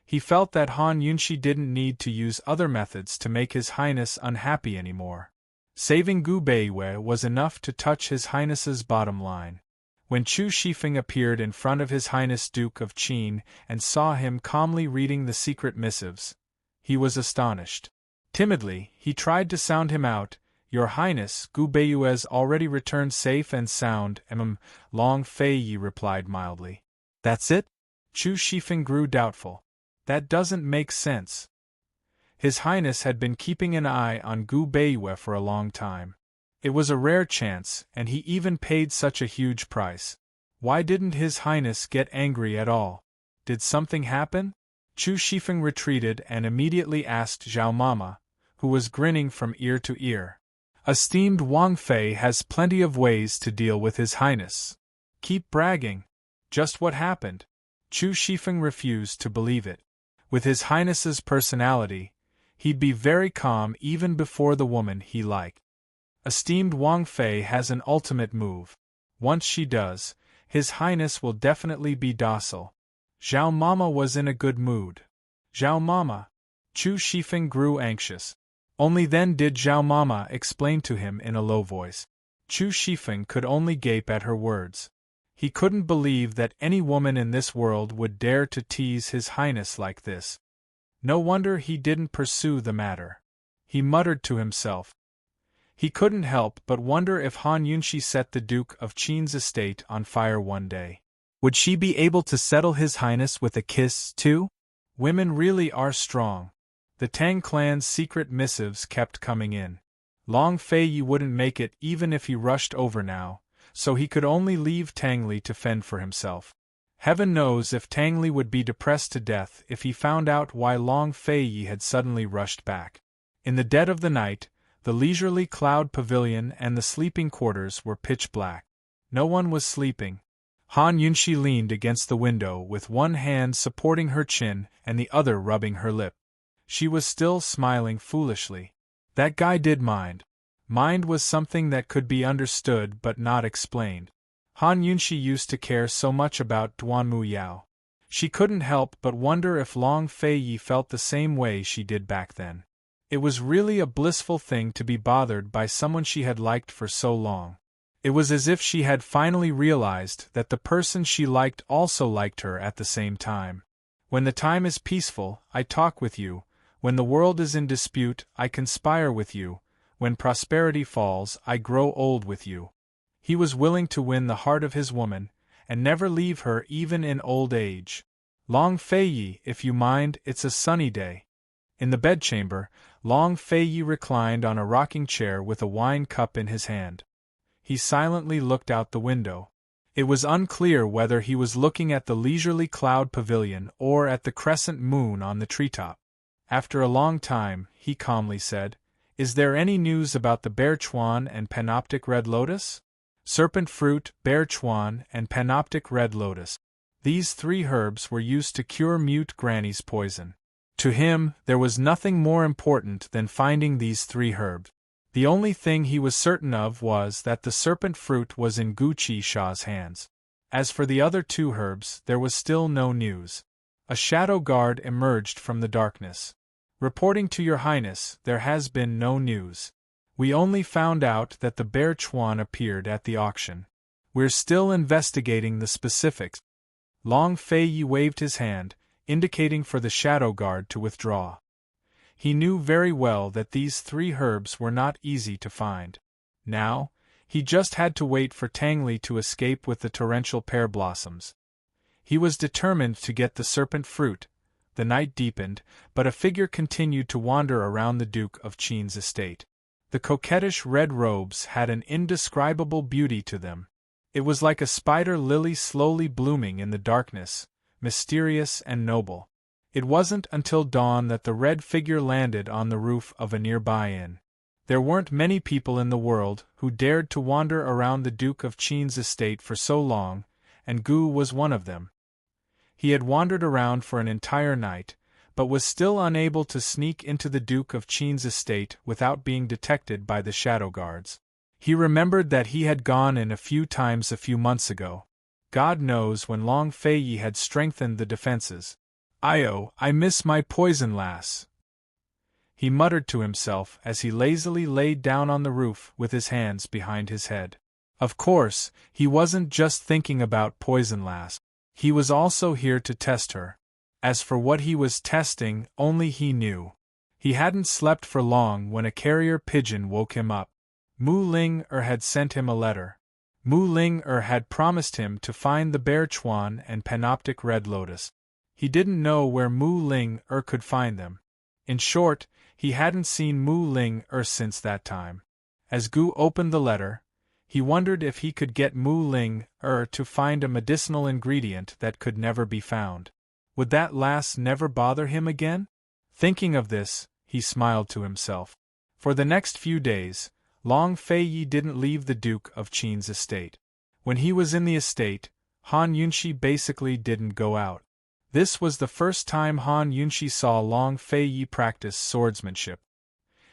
He felt that Han Yunxi didn't need to use other methods to make His Highness unhappy anymore. Saving Gu Beiyue was enough to touch His Highness's bottom line. When Chu Shifeng appeared in front of His Highness Duke of Qin and saw him calmly reading the secret missives, he was astonished. Timidly, he tried to sound him out. "Your Highness, Gu Beiyue's already returned safe and sound." Long Fei Yi replied mildly. "That's it?" Chu Shifeng grew doubtful. "That doesn't make sense." His Highness had been keeping an eye on Gu Beiyue for a long time. It was a rare chance, and he even paid such a huge price. Why didn't His Highness get angry at all? Did something happen? Chu Shifeng retreated and immediately asked Zhao Mama, who was grinning from ear to ear. "Esteemed Wang Fei has plenty of ways to deal with His Highness. Keep bragging." Just what happened? Chu Shifeng refused to believe it. With His Highness's personality, he'd be very calm even before the woman he liked. Esteemed Wang Fei has an ultimate move. Once she does, His Highness will definitely be docile. Zhao Mama was in a good mood. Zhao Mama. Chu Shifeng grew anxious. Only then did Zhao Mama explain to him in a low voice. Chu Shifeng could only gape at her words. He couldn't believe that any woman in this world would dare to tease His Highness like this. No wonder he didn't pursue the matter. He muttered to himself. He couldn't help but wonder if Han Yunxi set the Duke of Qin's estate on fire one day. Would she be able to settle His Highness with a kiss, too? Women really are strong. The Tang clan's secret missives kept coming in. Long Fei Yi wouldn't make it even if he rushed over now, so he could only leave Tang Li to fend for himself. Heaven knows if Tang Li would be depressed to death if he found out why Long Fei Yi had suddenly rushed back. In the dead of the night, the leisurely cloud pavilion and the sleeping quarters were pitch black. No one was sleeping. Han Yunxi leaned against the window with one hand supporting her chin and the other rubbing her lip. She was still smiling foolishly. That guy did mind. Mind was something that could be understood but not explained. Han Yunxi used to care so much about Duanmu Yao. She couldn't help but wonder if Long Fei Yi felt the same way she did back then. It was really a blissful thing to be bothered by someone she had liked for so long. It was as if she had finally realized that the person she liked also liked her at the same time. When the time is peaceful, I talk with you. When the world is in dispute, I conspire with you. When prosperity falls, I grow old with you. He was willing to win the heart of his woman, and never leave her even in old age. Long Fei Yi, if you mind, it's a sunny day. In the bedchamber, Long Fei Yi reclined on a rocking chair with a wine cup in his hand. He silently looked out the window. It was unclear whether he was looking at the leisurely cloud pavilion or at the crescent moon on the treetop. After a long time, he calmly said, "Is there any news about the bear chuan and panoptic red lotus?" Serpent fruit, bear chuan, and panoptic red lotus. These three herbs were used to cure mute granny's poison. To him, there was nothing more important than finding these three herbs. The only thing he was certain of was that the serpent fruit was in Gu Qisha's hands. As for the other two herbs, there was still no news. A shadow guard emerged from the darkness. "Reporting to Your Highness, there has been no news. We only found out that the bear chuan appeared at the auction. We're still investigating the specifics." Long Fei Yi waved his hand, indicating for the shadow guard to withdraw. He knew very well that these three herbs were not easy to find. Now, he just had to wait for Tang Li to escape with the torrential pear blossoms. He was determined to get the serpent fruit. The night deepened, but a figure continued to wander around the Duke of Qin's estate. The coquettish red robes had an indescribable beauty to them. It was like a spider lily slowly blooming in the darkness, mysterious and noble. It wasn't until dawn that the red figure landed on the roof of a nearby inn. There weren't many people in the world who dared to wander around the Duke of Qin's estate for so long, and Gu was one of them. He had wandered around for an entire night, but was still unable to sneak into the Duke of Qin's estate without being detected by the shadow guards. He remembered that he had gone in a few times a few months ago. God knows when Long Feiyi had strengthened the defenses. I miss my poison lass," he muttered to himself as he lazily laid down on the roof with his hands behind his head. Of course, he wasn't just thinking about poison lass. He was also here to test her. As for what he was testing, only he knew. He hadn't slept for long when a carrier pigeon woke him up. Mu Ling-er had sent him a letter. Mu Ling-er had promised him to find the Bear Chuan and Panoptic Red Lotus. He didn't know where Mu Ling-er could find them. In short, he hadn't seen Mu Ling-er since that time. As Gu opened the letter, he wondered if he could get Mu Ling-er to find a medicinal ingredient that could never be found. Would that lass never bother him again? Thinking of this, he smiled to himself. For the next few days, Long Feiyi didn't leave the Duke of Qin's estate. When he was in the estate, Han Yunshi basically didn't go out. This was the first time Han Yunshi saw Long Feiyi practice swordsmanship.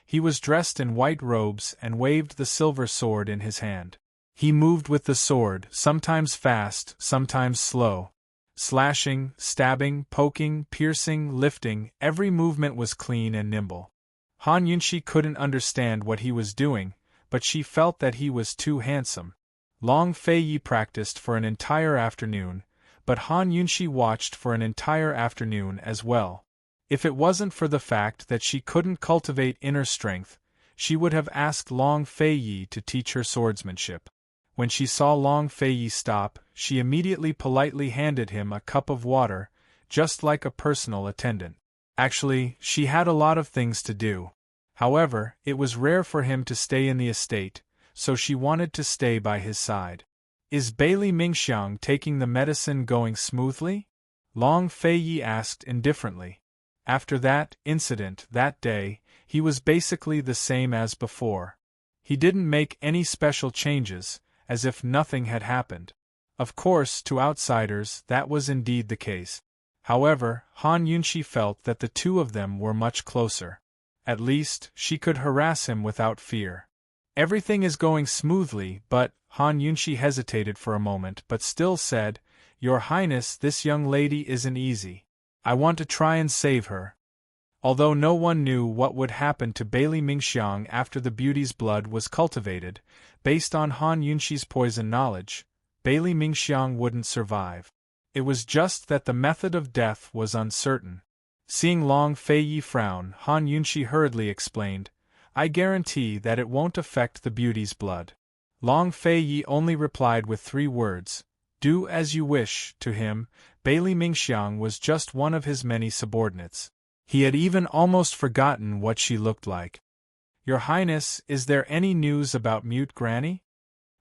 He was dressed in white robes and waved the silver sword in his hand. He moved with the sword, sometimes fast, sometimes slow. Slashing, stabbing, poking, piercing, lifting, every movement was clean and nimble. Han Yunshi couldn't understand what he was doing, but she felt that he was too handsome. Long Feiyi practiced for an entire afternoon, but Han Yunshi watched for an entire afternoon as well. If it wasn't for the fact that she couldn't cultivate inner strength, she would have asked Long Feiyi to teach her swordsmanship. When she saw Long Feiyi stop, she immediately politely handed him a cup of water, just like a personal attendant. Actually, she had a lot of things to do. However, it was rare for him to stay in the estate, so she wanted to stay by his side. "Is Bailey Mingxiang taking the medicine going smoothly?" Long Feiyi asked indifferently. After that incident that day, he was basically the same as before. He didn't make any special changes, as if nothing had happened. Of course, to outsiders, that was indeed the case. However, Han Yunshi felt that the two of them were much closer. At least, she could harass him without fear. "Everything is going smoothly, but," Han Yunshi hesitated for a moment but still said, "Your Highness, this young lady isn't easy. I want to try and save her." Although no one knew what would happen to Bailey Mingxiang after the beauty's blood was cultivated, based on Han Yunshi's poison knowledge, Bailey Mingxiang wouldn't survive. It was just that the method of death was uncertain. Seeing Long Feiyi frown, Han Yunshi hurriedly explained, "I guarantee that it won't affect the beauty's blood." Long Feiyi only replied with 3 words, "Do as you wish." To him, Bailey Mingxiang was just one of his many subordinates. He had even almost forgotten what she looked like. "Your Highness, is there any news about Mute Granny?"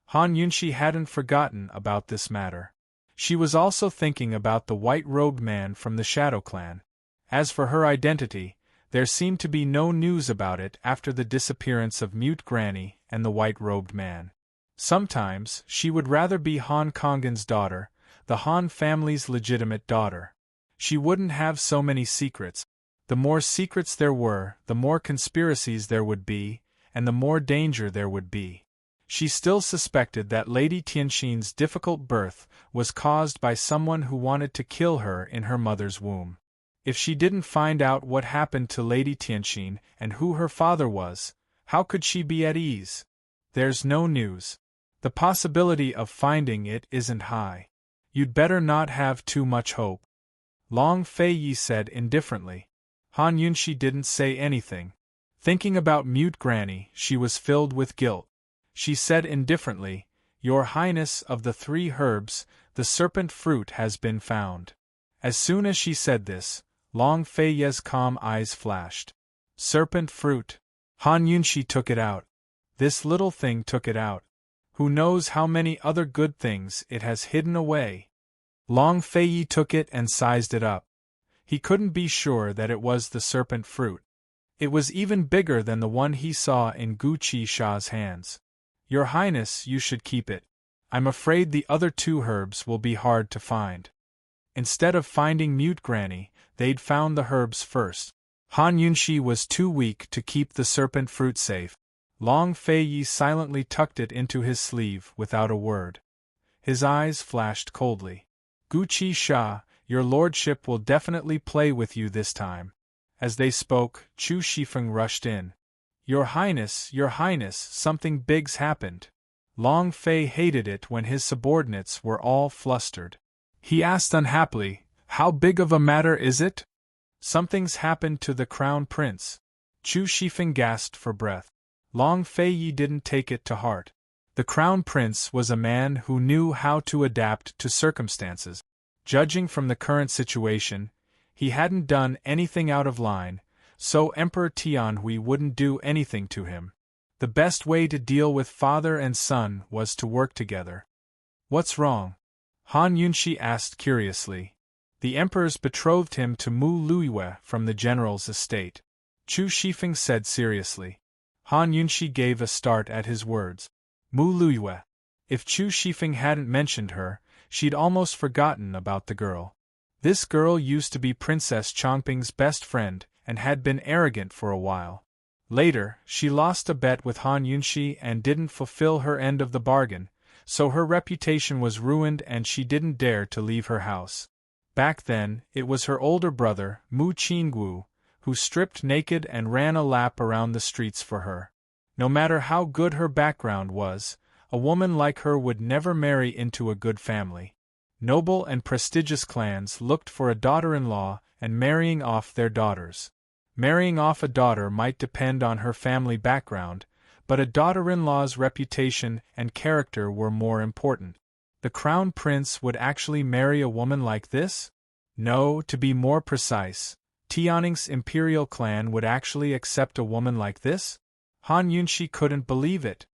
Han Yunshi hadn't forgotten about this matter. She was also thinking about the white-robed man from the Shadow Clan. As for her identity, there seemed to be no news about it after the disappearance of Mute Granny and the white-robed man. Sometimes, she would rather be Han Kongan's daughter, the Han family's legitimate daughter. She wouldn't have so many secrets. The more secrets there were, the more conspiracies there would be, and the more danger there would be. She still suspected that Lady Tianxin's difficult birth was caused by someone who wanted to kill her in her mother's womb. If she didn't find out what happened to Lady Tianxin and who her father was, how could she be at ease? There's no news. The possibility of finding it isn't high. You'd better not have too much hope. Long Feiyi said indifferently. Han Yunshi didn't say anything. Thinking about Mute Granny, she was filled with guilt. She said indifferently, "Your Highness, of the 3 herbs, the serpent fruit has been found." As soon as she said this, Long Feiyi's calm eyes flashed. Serpent fruit. Han Yunshi took it out. This little thing took it out. Who knows how many other good things it has hidden away. Long Feiyi took it and sized it up. He couldn't be sure that it was the serpent fruit. It was even bigger than the one he saw in Guqi Sha's hands. Your Highness, you should keep it. I'm afraid the other two herbs will be hard to find. Instead of finding Mute Granny, they'd found the herbs first. Han Yunshi was too weak to keep the serpent fruit safe. Long Fei Yi silently tucked it into his sleeve without a word. His eyes flashed coldly. Guqi Sha, your lordship will definitely play with you this time. As they spoke, Chu Shifeng rushed in. Your Highness, something big's happened. Long Fei hated it when his subordinates were all flustered. He asked unhappily, how big of a matter is it? Something's happened to the Crown Prince. Chu Shifeng gasped for breath. Long Fei Yi didn't take it to heart. The Crown Prince was a man who knew how to adapt to circumstances. Judging from the current situation, he hadn't done anything out of line, so Emperor Tianhui wouldn't do anything to him. The best way to deal with father and son was to work together. What's wrong? Han Yunshi asked curiously. The emperor's betrothed him to Mu Luiyue from the general's estate. Chu Shifeng said seriously. Han Yunshi gave a start at his words. Mu Luiyue. If Chu Shifeng hadn't mentioned her, she'd almost forgotten about the girl. This girl used to be Princess Chongping's best friend and had been arrogant for a while. Later, she lost a bet with Han Yunshi and didn't fulfill her end of the bargain, so her reputation was ruined and she didn't dare to leave her house. Back then, it was her older brother, Mu Qingwu, who stripped naked and ran a lap around the streets for her. No matter how good her background was, a woman like her would never marry into a good family. Noble and prestigious clans looked for a daughter-in-law and marrying off their daughters. Marrying off a daughter might depend on her family background, but a daughter-in-law's reputation and character were more important. The Crown Prince would actually marry a woman like this? No, to be more precise, Tianning's imperial clan would actually accept a woman like this? Han Yunshi couldn't believe it.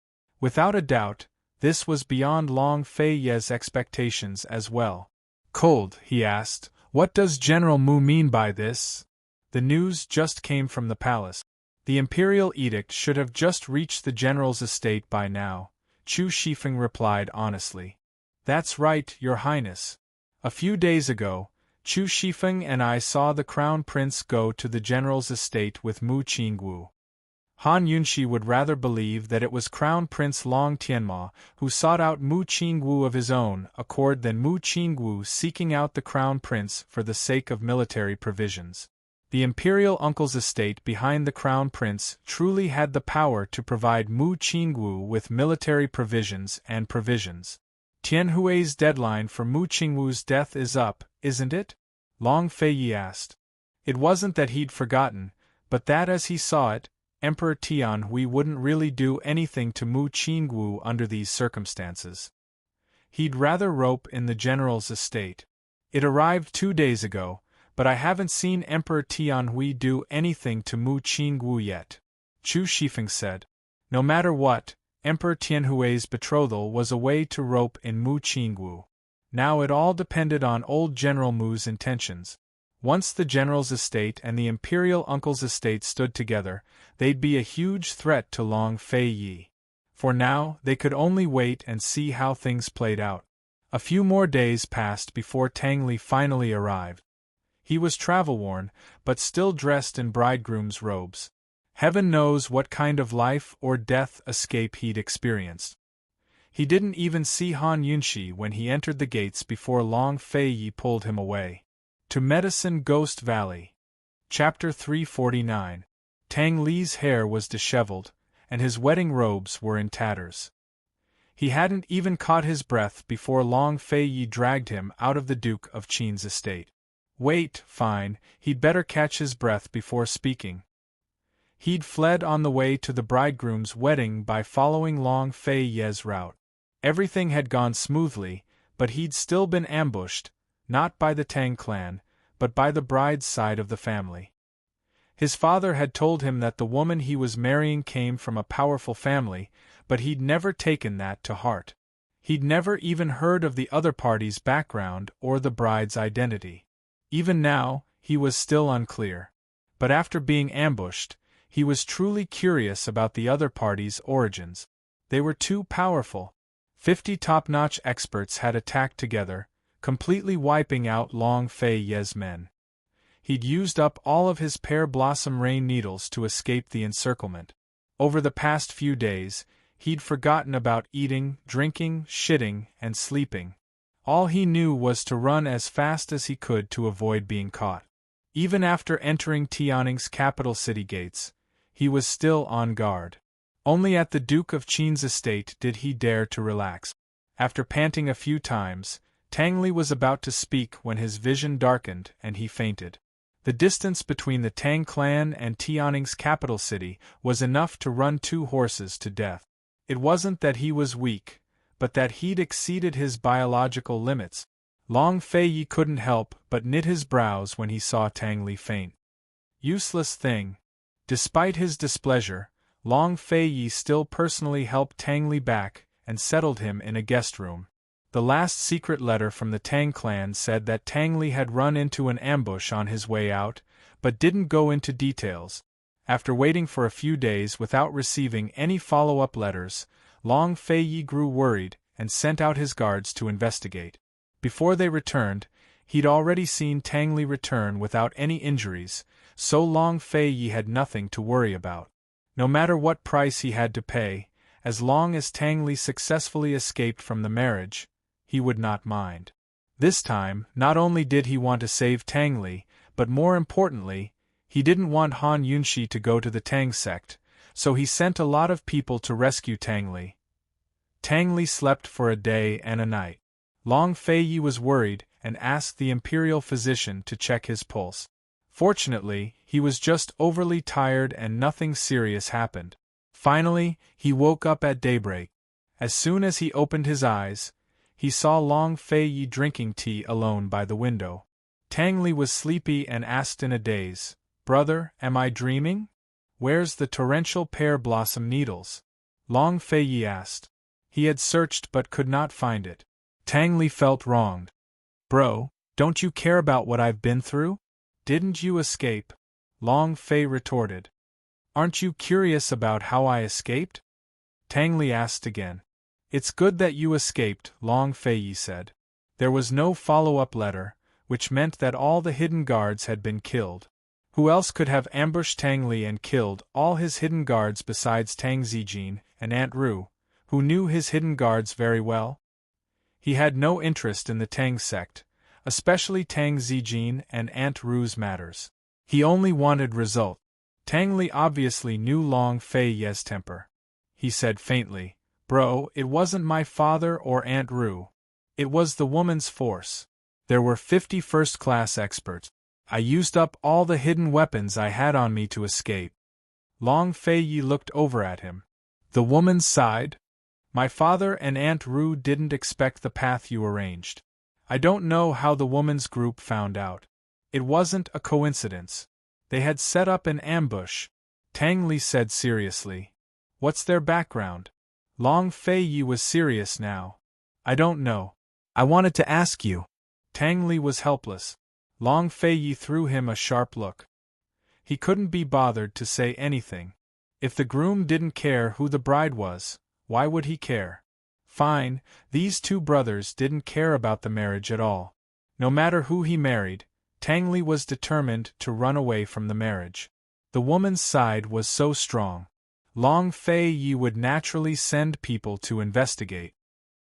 Without a doubt, this was beyond Long Fei Ye's expectations as well. Cold, he asked, what does General Mu mean by this? The news just came from the palace. The imperial edict should have just reached the general's estate by now, Chu Shifeng replied honestly. That's right, Your Highness. A few days ago, Chu Shifeng and I saw the Crown Prince go to the general's estate with Mu Qingwu. Han Yunshi would rather believe that it was Crown Prince Long Tianma who sought out Mu Qingwu of his own accord than Mu Qingwu seeking out the Crown Prince for the sake of military provisions. The imperial uncle's estate behind the Crown Prince truly had the power to provide Mu Qingwu with military provisions and provisions. Tianhui's deadline for Mu Qingwu's death is up, isn't it? Long Fei Yi asked. It wasn't that he'd forgotten, but that as he saw it, Emperor Tianhui wouldn't really do anything to Mu Qingwu under these circumstances. He'd rather rope in the general's estate. It arrived 2 days ago, but I haven't seen Emperor Tianhui do anything to Mu Qingwu yet, Chu Shifeng said. No matter what, Emperor Tianhui's betrothal was a way to rope in Mu Qingwu. Now it all depended on old General Mu's intentions. Once the general's estate and the imperial uncle's estate stood together, they'd be a huge threat to Long Fei Yi. For now, they could only wait and see how things played out. A few more days passed before Tang Li finally arrived. He was travel-worn, but still dressed in bridegroom's robes. Heaven knows what kind of life or death escape he'd experienced. He didn't even see Han Yunshi when he entered the gates before Long Fei Yi pulled him away. To Medicine Ghost Valley. Chapter 349. Tang Li's hair was disheveled, and his wedding robes were in tatters. He hadn't even caught his breath before Long Fei Yi dragged him out of the Duke of Qin's estate. Wait, fine, he'd better catch his breath before speaking. He'd fled on the way to the bridegroom's wedding by following Long Fei Ye's route. Everything had gone smoothly, but he'd still been ambushed, not by the Tang clan, but by the bride's side of the family. His father had told him that the woman he was marrying came from a powerful family, but he'd never taken that to heart. He'd never even heard of the other party's background or the bride's identity. Even now, he was still unclear. But after being ambushed, he was truly curious about the other party's origins. They were too powerful. 50 top-notch experts had attacked together, completely wiping out Long Fei Ye's men. He'd used up all of his pear blossom rain needles to escape the encirclement. Over the past few days, he'd forgotten about eating, drinking, shitting, and sleeping. All he knew was to run as fast as he could to avoid being caught. Even after entering Tianning's capital city gates, he was still on guard. Only at the Duke of Qin's estate did he dare to relax. After panting a few times, Tang Li was about to speak when his vision darkened and he fainted. The distance between the Tang clan and Tianning's capital city was enough to run 2 horses to death. It wasn't that he was weak, but that he'd exceeded his biological limits. Long Fei couldn't help but knit his brows when he saw Tang Li faint. Useless thing. Despite his displeasure, Long Fei still personally helped Tang Li back and settled him in a guest room. The last secret letter from the Tang clan said that Tang Li had run into an ambush on his way out, but didn't go into details. After waiting for a few days without receiving any follow-up letters, Long Fei grew worried and sent out his guards to investigate. Before they returned, he'd already seen Tang Li return without any injuries, so Long Fei had nothing to worry about. No matter what price he had to pay, as long as Tang Li successfully escaped from the marriage, he would not mind. This time, not only did he want to save Tang Li, but more importantly, he didn't want Han Yunxi to go to the Tang sect, so he sent a lot of people to rescue Tang Li. Tang Li slept for a day and a night. Long Fei was worried and asked the imperial physician to check his pulse. Fortunately, he was just overly tired and nothing serious happened. Finally, he woke up at daybreak. As soon as he opened his eyes, he saw Long Fei drinking tea alone by the window. Tang Li was sleepy and asked in a daze, "Brother, am I dreaming? Where's the torrential pear blossom needles?" Long Fei asked. He had searched but could not find it. Tang Li felt wronged. "Bro, don't you care about what I've been through? Didn't you escape?" Long Fei retorted. "Aren't you curious about how I escaped?" Tang Li asked again. "It's good that you escaped," Long Fei said. There was no follow-up letter, which meant that all the hidden guards had been killed. Who else could have ambushed Tang Li and killed all his hidden guards besides Tang Zijin and Aunt Ru, who knew his hidden guards very well? He had no interest in the Tang sect, especially Tang Zijin and Aunt Ru's matters. He only wanted result. Tang Li obviously knew Long Fei's temper. He said faintly, "Bro, it wasn't my father or Aunt Ru. It was the woman's force. There were 50 first-class experts. I used up all the hidden weapons I had on me to escape." Long Fei looked over at him. "The woman's side? My father and Aunt Ru didn't expect the path you arranged. I don't know how the woman's group found out. It wasn't a coincidence. They had set up an ambush," Tang Li said seriously. "What's their background?" Long Fei was serious now. "I don't know. I wanted to ask you." Tang Li was helpless. Long Fei threw him a sharp look. He couldn't be bothered to say anything. If the groom didn't care who the bride was, why would he care? Fine, these 2 brothers didn't care about the marriage at all. No matter who he married, Tang Li was determined to run away from the marriage. The woman's side was so strong. Long Fei would naturally send people to investigate.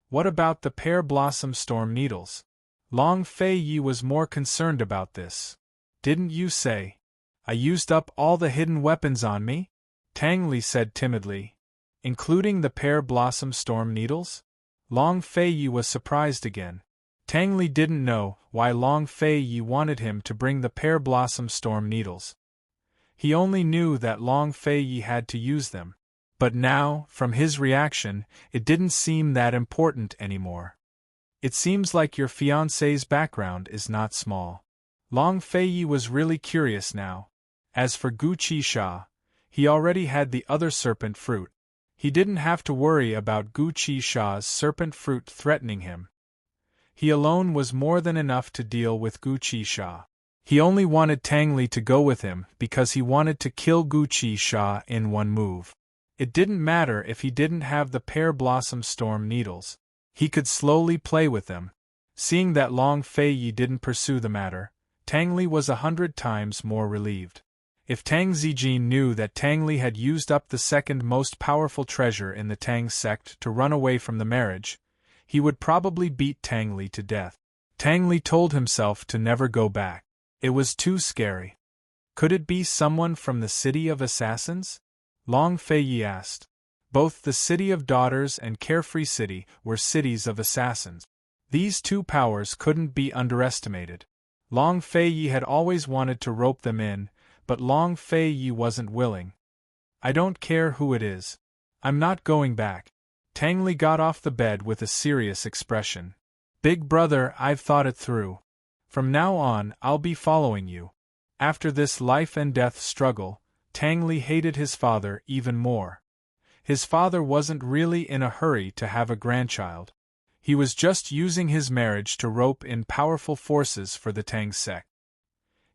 What about the pear blossom storm needles? Long Fei was more concerned about this. "Didn't you say I used up all the hidden weapons on me?" Tang Li said timidly. "Including the pear blossom storm needles?" Long Fei was surprised again. Tang Li didn't know why Long Fei wanted him to bring the pear blossom storm needles. He only knew that Long Fei had to use them. But now, from his reaction, it didn't seem that important anymore. "It seems like your fiancé's background is not small." Long Fei was really curious now. As for Gu Qisha, he already had the other serpent fruit. He didn't have to worry about Gu Qisha's serpent fruit threatening him. He alone was more than enough to deal with Gu Qisha. He only wanted Tangli to go with him because he wanted to kill Guqi Sha in one move. It didn't matter if he didn't have the pear blossom storm needles. He could slowly play with them. Seeing that Long Fei Yi didn't pursue the matter, Tangli was 100 times more relieved. If Tang Zijin knew that Tangli had used up the second most powerful treasure in the Tang sect to run away from the marriage, he would probably beat Tangli to death. Tangli told himself to never go back. It was too scary. Could it be someone from the City of Assassins? Long Fei Yi asked. Both the City of Daughters and Carefree City were cities of assassins. These two powers couldn't be underestimated. Long Fei Yi had always wanted to rope them in, but Long Fei Yi wasn't willing. I don't care who it is. I'm not going back. Tangli got off the bed with a serious expression. Big brother, I've thought it through. From now on, I'll be following you. After this life and death struggle, Tangli hated his father even more. His father wasn't really in a hurry to have a grandchild. He was just using his marriage to rope in powerful forces for the Tang sect.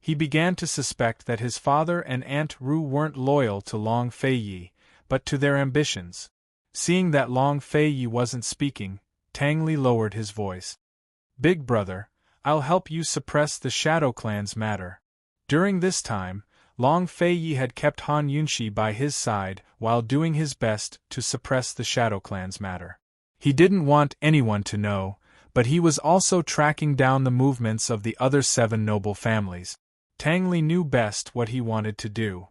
He began to suspect that his father and Aunt Ru weren't loyal to Long Fei Yi, but to their ambitions. Seeing that Long Fei Yi wasn't speaking, Tangli lowered his voice. Big brother, I'll help you suppress the Shadow Clan's matter. During this time, Long Fei Yi had kept Han Yunxi by his side while doing his best to suppress the Shadow Clan's matter. He didn't want anyone to know, but he was also tracking down the movements of the other 7 noble families. Tangli knew best what he wanted to do.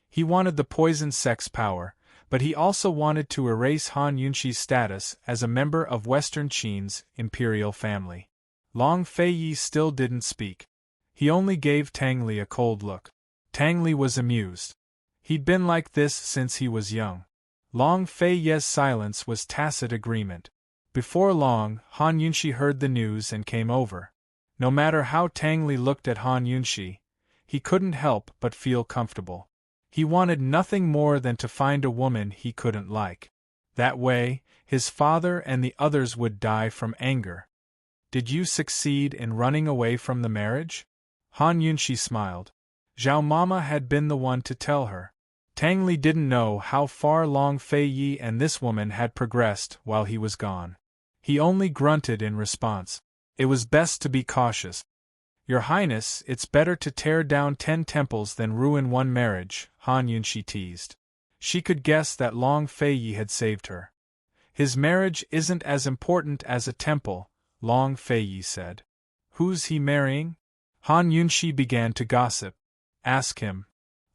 He wanted the poison sect's power, but he also wanted to erase Han Yunxi's status as a member of Western Qin's imperial family. Long Fei Yi still didn't speak. He only gave Tangli a cold look. Tangli was amused. He'd been like this since he was young. Long Fei Yi's silence was tacit agreement. Before long, Han Yunxi heard the news and came over. No matter how Tangli looked at Han Yunxi, he couldn't help but feel comfortable. He wanted nothing more than to find a woman he couldn't like. That way, his father and the others would die from anger. Did you succeed in running away from the marriage? Han Yunxi smiled. Zhao Mama had been the one to tell her. Tangli didn't know how far Long Fei Yi and this woman had progressed while he was gone. He only grunted in response. It was best to be cautious. Your Highness, it's better to tear down 10 temples than ruin one marriage, Han Yunxi teased. She could guess that Long Fei Yi had saved her. His marriage isn't as important as a temple, Long Fei Yi said. Who's he marrying? Han Yunxi began to gossip. Ask him.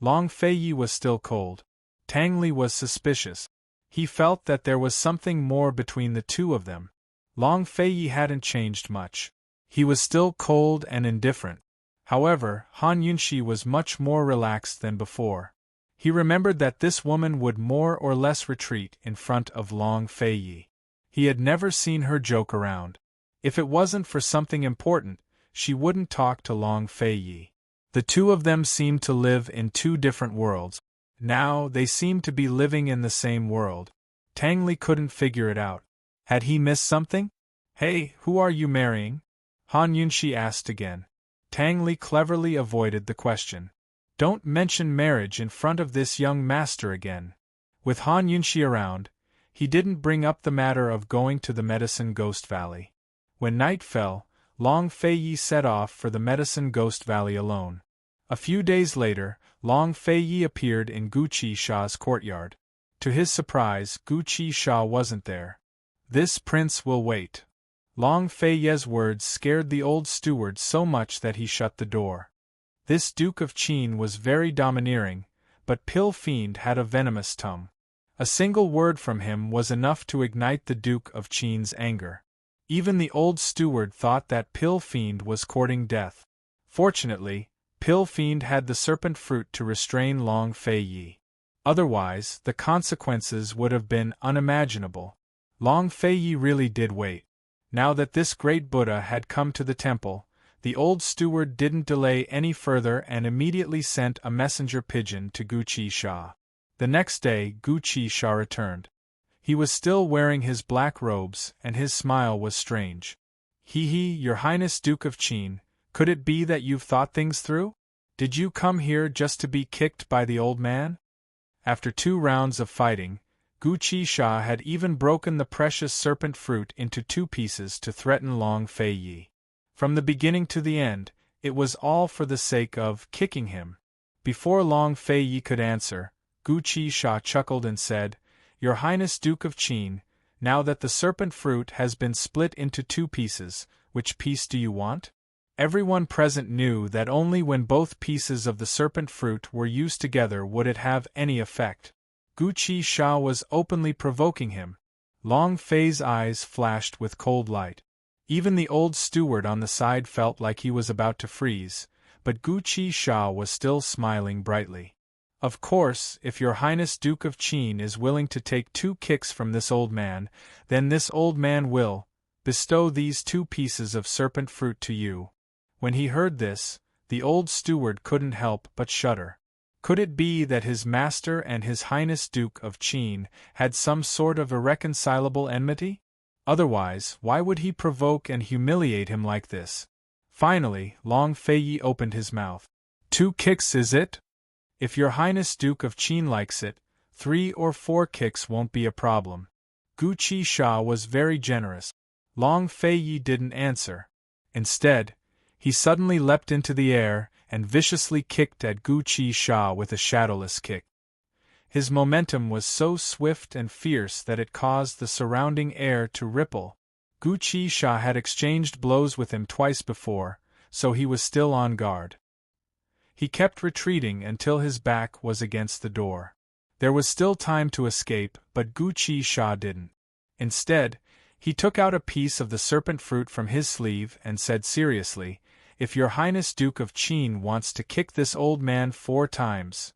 Long Fei Yi was still cold. Tangli was suspicious. He felt that there was something more between the two of them. Long Fei Yi hadn't changed much. He was still cold and indifferent. However, Han Yunxi was much more relaxed than before. He remembered that this woman would more or less retreat in front of Long Fei Yi. He had never seen her joke around. If it wasn't for something important, she wouldn't talk to Long Fei Yi. The two of them seemed to live in 2 different worlds. Now they seemed to be living in the same world. Tangli couldn't figure it out. Had he missed something? Hey, who are you marrying? Han Yunxi asked again. Tangli cleverly avoided the question. Don't mention marriage in front of this young master again. With Han Yunxi around, he didn't bring up the matter of going to the Medicine Ghost Valley. When night fell, Long Fei Yi set off for the Medicine Ghost Valley alone. A few days later, Long Fei Yi appeared in Guqi Sha's courtyard. To his surprise, Guqi Sha wasn't there. This prince will wait. Long Fei Yi's words scared the old steward so much that he shut the door. This Duke of Qin was very domineering, but Pill Fiend had a venomous tongue. A single word from him was enough to ignite the Duke of Qin's anger. Even the old steward thought that Pill Fiend was courting death. Fortunately, Pill Fiend had the serpent fruit to restrain Long Fei Yi. Otherwise, the consequences would have been unimaginable. Long Fei Yi really did wait. Now that this great Buddha had come to the temple, the old steward didn't delay any further and immediately sent a messenger pigeon to Guqi Sha. The next day, Guqi Sha returned. He was still wearing his black robes, and his smile was strange. Your Highness Duke of Qin, Could it be that you've thought things through? Did you come here just to be kicked by the old man? After 2 rounds of fighting, Gu Sha had even broken the precious serpent fruit into 2 pieces to threaten Long Fei Yi. From the beginning to the end, it was all for the sake of kicking him. Before Long Fei Yi could answer, Gu Sha chuckled and said, "Your Highness Duke of Qin, now that the serpent fruit has been split into 2 pieces, which piece do you want?" Everyone present knew that only when both pieces of the serpent fruit were used together would it have any effect. Gu Sha was openly provoking him. Long Fei's eyes flashed with cold light. Even the old steward on the side felt like he was about to freeze, but Gu Sha was still smiling brightly. "Of course, if your Highness Duke of Qin is willing to take 2 kicks from this old man, then this old man will bestow these 2 pieces of serpent fruit to you." When he heard this, the old steward couldn't help but shudder. Could it be that his master and his Highness Duke of Qin had some sort of irreconcilable enmity? Otherwise, why would he provoke and humiliate him like this? Finally, Long Fei Yi opened his mouth. "2 kicks, is it? If your Highness Duke of Qin likes it, 3 or 4 kicks won't be a problem." Gu Sha was very generous. Long Fei Yi didn't answer. Instead, he suddenly leapt into the air and viciously kicked at Gu Sha with a shadowless kick. His momentum was so swift and fierce that it caused the surrounding air to ripple. Gu Sha had exchanged blows with him twice before, so he was still on guard. He kept retreating until his back was against the door. There was still time to escape, but Gu Sha didn't. Instead, he took out a piece of the serpent fruit from his sleeve and said seriously, "If your Highness Duke of Qin wants to kick this old man 4 times.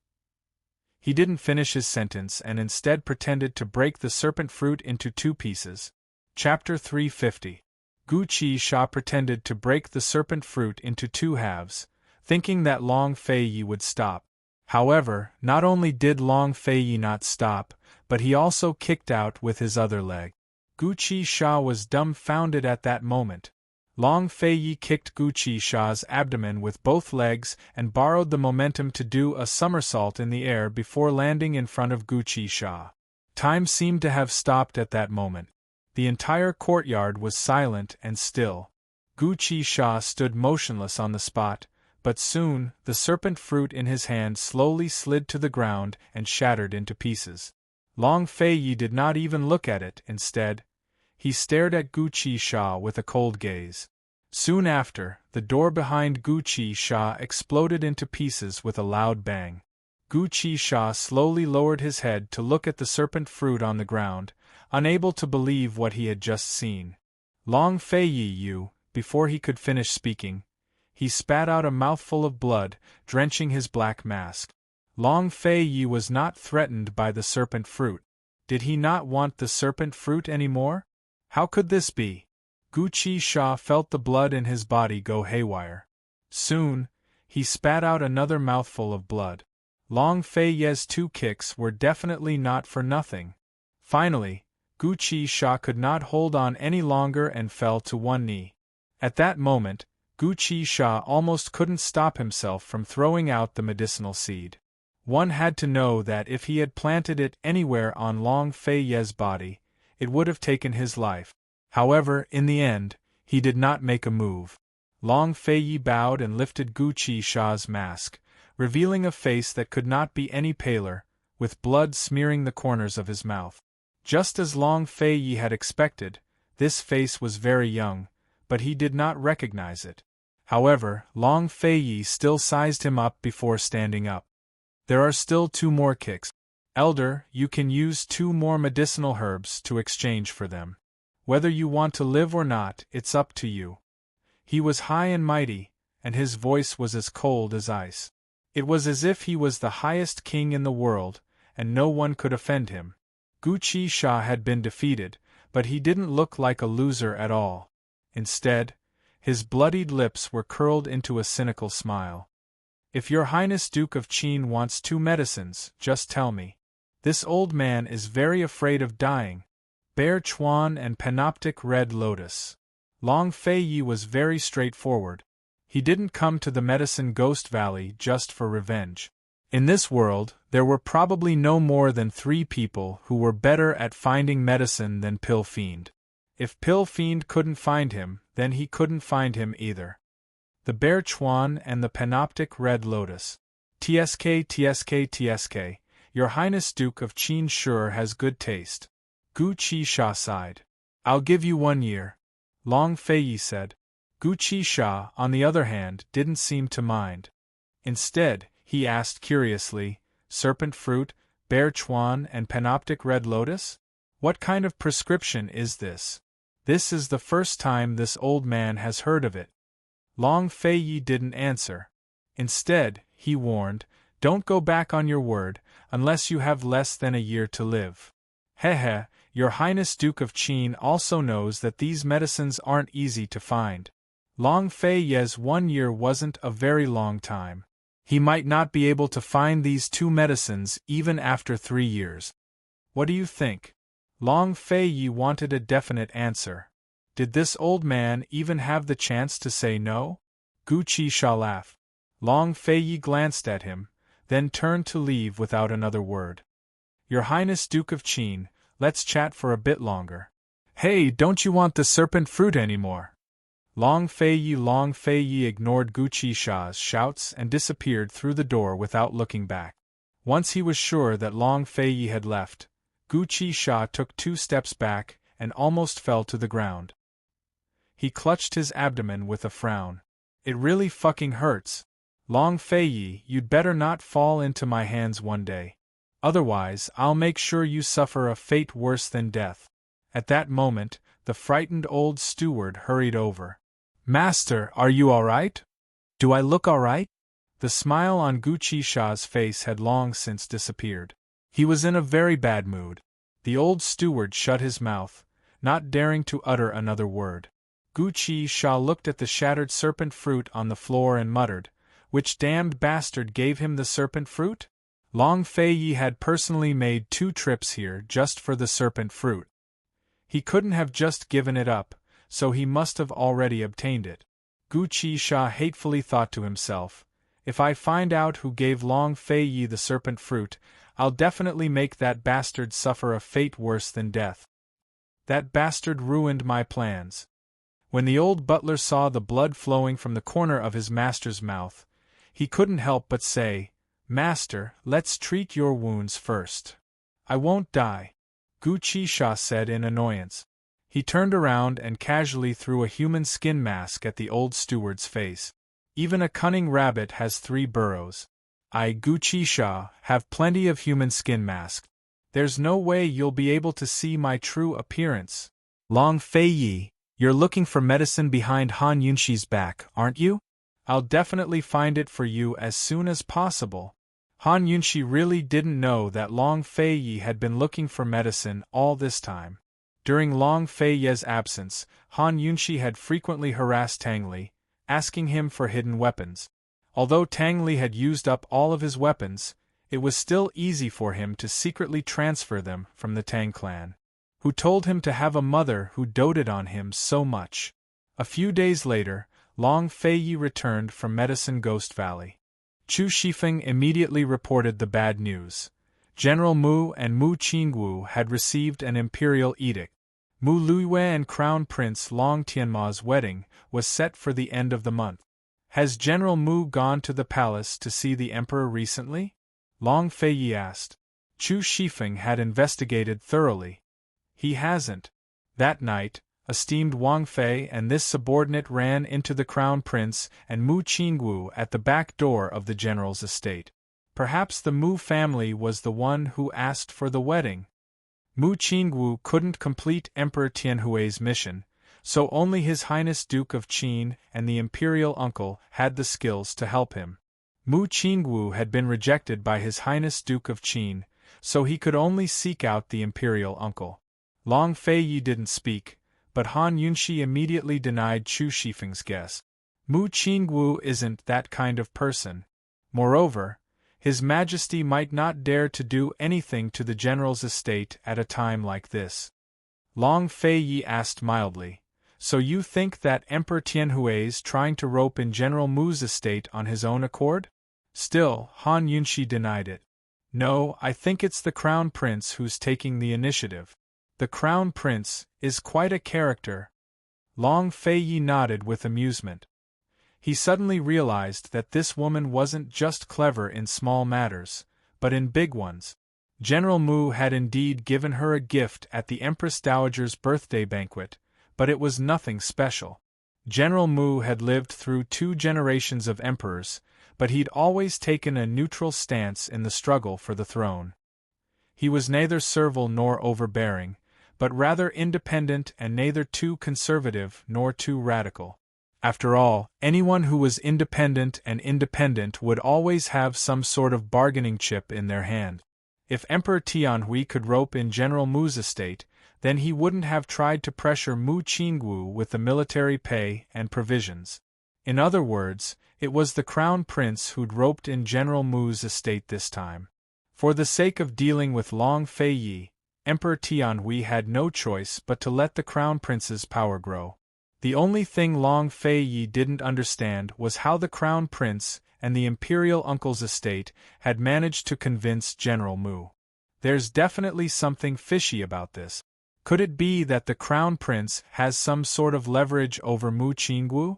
He didn't finish his sentence and instead pretended to break the serpent fruit into 2 pieces. Chapter 350. Gu Sha pretended to break the serpent fruit into 2 halves, thinking that Long Fei Yi would stop. However, not only did Long Fei Yi not stop, but he also kicked out with his other leg. Gu Sha was dumbfounded at that moment. Long Fei Yi kicked Gu Sha's abdomen with both legs and borrowed the momentum to do a somersault in the air before landing in front of Gu Sha. Time seemed to have stopped at that moment. The entire courtyard was silent and still. Gu Sha stood motionless on the spot, but soon the serpent fruit in his hand slowly slid to the ground and shattered into pieces. Long Fei Yi did not even look at it. Instead, he stared at Gu Sha with a cold gaze. Soon after, the door behind Gu Sha exploded into pieces with a loud bang. Gu Sha slowly lowered his head to look at the serpent fruit on the ground, unable to believe what he had just seen. Long Fei Yi, before he could finish speaking, he spat out a mouthful of blood, drenching his black mask. Long Fei Yi was not threatened by the serpent fruit. Did he not want the serpent fruit anymore? How could this be? Gu Sha felt the blood in his body go haywire. Soon, he spat out another mouthful of blood. Long Fei Yi's 2 kicks were definitely not for nothing. Finally, Gu Sha could not hold on any longer and fell to one knee. At that moment, Gu Sha almost couldn't stop himself from throwing out the medicinal seed. One had to know that if he had planted it anywhere on Long Fei Yi's body, it would have taken his life. However, in the end, he did not make a move. Long Fei Yi bowed and lifted Gu Sha's mask, revealing a face that could not be any paler, with blood smearing the corners of his mouth. Just as Long Fei Yi had expected, this face was very young, but he did not recognize it. However, Long Fei Yi still sized him up before standing up. "There are still 2 more kicks. Elder, you can use 2 more medicinal herbs to exchange for them. Whether you want to live or not, it's up to you." He was high and mighty, and his voice was as cold as ice. It was as if he was the highest king in the world, and no one could offend him. Gu Sha had been defeated, but he didn't look like a loser at all. Instead, his bloodied lips were curled into a cynical smile. "If your Highness Duke of Qin wants 2 medicines, just tell me. This old man is very afraid of dying. Bear Chuan and Panoptic Red Lotus." Long Fei Yi was very straightforward. He didn't come to the Medicine Ghost Valley just for revenge. In this world, there were probably no more than 3 people who were better at finding medicine than Pill Fiend. If Pill Fiend couldn't find him, then he couldn't find him either. The Bear Chuan and the Panoptic Red Lotus. TSK, TSK, TSK, Your Highness Duke of Qin sure has good taste. Gu Qi Sha sighed. I'll give you 1 year. Long Fei Yi said. Gu Qi Sha, on the other hand, didn't seem to mind. Instead, he asked curiously, Serpent Fruit, Bear Chuan and Panoptic Red Lotus? What kind of prescription is this? This is the first time this old man has heard of it. Long Fei Yi didn't answer. Instead, he warned, don't go back on your word, unless you have less than a year to live. Hehe, Your Highness Duke of Qin also knows that these medicines aren't easy to find. Long Fei Yi's 1 year wasn't a very long time. He might not be able to find these 2 medicines even after 3 years. What do you think? Long Fei Yi wanted a definite answer. Did this old man even have the chance to say no? Gu Qi Sha laughed. Long Fei Yi glanced at him, then turned to leave without another word. Your Highness Duke of Qin, let's chat for a bit longer. Hey, don't you want the serpent fruit anymore? Long Fei Yi ignored Gu Qi Sha's shouts and disappeared through the door without looking back. Once he was sure that Long Fei Yi had left, Gu Qi Sha took 2 steps back and almost fell to the ground. He clutched his abdomen with a frown. It really fucking hurts. Long Fei Yi, you'd better not fall into my hands one day. Otherwise, I'll make sure you suffer a fate worse than death. At that moment, the frightened old steward hurried over. Master, are you all right? Do I look all right? The smile on Gu Qi Sha's face had long since disappeared. He was in a very bad mood. The old steward shut his mouth, not daring to utter another word. Gu Qi Sha looked at the shattered serpent fruit on the floor and muttered, which damned bastard gave him the serpent fruit? Long Fei Yi had personally made 2 trips here just for the serpent fruit. He couldn't have just given it up, so he must have already obtained it. Gu Qi Sha hatefully thought to himself, if I find out who gave Long Fei Yi the serpent fruit, I'll definitely make that bastard suffer a fate worse than death. That bastard ruined my plans. When the old butler saw the blood flowing from the corner of his master's mouth, he couldn't help but say, Master, let's treat your wounds first. I won't die, Gu Qi Sha said in annoyance. He turned around and casually threw a human skin mask at the old steward's face. Even a cunning rabbit has 3 burrows. I, Gu Qi Sha, have plenty of human skin masks. There's no way you'll be able to see my true appearance. Long Fei Yi, you're looking for medicine behind Han Yunxi's back, aren't you? I'll definitely find it for you as soon as possible. Han Yunxi really didn't know that Long Fei Yi had been looking for medicine all this time. During Long Fei Yi's absence, Han Yunxi had frequently harassed Tang Li, asking him for hidden weapons. Although Tang Li had used up all of his weapons, it was still easy for him to secretly transfer them from the Tang clan, who told him to have a mother who doted on him so much. A few days later, Long Fei Yi returned from Medicine Ghost Valley. Chu Shifeng immediately reported the bad news. General Mu and Mu Qingwu had received an imperial edict. Mu Luiyue and Crown Prince Long Tianma's wedding was set for the end of the month. Has General Mu gone to the palace to see the emperor recently? Long Fei Yi asked. Chu Shifeng had investigated thoroughly. He hasn't. That night, esteemed Wang Fei and this subordinate ran into the crown prince and Mu Qingwu at the back door of the general's estate. Perhaps the Mu family was the one who asked for the wedding. Mu Qingwu couldn't complete Emperor Tianhui's mission, so only His Highness Duke of Qin and the imperial uncle had the skills to help him. Mu Qingwu had been rejected by His Highness Duke of Qin, so he could only seek out the imperial uncle. Long Fei Yi didn't speak, but Han Yunxi immediately denied Chu Shifeng's guess. Mu Qingwu isn't that kind of person. Moreover, His Majesty might not dare to do anything to the general's estate at a time like this. Long Fei Yi asked mildly, So you think that Emperor Tianhui's trying to rope in General Mu's estate on his own accord? Still, Han Yunshi denied it. No, I think it's the Crown Prince who's taking the initiative. The Crown Prince is quite a character. Long Fei Yi nodded with amusement. He suddenly realized that this woman wasn't just clever in small matters, but in big ones. General Mu had indeed given her a gift at the Empress Dowager's birthday banquet, but it was nothing special. General Mu had lived through 2 generations of emperors, but he'd always taken a neutral stance in the struggle for the throne. He was neither servile nor overbearing, but rather independent and neither too conservative nor too radical. After all, anyone who was independent would always have some sort of bargaining chip in their hand. If Emperor Tianhui could rope in General Mu's estate, then he wouldn't have tried to pressure Mu Qingwu with the military pay and provisions. In other words, it was the Crown Prince who'd roped in General Mu's estate this time. For the sake of dealing with Long Fei Yi, Emperor Tianhui had no choice but to let the Crown Prince's power grow. The only thing Long Fei Yi didn't understand was how the Crown Prince and the Imperial Uncle's estate had managed to convince General Mu. There's definitely something fishy about this. Could it be that the Crown Prince has some sort of leverage over Mu Qingwu?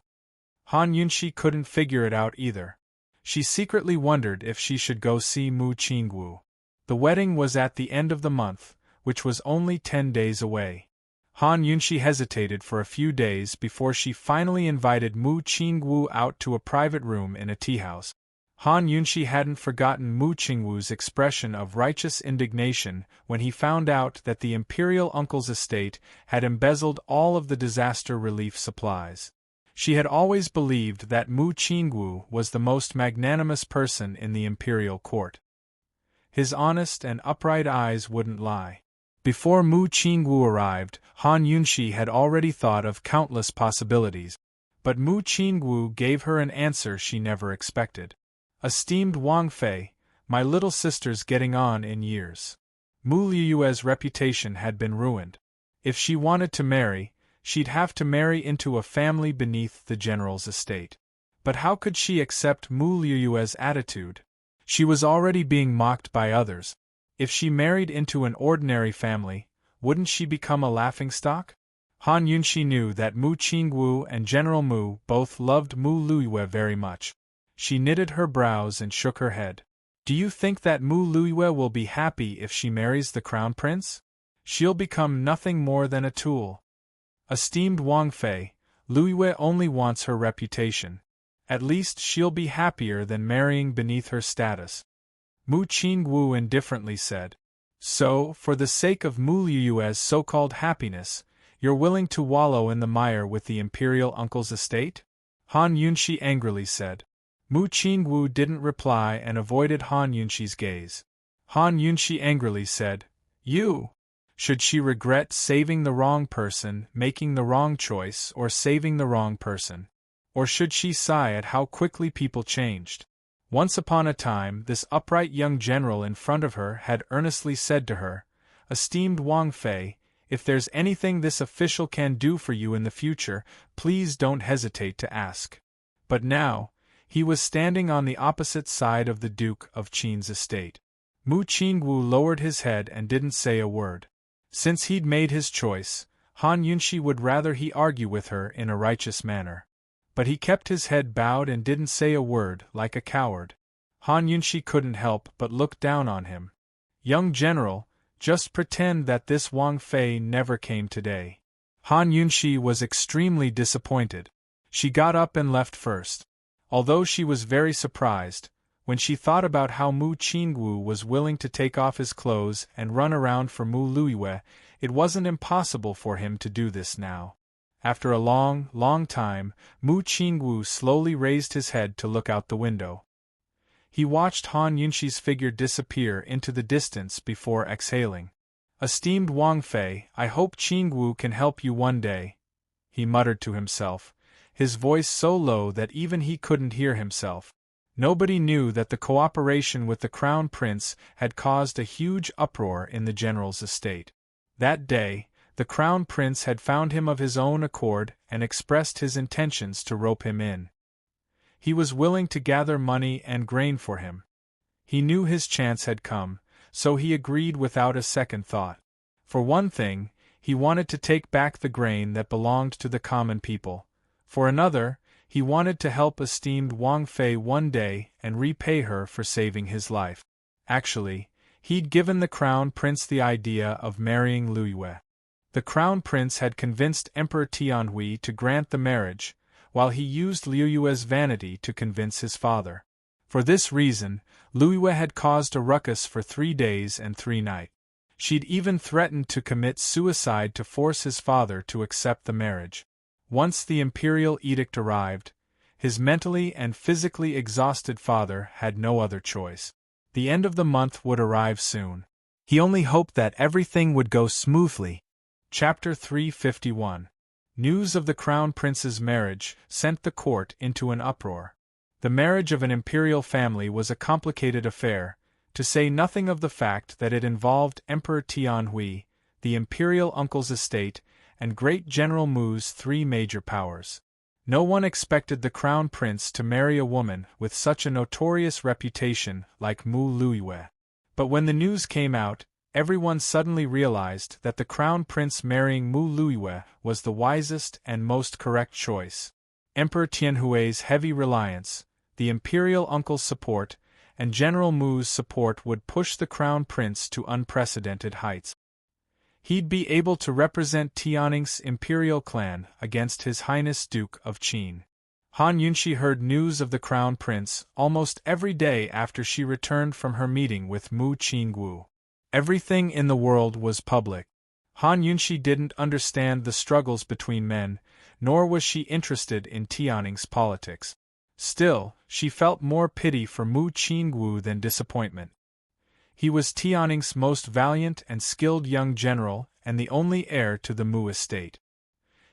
Han Yunshi couldn't figure it out either. She secretly wondered if she should go see Mu Qingwu. The wedding was at the end of the month, which was only 10 days away. Han Yunshi hesitated for a few days before she finally invited Mu Qingwu out to a private room in a teahouse. Han Yunshi hadn't forgotten Mu Qingwu's expression of righteous indignation when he found out that the Imperial Uncle's estate had embezzled all of the disaster relief supplies. She had always believed that Mu Qingwu was the most magnanimous person in the imperial court. His honest and upright eyes wouldn't lie. Before Mu Qingwu arrived, Han Yunshi had already thought of countless possibilities. But Mu Qingwu gave her an answer she never expected. Esteemed Wang Fei, my little sister's getting on in years. Mu Liyue's reputation had been ruined. If she wanted to marry, she'd have to marry into a family beneath the general's estate. But how could she accept Mu Liyue's attitude? She was already being mocked by others. If she married into an ordinary family, wouldn't she become a laughingstock? Han Yunshi knew that Mu Qingwu and General Mu both loved Mu Liyue very much. She knitted her brows and shook her head. Do you think that Mu Liyue will be happy if she marries the Crown Prince? She'll become nothing more than a tool. Esteemed Wang Fei, Liyue only wants her reputation. At least she'll be happier than marrying beneath her status. Mu Qingwu indifferently said. So, for the sake of Mu Liyue's so-called happiness, you're willing to wallow in the mire with the Imperial Uncle's estate? Han Yunshi angrily said. Mu Qingwu didn't reply and avoided Han Yunshi's gaze. Han Yunshi angrily said, You! Should she regret saving the wrong person, making the wrong choice, or saving the wrong person? Or should she sigh at how quickly people changed? Once upon a time, this upright young general in front of her had earnestly said to her, Esteemed Wang Fei, if there's anything this official can do for you in the future, please don't hesitate to ask. But now, he was standing on the opposite side of the Duke of Qin's estate. Mu Qingwu lowered his head and didn't say a word. Since he'd made his choice, Han Yunshi would rather he argue with her in a righteous manner. But he kept his head bowed and didn't say a word, like a coward. Han Yunshi couldn't help but look down on him. Young general, just pretend that this Wang Fei never came today. Han Yunshi was extremely disappointed. She got up and left first. Although she was very surprised, when she thought about how Mu Qingwu was willing to take off his clothes and run around for Mu Liyue, it wasn't impossible for him to do this now. After a long, long time, Mu Qingwu slowly raised his head to look out the window. He watched Han Yunshi's figure disappear into the distance before exhaling. Esteemed Wang Fei, I hope Qingwu can help you one day, he muttered to himself, his voice so low that even he couldn't hear himself. Nobody knew that the cooperation with the Crown Prince had caused a huge uproar in the general's estate. That day, The Crown Prince had found him of his own accord and expressed his intentions to rope him in. He was willing to gather money and grain for him. He knew his chance had come, so he agreed without a second thought. For one thing, he wanted to take back the grain that belonged to the common people. For another, he wanted to help esteemed Wang Fei one day and repay her for saving his life. Actually, he'd given the Crown Prince the idea of marrying Lu Yue. The Crown Prince had convinced Emperor Tianhui to grant the marriage, while he used Liu Yue's vanity to convince his father. For this reason, Liu Yue had caused a ruckus for 3 days and 3 nights. She'd even threatened to commit suicide to force his father to accept the marriage. Once the imperial edict arrived, his mentally and physically exhausted father had no other choice. The end of the month would arrive soon. He only hoped that everything would go smoothly. Chapter 351. News of the Crown Prince's marriage sent the court into an uproar. The marriage of an imperial family was a complicated affair, to say nothing of the fact that it involved Emperor Tianhui, the imperial uncle's estate, and Great General Mu's 3 major powers. No one expected the Crown Prince to marry a woman with such a notorious reputation like Mu Luiyue. But when the news came out, everyone suddenly realized that the Crown Prince marrying Mu Luiyue was the wisest and most correct choice. Emperor Tianhui's heavy reliance, the imperial uncle's support, and General Mu's support would push the Crown Prince to unprecedented heights. He'd be able to represent Tianning's imperial clan against His Highness Duke of Qin. Han Yunxi heard news of the Crown Prince almost every day after she returned from her meeting with Mu Qingwu. Everything in the world was public. Han Yunxi didn't understand the struggles between men, nor was she interested in Tianning's politics. Still, she felt more pity for Mu Qingwu than disappointment. He was Tianning's most valiant and skilled young general and the only heir to the Mu estate.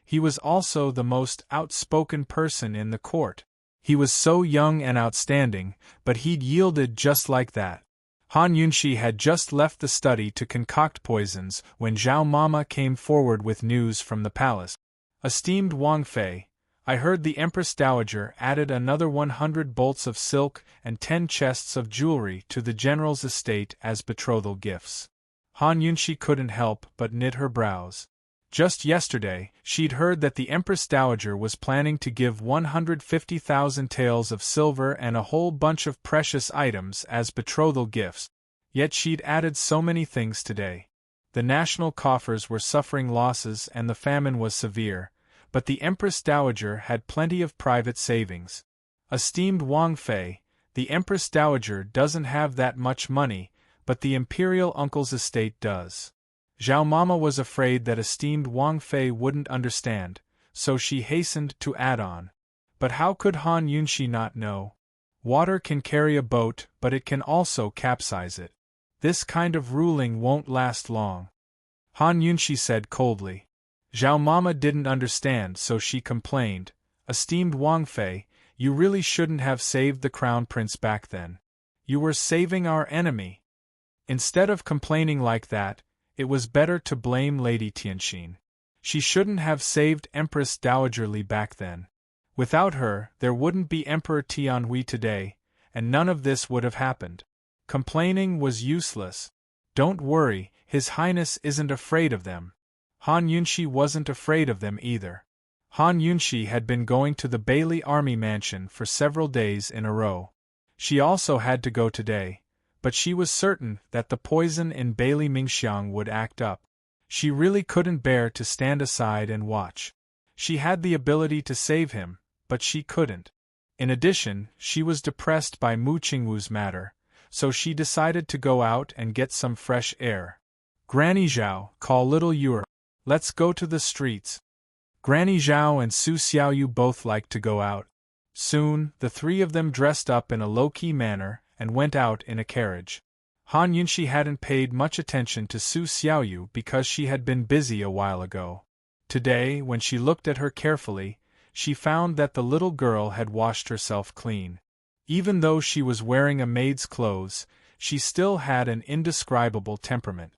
He was also the most outspoken person in the court. He was so young and outstanding, but he'd yielded just like that. Han Yunxi had just left the study to concoct poisons when Zhao Mama came forward with news from the palace. Esteemed Wang Fei, I heard the Empress Dowager added another 100 bolts of silk and 10 chests of jewelry to the general's estate as betrothal gifts. Han Yunxi couldn't help but knit her brows. Just yesterday, she'd heard that the Empress Dowager was planning to give 150,000 taels of silver and a whole bunch of precious items as betrothal gifts. Yet she'd added so many things today. The national coffers were suffering losses and the famine was severe, but the Empress Dowager had plenty of private savings. Esteemed Wang Fei, the Empress Dowager doesn't have that much money, but the imperial uncle's estate does. Zhao Mama was afraid that esteemed Wang Fei wouldn't understand, so she hastened to add on. But how could Han Yunxi not know? Water can carry a boat, but it can also capsize it. This kind of ruling won't last long. Han Yunxi said coldly. Zhao Mama didn't understand, so she complained, Esteemed Wang Fei, you really shouldn't have saved the Crown Prince back then. You were saving our enemy. Instead of complaining like that, it was better to blame Lady Tianxin. She shouldn't have saved Empress Dowager Li back then. Without her, there wouldn't be Emperor Tianhui today, and none of this would have happened. Complaining was useless. Don't worry, His Highness isn't afraid of them. Han Yunxi wasn't afraid of them either. Han Yunxi had been going to the Bailey Army Mansion for several days in a row. She also had to go today, but she was certain that the poison in Bailey Mingxiang would act up. She really couldn't bear to stand aside and watch. She had the ability to save him, but she couldn't. In addition, she was depressed by Mu Qingwu's matter, so she decided to go out and get some fresh air. Granny Zhao, call little Yue. Let's go to the streets. Granny Zhao and Su Xiaoyu both liked to go out. Soon, the 3 of them dressed up in a low-key manner and went out in a carriage. Han Yunxi hadn't paid much attention to Su Xiaoyu because she had been busy a while ago. Today, when she looked at her carefully, she found that the little girl had washed herself clean. Even though she was wearing a maid's clothes, she still had an indescribable temperament.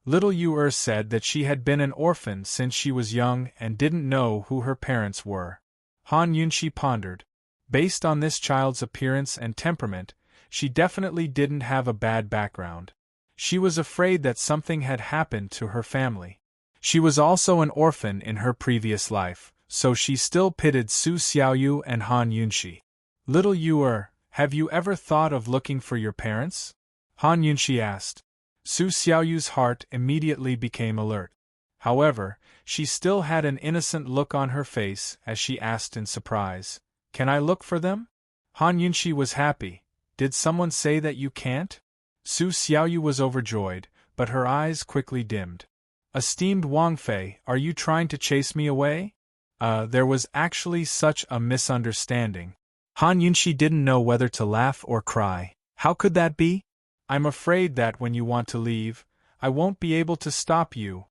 Little Yu said that she had been an orphan since she was young and didn't know who her parents were. Han Yunxi pondered. Based on this child's appearance and temperament, she definitely didn't have a bad background. She was afraid that something had happened to her family. She was also an orphan in her previous life, so she still pitted Su Xiaoyu and Han Yunxi. Little Yu, have you ever thought of looking for your parents? Han Yunxi asked. Su Xiaoyu's heart immediately became alert. However, she still had an innocent look on her face as she asked in surprise, "Can I look for them?" Han Yunxi was happy. "Did someone say that you can't?" Su Xiaoyu was overjoyed, but her eyes quickly dimmed. "Esteemed Wang Fei, are you trying to chase me away?" There was actually such a misunderstanding. Han Yunxi didn't know whether to laugh or cry. How could that be? "I'm afraid that when you want to leave, I won't be able to stop you."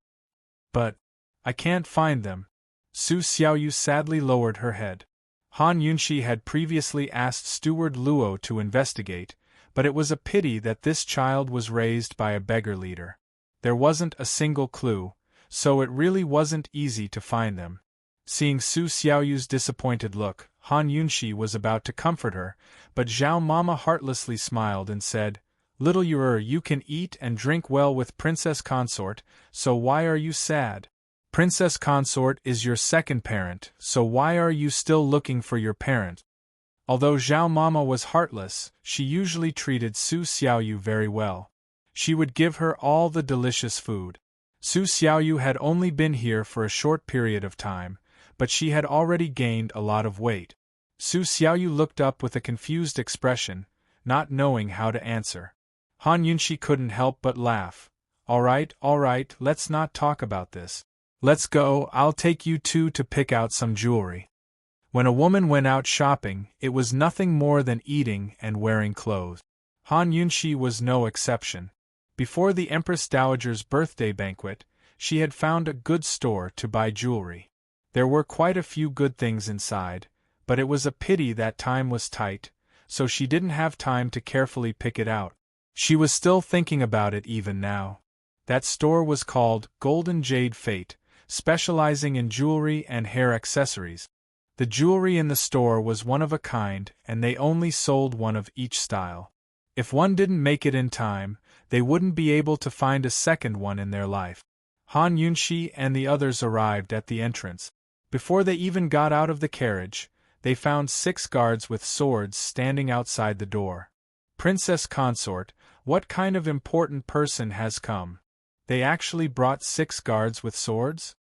"But I can't find them." Su Xiaoyu sadly lowered her head. Han Yunxi had previously asked Steward Luo to investigate, but it was a pity that this child was raised by a beggar leader. There wasn't a single clue, so it really wasn't easy to find them. Seeing Su Xiaoyu's disappointed look, Han Yunxi was about to comfort her, but Zhao Mama heartlessly smiled and said, "Little Yu, you can eat and drink well with Princess Consort, so why are you sad? Princess Consort is your second parent, so why are you still looking for your parent?" Although Zhao Mama was heartless, she usually treated Su Xiaoyu very well. She would give her all the delicious food. Su Xiaoyu had only been here for a short period of time, but she had already gained a lot of weight. Su Xiaoyu looked up with a confused expression, not knowing how to answer. Han Yunxi couldn't help but laugh. All right, let's not talk about this. Let's go, I'll take you two to pick out some jewelry." When a woman went out shopping, it was nothing more than eating and wearing clothes. Han Yunxi was no exception. Before the Empress Dowager's birthday banquet, she had found a good store to buy jewelry. There were quite a few good things inside, but it was a pity that time was tight, so she didn't have time to carefully pick it out. She was still thinking about it even now. That store was called Golden Jade Fate, specializing in jewelry and hair accessories. The jewelry in the store was one of a kind, and they only sold one of each style. If one didn't make it in time, they wouldn't be able to find a second one in their life. Han Yunxi and the others arrived at the entrance. Before they even got out of the carriage, they found 6 guards with swords standing outside the door. "Princess Consort, what kind of important person has come? They actually brought 6 guards with swords?"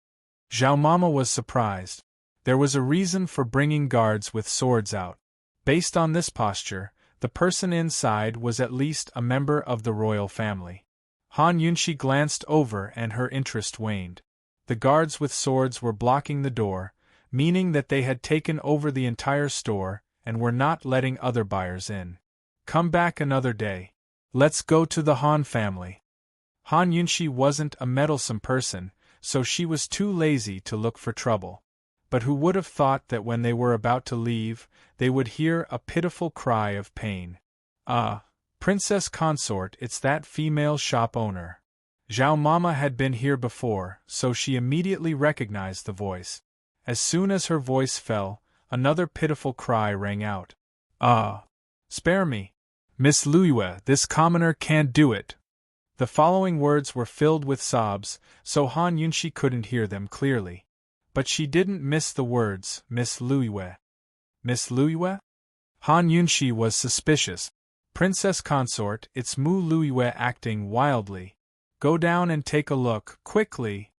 Zhao Mama was surprised. There was a reason for bringing guards with swords out. Based on this posture, the person inside was at least a member of the royal family. Han Yunxi glanced over and her interest waned. The guards with swords were blocking the door, meaning that they had taken over the entire store and were not letting other buyers in. "Come back another day. Let's go to the Han family." Han Yunxi wasn't a meddlesome person, so she was too lazy to look for trouble. But who would have thought that when they were about to leave, they would hear a pitiful cry of pain. Princess Consort, it's that female shop owner." Zhao Mama had been here before, so she immediately recognized the voice. As soon as her voice fell, another pitiful cry rang out. Spare me. Miss Luyue, this commoner can't do it." The following words were filled with sobs, so Han Yunxi couldn't hear them clearly. But she didn't miss the words, "Miss Luyue." "Miss Luyue?" Han Yunxi was suspicious. "Princess Consort, it's Mu Luyue acting wildly. Go down and take a look, quickly."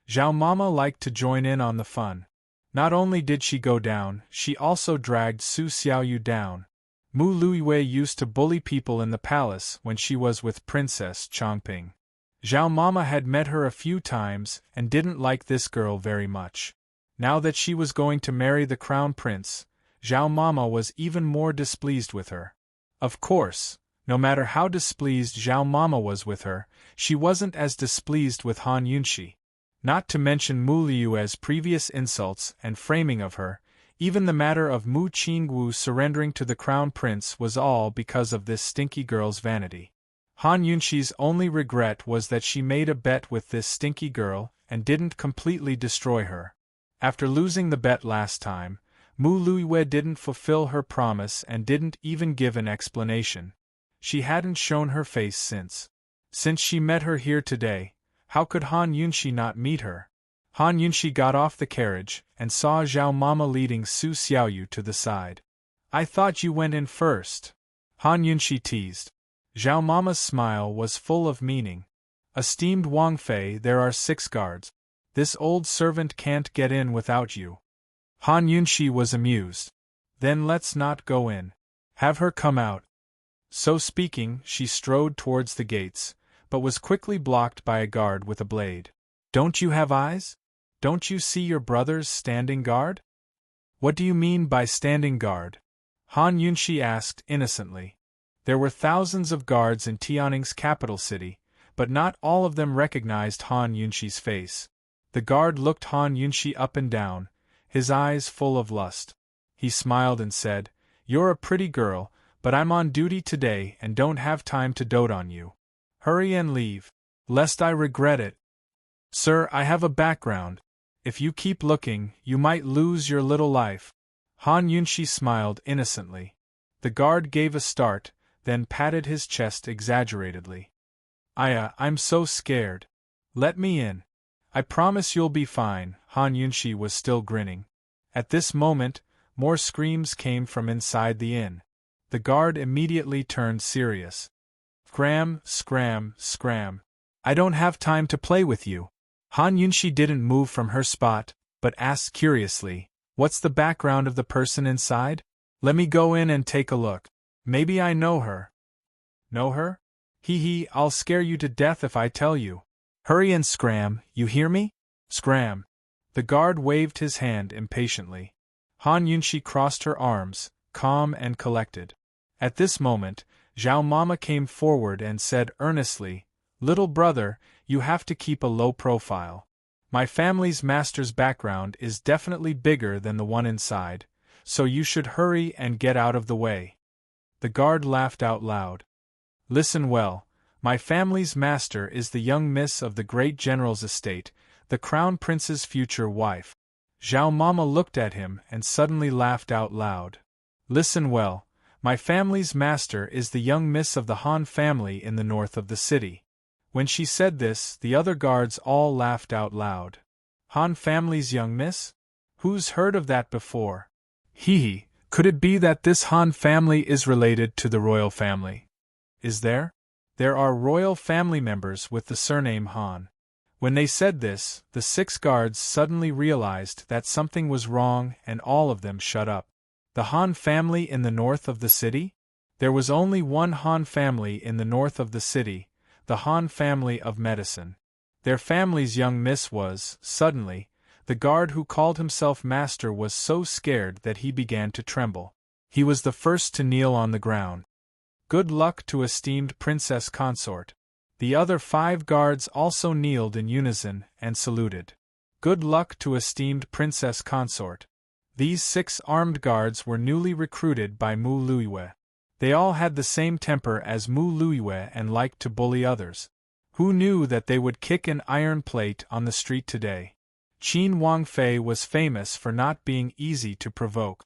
Zhao Mama liked to join in on the fun. Not only did she go down, she also dragged Su Xiaoyu down. Mu Luyue used to bully people in the palace when she was with Princess Chongping. Zhao Mama had met her a few times and didn't like this girl very much. Now that she was going to marry the crown prince, Zhao Mama was even more displeased with her. Of course, no matter how displeased Zhao Mama was with her, she wasn't as displeased with Han Yunxi. Not to mention Mu Liyue's previous insults and framing of her, even the matter of Mu Qingwu surrendering to the crown prince was all because of this stinky girl's vanity. Han Yunxi's only regret was that she made a bet with this stinky girl and didn't completely destroy her. After losing the bet last time, Mu Luiwei didn't fulfill her promise and didn't even give an explanation. She hadn't shown her face since. Since she met her here today, how could Han Yunxi not meet her? Han Yunxi got off the carriage and saw Zhao Mama leading Su Xiaoyu to the side. I thought you went in first. Han Yunxi teased. Zhao Mama's smile was full of meaning. Esteemed Wang Fei, there are 6 guards. This old servant can't get in without you. Han Yunxi was amused. Then let's not go in. Have her come out. So speaking, she strode towards the gates, but was quickly blocked by a guard with a blade. Don't you have eyes? Don't you see your brothers standing guard? What do you mean by standing guard? Han Yunxi asked innocently. There were thousands of guards in Tianning's capital city, but not all of them recognized Han Yunxi's face. The guard looked Han Yunxi up and down, his eyes full of lust. He smiled and said, You're a pretty girl, but I'm on duty today and don't have time to dote on you. Hurry and leave, lest I regret it. Sir, I have a background. If you keep looking, you might lose your little life. Han Yunxi smiled innocently. The guard gave a start, then patted his chest exaggeratedly. I'm so scared. Let me in. I promise you'll be fine. Han Yunxi was still grinning. At this moment, more screams came from inside the inn. The guard immediately turned serious. Scram, scram, scram. I don't have time to play with you. Han Yunxi didn't move from her spot, but asked curiously, What's the background of the person inside? Let me go in and take a look. Maybe I know her. Know her? Hee, I'll scare you to death if I tell you. Hurry and scram, you hear me? Scram. The guard waved his hand impatiently. Han Yunxi crossed her arms, calm and collected. At this moment, Zhao Mama came forward and said earnestly, Little brother, you have to keep a low profile. My family's master's background is definitely bigger than the one inside, so you should hurry and get out of the way. The guard laughed out loud. Listen well, my family's master is the young miss of the great general's estate, the crown prince's future wife. Zhao Mama looked at him and suddenly laughed out loud. Listen well, my family's master is the young miss of the Han family in the north of the city. When she said this, the other guards all laughed out loud. Han family's young miss? Who's heard of that before? Hee, could it be that this Han family is related to the royal family? Is there? There are royal family members with the surname Han. When they said this, the 6 guards suddenly realized that something was wrong and all of them shut up. The Han family in the north of the city? There was only one Han family in the north of the city, the Han family of medicine. Their family's young miss was, suddenly, the guard who called himself master was so scared that he began to tremble. He was the first to kneel on the ground. Good luck to esteemed Princess Consort. The other 5 guards also kneeled in unison and saluted. Good luck to esteemed Princess Consort. These 6 armed guards were newly recruited by Mu Luiwei. They all had the same temper as Mu Luiwei and liked to bully others. Who knew that they would kick an iron plate on the street today? Qin Wang Fei was famous for not being easy to provoke.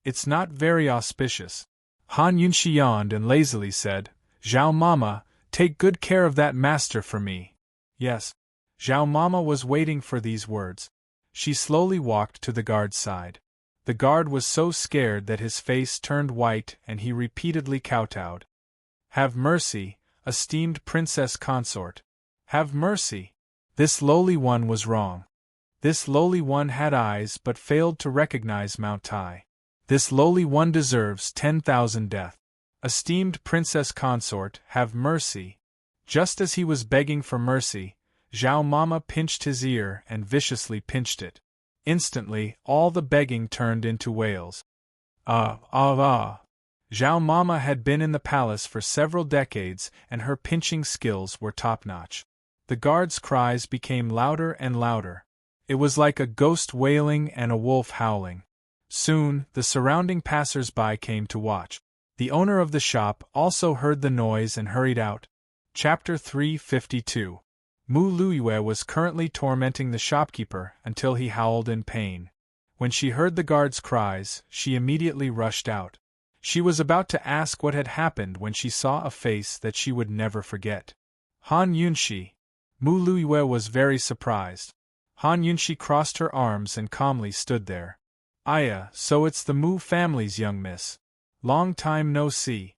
It's not very auspicious. Han Yunxi yawned and lazily said, Zhao Mama, take good care of that master for me. Yes. Zhao Mama was waiting for these words. She slowly walked to the guard's side. The guard was so scared that his face turned white and he repeatedly kowtowed. Have mercy, esteemed Princess Consort. Have mercy. This lowly one was wrong. This lowly one had eyes but failed to recognize Mount Tai. This lowly one deserves 10,000 death. Esteemed Princess Consort, have mercy. Just as he was begging for mercy, Zhao Mama pinched his ear and viciously pinched it. Instantly, all the begging turned into wails. Zhao Mama had been in the palace for several decades and her pinching skills were top-notch. The guards' cries became louder and louder. It was like a ghost wailing and a wolf howling. Soon, the surrounding passers-by came to watch. The owner of the shop also heard the noise and hurried out. Chapter 352. Mu Luiyue was currently tormenting the shopkeeper until he howled in pain. When she heard the guard's cries, she immediately rushed out. She was about to ask what had happened when she saw a face that she would never forget. Han Yunshi. Mu Luiyue was very surprised. Han Yunshi crossed her arms and calmly stood there. "Aya, so it's the Mu family's young miss. Long time no see."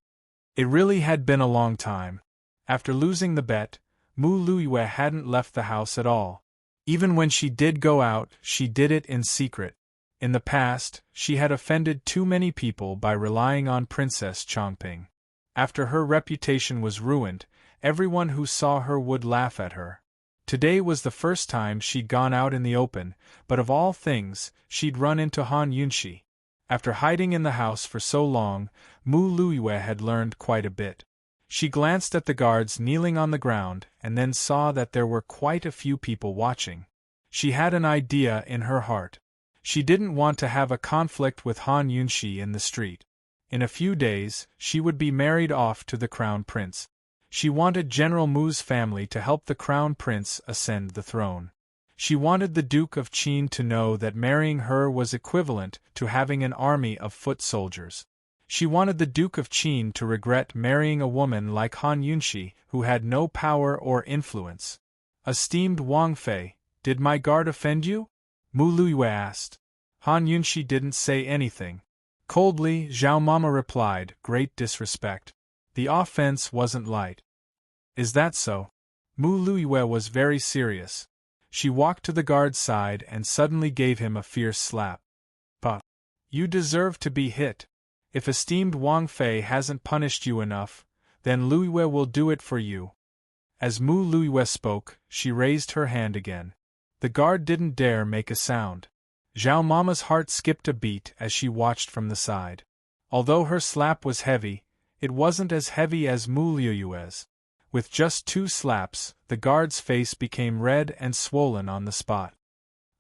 It really had been a long time. After losing the bet, Mu Luiyue hadn't left the house at all. Even when she did go out, she did it in secret. In the past, she had offended too many people by relying on Princess Chongping. After her reputation was ruined, everyone who saw her would laugh at her. Today was the first time she'd gone out in the open, but of all things, she'd run into Han Yunshi. After hiding in the house for so long, Mu Luiyue had learned quite a bit. She glanced at the guards kneeling on the ground and then saw that there were quite a few people watching. She had an idea in her heart. She didn't want to have a conflict with Han Yunshi in the street. In a few days, she would be married off to the crown prince. She wanted General Mu's family to help the crown prince ascend the throne. She wanted the Duke of Qin to know that marrying her was equivalent to having an army of foot soldiers. She wanted the Duke of Qin to regret marrying a woman like Han Yunshi who had no power or influence. "Esteemed Wang Fei, did my guard offend you?" Mu Luiyue asked. Han Yunshi didn't say anything. Coldly, Zhao Mama replied, "Great disrespect. The offense wasn't light." "Is that so?" Mu Luiyue was very serious. She walked to the guard's side and suddenly gave him a fierce slap. "Bah! You deserve to be hit. If esteemed Wang Fei hasn't punished you enough, then Luiyue will do it for you." As Mu Luiyue spoke, she raised her hand again. The guard didn't dare make a sound. Zhao Mama's heart skipped a beat as she watched from the side. Although her slap was heavy, it wasn't as heavy as Mu Luiyue's. With just 2 slaps, the guard's face became red and swollen on the spot.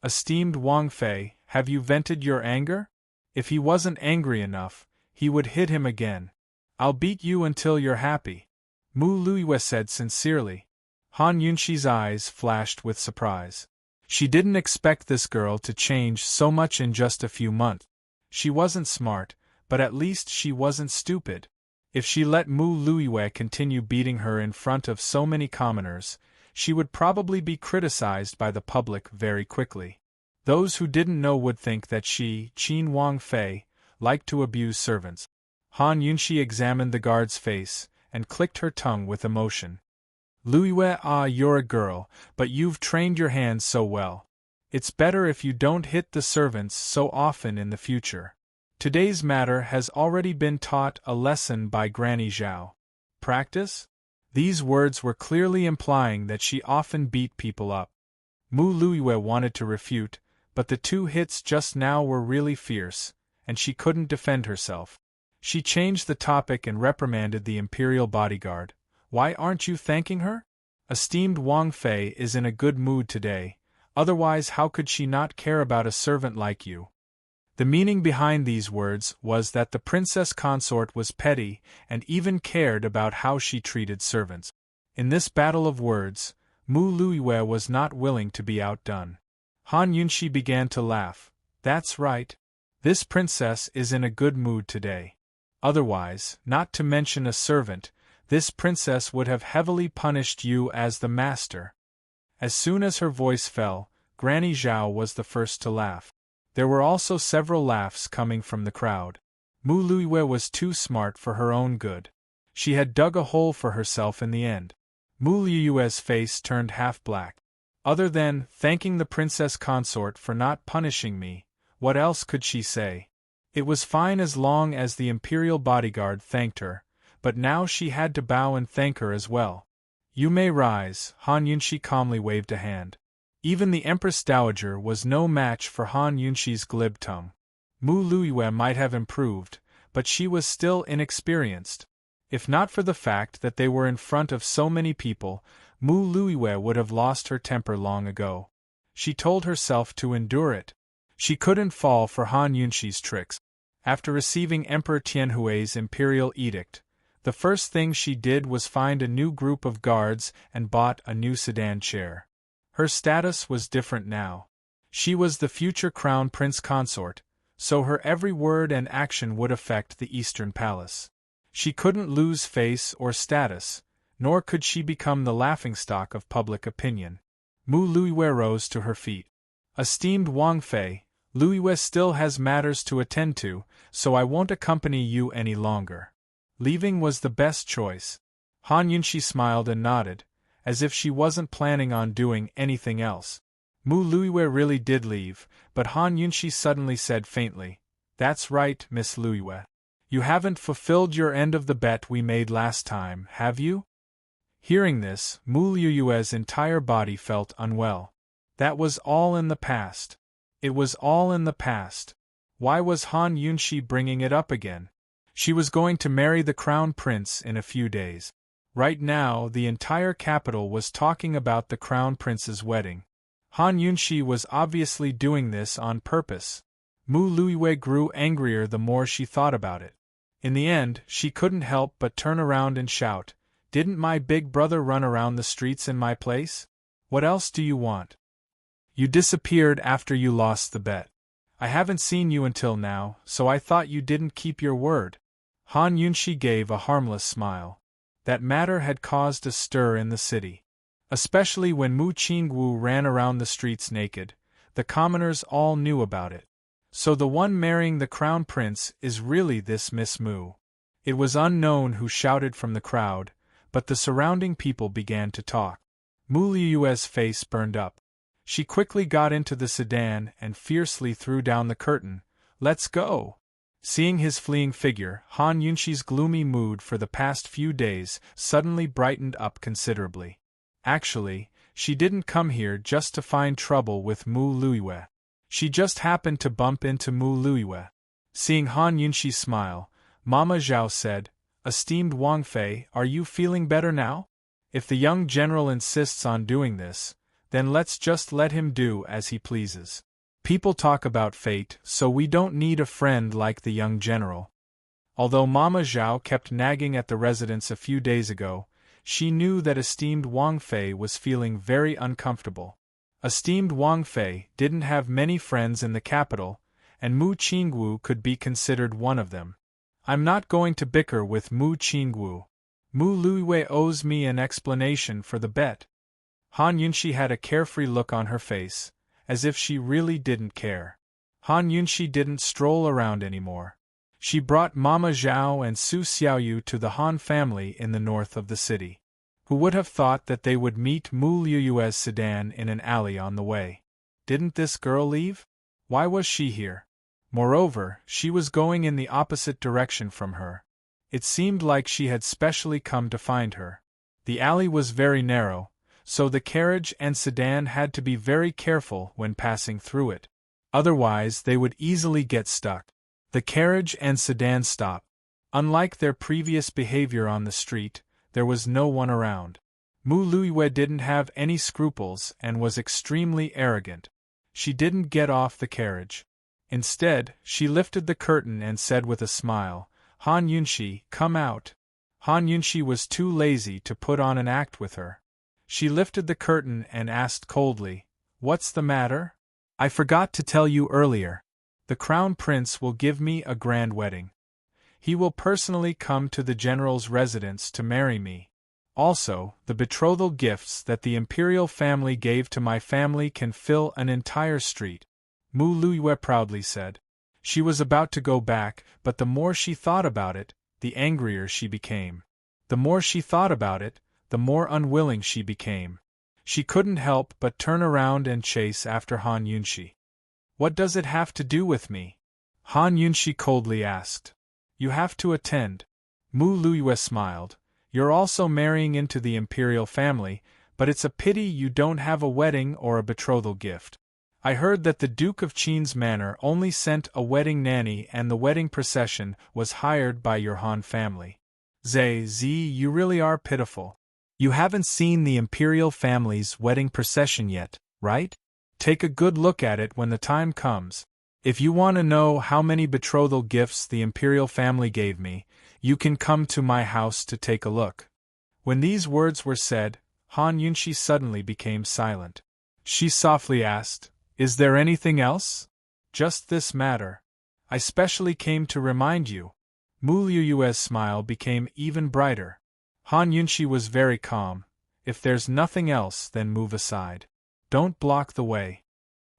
"Esteemed Wang Fei, have you vented your anger? If he wasn't angry enough, he would hit him again. I'll beat you until you're happy," Mu Luiyue said sincerely. Han Yunshi's eyes flashed with surprise. She didn't expect this girl to change so much in just a few months. She wasn't smart, but at least she wasn't stupid. If she let Mu Luiyue continue beating her in front of so many commoners, she would probably be criticized by the public very quickly. Those who didn't know would think that she, Qin Wang Fei, liked to abuse servants. Han Yunshi examined the guard's face and clicked her tongue with emotion. "Luiyue, you're a girl, but you've trained your hands so well. It's better if you don't hit the servants so often in the future. Today's matter has already been taught a lesson by Granny Zhao. Practice?" These words were clearly implying that she often beat people up. Mu Luiyue wanted to refute, but the 2 hits just now were really fierce, and she couldn't defend herself. She changed the topic and reprimanded the imperial bodyguard. "Why aren't you thanking her? Esteemed Wang Fei is in a good mood today, otherwise how could she not care about a servant like you?" The meaning behind these words was that the princess consort was petty and even cared about how she treated servants. In this battle of words, Mu Luiyue was not willing to be outdone. Han Yunshi began to laugh. "That's right. This princess is in a good mood today. Otherwise, not to mention a servant, this princess would have heavily punished you as the master." As soon as her voice fell, Granny Zhao was the first to laugh. There were also several laughs coming from the crowd. Mu Luiyue was too smart for her own good. She had dug a hole for herself in the end. Mu Luiyue's face turned half black. Other than thanking the princess consort for not punishing me, what else could she say? It was fine as long as the imperial bodyguard thanked her, but now she had to bow and thank her as well. "You may rise," Han Yunshi calmly waved a hand. Even the Empress Dowager was no match for Han Yunshi's glib tongue. Mu Luiyue might have improved, but she was still inexperienced. If not for the fact that they were in front of so many people, Mu Luiyue would have lost her temper long ago. She told herself to endure it. She couldn't fall for Han Yunshi's tricks. After receiving Emperor Tianhui's imperial edict, The first thing she did was find a new group of guards and bought a new sedan chair. Her status was different now. She was the future crown prince consort, so her every word and action would affect the Eastern Palace. She couldn't lose face or status, nor could she become the laughingstock of public opinion. Mu Luiwei rose to her feet. Esteemed Wang Fei, Luiwei still has matters to attend to, so I won't accompany you any longer. Leaving was the best choice. Han Yunxi smiled and nodded, as if she wasn't planning on doing anything else. Mu Luiwei really did leave, but Han Yunxi suddenly said faintly, "That's right, Miss Luiwei. You haven't fulfilled your end of the bet we made last time, have you?" Hearing this, Mu Luiwei's entire body felt unwell. That was all in the past. It was all in the past. Why was Han Yunxi bringing it up again? She was going to marry the crown prince in a few days. Right now, the entire capital was talking about the crown prince's wedding. Han Yunxi was obviously doing this on purpose. Mu Luiwei grew angrier the more she thought about it. In the end, she couldn't help but turn around and shout, "Didn't my big brother run around the streets in my place? What else do you want? You disappeared after you lost the bet. I haven't seen you until now, so I thought you didn't keep your word." Han Yunxi gave a harmless smile. That matter had caused a stir in the city. Especially when Mu Qingwu ran around the streets naked, the commoners all knew about it. So the one marrying the crown prince is really this Miss Mu. It was unknown who shouted from the crowd, but the surrounding people began to talk. Mu Luiwei's face burned up. She quickly got into the sedan and fiercely threw down the curtain. "Let's go!" Seeing his fleeing figure, Han Yunxi's gloomy mood for the past few days suddenly brightened up considerably. Actually, she didn't come here just to find trouble with Mu Luiwei. She just happened to bump into Mu Luiwei. Seeing Han Yunxi smile, Mama Zhao said, "Esteemed Wang Fei, are you feeling better now? If the young general insists on doing this, then let's just let him do as he pleases. People talk about fate, so we don't need a friend like the young general." Although Mama Zhao kept nagging at the residents a few days ago, she knew that esteemed Wang Fei was feeling very uncomfortable. Esteemed Wang Fei didn't have many friends in the capital, and Mu Qingwu could be considered one of them. "I'm not going to bicker with Mu Qingwu. Mu Luiwei owes me an explanation for the bet." Han Yunxi had a carefree look on her face, as if she really didn't care. Han Yunxi didn't stroll around anymore. She brought Mama Zhao and Su Xiaoyu to the Han family in the north of the city. Who would have thought that they would meet Mu Luiwei's sedan in an alley on the way? Didn't this girl leave? Why was she here? Moreover, she was going in the opposite direction from her. It seemed like she had specially come to find her. The alley was very narrow, so the carriage and sedan had to be very careful when passing through it. Otherwise, they would easily get stuck. The carriage and sedan stopped. Unlike their previous behavior on the street, there was no one around. Mu Luiwei didn't have any scruples and was extremely arrogant. She didn't get off the carriage. Instead, she lifted the curtain and said with a smile, "Han Yunxi, come out." Han Yunxi was too lazy to put on an act with her. She lifted the curtain and asked coldly, "What's the matter?" "I forgot to tell you earlier. The crown prince will give me a grand wedding. He will personally come to the general's residence to marry me. Also, the betrothal gifts that the imperial family gave to my family can fill an entire street," Mu Luiwei proudly said. She was about to go back, but the more she thought about it, the angrier she became. The more she thought about it, the more unwilling she became. She couldn't help but turn around and chase after Han Yunxi. "What does it have to do with me?" Han Yunxi coldly asked. "You have to attend." Mu Luiwei smiled. "You're also marrying into the imperial family, but it's a pity you don't have a wedding or a betrothal gift. I heard that the Duke of Qin's manor only sent a wedding nanny and the wedding procession was hired by your Han family. Zi, you really are pitiful. You haven't seen the imperial family's wedding procession yet, right? Take a good look at it when the time comes. If you want to know how many betrothal gifts the imperial family gave me, you can come to my house to take a look." When these words were said, Han Yunshi suddenly became silent. She softly asked, "Is there anything else?" "Just this matter. I specially came to remind you." Mu Liyue's smile became even brighter. Han Yunshi was very calm. "If there's nothing else, then move aside. Don't block the way."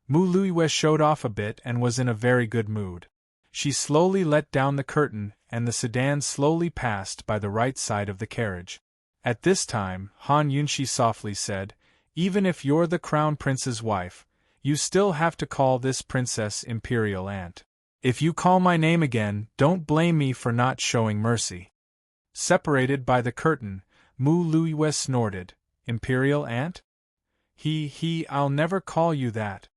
Mu Liyue showed off a bit and was in a very good mood. She slowly let down the curtain, and the sedan slowly passed by the right side of the carriage. At this time, Han Yunshi softly said, "Even if you're the crown prince's wife, you still have to call this princess imperial aunt. If you call my name again, don't blame me for not showing mercy." Separated by the curtain, Mu Liyue snorted, "Imperial aunt? I'll never call you that."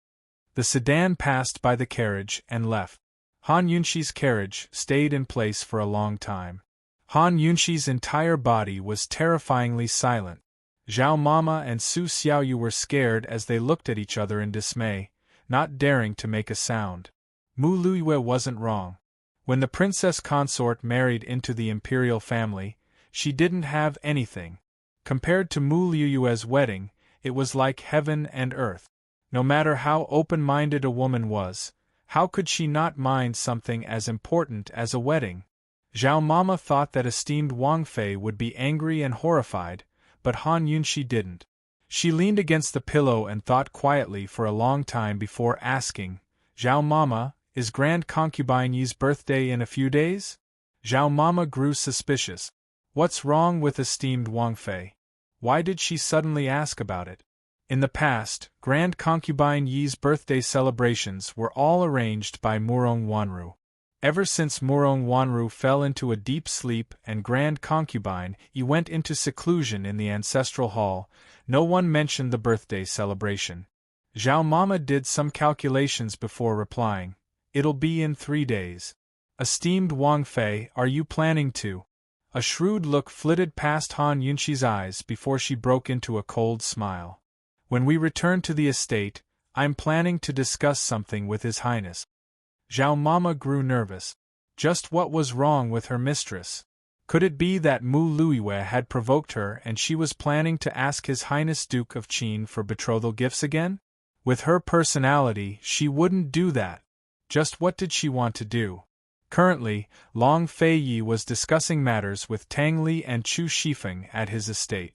The sedan passed by the carriage and left. Han Yunshi's carriage stayed in place for a long time. Han Yunshi's entire body was terrifyingly silent. Zhao Mama and Su Xiaoyu were scared as they looked at each other in dismay, not daring to make a sound. Mu Liyue wasn't wrong. When the Princess Consort married into the imperial family, she didn't have anything. Compared to Mu Liyue's wedding, it was like heaven and earth. No matter how open-minded a woman was, how could she not mind something as important as a wedding? Zhao Mama thought that esteemed Wang Fei would be angry and horrified, but Han Yunshi didn't. She leaned against the pillow and thought quietly for a long time before asking, "Zhao Mama, is Grand Concubine Yi's birthday in a few days?" Zhao Mama grew suspicious. What's wrong with esteemed Wang Fei? Why did she suddenly ask about it? In the past, Grand Concubine Yi's birthday celebrations were all arranged by Murong Wanru. Ever since Murong Wanru fell into a deep sleep and Grand Concubine Yi went into seclusion in the ancestral hall, no one mentioned the birthday celebration. Zhao Mama did some calculations before replying, "It'll be in 3 days. Esteemed Wang Fei, are you planning to?" A shrewd look flitted past Han Yunshi's eyes before she broke into a cold smile. "When we return to the estate, I'm planning to discuss something with His Highness." Zhao Mama grew nervous. Just what was wrong with her mistress? Could it be that Mu Liyue had provoked her and she was planning to ask His Highness Duke of Qin for betrothal gifts again? With her personality, she wouldn't do that. Just what did she want to do? Currently, Long Fei Yi was discussing matters with Tang Li and Chu Shifeng at his estate.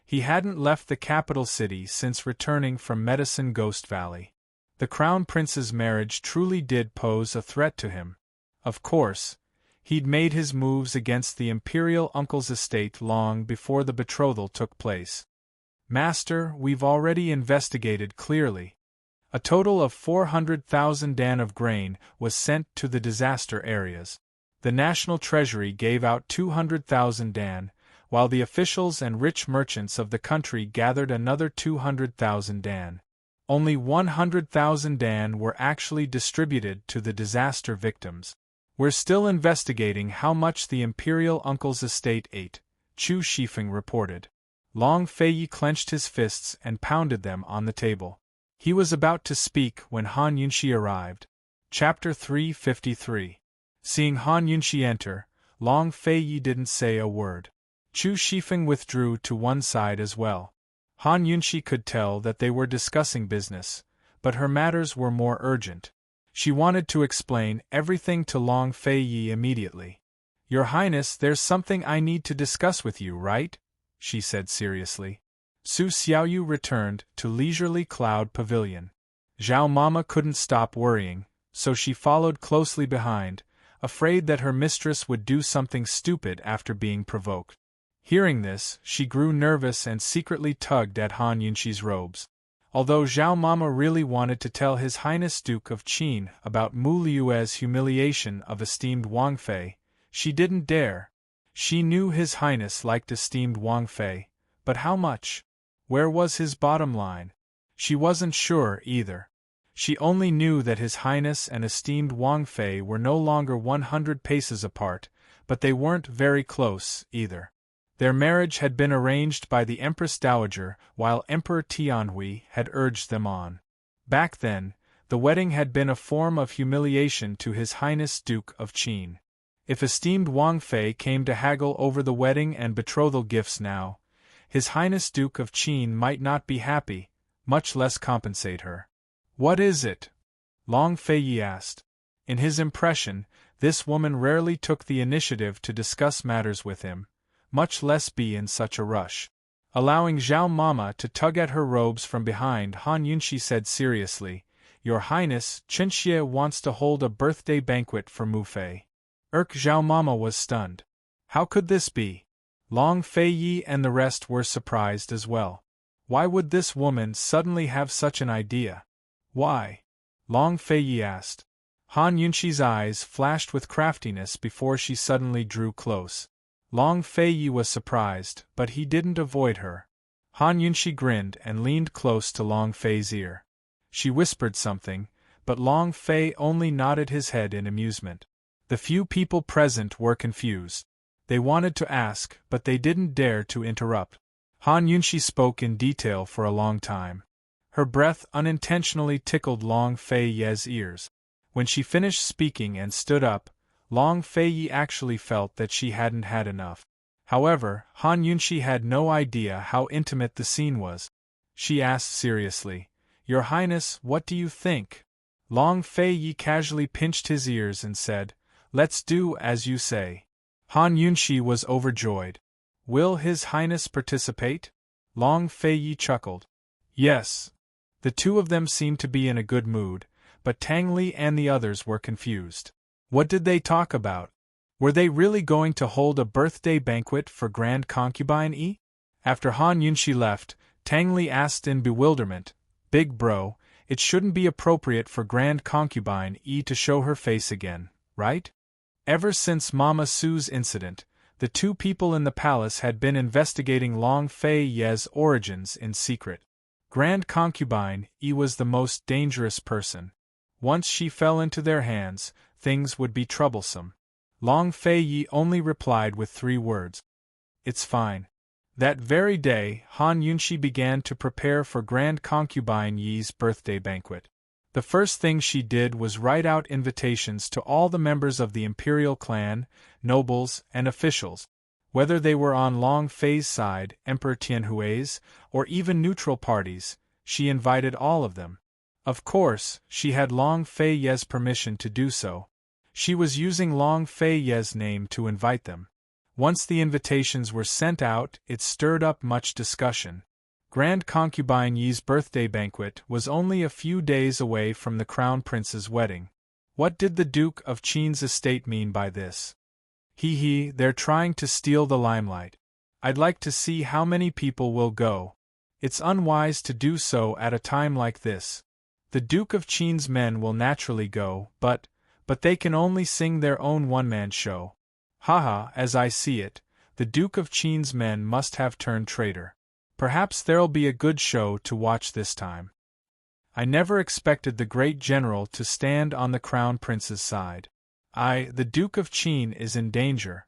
He hadn't left the capital city since returning from Medicine Ghost Valley. The Crown Prince's marriage truly did pose a threat to him. Of course, he'd made his moves against the imperial uncle's estate long before the betrothal took place. "Master, we've already investigated clearly. A total of 400,000 dan of grain was sent to the disaster areas. The National Treasury gave out 200,000 dan, while the officials and rich merchants of the country gathered another 200,000 dan. Only 100,000 dan were actually distributed to the disaster victims. We're still investigating how much the imperial uncle's estate ate," Chu Shifeng reported. Long Fei Yi clenched his fists and pounded them on the table. He was about to speak when Han Yunshi arrived. Chapter 353. Seeing Han Yunshi enter, Long Fei Yi didn't say a word. Chu Shifeng withdrew to one side as well. Han Yunshi could tell that they were discussing business, but her matters were more urgent. She wanted to explain everything to Long Fei Yi immediately. "Your Highness, there's something I need to discuss with you, right?" she said seriously. Su Xiaoyu returned to Leisurely Cloud Pavilion. Zhao Mama couldn't stop worrying, so she followed closely behind, afraid that her mistress would do something stupid after being provoked. Hearing this, she grew nervous and secretly tugged at Han Yunshi's robes. Although Zhao Mama really wanted to tell His Highness Duke of Qin about Mu Liyue's humiliation of esteemed Wang Fei, she didn't dare. She knew His Highness liked esteemed Wang Fei, but how much? Where was his bottom line? She wasn't sure either. She only knew that His Highness and esteemed Wang Fei were no longer 100 paces apart, but they weren't very close either. Their marriage had been arranged by the Empress Dowager while Emperor Tianhui had urged them on. Back then, The wedding had been a form of humiliation to His Highness Duke of Qin. If esteemed Wang Fei came to haggle over the wedding and betrothal gifts now, His Highness Duke of Qin might not be happy, much less compensate her. "What is it?" Long Fei asked. In his impression, this woman rarely took the initiative to discuss matters with him, much less be in such a rush. Allowing Zhao Mama to tug at her robes from behind, Han Yunxi said seriously, "Your Highness, Chen Xie wants to hold a birthday banquet for Mu Fei." Zhao Mama was stunned. How could this be? Long Fei Yi and the rest were surprised as well. Why would this woman suddenly have such an idea? Why? Long Fei Yi asked. Han Yunxi's eyes flashed with craftiness before she suddenly drew close. Long Fei Yi was surprised, but he didn't avoid her. Han Yunxi grinned and leaned close to Long Fei's ear. She whispered something, but Long Fei only nodded his head in amusement. The few people present were confused. They wanted to ask, but they didn't dare to interrupt. Han Yunxi spoke in detail for a long time. Her breath unintentionally tickled Long Fei Yi's ears. When she finished speaking and stood up, Long Fei Yi actually felt that she hadn't had enough. However, Han Yunxi had no idea how intimate the scene was. She asked seriously, "Your Highness, what do you think?" Long Fei Yi casually pinched his ears and said, "Let's do as you say." Han Yunxi was overjoyed. "Will His Highness participate?" Long Fei Yi chuckled. "Yes." The two of them seemed to be in a good mood, but Tang Li and the others were confused. What did they talk about? Were they really going to hold a birthday banquet for Grand Concubine Yi? After Han Yunxi left, Tang Li asked in bewilderment, "Big bro, it shouldn't be appropriate for Grand Concubine Yi to show her face again, right?" Ever since Mama Su's incident, the two people in the palace had been investigating Long Fei Yi's origins in secret. Grand Concubine Yi was the most dangerous person. Once she fell into their hands, things would be troublesome. Long Fei Yi only replied with 3 words. "It's fine." That very day, Han Yunxi began to prepare for Grand Concubine Yi's birthday banquet. The first thing she did was write out invitations to all the members of the imperial clan, nobles, and officials. Whether they were on Long Fei's side, Emperor Tianhui's, or even neutral parties, she invited all of them. Of course, she had Long Fei Yi's permission to do so. She was using Long Fei Yi's name to invite them. Once the invitations were sent out, it stirred up much discussion. Grand Concubine Yi's birthday banquet was only a few days away from the Crown Prince's wedding. What did the Duke of Qin's estate mean by this? They're trying to steal the limelight. I'd like to see how many people will go. It's unwise to do so at a time like this. The Duke of Qin's men will naturally go, but they can only sing their own one-man show. Haha, as I see it, the Duke of Qin's men must have turned traitor. Perhaps there'll be a good show to watch this time. I never expected the great general to stand on the Crown Prince's side. The Duke of Qin is in danger.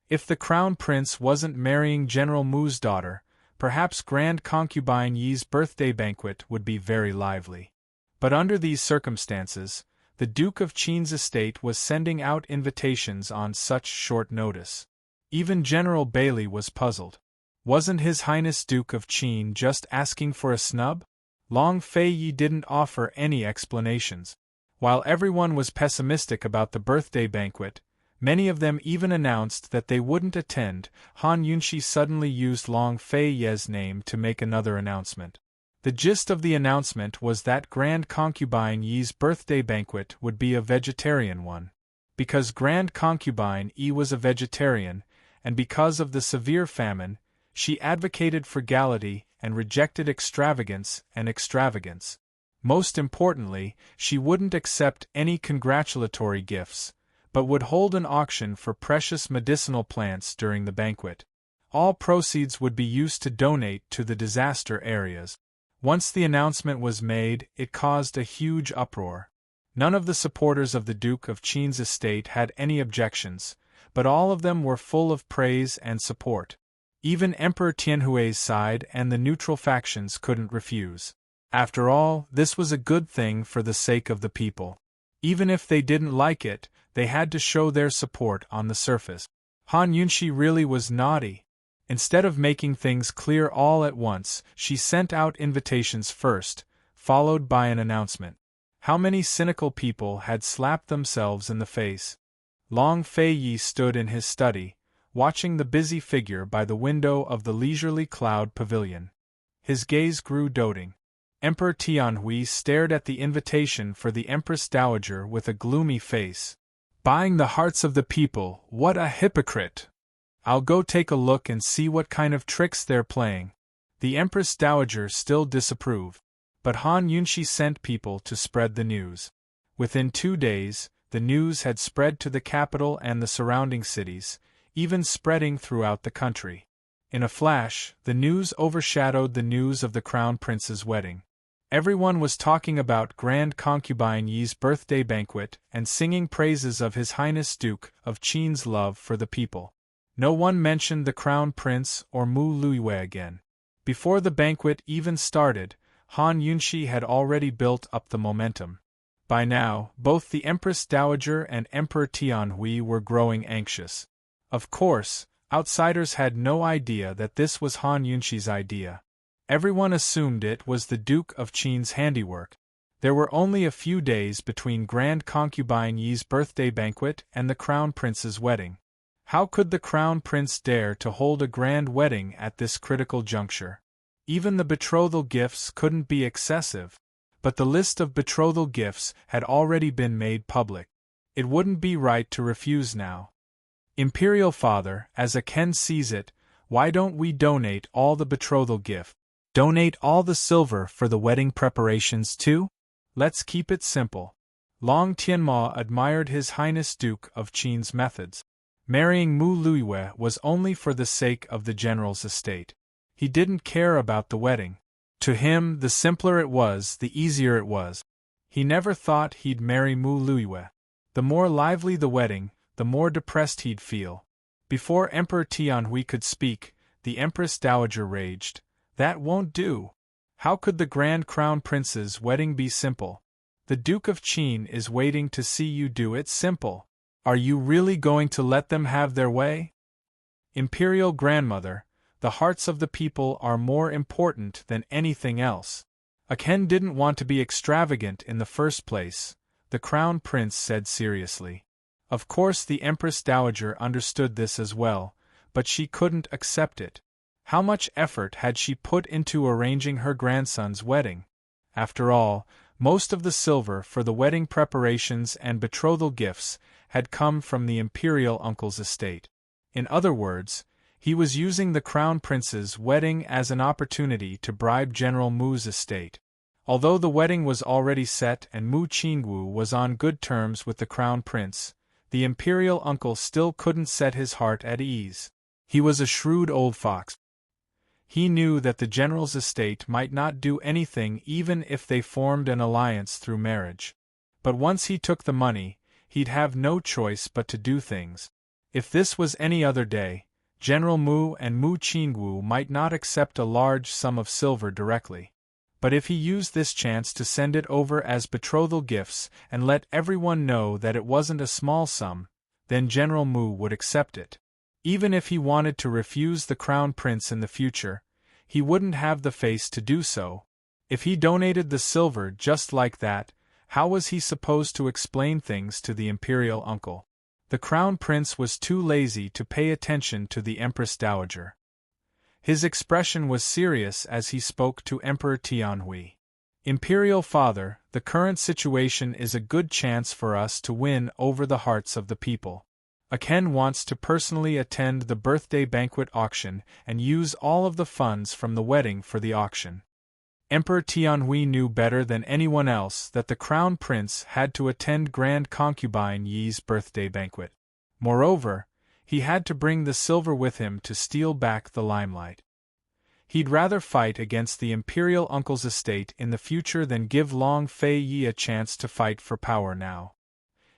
If the Crown Prince wasn't marrying General Mu's daughter, perhaps Grand Concubine Yi's birthday banquet would be very lively. But under these circumstances, the Duke of Qin's estate was sending out invitations on such short notice. Even General Bailey was puzzled. Wasn't His Highness Duke of Qin just asking for a snub? Long Fei Yi didn't offer any explanations. While everyone was pessimistic about the birthday banquet, many of them even announced that they wouldn't attend. Han Yunxi suddenly used Long Fei Yi's name to make another announcement. The gist of the announcement was that Grand Concubine Yi's birthday banquet would be a vegetarian one. Because Grand Concubine Yi was a vegetarian, and because of the severe famine, she advocated frugality and rejected extravagance. Most importantly, she wouldn't accept any congratulatory gifts, but would hold an auction for precious medicinal plants during the banquet. All proceeds would be used to donate to the disaster areas. Once the announcement was made, it caused a huge uproar. None of the supporters of the Duke of Qin's estate had any objections, but all of them were full of praise and support. Even Emperor Tianhui's side and the neutral factions couldn't refuse. After all, this was a good thing for the sake of the people. Even if they didn't like it, they had to show their support on the surface. Han Yunxi really was naughty. Instead of making things clear all at once, she sent out invitations first, followed by an announcement. How many cynical people had slapped themselves in the face? Long Fei Yi stood in his study, watching the busy figure by the window of the leisurely cloud pavilion. His gaze grew doting. Emperor Tianhui stared at the invitation for the Empress Dowager with a gloomy face. Buying the hearts of the people, what a hypocrite! I'll go take a look and see what kind of tricks they're playing. The Empress Dowager still disapproved, but Han Yunxi sent people to spread the news. Within 2 days, the news had spread to the capital and the surrounding cities, even spreading throughout the country. In a flash, the news overshadowed the news of the Crown Prince's wedding. Everyone was talking about Grand Concubine Yi's birthday banquet and singing praises of His Highness Duke of Qin's love for the people. No one mentioned the Crown Prince or Mu Luiwei again. Before the banquet even started, Han Yunxi had already built up the momentum. By now, both the Empress Dowager and Emperor Tianhui were growing anxious. Of course, outsiders had no idea that this was Han Yunxi's idea. Everyone assumed it was the Duke of Qin's handiwork. There were only a few days between Grand Concubine Yi's birthday banquet and the Crown Prince's wedding. How could the Crown Prince dare to hold a grand wedding at this critical juncture? Even the betrothal gifts couldn't be excessive, but the list of betrothal gifts had already been made public. It wouldn't be right to refuse now. Imperial Father, as Aken sees it, why don't we donate all the betrothal gift? Donate all the silver for the wedding preparations too? Let's keep it simple. Long Tianma admired His Highness Duke of Qin's methods. Marrying Mu Luiwei was only for the sake of the general's estate. He didn't care about the wedding. To him, the simpler it was, the easier it was. He never thought he'd marry Mu Luiwei. The more lively the wedding, the more depressed he'd feel. Before Emperor Tianhui could speak, the Empress Dowager raged. That won't do. How could the Grand Crown Prince's wedding be simple? The Duke of Qin is waiting to see you do it simple. Are you really going to let them have their way? Imperial Grandmother, the hearts of the people are more important than anything else. Aken didn't want to be extravagant in the first place, the Crown Prince said seriously. Of course the Empress Dowager understood this as well, but she couldn't accept it. How much effort had she put into arranging her grandson's wedding? After all, most of the silver for the wedding preparations and betrothal gifts had come from the imperial uncle's estate. In other words, he was using the Crown Prince's wedding as an opportunity to bribe General Mu's estate. Although the wedding was already set and Mu Qingwu was on good terms with the Crown Prince, the imperial uncle still couldn't set his heart at ease. He was a shrewd old fox. He knew that the general's estate might not do anything even if they formed an alliance through marriage. But once he took the money, he'd have no choice but to do things. If this was any other day, General Mu and Mu Qingwu might not accept a large sum of silver directly. But if he used this chance to send it over as betrothal gifts and let everyone know that it wasn't a small sum, then General Mu would accept it. Even if he wanted to refuse the Crown Prince in the future, he wouldn't have the face to do so. If he donated the silver just like that, how was he supposed to explain things to the imperial uncle? The Crown Prince was too lazy to pay attention to the Empress Dowager. His expression was serious as he spoke to Emperor Tianhui. Imperial Father, the current situation is a good chance for us to win over the hearts of the people. Aken wants to personally attend the birthday banquet auction and use all of the funds from the wedding for the auction. Emperor Tianhui knew better than anyone else that the Crown Prince had to attend Grand Concubine Yi's birthday banquet. Moreover, he had to bring the silver with him to steal back the limelight. He'd rather fight against the imperial uncle's estate in the future than give Long Fei Yi a chance to fight for power now.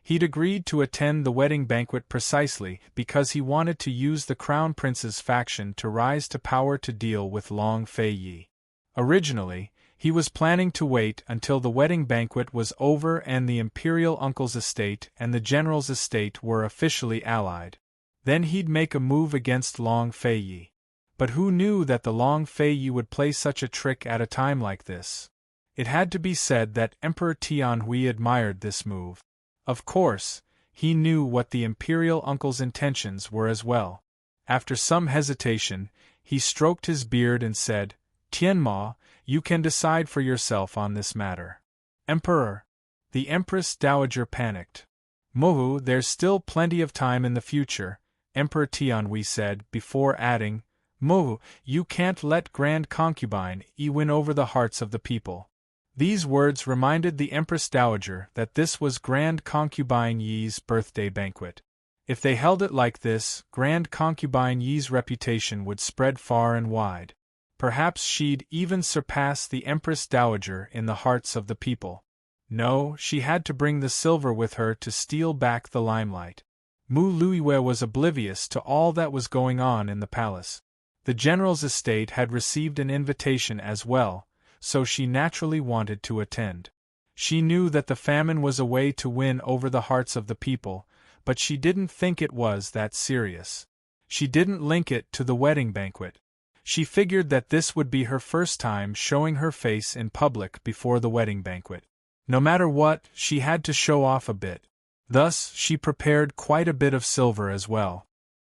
He'd agreed to attend the wedding banquet precisely because he wanted to use the Crown Prince's faction to rise to power to deal with Long Fei Yi. Originally, He was planning to wait until the wedding banquet was over and the imperial uncle's estate and the general's estate were officially allied. Then he'd make a move against Long Fei. But who knew that the Long Fei would play such a trick at a time like this? It had to be said that Emperor Tianhui admired this move. Of course, he knew what the imperial uncle's intentions were as well. After some hesitation, he stroked his beard and said, "Tianma, you can decide for yourself on this matter." "Emperor!" The Empress Dowager panicked. "Mohu, there's still plenty of time in the future," Emperor Tianhui said, before adding, "Mohu, you can't let Grand Concubine Yi win over the hearts of the people." These words reminded the Empress Dowager that this was Grand Concubine Yi's birthday banquet. If they held it like this, Grand Concubine Yi's reputation would spread far and wide. Perhaps she'd even surpass the Empress Dowager in the hearts of the people. No, she had to bring the silver with her to steal back the limelight. Mu Luiwei was oblivious to all that was going on in the palace. The general's estate had received an invitation as well, so she naturally wanted to attend. She knew that the famine was a way to win over the hearts of the people, but she didn't think it was that serious. She didn't link it to the wedding banquet. She figured that this would be her first time showing her face in public before the wedding banquet. No matter what, she had to show off a bit. Thus, she prepared quite a bit of silver as well.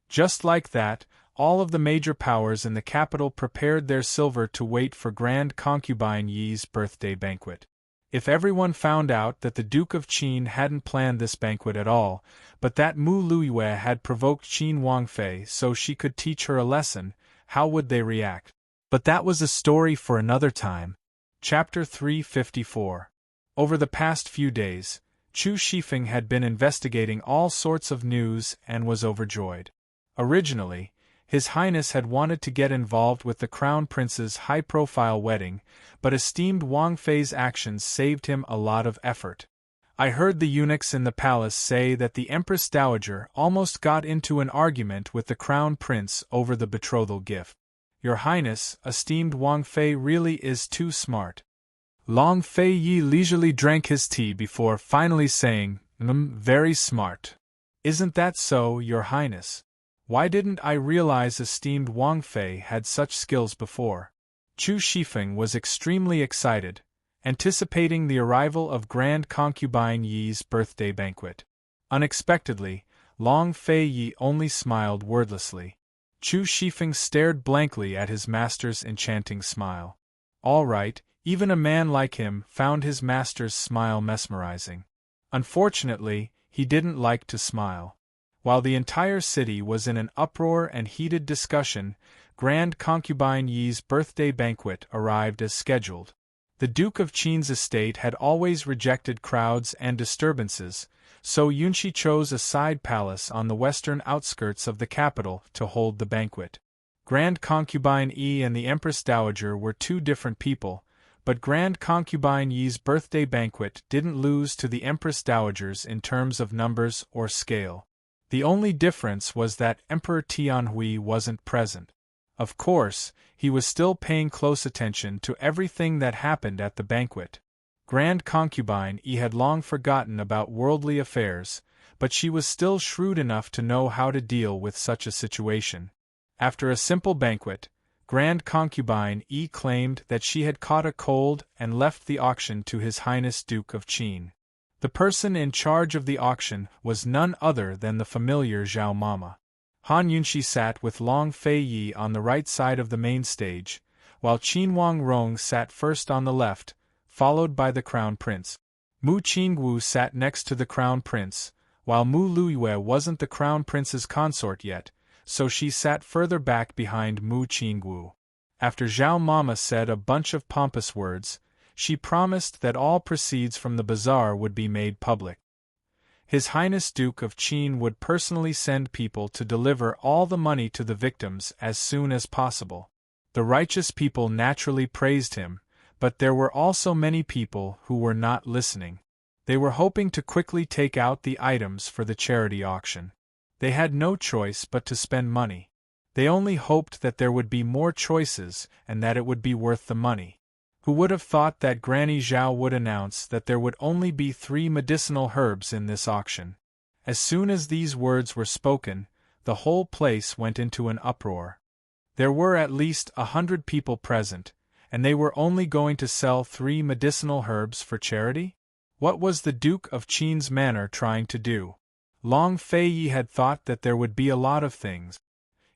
Just like that, all of the major powers in the capital prepared their silver to wait for Grand Concubine Yi's birthday banquet. If everyone found out that the Duke of Qin hadn't planned this banquet at all, but that Mu Luiwei had provoked Qin Wangfei so she could teach her a lesson, how would they react? But that was a story for another time. Chapter 354. Over the past few days, Chu Shifeng had been investigating all sorts of news and was overjoyed. Originally, His Highness had wanted to get involved with the Crown Prince's high-profile wedding, but esteemed Wang Fei's actions saved him a lot of effort. "I heard the eunuchs in the palace say that the Empress Dowager almost got into an argument with the Crown Prince over the betrothal gift. Your Highness, esteemed Wang Fei really is too smart." Long Fei Yi leisurely drank his tea before finally saying, "Very smart. Isn't that so, Your Highness? Why didn't I realize esteemed Wang Fei had such skills before?" Chu Shifeng was extremely excited, anticipating the arrival of Grand Concubine Yi's birthday banquet. Unexpectedly, Long Fei Yi only smiled wordlessly. Chu Shifeng stared blankly at his master's enchanting smile. All right, even a man like him found his master's smile mesmerizing. Unfortunately, he didn't like to smile. While the entire city was in an uproar and heated discussion, Grand Concubine Yi's birthday banquet arrived as scheduled. The Duke of Qin's estate had always rejected crowds and disturbances, so Yunshi chose a side palace on the western outskirts of the capital to hold the banquet. Grand Concubine Yi and the Empress Dowager were two different people, but Grand Concubine Yi's birthday banquet didn't lose to the Empress Dowager's in terms of numbers or scale. The only difference was that Emperor Tianhui wasn't present. Of course, he was still paying close attention to everything that happened at the banquet. Grand Concubine Yi had long forgotten about worldly affairs, but she was still shrewd enough to know how to deal with such a situation. After a simple banquet, Grand Concubine Yi claimed that she had caught a cold and left the auction to His Highness Duke of Qin. The person in charge of the auction was none other than the familiar Zhao Mama. Han Yunshi sat with Long Fei Yi on the right side of the main stage, while Qin Wang Rong sat first on the left, followed by the Crown Prince. Mu Qingwu sat next to the Crown Prince, while Mu Luiwei wasn't the Crown Prince's consort yet, so she sat further back behind Mu Qingwu. After Zhao Mama said a bunch of pompous words, she promised that all proceeds from the bazaar would be made public. His Highness Duke of Qin would personally send people to deliver all the money to the victims as soon as possible. The righteous people naturally praised him, but there were also many people who were not listening. They were hoping to quickly take out the items for the charity auction. They had no choice but to spend money. They only hoped that there would be more choices and that it would be worth the money. Who would have thought that Granny Zhao would announce that there would only be 3 medicinal herbs in this auction? As soon as these words were spoken, the whole place went into an uproar. There were at least 100 people present, and they were only going to sell 3 medicinal herbs for charity? What was the Duke of Qin's manor trying to do? Long Feiyi had thought that there would be a lot of things.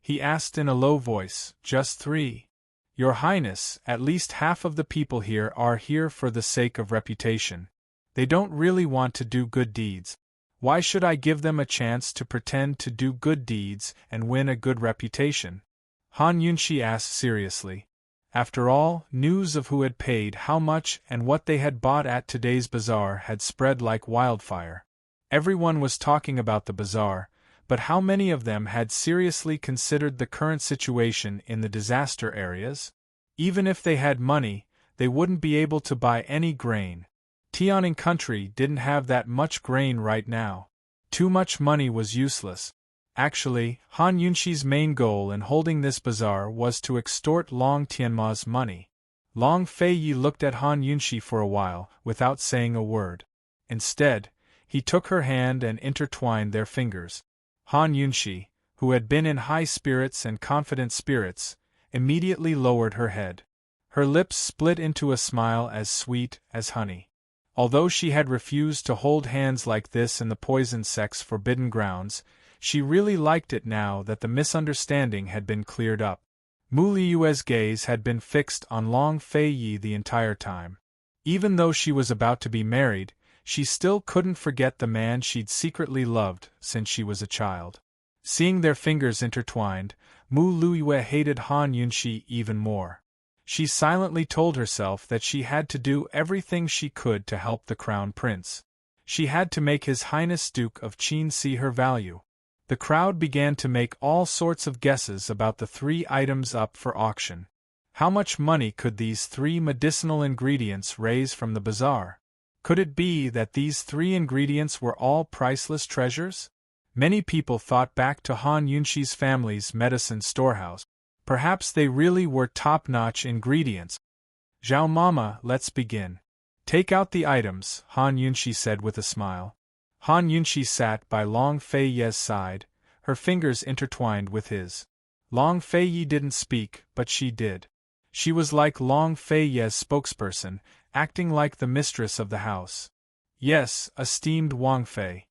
He asked in a low voice, "Just 3? Your Highness, at least half of the people here are here for the sake of reputation. They don't really want to do good deeds. Why should I give them a chance to pretend to do good deeds and win a good reputation?" Han Yunxi asked seriously. After all, news of who had paid how much and what they had bought at today's bazaar had spread like wildfire. Everyone was talking about the bazaar, but how many of them had seriously considered the current situation in the disaster areas? Even if they had money, they wouldn't be able to buy any grain. Tianing country didn't have that much grain right now. Too much money was useless. Actually, Han Yunxi's main goal in holding this bazaar was to extort Long Tianma's money. Long Feiyi looked at Han Yunxi for a while, without saying a word. Instead, he took her hand and intertwined their fingers. Han Yunxi, who had been in high spirits and confident spirits, immediately lowered her head. Her lips split into a smile as sweet as honey. Although she had refused to hold hands like this in the poison sex forbidden grounds, she really liked it now that the misunderstanding had been cleared up. Mu Liyue's gaze had been fixed on Long Feiyi the entire time. Even though she was about to be married, she still couldn't forget the man she'd secretly loved since she was a child. Seeing their fingers intertwined, Mu Liyue hated Han Yunxi even more. She silently told herself that she had to do everything she could to help the crown prince. She had to make His Highness Duke of Qin see her value. The crowd began to make all sorts of guesses about the 3 items up for auction. How much money could these 3 medicinal ingredients raise from the bazaar? Could it be that these 3 ingredients were all priceless treasures? Many people thought back to Han Yunxi's family's medicine storehouse. Perhaps they really were top-notch ingredients. "Zhao Mama, let's begin. Take out the items," Han Yunxi said with a smile. Han Yunxi sat by Long Feiyi's side, her fingers intertwined with his. Long Feiyi didn't speak, but she did. She was like Long Feiyi's spokesperson, acting like the mistress of the house. "Yes, esteemed Wang Fei."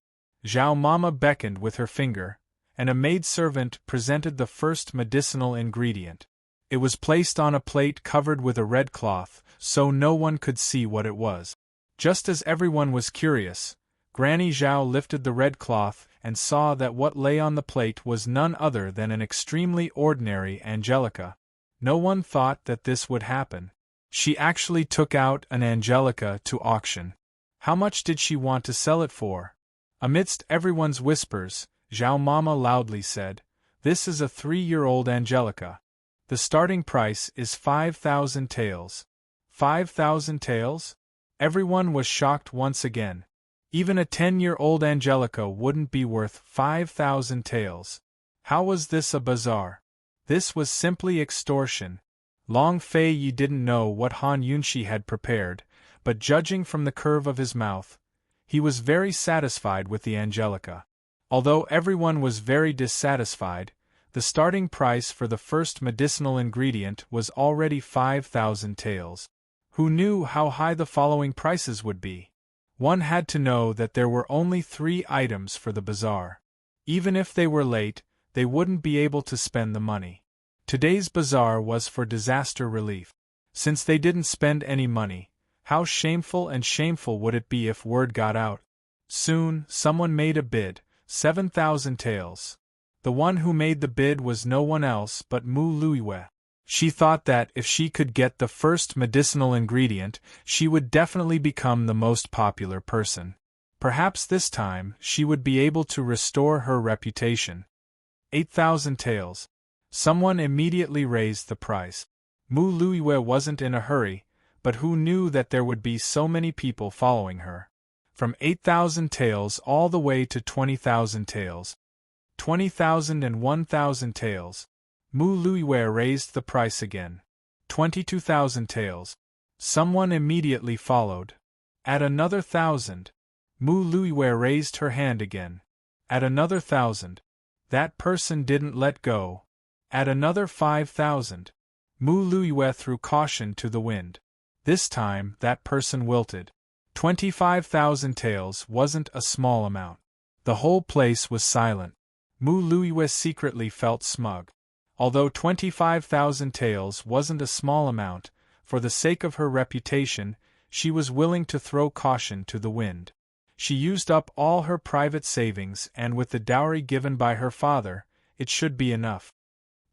Zhao Mama beckoned with her finger, and a maidservant presented the first medicinal ingredient. It was placed on a plate covered with a red cloth, so no one could see what it was. Just as everyone was curious, Granny Zhao lifted the red cloth and saw that what lay on the plate was none other than an extremely ordinary angelica. No one thought that this would happen. She actually took out an angelica to auction. How much did she want to sell it for? Amidst everyone's whispers, Zhao Mama loudly said, "This is a 3-year-old angelica. The starting price is 5,000 taels. 5,000 taels? Everyone was shocked once again. Even a 10-year-old angelica wouldn't be worth 5,000 taels. How was this a bazaar? This was simply extortion. Long Feiyi didn't know what Han Yunxi had prepared, but judging from the curve of his mouth, he was very satisfied with the angelica. Although everyone was very dissatisfied, the starting price for the first medicinal ingredient was already 5,000 taels. Who knew how high the following prices would be? One had to know that there were only 3 items for the bazaar. Even if they were late, they wouldn't be able to spend the money. Today's bazaar was for disaster relief. Since they didn't spend any money, how shameful and shameful would it be if word got out? Soon, someone made a bid, 7,000 taels. The one who made the bid was no one else but Mu Liyue. She thought that if she could get the first medicinal ingredient, she would definitely become the most popular person. Perhaps this time she would be able to restore her reputation. 8,000 taels. Someone immediately raised the price. Mu Liyue wasn't in a hurry, but who knew that there would be so many people following her? From 8,000 taels all the way to 20,000 taels. 20,000 and 1,000 taels. Mu Liyue raised the price again. 22,000 taels. Someone immediately followed. At another 1,000. Mu Luiwei raised her hand again. At another 1,000. That person didn't let go. At another 5,000. Mu Luiwei threw caution to the wind. This time, that person wilted. 25,000 taels wasn't a small amount. The whole place was silent. Mu Luiwei secretly felt smug. Although 25,000 taels wasn't a small amount, for the sake of her reputation, she was willing to throw caution to the wind. She used up all her private savings, and with the dowry given by her father, it should be enough.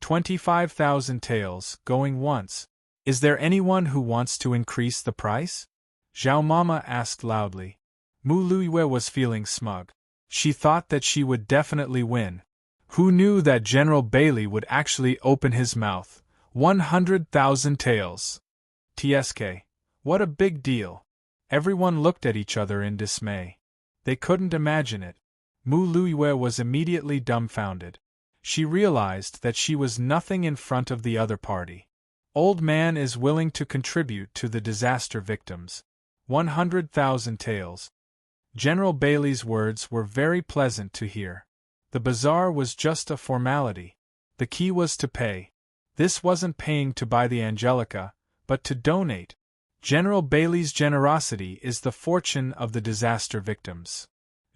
25,000 taels, going once. Is there anyone who wants to increase the price? Zhao Mama asked loudly. Mu Luiwei was feeling smug. She thought that she would definitely win. Who knew that General Bailey would actually open his mouth? 100,000 taels. TSK. What a big deal. Everyone looked at each other in dismay. They couldn't imagine it. Mu Luiwei was immediately dumbfounded. She realized that she was nothing in front of the other party. Old man is willing to contribute to the disaster victims. 100,000 taels. General Bailey's words were very pleasant to hear. The bazaar was just a formality. The key was to pay. This wasn't paying to buy the Angelica, but to donate. General Bailey's generosity is the fortune of the disaster victims.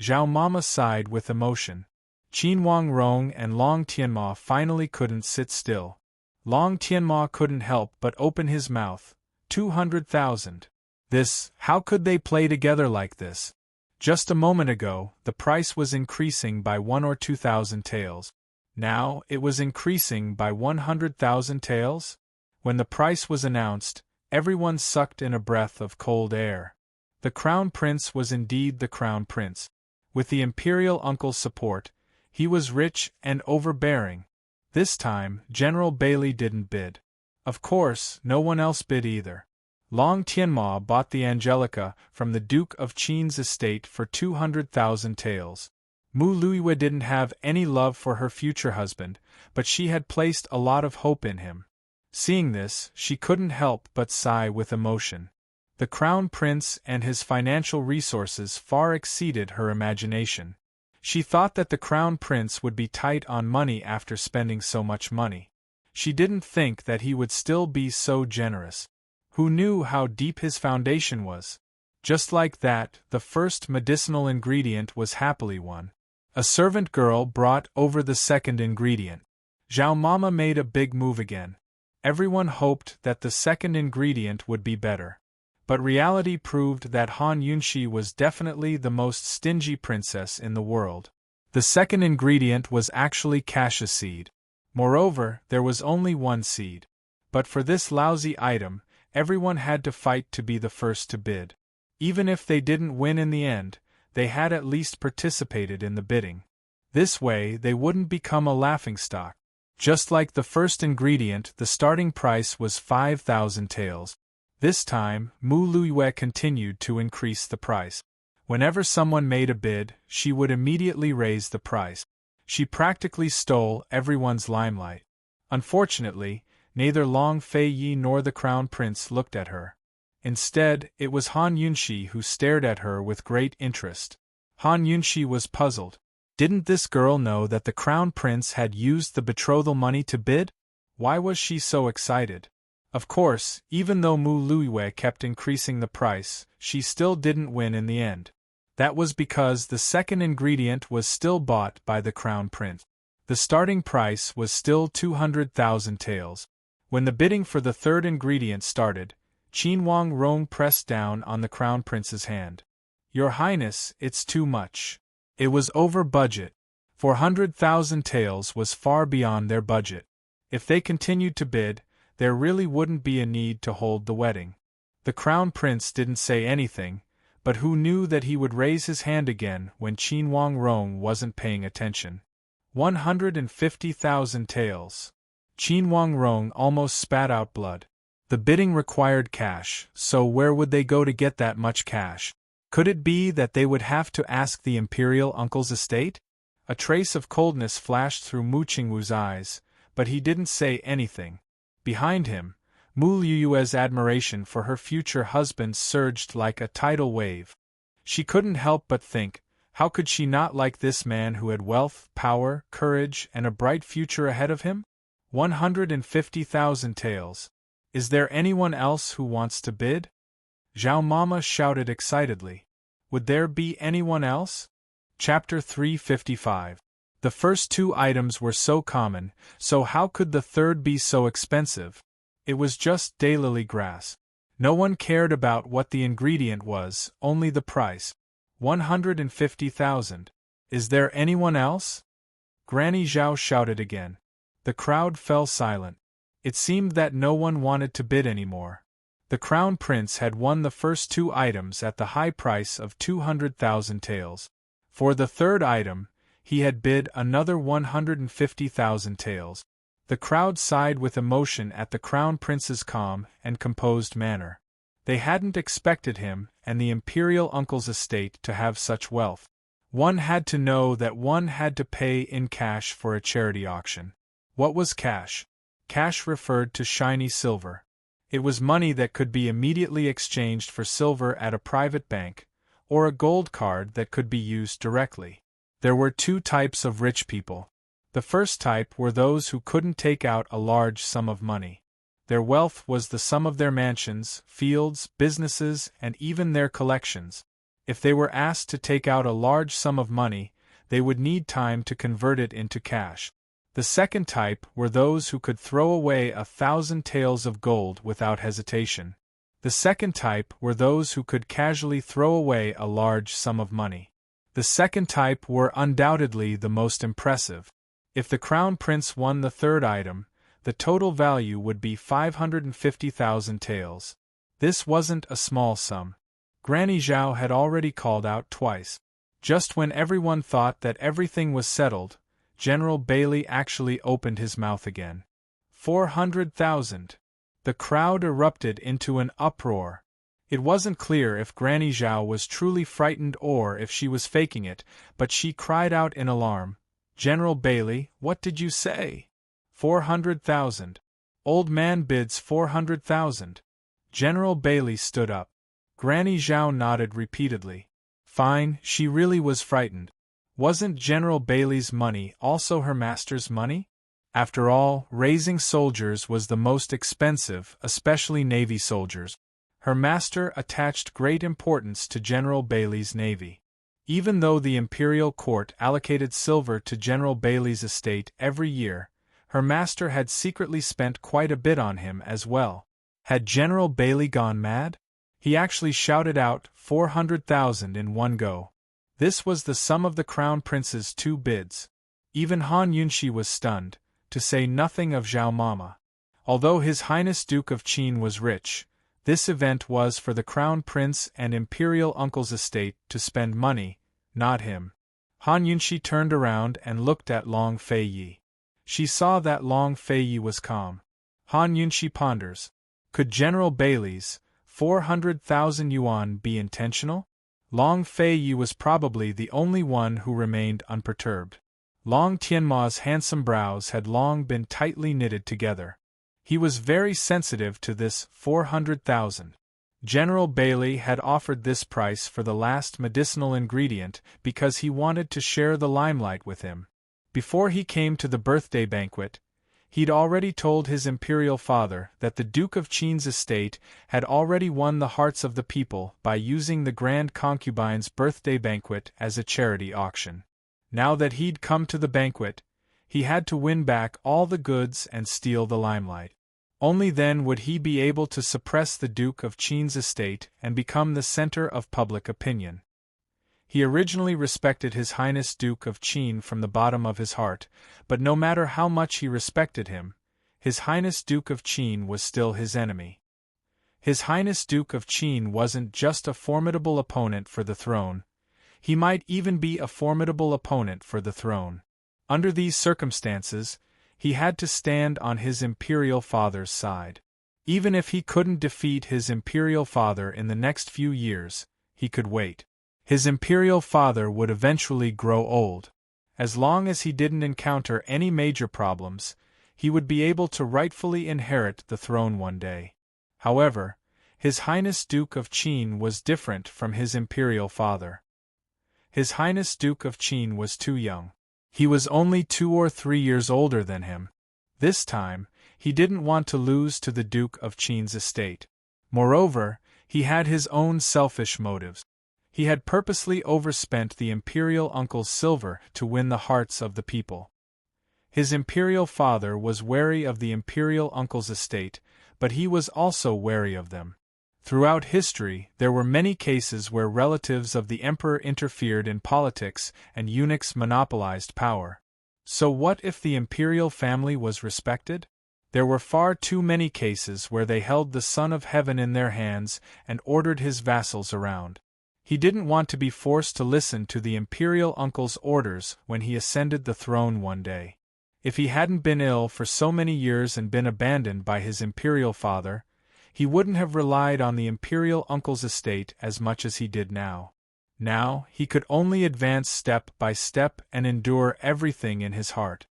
Zhao Mama sighed with emotion. Qin Wangrong and Long Tianma finally couldn't sit still. Long Tianma couldn't help but open his mouth. 200,000. This, how could they play together like this? Just a moment ago, the price was increasing by 1 or 2,000 taels. Now, it was increasing by 100,000 taels? When the price was announced, everyone sucked in a breath of cold air. The Crown Prince was indeed the Crown Prince. With the Imperial Uncle's support, he was rich and overbearing. This time, General Bailey didn't bid. Of course, no one else bid either. Long Tianma bought the Angelica from the Duke of Qin's estate for 200,000 taels. Mu Luiwei didn't have any love for her future husband, but she had placed a lot of hope in him. Seeing this, she couldn't help but sigh with emotion. The Crown Prince and his financial resources far exceeded her imagination. She thought that the Crown Prince would be tight on money after spending so much money. She didn't think that he would still be so generous. Who knew how deep his foundation was? Just like that, the first medicinal ingredient was happily won. A servant girl brought over the second ingredient. Zhao Mama made a big move again. Everyone hoped that the second ingredient would be better. But reality proved that Han Yunxi was definitely the most stingy princess in the world. The second ingredient was actually cassia seed. Moreover, there was only one seed. But for this lousy item, everyone had to fight to be the first to bid. Even if they didn't win in the end, they had at least participated in the bidding. This way, they wouldn't become a laughingstock. Just like the first ingredient, the starting price was 5,000 taels. This time, Mu Luiwei continued to increase the price. Whenever someone made a bid, she would immediately raise the price. She practically stole everyone's limelight. Unfortunately, neither Long Feiyi nor the Crown Prince looked at her. Instead, it was Han Yunxi who stared at her with great interest. Han Yunxi was puzzled. Didn't this girl know that the Crown Prince had used the betrothal money to bid? Why was she so excited? Of course, even though Mu Luiwei kept increasing the price, she still didn't win in the end. That was because the second ingredient was still bought by the Crown Prince. The starting price was still 200,000 taels. When the bidding for the third ingredient started, Qin Wangrong pressed down on the Crown Prince's hand. Your Highness, it's too much. It was over budget. 400,000 taels was far beyond their budget. If they continued to bid, there really wouldn't be a need to hold the wedding. The Crown Prince didn't say anything, but who knew that he would raise his hand again when Qin Wangrong wasn't paying attention. 150,000 taels. Qin Wangrong almost spat out blood. The bidding required cash, so where would they go to get that much cash? Could it be that they would have to ask the Imperial Uncle's estate? A trace of coldness flashed through Mu Qingwu's eyes, but he didn't say anything. Behind him, Mu Liyue's admiration for her future husband surged like a tidal wave. She couldn't help but think, how could she not like this man who had wealth, power, courage, and a bright future ahead of him? 150,000 taels. Is there anyone else who wants to bid? Zhao Mama shouted excitedly. Would there be anyone else? Chapter 355. The first two items were so common, so how could the third be so expensive? It was just daylily grass. No one cared about what the ingredient was, only the price. 150,000. Is there anyone else? Granny Zhao shouted again. The crowd fell silent. It seemed that no one wanted to bid anymore. The Crown Prince had won the first two items at the high price of 200,000 taels. For the third item, he had bid another 150,000 taels. The crowd sighed with emotion at the Crown Prince's calm and composed manner. They hadn't expected him and the imperial uncle's estate to have such wealth. One had to know that one had to pay in cash for a charity auction. What was cash? Cash referred to shiny silver. It was money that could be immediately exchanged for silver at a private bank, or a gold card that could be used directly. There were two types of rich people. The first type were those who couldn't take out a large sum of money. Their wealth was the sum of their mansions, fields, businesses, and even their collections. If they were asked to take out a large sum of money, they would need time to convert it into cash. The second type were those who could throw away 1,000 taels of gold without hesitation. The second type were those who could casually throw away a large sum of money. The second type were undoubtedly the most impressive. If the Crown Prince won the third item, the total value would be 550,000 taels. This wasn't a small sum. Granny Zhao had already called out twice. Just when everyone thought that everything was settled, General Bailey actually opened his mouth again. 400,000. The crowd erupted into an uproar. It wasn't clear if Granny Zhao was truly frightened or if she was faking it, but she cried out in alarm, "General Bailey, what did you say?" 400,000. Old man bids 400,000. General Bailey stood up. Granny Zhao nodded repeatedly. Fine, she really was frightened. Wasn't General Bailey's money also her master's money? After all, raising soldiers was the most expensive, especially Navy soldiers. Her master attached great importance to General Bailey's navy. Even though the imperial court allocated silver to General Bailey's estate every year, her master had secretly spent quite a bit on him as well. Had General Bailey gone mad? He actually shouted out 400,000 in one go. This was the sum of the Crown Prince's two bids. Even Han Yunxi was stunned, to say nothing of Zhao Mama. Although His Highness Duke of Qin was rich, this event was for the Crown Prince and Imperial Uncle's estate to spend money, not him. Han Yunxi turned around and looked at Long Fei Yi. She saw that Long Fei Yi was calm. Han Yunxi ponders. Could General Bailey's 400,000 yuan be intentional? Long Fei Yi was probably the only one who remained unperturbed. Long Tianma's handsome brows had long been tightly knitted together. He was very sensitive to this 400,000. General Bailey had offered this price for the last medicinal ingredient because he wanted to share the limelight with him. Before he came to the birthday banquet, he'd already told his imperial father that the Duke of Qin's estate had already won the hearts of the people by using the Grand Concubine's birthday banquet as a charity auction. Now that he'd come to the banquet, he had to win back all the goods and steal the limelight. Only then would he be able to suppress the Duke of Qin's estate and become the center of public opinion. He originally respected His Highness Duke of Qin from the bottom of his heart, but no matter how much he respected him, His Highness Duke of Qin was still his enemy. His Highness Duke of Qin wasn't just a formidable opponent for the throne, he might even be a formidable opponent for the throne. Under these circumstances, he had to stand on his imperial father's side. Even if he couldn't defeat his imperial father in the next few years, he could wait. His imperial father would eventually grow old. As long as he didn't encounter any major problems, he would be able to rightfully inherit the throne one day. However, His Highness Duke of Qin was different from his imperial father. His Highness Duke of Qin was too young. He was only 2 or 3 years older than him. This time, he didn't want to lose to the Duke of Qin's estate. Moreover, he had his own selfish motives. He had purposely overspent the imperial uncle's silver to win the hearts of the people. His imperial father was wary of the imperial uncle's estate, but he was also wary of them. Throughout history, there were many cases where relatives of the emperor interfered in politics and eunuchs monopolized power. So what if the imperial family was respected? There were far too many cases where they held the Son of Heaven in their hands and ordered his vassals around. He didn't want to be forced to listen to the imperial uncle's orders when he ascended the throne one day. If he hadn't been ill for so many years and been abandoned by his imperial father, he wouldn't have relied on the imperial uncle's estate as much as he did now. Now, he could only advance step by step and endure everything in his heart.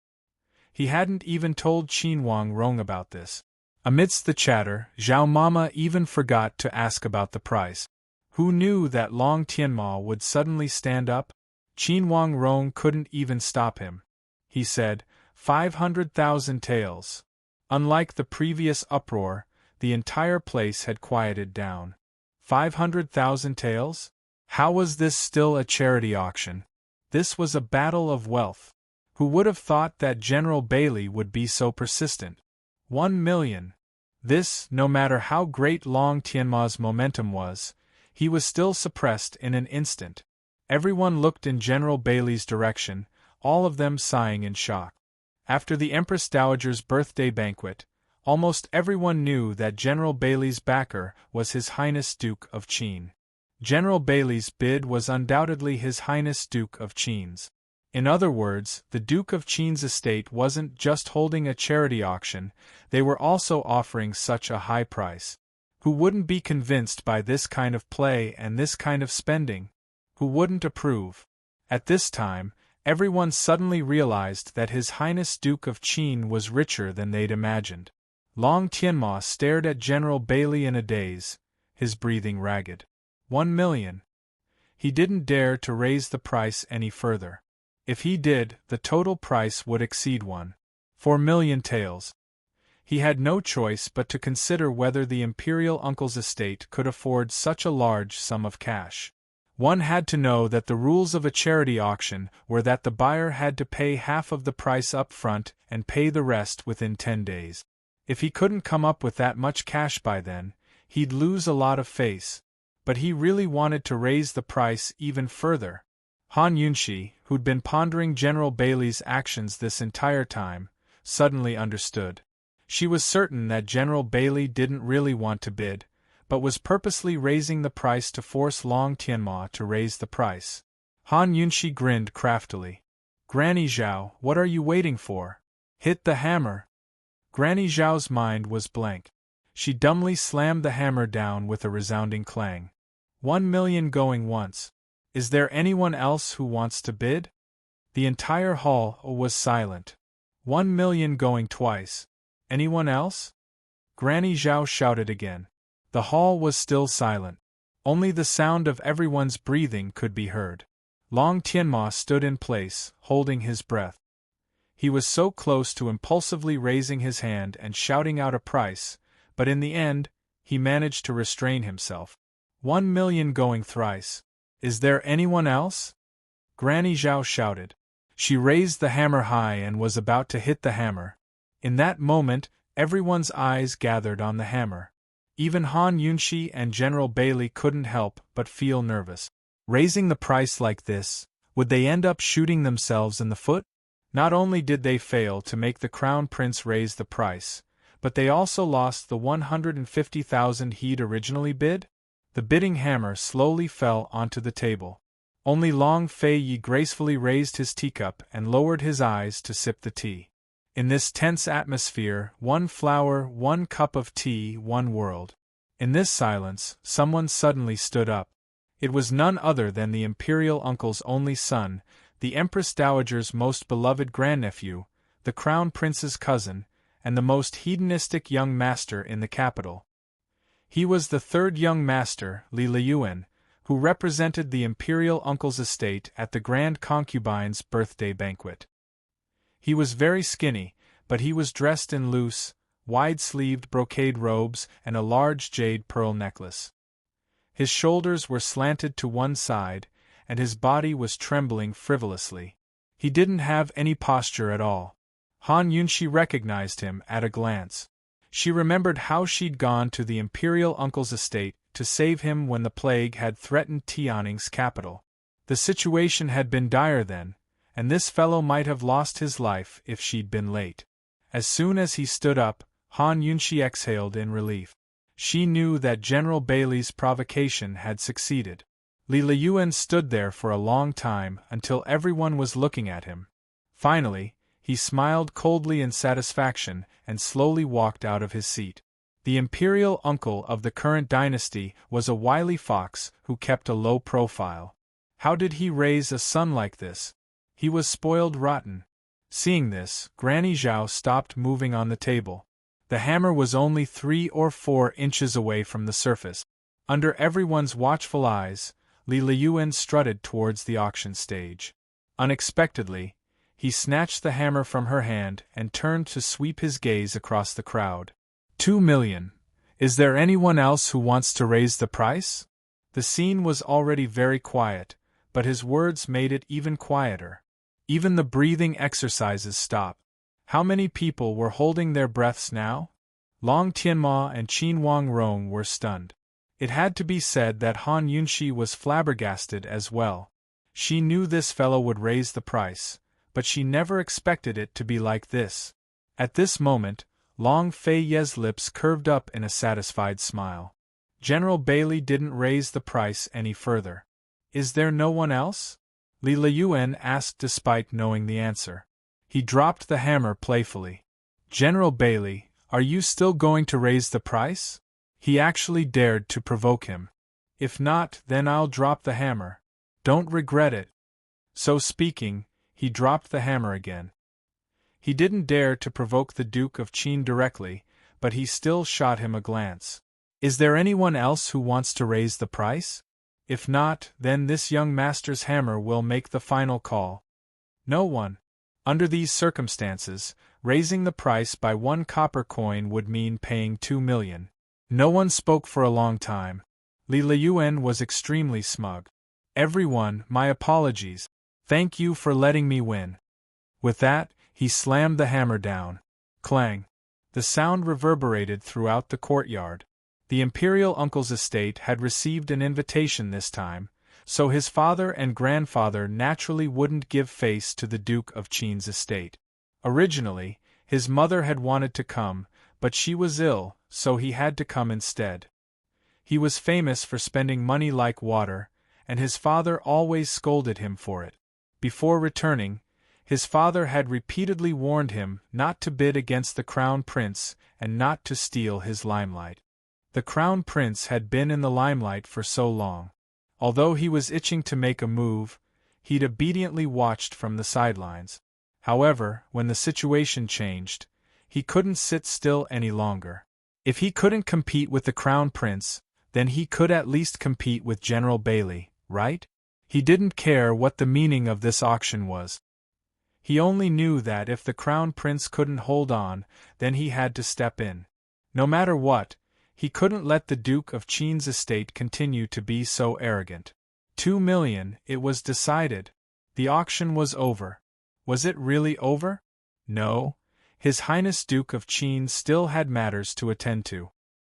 He hadn't even told Qin Huang Rong about this. Amidst the chatter, Zhao Mama even forgot to ask about the price. Who knew that Long Tianma would suddenly stand up? Qin Huang Rong couldn't even stop him. He said, 500,000 taels. Unlike the previous uproar, the entire place had quieted down. 500,000 taels? How was this still a charity auction? This was a battle of wealth. Who would have thought that General Bailey would be so persistent? 1 million. This, no matter how great Long Tianma's momentum was, he was still suppressed in an instant. Everyone looked in General Bailey's direction, all of them sighing in shock. After the Empress Dowager's birthday banquet, almost everyone knew that General Bailey's backer was His Highness Duke of Qin. General Bailey's bid was undoubtedly His Highness Duke of Qin's. In other words, the Duke of Qin's estate wasn't just holding a charity auction, they were also offering such a high price. Who wouldn't be convinced by this kind of play and this kind of spending? Who wouldn't approve? At this time, everyone suddenly realized that His Highness Duke of Qin was richer than they'd imagined. Long Tianma stared at General Bailey in a daze, his breathing ragged. 1 million. He didn't dare to raise the price any further. If he did, the total price would exceed 1.4 million taels. He had no choice but to consider whether the imperial uncle's estate could afford such a large sum of cash. One had to know that the rules of a charity auction were that the buyer had to pay half of the price up front and pay the rest within 10 days. If he couldn't come up with that much cash by then, he'd lose a lot of face. But he really wanted to raise the price even further. Han Yunxi, who'd been pondering General Bailey's actions this entire time, suddenly understood. She was certain that General Bailey didn't really want to bid, but was purposely raising the price to force Long Tianma to raise the price. Han Yunxi grinned craftily. Granny Zhao, what are you waiting for? Hit the hammer. Granny Zhao's mind was blank. She dumbly slammed the hammer down with a resounding clang. 1 million going once. Is there anyone else who wants to bid? The entire hall was silent. 1 million going twice. Anyone else? Granny Zhao shouted again. The hall was still silent. Only the sound of everyone's breathing could be heard. Long Tianma stood in place, holding his breath. He was so close to impulsively raising his hand and shouting out a price, but in the end, he managed to restrain himself. 1 million going thrice. Is there anyone else? Granny Zhao shouted. She raised the hammer high and was about to hit the hammer. In that moment, everyone's eyes gathered on the hammer. Even Han Yunxi and General Bailey couldn't help but feel nervous. Raising the price like this, would they end up shooting themselves in the foot? Not only did they fail to make the Crown Prince raise the price, but they also lost the 150,000 he'd originally bid? The bidding hammer slowly fell onto the table. Only Long Fei Yi gracefully raised his teacup and lowered his eyes to sip the tea. In this tense atmosphere, 1 flower, 1 cup of tea, 1 world. In this silence, someone suddenly stood up. It was none other than the imperial uncle's only son, the Empress Dowager's most beloved grandnephew, the Crown Prince's cousin, and the most hedonistic young master in the capital. He was the third young master, Li Liyuan, who represented the imperial uncle's estate at the grand concubine's birthday banquet. He was very skinny, but he was dressed in loose, wide-sleeved brocade robes and a large jade pearl necklace. His shoulders were slanted to one side, and his body was trembling frivolously. He didn't have any posture at all. Han Yunxi recognized him at a glance. She remembered how she'd gone to the imperial uncle's estate to save him when the plague had threatened Tianning's capital. The situation had been dire then, and this fellow might have lost his life if she'd been late. As soon as he stood up, Han Yunxi exhaled in relief. She knew that General Bailey's provocation had succeeded. Li Liyuan stood there for a long time until everyone was looking at him. Finally, he smiled coldly in satisfaction and slowly walked out of his seat. The imperial uncle of the current dynasty was a wily fox who kept a low profile. How did he raise a son like this? He was spoiled rotten. Seeing this, Granny Zhao stopped moving on the table. The hammer was only 3 or 4 inches away from the surface. Under everyone's watchful eyes, Li Liyuan strutted towards the auction stage. Unexpectedly, he snatched the hammer from her hand and turned to sweep his gaze across the crowd. 2 million. Is there anyone else who wants to raise the price? The scene was already very quiet, but his words made it even quieter. Even the breathing exercises stopped. How many people were holding their breaths now? Long Tianma and Qin Wangrong were stunned. It had to be said that Han Yunxi was flabbergasted as well. She knew this fellow would raise the price, but she never expected it to be like this. At this moment, Long Fei Ye's lips curved up in a satisfied smile. General Bailey didn't raise the price any further. Is there no one else? Li Liyuan asked despite knowing the answer. He dropped the hammer playfully. General Bailey, are you still going to raise the price? He actually dared to provoke him. If not, then I'll drop the hammer. Don't regret it. So speaking, he dropped the hammer again. He didn't dare to provoke the Duke of Qin directly, but he still shot him a glance. Is there anyone else who wants to raise the price? If not, then this young master's hammer will make the final call. No one. Under these circumstances, raising the price by 1 copper coin would mean paying 2 million. No one spoke for a long time. Li Liyuan was extremely smug. Everyone, my apologies. Thank you for letting me win. With that, he slammed the hammer down. Clang. The sound reverberated throughout the courtyard. The imperial uncle's estate had received an invitation this time, so his father and grandfather naturally wouldn't give face to the Duke of Qin's estate. Originally, his mother had wanted to come, but she was ill, so he had to come instead. He was famous for spending money like water, and his father always scolded him for it. Before returning, his father had repeatedly warned him not to bid against the crown prince and not to steal his limelight. The crown prince had been in the limelight for so long. Although he was itching to make a move, he'd obediently watched from the sidelines. However, when the situation changed, he couldn't sit still any longer. If he couldn't compete with the crown prince, then he could at least compete with General Bailey, right? He didn't care what the meaning of this auction was. He only knew that if the crown prince couldn't hold on, then he had to step in. No matter what, he couldn't let the Duke of Qin's estate continue to be so arrogant. 2 million, it was decided. The auction was over. Was it really over? No. His Highness Duke of Qin still had matters to attend to.